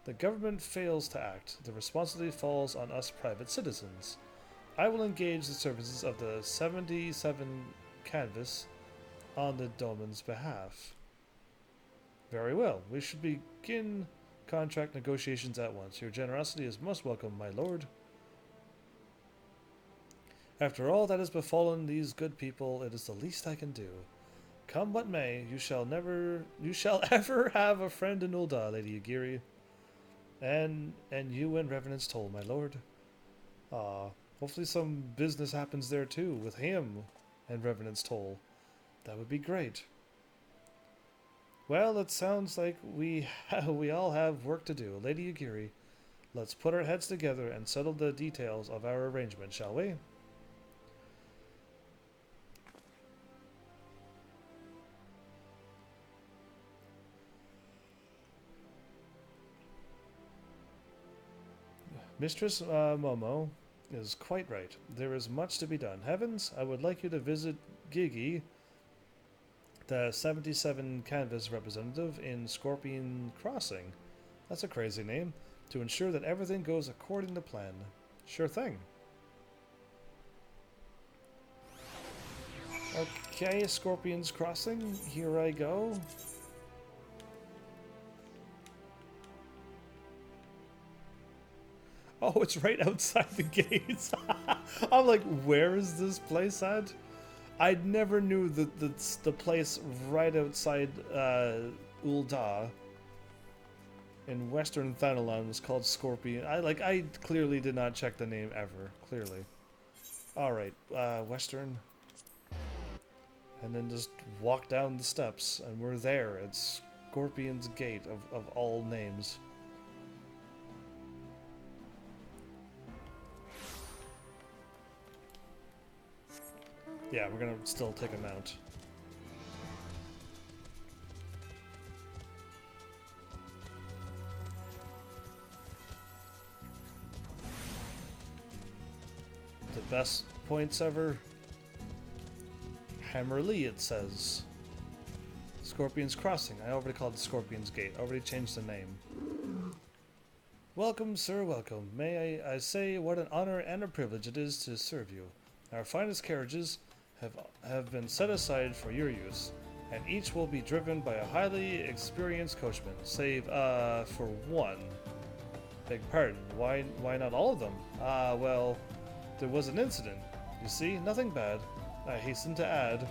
The government fails to act. The responsibility falls on us private citizens. I will engage the services of the 77 Canvas on the dolmen's behalf. Very well. We should begin contract negotiations at once. Your generosity is most welcome, my lord. After all that has befallen these good people, it is the least I can do. Come what may, you shall ever have a friend in Ul'dah, Lady Yugiri. And you and Revenant's Toll, my lord. Hopefully some business happens there too, with him and Revenant's Toll. That would be great. Well, it sounds like we all have work to do. Lady Yugiri, let's put our heads together and settle the details of our arrangement, shall we? Mistress Momo is quite right. There is much to be done. Heavens, I would like you to visit Gigi, the 77 Canvas representative in Scorpion Crossing. That's a crazy name. To ensure that everything goes according to plan. Sure thing. Okay, Scorpion's Crossing. Here I go. Oh, it's right outside the gates. I'm like, where is this place at? I never knew that the place right outside Ul'dah in Western Thanalan was called Scorpion. I clearly did not check the name ever. Clearly. All right, Western, and then just walk down the steps, and we're there. It's Scorpion's Gate of all names. Yeah, we're gonna still take a mount. The best points ever. Hammerly, it says. Scorpion's Crossing. I already called it Scorpion's Gate. Already changed the name. Welcome, sir, welcome. May I say what an honor and a privilege it is to serve you. Our finest carriages have been set aside for your use, and each will be driven by a highly experienced coachman, save for one. Beg pardon, why not all of them? Well, there was an incident. You see, nothing bad, I hasten to add,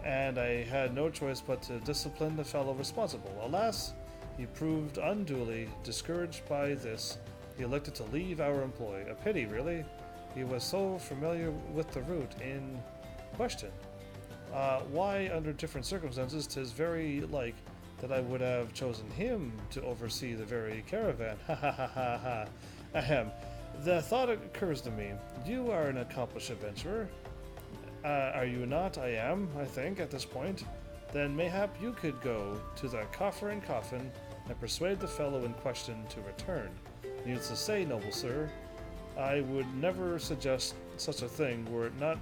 and I had no choice but to discipline the fellow responsible. Alas, he proved unduly discouraged by this. He elected to leave our employ. A pity, really. He was so familiar with the route in question. Why, under different circumstances, 'tis very like that I would have chosen him to oversee the very caravan. Ha ha ha ha ha. Ahem. The thought occurs to me. You are an accomplished adventurer. Are you not? I am, I think, at this point. Then mayhap you could go to the Coffer and Coffin and persuade the fellow in question to return. Needless to say, noble sir, I would never suggest such a thing were it not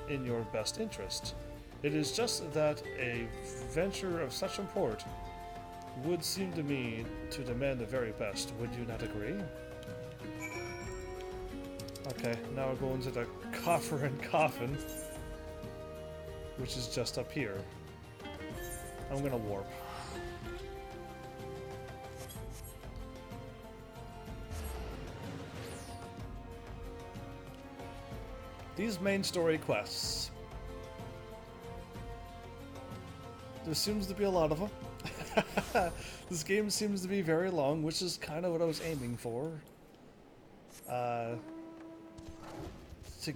in your best interest. It is just that a venture of such import would seem to me to demand the very best. Would you not agree? Okay, now we're going to the Coffer and Coffin, which is just up here. I'm gonna warp. These main story quests. There seems to be a lot of them. This game seems to be very long, which is kind of what I was aiming for. To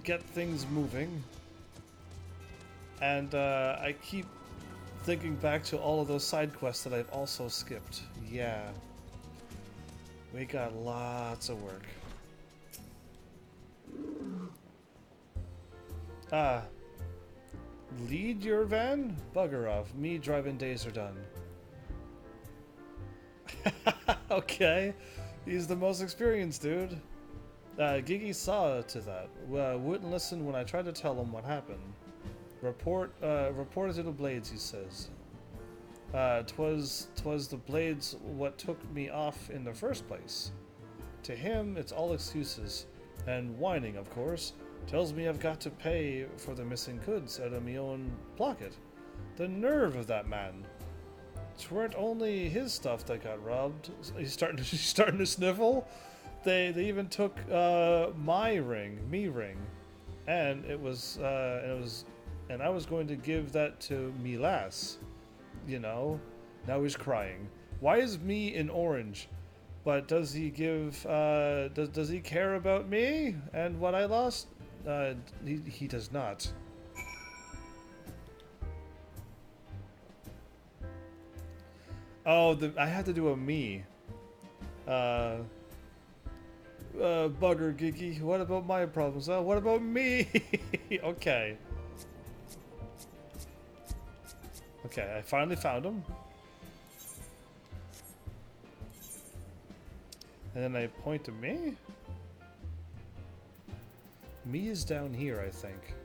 get things moving. And I keep thinking back to all of those side quests that I've also skipped. Yeah. We got lots of work. Lead your van? Bugger off. Me driving days are done. Okay. He's the most experienced dude. Gigi saw to that. Wouldn't listen when I tried to tell him what happened. Report it to the Blades, he says. Twas the Blades what took me off in the first place. To him, it's all excuses. And whining, of course. Tells me I've got to pay for the missing goods out of me own pocket. The nerve of that man. 'Tweren't only his stuff that got robbed. He's starting to sniffle. They even took my ring, and I was going to give that to me lass. You know, now he's crying. Why is me in orange? But does he give? Does he care about me and what I lost? He does not. Oh, I had to do a me. Bugger, Gigi. What about my problems? What about me? Okay. Okay, I finally found him. And then I point to me? Me is down here, I think.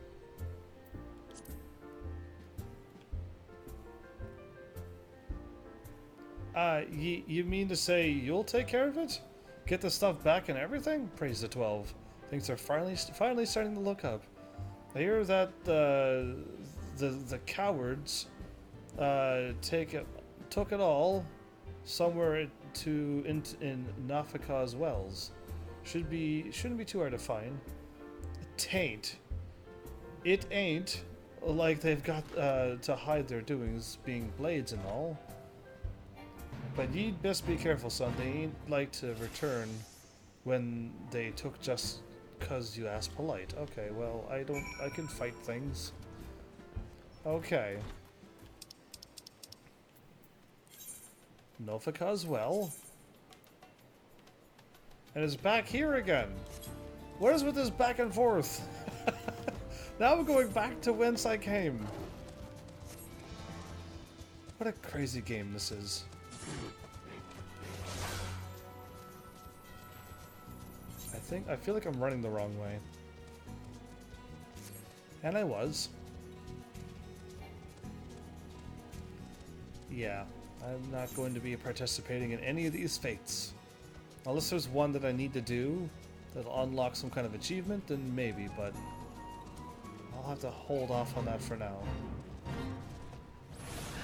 You mean to say you'll take care of it? Get the stuff back and everything? Praise the 12. Things are finally starting to look up. I hear that the cowards took it all somewhere in Nafika's wells. Shouldn't be too hard to find. It ain't like they've got to hide their doings, being blades and all. But ye'd best be careful, son. They ain't like to return when they took just 'cause you asked polite. Okay, well, I can fight things. Okay. Nofika as well. And it's back here again. What is with this back and forth? Now I'm going back to whence I came. What a crazy game this is. I feel like I'm running the wrong way. And I was. Yeah, I'm not going to be participating in any of these fates. Unless there's one that I need to do that'll unlock some kind of achievement, then maybe, but I'll have to hold off on that for now.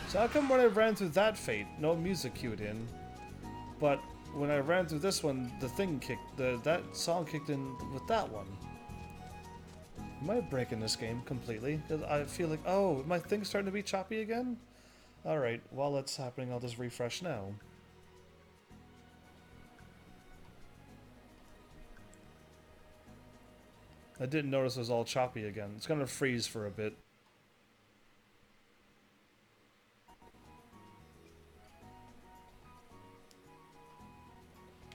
So how come when I ran through that fate, no music cued in, but when I ran through this one, that song kicked in with that one? Am I breaking this game completely? 'Cause I feel like, oh, my thing's starting to be choppy again? Alright, while that's happening, I'll just refresh now. I didn't notice it was all choppy again. It's gonna freeze for a bit.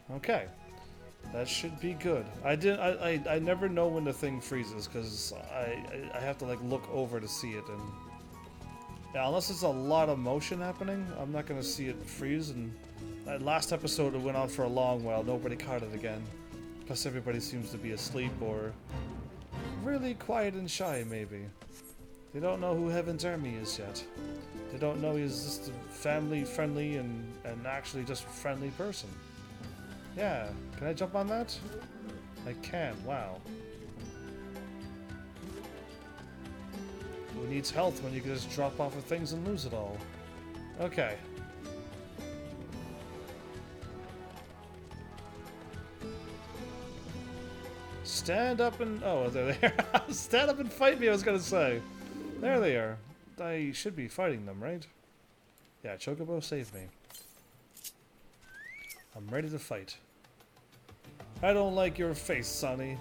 Okay, that should be good. I never know when the thing freezes because I have to like look over to see it, and yeah, unless it's a lot of motion happening, I'm not gonna see it freeze. And that last episode, it went on for a long while. Nobody caught it again. Plus, everybody seems to be asleep or really quiet and shy. Maybe they don't know who Heaven's Army is yet. They don't know he's just a family-friendly and actually just friendly person. Yeah, can I jump on that? I can, wow. Who needs health when you can just drop off of things and lose it all? Okay. Stand up and... oh, there they are. Stand up and fight me, I was gonna say. There they are. I should be fighting them, right? Yeah, Chocobo, save me. I'm ready to fight. I don't like your face, Sonny.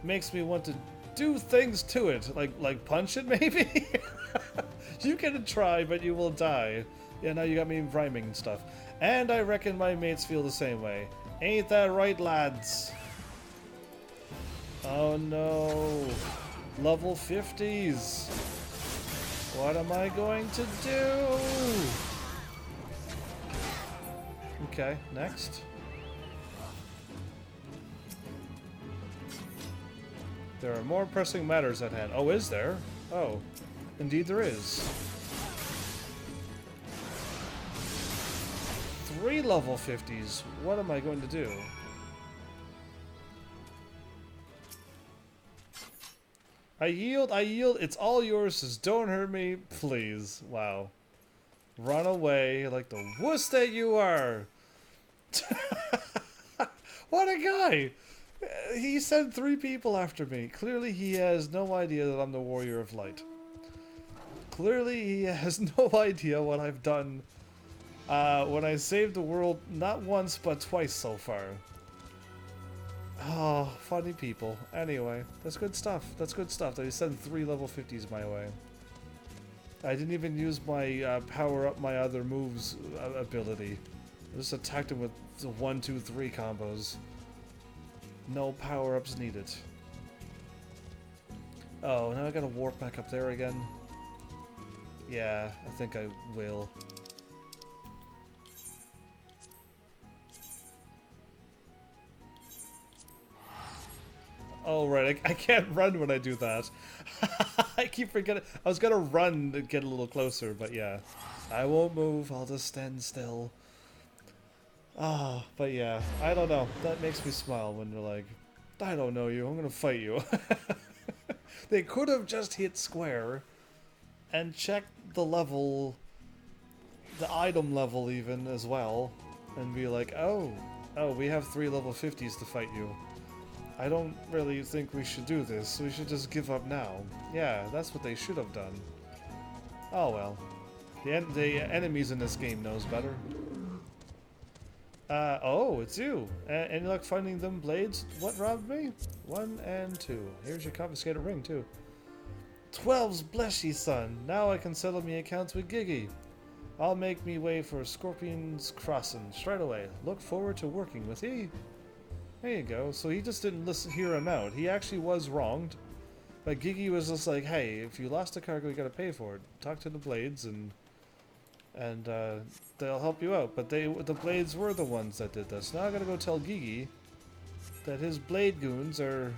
Makes me want to do things to it. Like punch it, maybe? You can try, but you will die. Yeah, now you got me rhyming and stuff. And I reckon my mates feel the same way. Ain't that right, lads? Oh no. Level 50s. What am I going to do? Okay, next. There are more pressing matters at hand. Oh, is there? Oh, indeed there is. 3 level 50s. What am I going to do? I yield, it's all yours, just don't hurt me, please. Wow. Run away like the wuss that you are. What a guy! He sent 3 people after me. Clearly he has no idea that I'm the Warrior of Light. Clearly he has no idea what I've done when I saved the world not once but twice so far. Oh, funny people. Anyway, that's good stuff. That's good stuff. They sent 3 level 50s my way. I didn't even use my power up my other moves ability. I just attacked him with the 1, 2, 3 combos. No power-ups needed. Oh, now I gotta warp back up there again. Yeah, I think I will. Oh, right, I can't run when I do that. I keep forgetting. I was gonna run to get a little closer, but yeah. I won't move, I'll just stand still. Ah, but yeah, I don't know. That makes me smile when you're like, I don't know you, I'm gonna fight you. They could have just hit square and checked the level, the item level even as well, and be like, oh, we have 3 level 50s to fight you. I don't really think we should do this. We should just give up now. Yeah, that's what they should have done. Oh well. The enemies in this game knows better. Oh, it's you. Any luck finding them blades? What robbed me? 1 and 2. Here's your confiscated ring, too. 12's bless ye, son. Now I can settle me accounts with Giggy. I'll make me way for Scorpion's Crossing straight away. Look forward to working with ye. There you go. So he just didn't hear him out. He actually was wronged. But Giggy was just like, hey, if you lost a cargo, you gotta pay for it. Talk to the blades and they'll help you out. But the blades were the ones that did this. Now I gotta go tell Gigi that his blade goons are,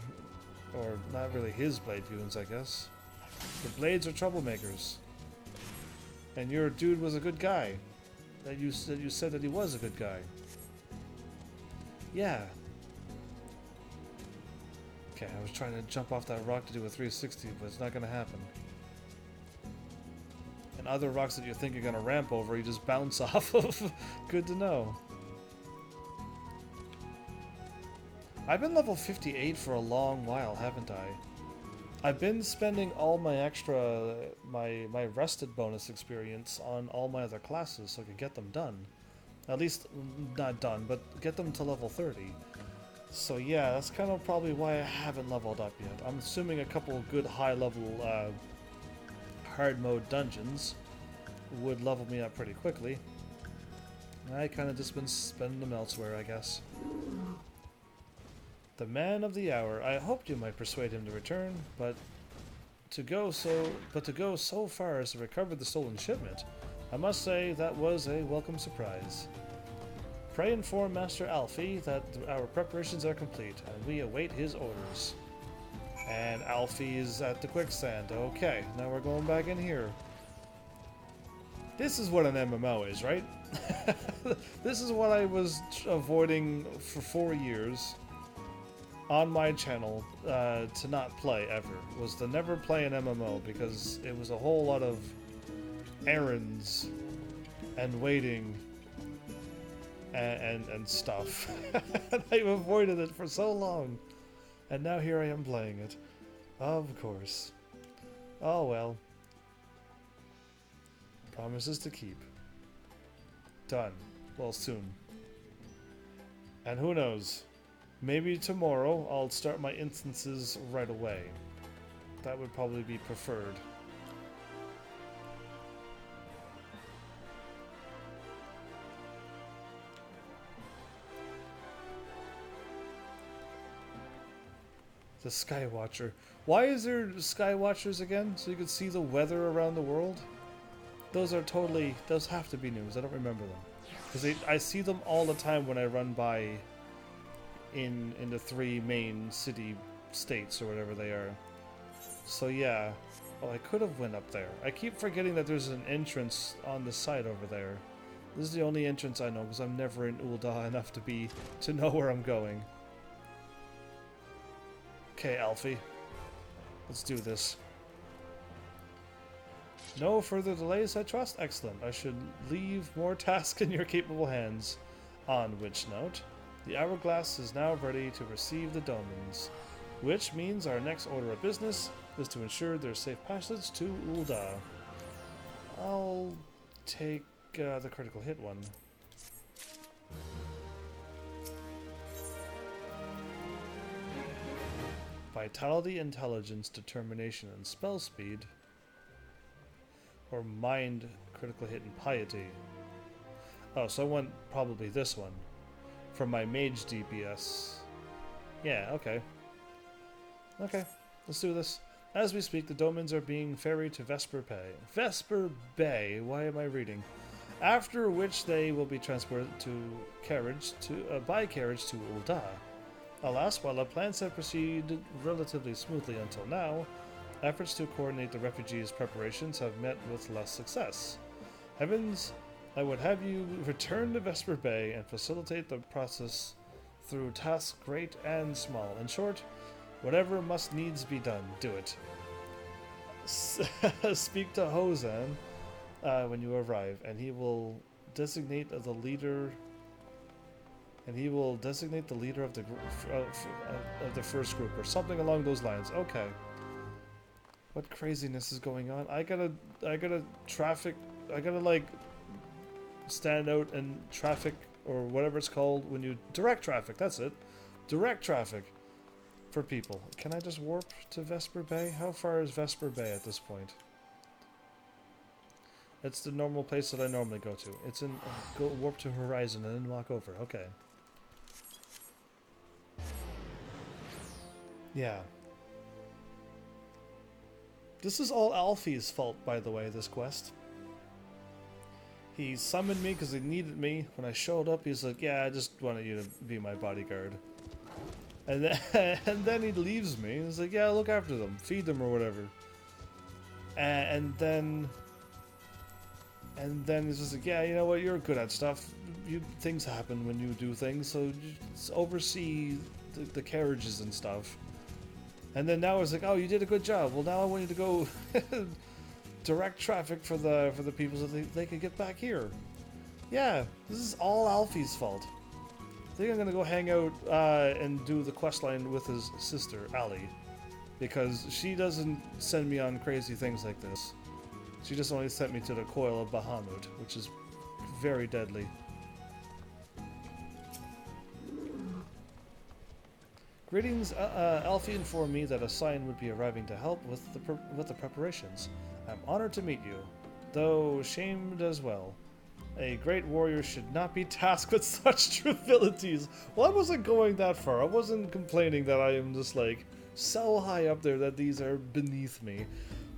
or not really his blade goons, I guess. The blades are troublemakers. And your dude was a good guy. That you said that he was a good guy. Yeah. Okay, I was trying to jump off that rock to do a 360, but it's not gonna happen. And other rocks that you think you're gonna ramp over, you just bounce off of. Good to know. I've been level 58 for a long while, haven't I? I've been spending all my extra, my rested bonus experience on all my other classes so I could get them done. At least, not done, but get them to level 30. So yeah, that's kind of probably why I haven't leveled up yet. I'm assuming a couple of good high-level hard mode dungeons would level me up pretty quickly. I kind of just been spending them elsewhere, I guess. The man of the hour. I hoped you might persuade him to return, but to go so far as to recover the stolen shipment, I must say that was a welcome surprise. Pray inform Master Alfie that our preparations are complete, and we await his orders. And Alfie is at the quicksand. Okay, now we're going back in here. This is what an MMO is, right? This is what I was avoiding for 4 years on my channel to not play ever. Was to never play an MMO because it was a whole lot of errands and waiting and stuff. I've avoided it for so long. And now here I am playing it. Of course. Oh well. Promises to keep. Done. Well, soon. And who knows? Maybe tomorrow I'll start my instances right away. That would probably be preferred. The Skywatcher. Why is there Skywatchers again? So you can see the weather around the world? Those are totally... Those have to be news. I don't remember them. Because I see them all the time when I run by in the 3 main city states or whatever they are. So yeah. Oh, I could have went up there. I keep forgetting that there's an entrance on the side over there. This is the only entrance I know because I'm never in Ul'dah enough to know where I'm going. Okay, Alfie. Let's do this. No further delays, I trust? Excellent. I should leave more tasks in your capable hands. On which note, the Hourglass is now ready to receive the Domans, which means our next order of business is to ensure their safe passage to Ul'dah. I'll take the critical hit one. Vitality, Intelligence, Determination, and Spell Speed. Or Mind, Critical Hit, and Piety. Oh, so I want probably this one. For my Mage DPS. Yeah, okay. Okay, let's do this. As we speak, the Domans are being ferried to Vesper Bay. Vesper Bay? Why am I reading? After which they will be transported by carriage to Ul'dah. Alas, while our plans have proceeded relatively smoothly until now, efforts to coordinate the refugees' preparations have met with less success. Heavens, I would have you return to Vesper Bay and facilitate the process through tasks great and small. In short, whatever must needs be done, do it. Speak to Hozan when you arrive, and he will designate the leader... of the first group, or something along those lines. Okay. What craziness is going on? I gotta like stand out and traffic, or whatever it's called when you direct traffic. That's it. Direct traffic for people. Can I just warp to Vesper Bay? How far is Vesper Bay at this point? It's the normal place that I normally go to. It's in go warp to Horizon and then walk over. Okay. Yeah. This is all Alfie's fault, by the way, this quest. He summoned me because he needed me. When I showed up, he's like, yeah, I just wanted you to be my bodyguard. And then he leaves me. He's like, yeah, look after them. Feed them or whatever. And then he's just like, yeah, you know what, you're good at stuff. Things happen when you do things, so just oversee the carriages and stuff. And then now it's like, oh, you did a good job. Well, now I want you to go direct traffic for the people so they can get back here. Yeah, this is all Alfie's fault. I think I'm gonna go hang out and do the quest line with his sister, Ali, because she doesn't send me on crazy things like this. She just only sent me to the Coil of Bahamut, which is very deadly. Greetings, Alfie informed me that a sign would be arriving to help with the preparations. I'm honored to meet you, though shamed as well. A great warrior should not be tasked with such trivialities. Well, I wasn't going that far. I wasn't complaining that I am just like so high up there that these are beneath me.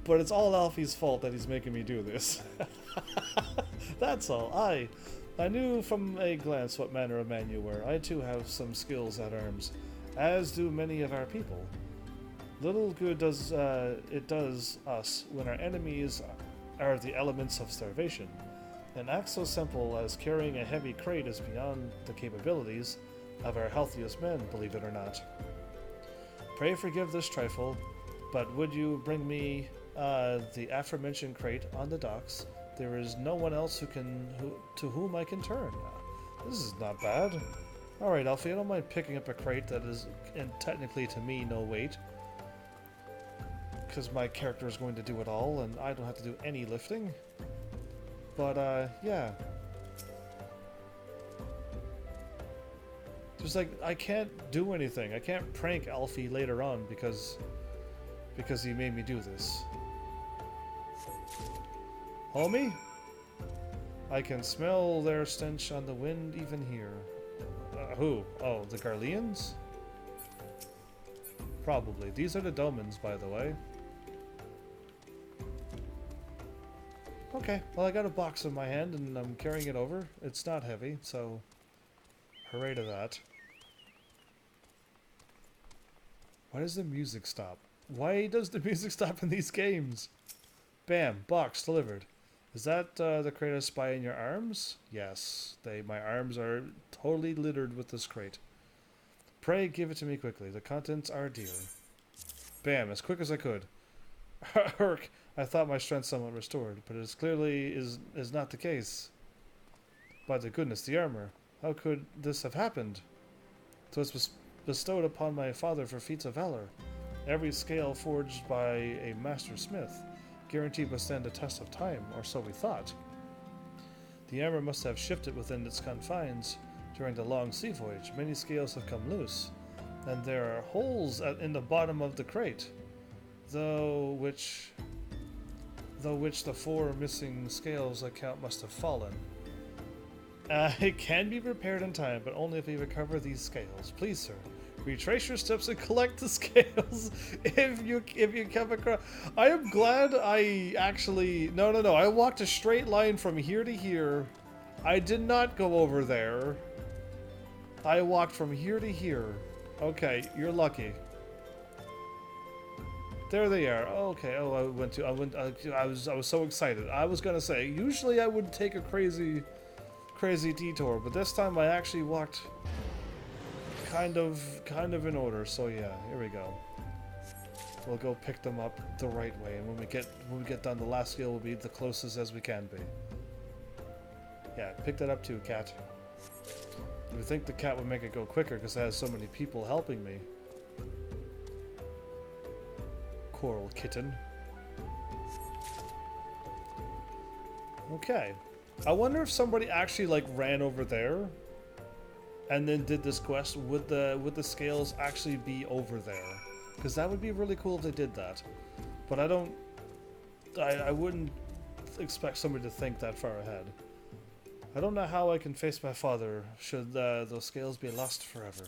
But it's all Alfie's fault that he's making me do this. That's all. I knew from a glance what manner of man you were. I too have some skills at arms, as do many of our people. Little good does it does us when our enemies are the elements of starvation. An act so simple as carrying a heavy crate is beyond the capabilities of our healthiest men, believe it or not. Pray forgive this trifle, but would you bring me the aforementioned crate on the docks? There is no one else to whom I can turn. This is not bad. Alright, Alfie, I don't mind picking up a crate that is, and technically to me, no weight. Because my character is going to do it all, and I don't have to do any lifting. But, yeah. Just like, I can't do anything. I can't prank Alfie later on because he made me do this. Homie? I can smell their stench on the wind even here. Who? Oh, the Garleans? Probably. These are the Domans, by the way. Okay, well I got a box in my hand and I'm carrying it over. It's not heavy, so hooray to that. Why does the music stop? Why does the music stop in these games? Bam, box delivered. Is that the crate I spy in your arms? Yes, my arms are totally littered with this crate. Pray give it to me quickly. The contents are dear. Bam, as quick as I could. Herc, I thought my strength somewhat restored, but it clearly is not the case. By the goodness, the armor. How could this have happened? So it's bestowed upon my father for feats of valor. Every scale forged by a master smith, guaranteed to stand the test of time, or so we thought. The armor must have shifted within its confines during the long sea voyage. Many scales have come loose, and there are holes in the bottom of the crate, though which the 4 missing scales I count must have fallen. It can be repaired in time, but only if we recover these scales. Please, sir, retrace your steps and collect the scales if you come across. I am glad I actually... No. I walked a straight line from here to here. I did not go over there. I walked from here to here. Okay, you're lucky. There they are. Okay. Oh, I was so excited. I was gonna say usually I would take a crazy detour, but this time I actually walked kind of in order. So yeah, here we go. We'll go pick them up the right way, and when we get done, the last skill will be the closest as we can be. Yeah, pick that up too, cat. You would think the cat would make it go quicker because it has so many people helping me. Coral kitten. Okay. I wonder if somebody actually like ran over there and then did this quest. Would the scales actually be over there? Because that would be really cool if they did that. But I wouldn't expect somebody to think that far ahead. I don't know how I can face my father should those scales be lost forever.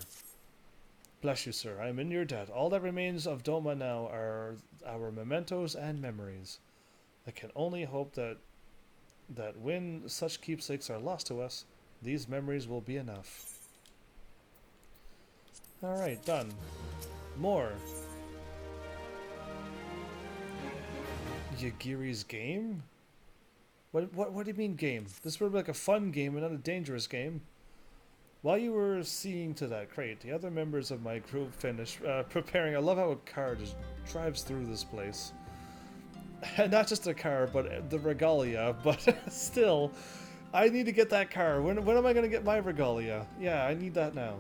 Bless you, sir. I am in your debt. All that remains of Doma now are our mementos and memories. I can only hope that when such keepsakes are lost to us, these memories will be enough. Alright, done. More. Yagiri's game? What do you mean game? This would be like a fun game and not a dangerous game. While you were seeing to that crate, the other members of my group finished preparing. I love how a car just drives through this place. Not just a car, but the regalia. But still, I need to get that car. When am I going to get my regalia? Yeah, I need that now.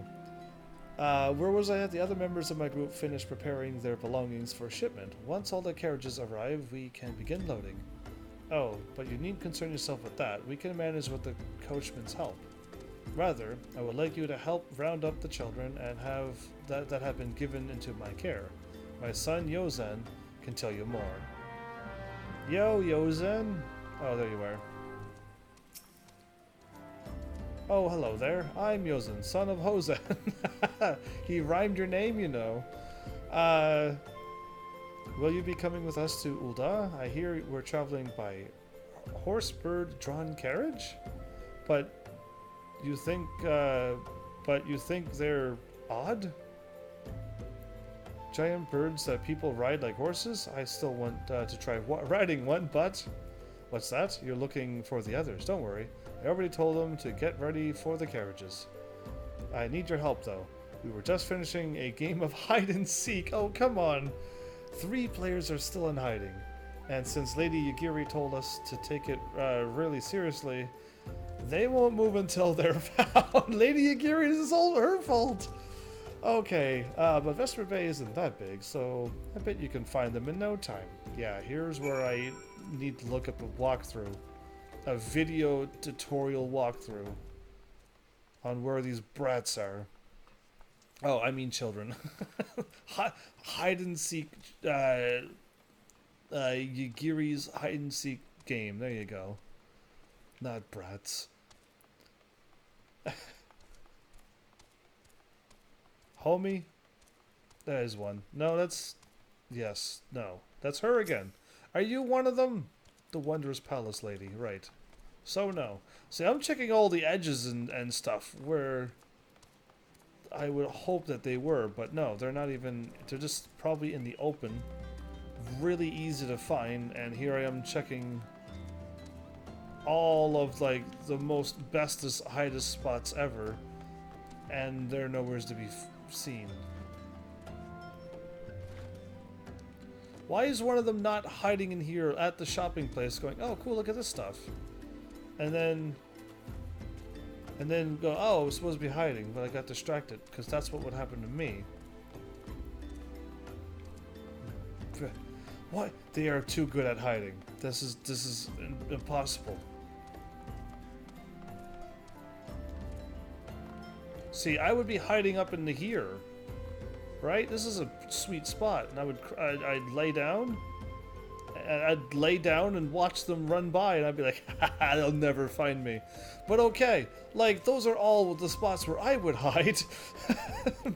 Where was I at? The other members of my group finished preparing their belongings for shipment. Once all the carriages arrive, we can begin loading. Oh, but you needn't concern yourself with that. We can manage with the coachman's help. Rather, I would like you to help round up the children and that have been given into my care. My son Yozen can tell you more. Yo, Yozen! Oh, there you are. Oh, hello there. I'm Yozen, son of Hozen. He rhymed your name, you know. Will you be coming with us to Ul'dah? I hear we're traveling by horse-bird-drawn carriage? But you think they're odd? Giant birds that people ride like horses? I still want to try riding one, but... What's that? You're looking for the others. Don't worry. I already told them to get ready for the carriages. I need your help, though. We were just finishing a game of hide and seek. Oh, come on. 3 players are still in hiding. And since Lady Yagiri told us to take it really seriously, they won't move until they're found. Lady Yagiri, this is all her fault. Okay, but Vesper Bay isn't that big, so I bet you can find them in no time. Yeah, here's where I need to look up a walkthrough. A video tutorial walkthrough on where these brats are. Oh, I mean children. Hide and seek. Yagiri's hide and seek game. There you go. Not brats. Homie? That is one. No, that's... Yes. No. That's her again. Are you one of them? The Wondrous Palace Lady. Right. So no. See, I'm checking all the edges and stuff where I would hope that they were, but no, they're not even... They're just probably in the open. Really easy to find, and here I am checking all of, like, the most bestest, hidest spots ever, and they're nowhere to be seen. Why is one of them not hiding in here at the shopping place going, oh, cool, look at this stuff? And then go, oh, I was supposed to be hiding, but I got distracted, because that's what would happen to me. What? They are too good at hiding. This is impossible. See, I would be hiding up into here, right? This is a sweet spot, and I'd lay down, and I'd lay down and watch them run by, and I'd be like, haha, they'll never find me. But okay, like, those are all the spots where I would hide,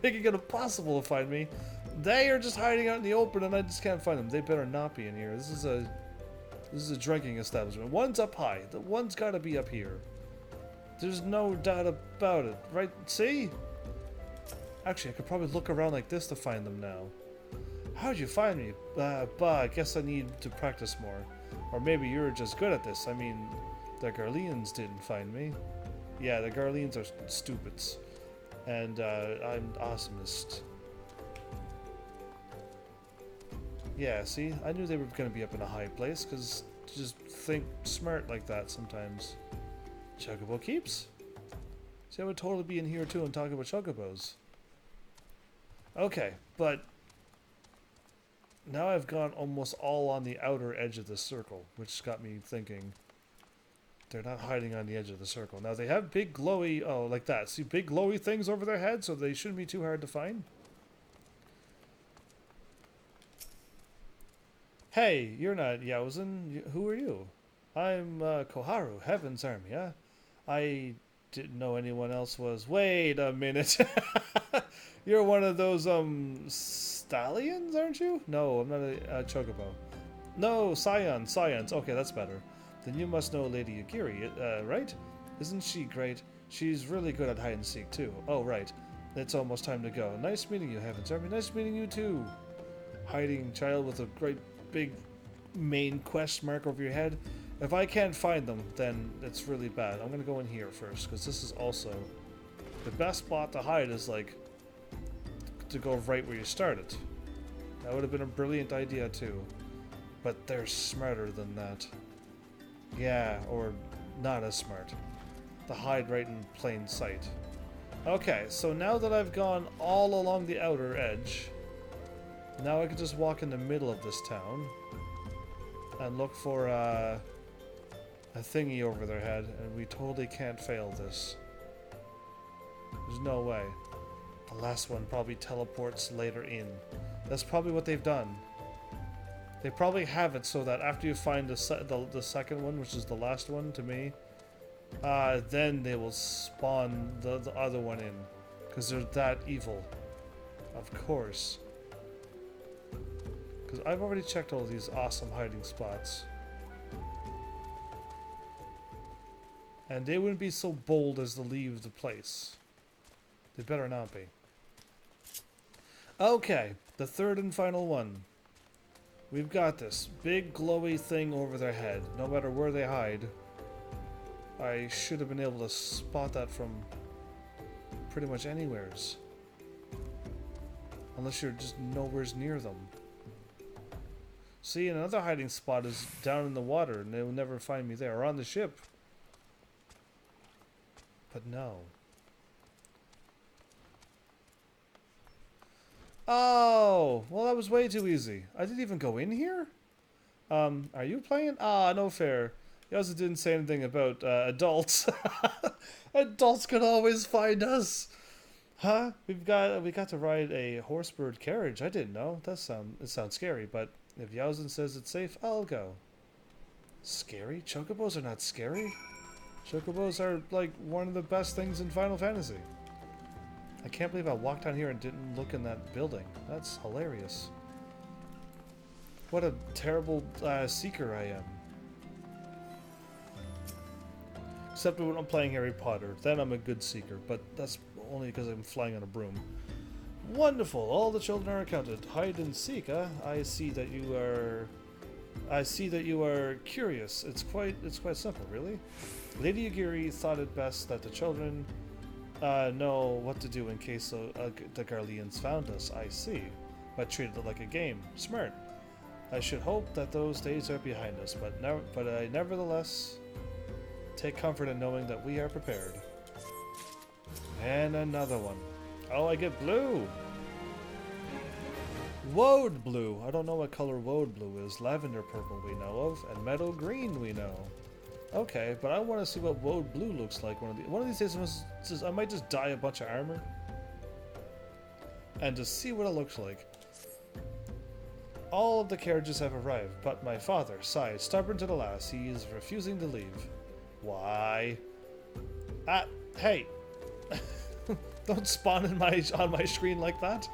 making it impossible to find me. They are just hiding out in the open, and I just can't find them. They better not be in here. This is a drinking establishment. One's up high. The one's got to be up here. There's no doubt about it, right? See? Actually, I could probably look around like this to find them now. How'd you find me? I guess I need to practice more. Or maybe you're just good at this. I mean, the Garleans didn't find me. Yeah, the Garleans are stupids. And I'm awesomest. Yeah, see? I knew they were going to be up in a high place, because just think smart like that sometimes. Chocobo keeps? See, I would totally be in here too and talk about chocobos. Okay, but now I've gone almost all on the outer edge of the circle, which got me thinking they're not hiding on the edge of the circle. Now they have big glowy, oh, like that. See, big glowy things over their head, so they shouldn't be too hard to find. Hey, you're not Yaozen. Who are you? I'm Koharu, Heaven's Army, huh? I didn't know anyone else was... Wait a minute. You're one of those, stallions, aren't you? No, I'm not a chocobo. No, scions. Okay, that's better. Then you must know Lady Yagiri, right? Isn't she great? She's really good at hide and seek, too. Oh, right. It's almost time to go. Nice meeting you, Heaven's Army. Nice meeting you, too. Hiding child with a great big main quest mark over your head. If I can't find them, then it's really bad. I'm gonna go in here first, because this is also the best spot to hide is like to go right where you started. That would have been a brilliant idea too, but they're smarter than that. Yeah, or not as smart. To hide right in plain sight. Okay, so now that I've gone all along the outer edge, now I can just walk in the middle of this town and look for a thingy over their head, and we totally can't fail this. There's no way. The last one probably teleports later in. That's probably what they've done. They probably have it so that after you find the second one, which is the last one to me, then they will spawn the other one in. Because they're that evil. Of course. Because I've already checked all these awesome hiding spots. And they wouldn't be so bold as to leave the place. They better not be. Okay, the third and final one. We've got this big glowy thing over their head. No matter where they hide. I should have been able to spot that from pretty much anywheres. Unless you're just nowheres near them. See, another hiding spot is down in the water, and they will never find me there. Or on the ship. But no. Oh, well that was way too easy. I didn't even go in here? Are you playing? Ah, no fair. You also didn't say anything about adults. Adults can always find us. Huh? We got to ride a horsebird carriage. I didn't know. It sounds scary, but if Yowzen says it's safe, I'll go. Scary? Chocobos are not scary. Chocobos are like one of the best things in Final Fantasy. I can't believe I walked down here and didn't look in that building. That's hilarious. What a terrible seeker I am. Except when I'm playing Harry Potter. Then I'm a good seeker, but that's only because I'm flying on a broom. Wonderful! All the children are accounted. Hide and seek, huh? I see that you are curious. It's quite simple, really. Lady Yugiri thought it best that the children know what to do in case the Garleans found us. I see. But treated it like a game. Smart. I should hope that those days are behind us, but I nevertheless take comfort in knowing that we are prepared. And another one. Oh, I get blue! Woad blue. I don't know what color woad blue is. Lavender purple we know of, and meadow green we know. Okay, but I want to see what woad blue looks like one of these days. I might just dye a bunch of armor and just see what it looks like. All of the carriages have arrived, but my father, Sai, stubborn to the last. He is refusing to leave. Why? Hey! Don't spawn on my screen like that.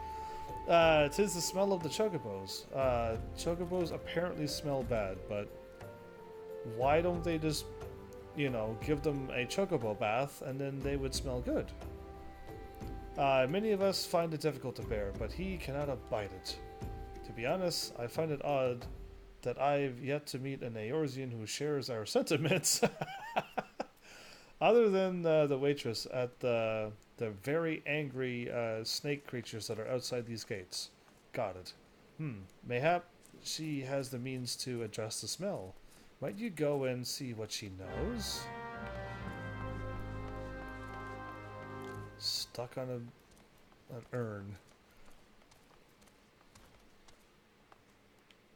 'Tis the smell of the chocobos. Chocobos apparently smell bad, but why don't they just, give them a chocobo bath and then they would smell good? Many of us find it difficult to bear, but he cannot abide it. To be honest, I find it odd that I've yet to meet an Eorzean who shares our sentiments. Other than the waitress at the very angry snake creatures that are outside these gates. Got it. Mayhap she has the means to address the smell. Might you go and see what she knows? Stuck on an urn.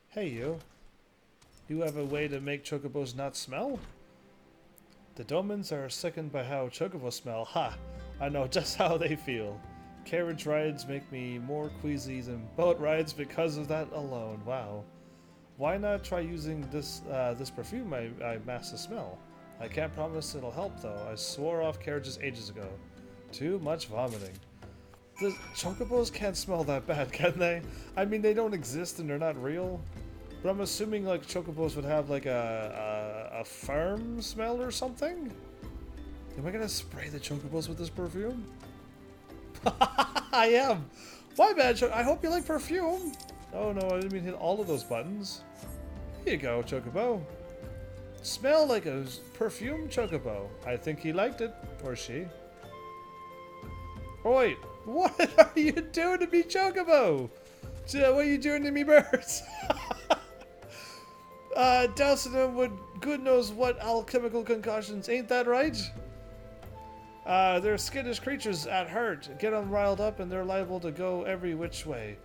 Hey you. You have a way to make chocobos not smell? The Domans are sickened by how chocobos smell. Ha! I know just how they feel. Carriage rides make me more queasy than boat rides because of that alone. Wow. Why not try using this perfume I masked the smell? I can't promise it'll help though. I swore off carriages ages ago. Too much vomiting. The chocobos can't smell that bad, can they? I mean, they don't exist and they're not real. But I'm assuming like chocobos would have like a firm smell or something? Am I gonna spray the chocobos with this perfume? I am! My bad, I hope you like perfume! Oh no, I didn't mean to hit all of those buttons. Here you go, chocobo. Smell like a perfume chocobo. I think he liked it. Or she. Oh wait, what are you doing to me, chocobo? What are you doing to me, birds? Dousing them with good knows what alchemical concoctions, ain't that right? They're skittish creatures at heart. Get them riled up and they're liable to go every which way.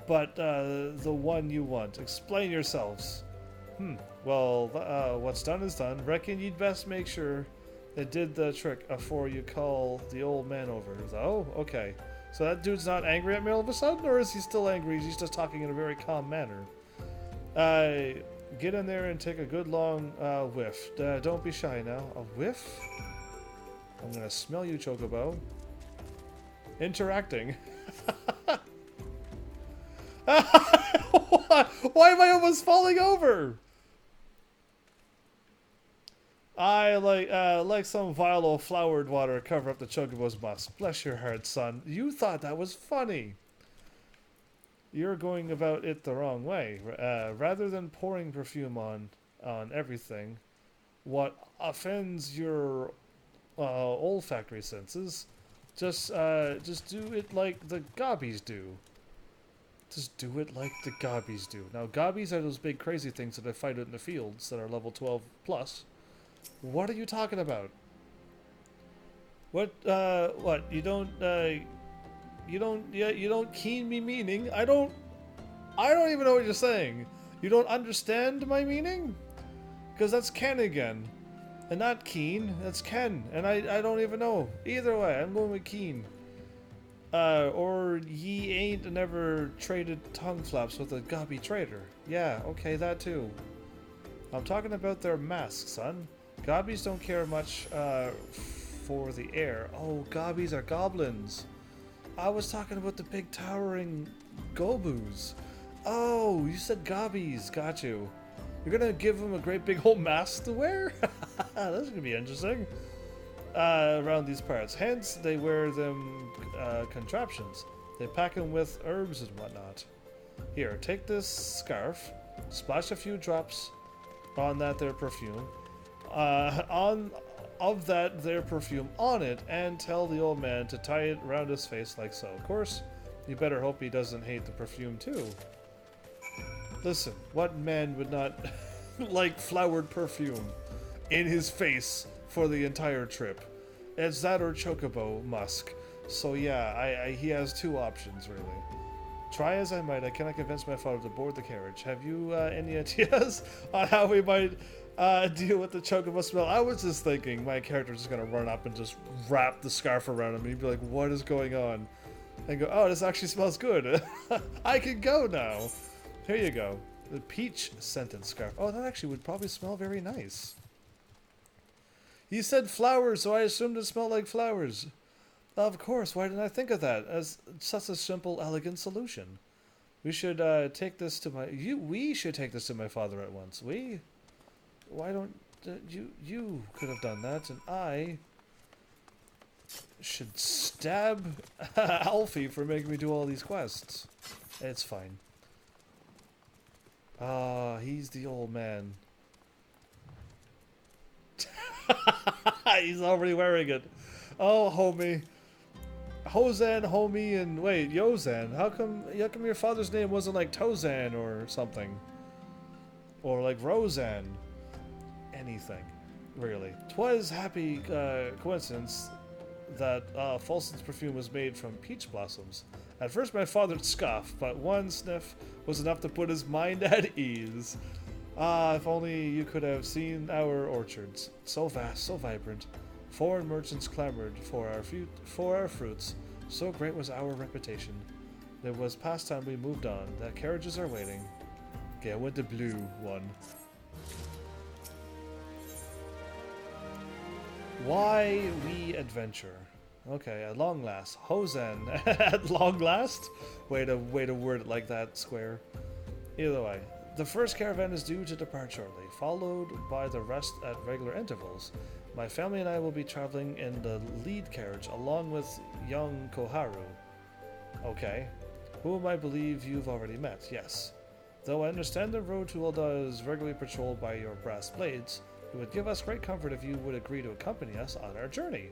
But the one you want. Explain yourselves. Well, what's done is done. Reckon you'd best make sure it did the trick afore you call the old man over. Oh, okay. So that dude's not angry at me all of a sudden? Or is he still angry? He's just talking in a very calm manner. Get in there and take a good long whiff. Don't be shy now. A whiff? I'm gonna smell you, chocobo. Interacting. Why am I almost falling over? I like some vial of flowered water cover up the chocobo's musk. Bless your heart, son. You thought that was funny. You're going about it the wrong way. Rather than pouring perfume on everything, what offends your olfactory senses, just do it like the gobbies do. Just do it like the gobbies do. Now, gobbies are those big crazy things that I fight in the fields that are level 12 plus. What are you talking about? What you don't keen me meaning? I don't even know what you're saying. You don't understand my meaning? Because that's Ken again. And not Keen, that's Ken. And I don't even know. Either way, I'm going with Keen. Or ye ain't never traded tongue flaps with a gobby trader. Yeah, okay, that too. I'm talking about their masks, son. Gobbies don't care much for the air. Oh, gobbies are goblins. I was talking about the big towering gobus. Oh, you said gobbies. Got you. You're gonna give them a great big old mask to wear? That's gonna be interesting. Around these parts. Hence, they wear them contraptions. They pack them with herbs and whatnot. Here, take this scarf, splash a few drops on that their perfume, of that their perfume on it, and tell the old man to tie it around his face like so. Of course, you better hope he doesn't hate the perfume too. Listen, what man would not like flowered perfume in his face for the entire trip? It's that or chocobo musk. So yeah, he has two options really. Try as I might, I cannot convince my father to board the carriage. Have you any ideas on how we might deal with the chocobo smell? I was just thinking my character's just gonna run up and just wrap the scarf around him and he'd be like, what is going on? And go, oh, this actually smells good. I can go now. Here you go. The peach scented scarf. Oh, that actually would probably smell very nice. He said flowers, so I assumed it smelled like flowers. Of course, why didn't I think of that? As such a simple, elegant solution. We should take this to my... We should take this to my father at once. We? Why don't... you could have done that, and I should stab Alfie for making me do all these quests. It's fine. Ah, he's the old man. He's already wearing it. Oh, homie. Hozan, homie, and wait, Yozan. How come your father's name wasn't like Tozan or something? Or like Roseanne? Anything, really. 'Twas happy coincidence that Folson's perfume was made from peach blossoms. At first my father scoffed, but one sniff was enough to put his mind at ease. Ah, if only you could have seen our orchards. So vast, so vibrant. Foreign merchants clamored for our fruits. So great was our reputation. It was past time we moved on. The carriages are waiting. Okay, I went to blue one. Why we adventure? Okay, at long last. Hosen, at long last? Way to word it like that, Square. Either way. The first caravan is due to depart shortly, followed by the rest at regular intervals. My family and I will be traveling in the lead carriage along with young Koharu. Okay. Whom I believe you've already met, yes. Though I understand the road to Ul'dah is regularly patrolled by your brass blades, it would give us great comfort if you would agree to accompany us on our journey.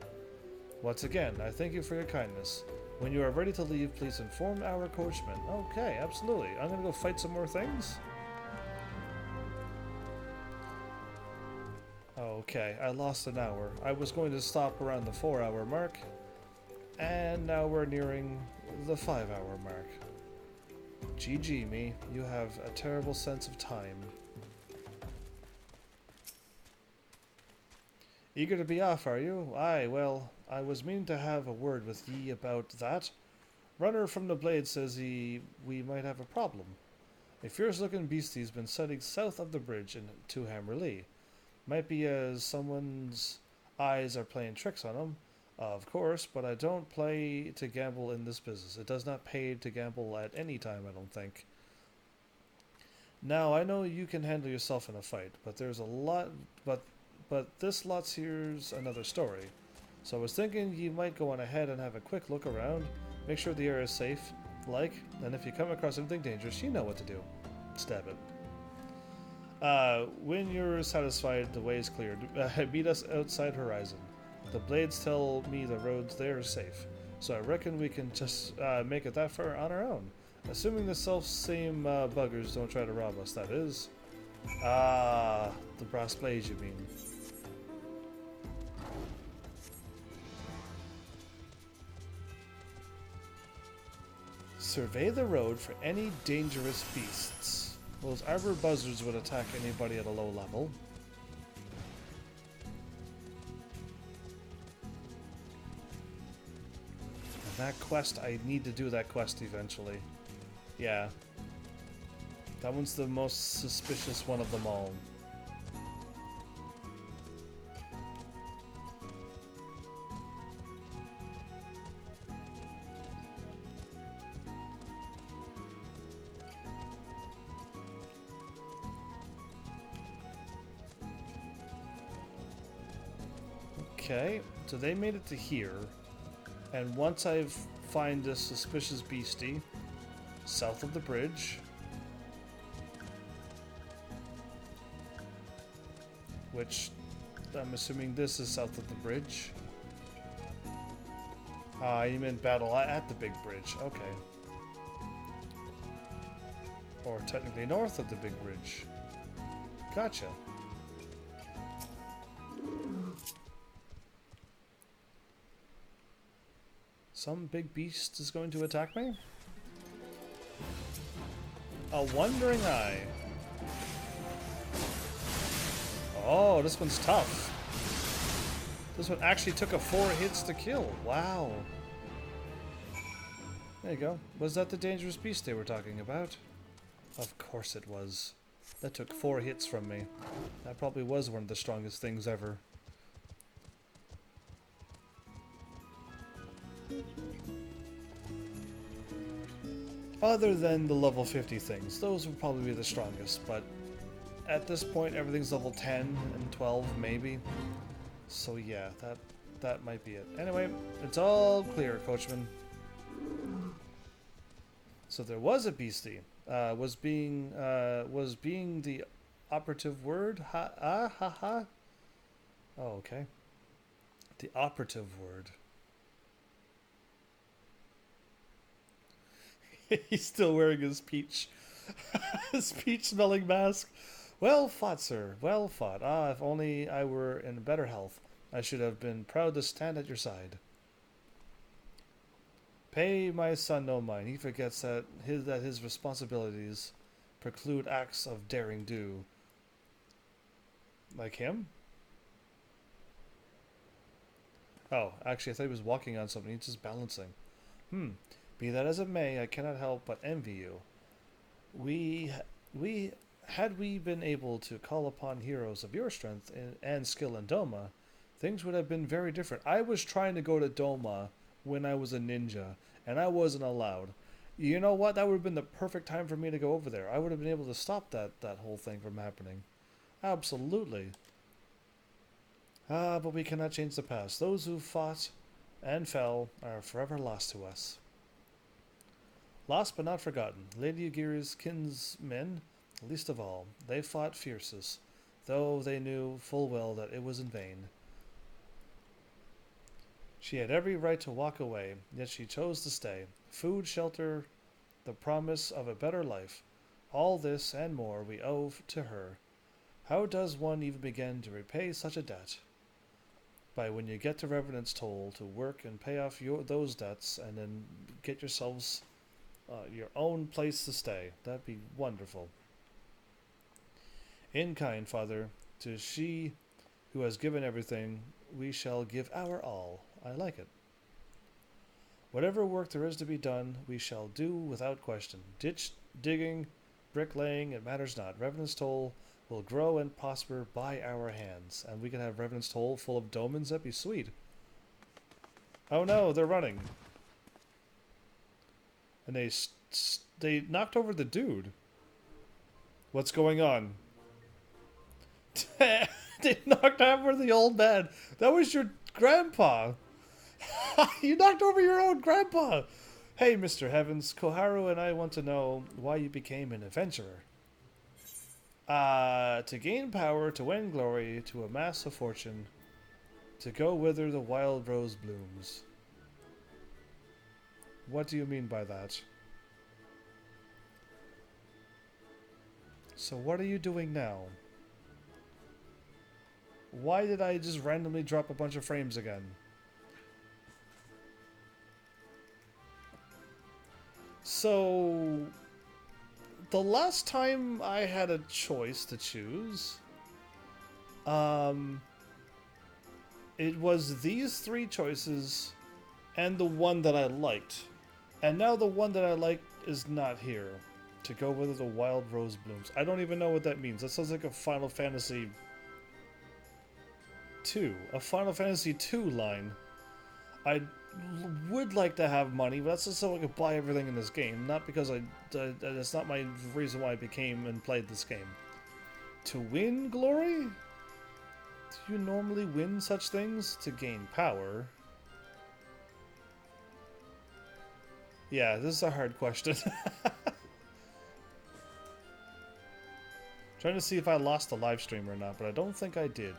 Once again, I thank you for your kindness. When you are ready to leave, please inform our coachman. Okay, absolutely. I'm gonna go fight some more things. Okay, I lost an hour. I was going to stop around the 4-hour mark, and now we're nearing the 5-hour mark. GG me, you have a terrible sense of time. Eager to be off, are you? Aye, well, I was meaning to have a word with ye about that. Runner from the Blade says we might have a problem. A fierce-looking beastie's been setting south of the bridge to Hammerlee. Might be as someone's eyes are playing tricks on him, of course, but I don't play to gamble in this business. It does not pay to gamble at any time, I don't think. Now, I know you can handle yourself in a fight, but there's a lot, but this lot's here's another story. So I was thinking you might go on ahead and have a quick look around, make sure the area is safe, and if you come across anything dangerous, you know what to do. Stab it. When you're satisfied the way is cleared, meet us outside Horizon. The Blades tell me the roads there are safe, so I reckon we can just make it that far on our own. Assuming the self-same buggers don't try to rob us, that is. Ah, the brass blades, you mean. Survey the road for any dangerous beasts. Those arbor buzzards would attack anybody at a low level. And That quest, I need to do that quest eventually. Yeah. That one's the most suspicious one of them all. Okay, so they made it to here. And once I find this suspicious beastie south of the bridge, which I'm assuming this is south of the bridge. Ah, you meant battle at the big bridge. Okay. Or technically north of the big bridge. Gotcha. Some big beast is going to attack me? A wandering eye. Oh, this one's tough. This one actually took 4 hits to kill. Wow. There you go. Was that the dangerous beast they were talking about? Of course it was. That took 4 hits from me. That probably was one of the strongest things ever. Other than the level 50 things, those would probably be the strongest, but at this point everything's level 10 and 12 maybe. So yeah, that might be it. Anyway, it's all clear, Coachman. So there was a beastie. Was being the operative word? Ha. Oh, okay. The operative word. He's still wearing his peach smelling mask. Well fought, sir. Well fought. Ah, if only I were in better health. I should have been proud to stand at your side. Pay my son no mind. He forgets that his responsibilities preclude acts of daring do. Like him? Oh, actually, I thought he was walking on something. He's just balancing. Be that as it may, I cannot help but envy you. Had we been able to call upon heroes of your strength and skill in Doma, things would have been very different. I was trying to go to Doma when I was a ninja, and I wasn't allowed. You know what? That would have been the perfect time for me to go over there. I would have been able to stop that whole thing from happening. Absolutely. Ah, but we cannot change the past. Those who fought and fell are forever lost to us. Lost but not forgotten. Lady Ugiri's kinsmen, least of all. They fought fiercest, though they knew full well that it was in vain. She had every right to walk away, yet she chose to stay. Food, shelter, the promise of a better life. All this and more we owe to her. How does one even begin to repay such a debt? By when you get to Revenant's Toll to work and pay off those debts, and then get yourselves your own place to stay. That'd be wonderful. In kind, Father, to she who has given everything, we shall give our all. I like it. Whatever work there is to be done, we shall do without question. Ditch digging, bricklaying, it matters not. Revenant's Toll will grow and prosper by our hands, and we can have Revenant's Toll full of domans. That'd be sweet. Oh no, they're running. And they knocked over the dude. What's going on? They knocked over the old man. That was your grandpa. You knocked over your own grandpa. Hey, Mr. Heavens, Koharu and I want to know why you became an adventurer. To gain power, to win glory, to amass a fortune, to go whither the wild rose blooms. What do you mean by that? So what are you doing now? Why did I just randomly drop a bunch of frames again? So, the last time I had a choice to choose, it was these 3 choices and the one that I liked. And now the one that I liked is not here. To go with the wild rose blooms. I don't even know what that means. That sounds like a Final Fantasy 2. A Final Fantasy 2 line. I would like to have money, but that's just so I could buy everything in this game. Not because that's not my reason why I became and played this game. To win glory? Do you normally win such things? To gain power? Yeah, this is a hard question. Trying to see if I lost the live stream or not, but I don't think I did.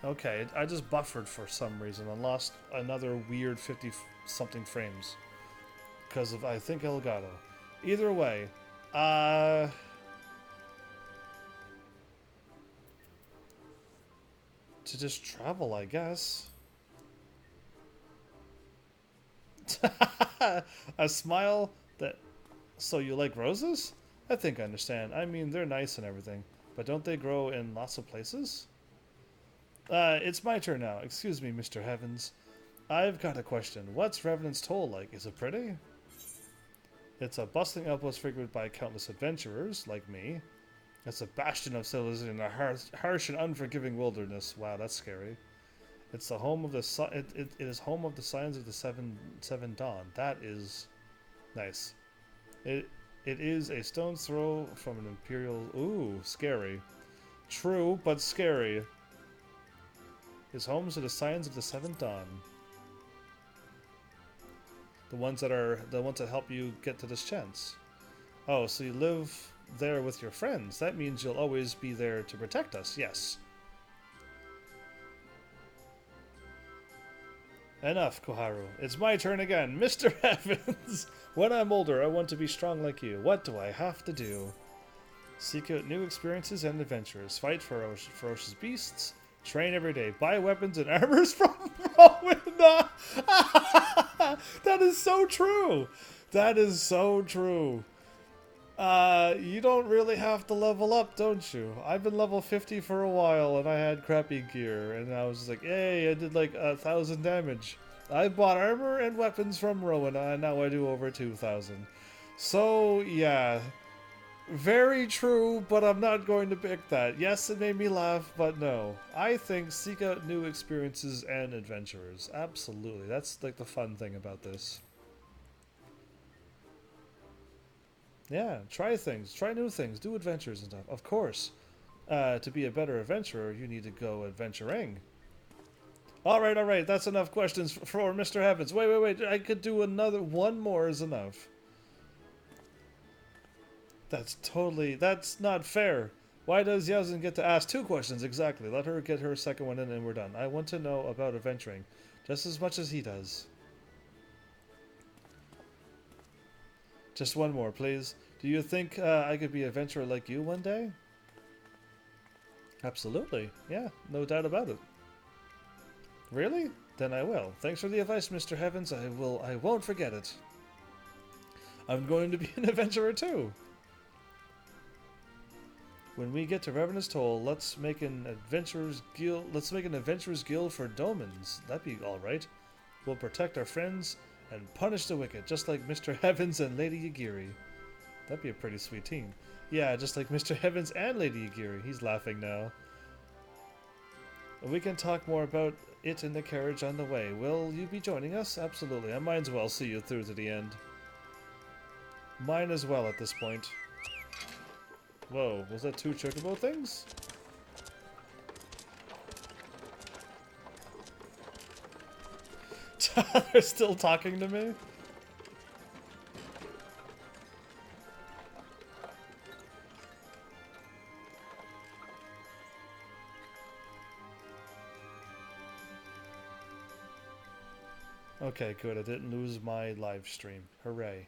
Okay, I just buffered for some reason and lost another weird 50-something frames. Because of, I think, Elgato. Either way, to just travel, I guess. A smile that... So you like roses? I think I understand. I mean, they're nice and everything. But don't they grow in lots of places? It's my turn now. Excuse me, Mr. Heavens. I've got a question. What's Revenant's Toll like? Is it pretty? It's a bustling outpost frequented by countless adventurers, like me. It's a bastion of civilization in a harsh and unforgiving wilderness. Wow, that's scary. It's the home of the it is home of the signs of the seven dawn. That is nice. It is a stone's throw from an imperial... Ooh, scary. True, but scary. His homes are the signs of the seventh dawn. The ones that help you get to this chance. Oh, so you live there with your friends. That means you'll always be there to protect us, yes. Enough, Koharu. It's my turn again. Mr. Evans! When I'm older, I want to be strong like you. What do I have to do? Seek out new experiences and adventures. Fight ferocious beasts. Train every day. Buy weapons and armors from Rowan. That is so true. That is so true. You don't really have to level up, don't you? I've been level 50 for a while, and I had crappy gear, and I was just like, hey, I did like 1,000 damage. I bought armor and weapons from Rowena, and now I do over 2,000. So, yeah. Very true, but I'm not going to pick that. Yes, it made me laugh, but no. I think seek out new experiences and adventurers. Absolutely. That's like the fun thing about this. Yeah, try things, try new things, do adventures and stuff. Of course, to be a better adventurer, you need to go adventuring. All right, that's enough questions for Mr. Heavens. Wait, I could do one more is enough. That's not fair. Why does Yasmin get to ask 2 questions exactly? Let her get her second one in and we're done. I want to know about adventuring, just as much as he does. Just one more, please. Do you think I could be an adventurer like you one day? Absolutely. Yeah, no doubt about it. Really? Then I will. Thanks for the advice, Mr. Heavens. I won't forget it. I'm going to be an adventurer too. When we get to Revenant's Toll, let's make an adventurers guild. Let's make an adventurers guild for Domans. That'd be all right. We'll protect our friends and punish the wicked, just like Mr. Heavens and Lady Yagiri. That'd be a pretty sweet team. Yeah, just like Mr. Heavens and Lady Yagiri. He's laughing now. We can talk more about it in the carriage on the way. Will you be joining us? Absolutely. I might as well see you through to the end. Mine as well at this point. Whoa, was that 2 chocobo things? They're still talking to me? Okay, good. I didn't lose my live stream. Hooray.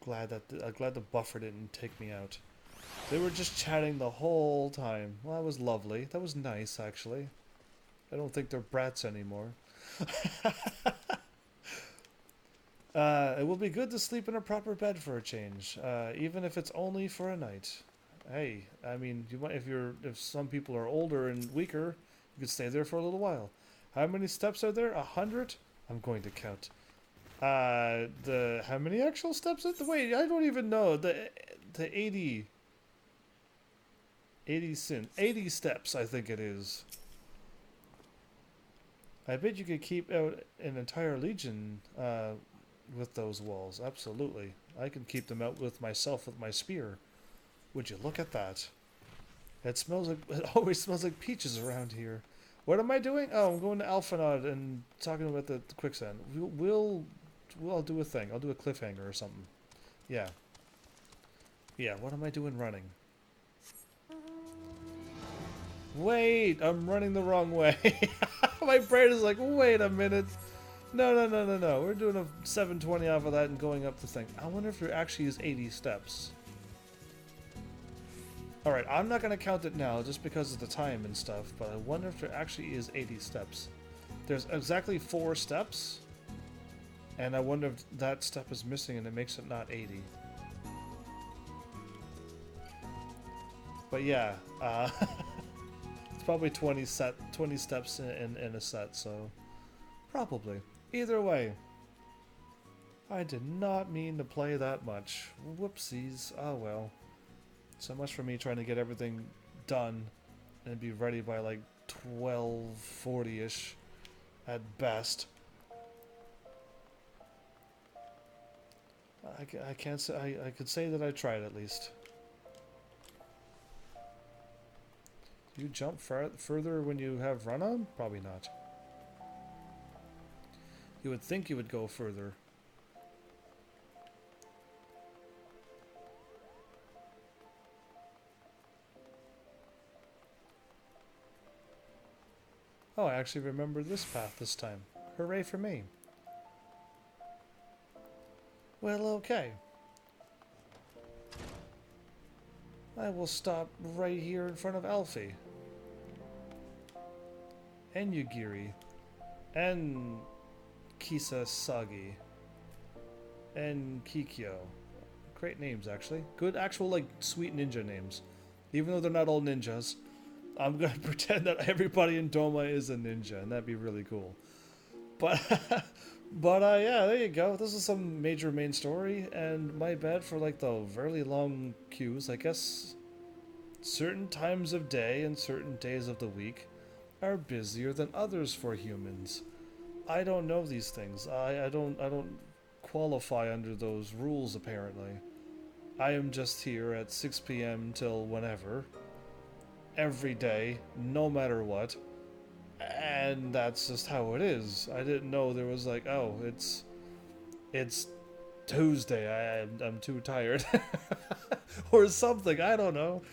Glad the buffer didn't take me out. They were just chatting the whole time. Well, that was lovely. That was nice, actually. I don't think they're brats anymore. It will be good to sleep in a proper bed for a change, even if it's only for a night. Hey, I mean, you might, if some people are older and weaker, you could stay there for a little while. How many steps are there? 100? I'm going to count. How many actual steps? Wait, I don't even know. The 80 steps, I think it is. I bet you could keep out an entire legion with those walls. Absolutely. I can keep them out with myself with my spear. Would you look at that? It always smells like peaches around here. What am I doing? Oh, I'm going to Alphanod and talking about the quicksand. I'll do a thing. I'll do a cliffhanger or something. Yeah. Yeah, what am I doing running? Wait, I'm running the wrong way. My brain is like, wait a minute. No. We're doing a 720 off of that and going up the thing. I wonder if there actually is 80 steps. Alright, I'm not going to count it now just because of the time and stuff, but I wonder if there actually is 80 steps. There's exactly 4 steps, and I wonder if that step is missing and it makes it not 80. But yeah, it's probably 20 steps in a set, so probably. Either way, I did not mean to play that much. Whoopsies. Oh well. So much for me trying to get everything done and be ready by like 12:40ish at best. I can't say I could say that I tried at least. Do you jump further when you have run on? Probably not. You would think you would go further. Oh, I actually remember this path this time. Hooray for me. Well, okay. I will stop right here in front of Alfie. And Yugiri. And Kisasagi. And Kikyo. Great names, actually. Good actual, like, sweet ninja names. Even though they're not all ninjas. I'm gonna pretend that everybody in Doma is a ninja, and that'd be really cool. But, yeah, there you go. This is some major main story, and my bad for, like, the very long queues. I guess certain times of day and certain days of the week are busier than others for humans. I don't know these things. I don't qualify under those rules, apparently. I am just here at 6 p.m. till whenever. Every day, no matter what, and that's just how it is. I didn't know there was like, oh, it's Tuesday. I'm too tired, or something. I don't know.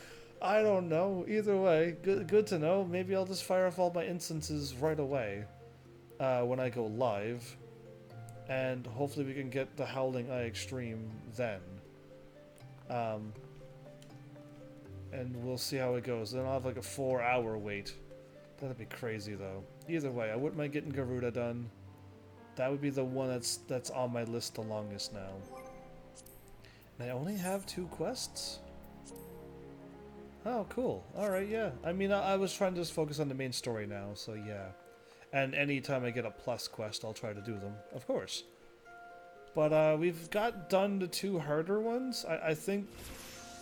Either way, good to know. Maybe I'll just fire off all my instances right away when I go live, and hopefully we can get the Howling Eye Extreme then. And we'll see how it goes. Then I'll have like a 4-hour wait. That'd be crazy though. Either way, I wouldn't mind getting Garuda done. That would be the one that's on my list the longest now. And I only have 2 quests? Oh, cool. Alright, yeah. I mean, I was trying to just focus on the main story now, so yeah. And anytime I get a plus quest, I'll try to do them, of course. But we've got done the 2 harder ones. I think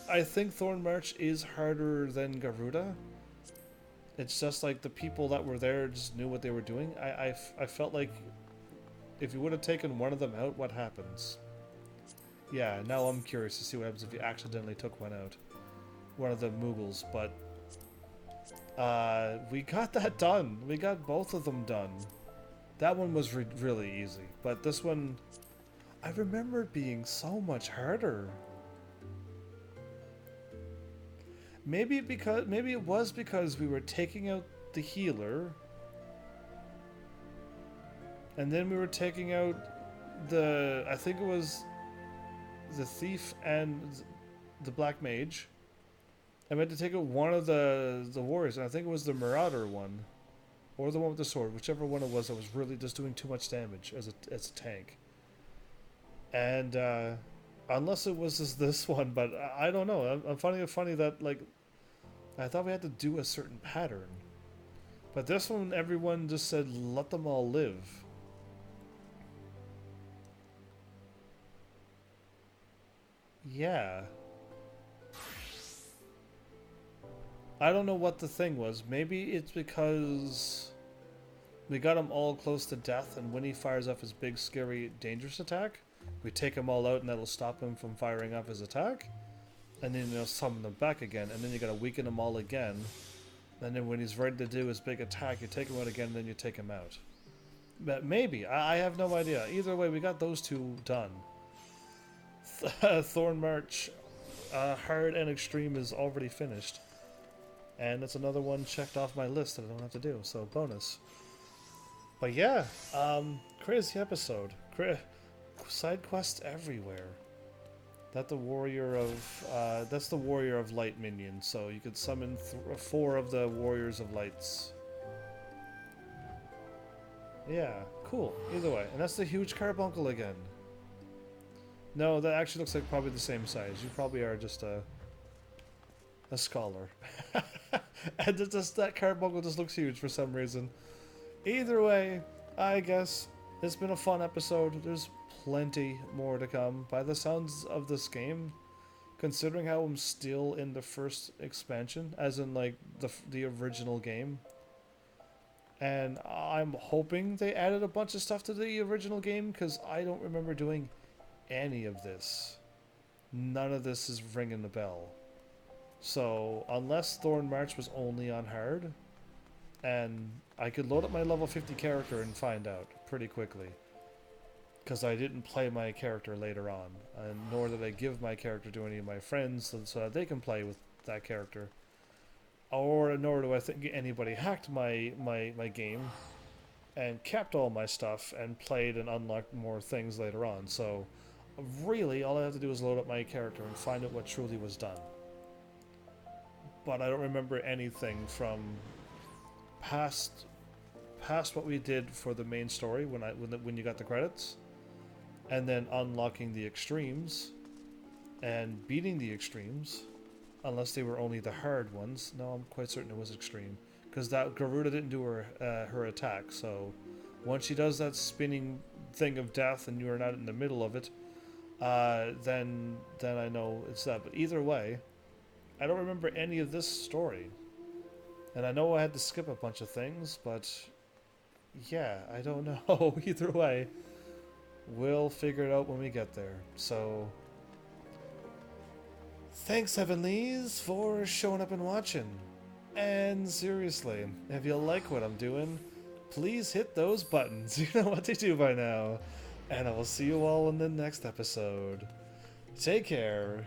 Thornmarch is harder than Garuda. It's just like the people that were there just knew what they were doing. I felt like if you would have taken one of them out, what happens? Yeah, now I'm curious to see what happens if you accidentally took one out. One of the Mughals, but we got that done. We got both of them done. That one was really easy, but this one, I remember it being so much harder. Maybe it was because we were taking out the healer, and then we were taking out I think it was the thief and the black mage. I meant to take out one of the warriors, and I think it was the marauder one, or the one with the sword, whichever one it was that was really just doing too much damage as a tank. And unless it was just this one, but I don't know. I'm finding it funny that, like, I thought we had to do a certain pattern. But this one, everyone just said, let them all live. yeah. I don't know what the thing was. Maybe it's because we got them all close to death, and when he fires off his big, scary, dangerous attack, we take them all out, and that'll stop him from firing off his attack. And then you'll summon them back again, and then you gotta weaken them all again. And then when he's ready to do his big attack, you take him out again, and then you take him out. But maybe. I have no idea. Either way, we got those two done. Thornmarch Hard and Extreme is already finished. And it's another one checked off my list that I don't have to do, so bonus. But yeah, crazy episode. Side quests everywhere. That's the warrior of light minion, so you could summon 4 of the warriors of lights. Yeah, cool. Either way, and that's the huge carbuncle again. No, that actually looks like probably the same size. You probably are just a scholar. And that carbuncle just looks huge for some reason. Either way, I guess it's been a fun episode. There's plenty more to come. By the sounds of this game, considering how I'm still in the first expansion, as in like the original game, and I'm hoping they added a bunch of stuff to the original game, because I don't remember doing any of this. None of this is ringing the bell. So unless Thornmarch was only on hard, and I could load up my level 50 character and find out pretty quickly, because I didn't play my character later on, and nor did I give my character to any of my friends so that they can play with that character, or nor do I think anybody hacked my game and kept all my stuff and played and unlocked more things later on. So really all I have to do is load up my character and find out what truly was done. But I don't remember anything from past what we did for the main story when you got the credits, and then unlocking the extremes and beating the extremes, unless they were only the hard ones. No, I'm quite certain it was extreme, because that Garuda didn't do her attack. So once she does that spinning thing of death and you are not in the middle of it, then I know it's that. But either way, I don't remember any of this story. And I know I had to skip a bunch of things, but yeah, I don't know. Either way, we'll figure it out when we get there. So thanks, Heavenlies, for showing up and watching. And seriously, if you like what I'm doing, please hit those buttons. You know what to do by now. And I will see you all in the next episode. Take care.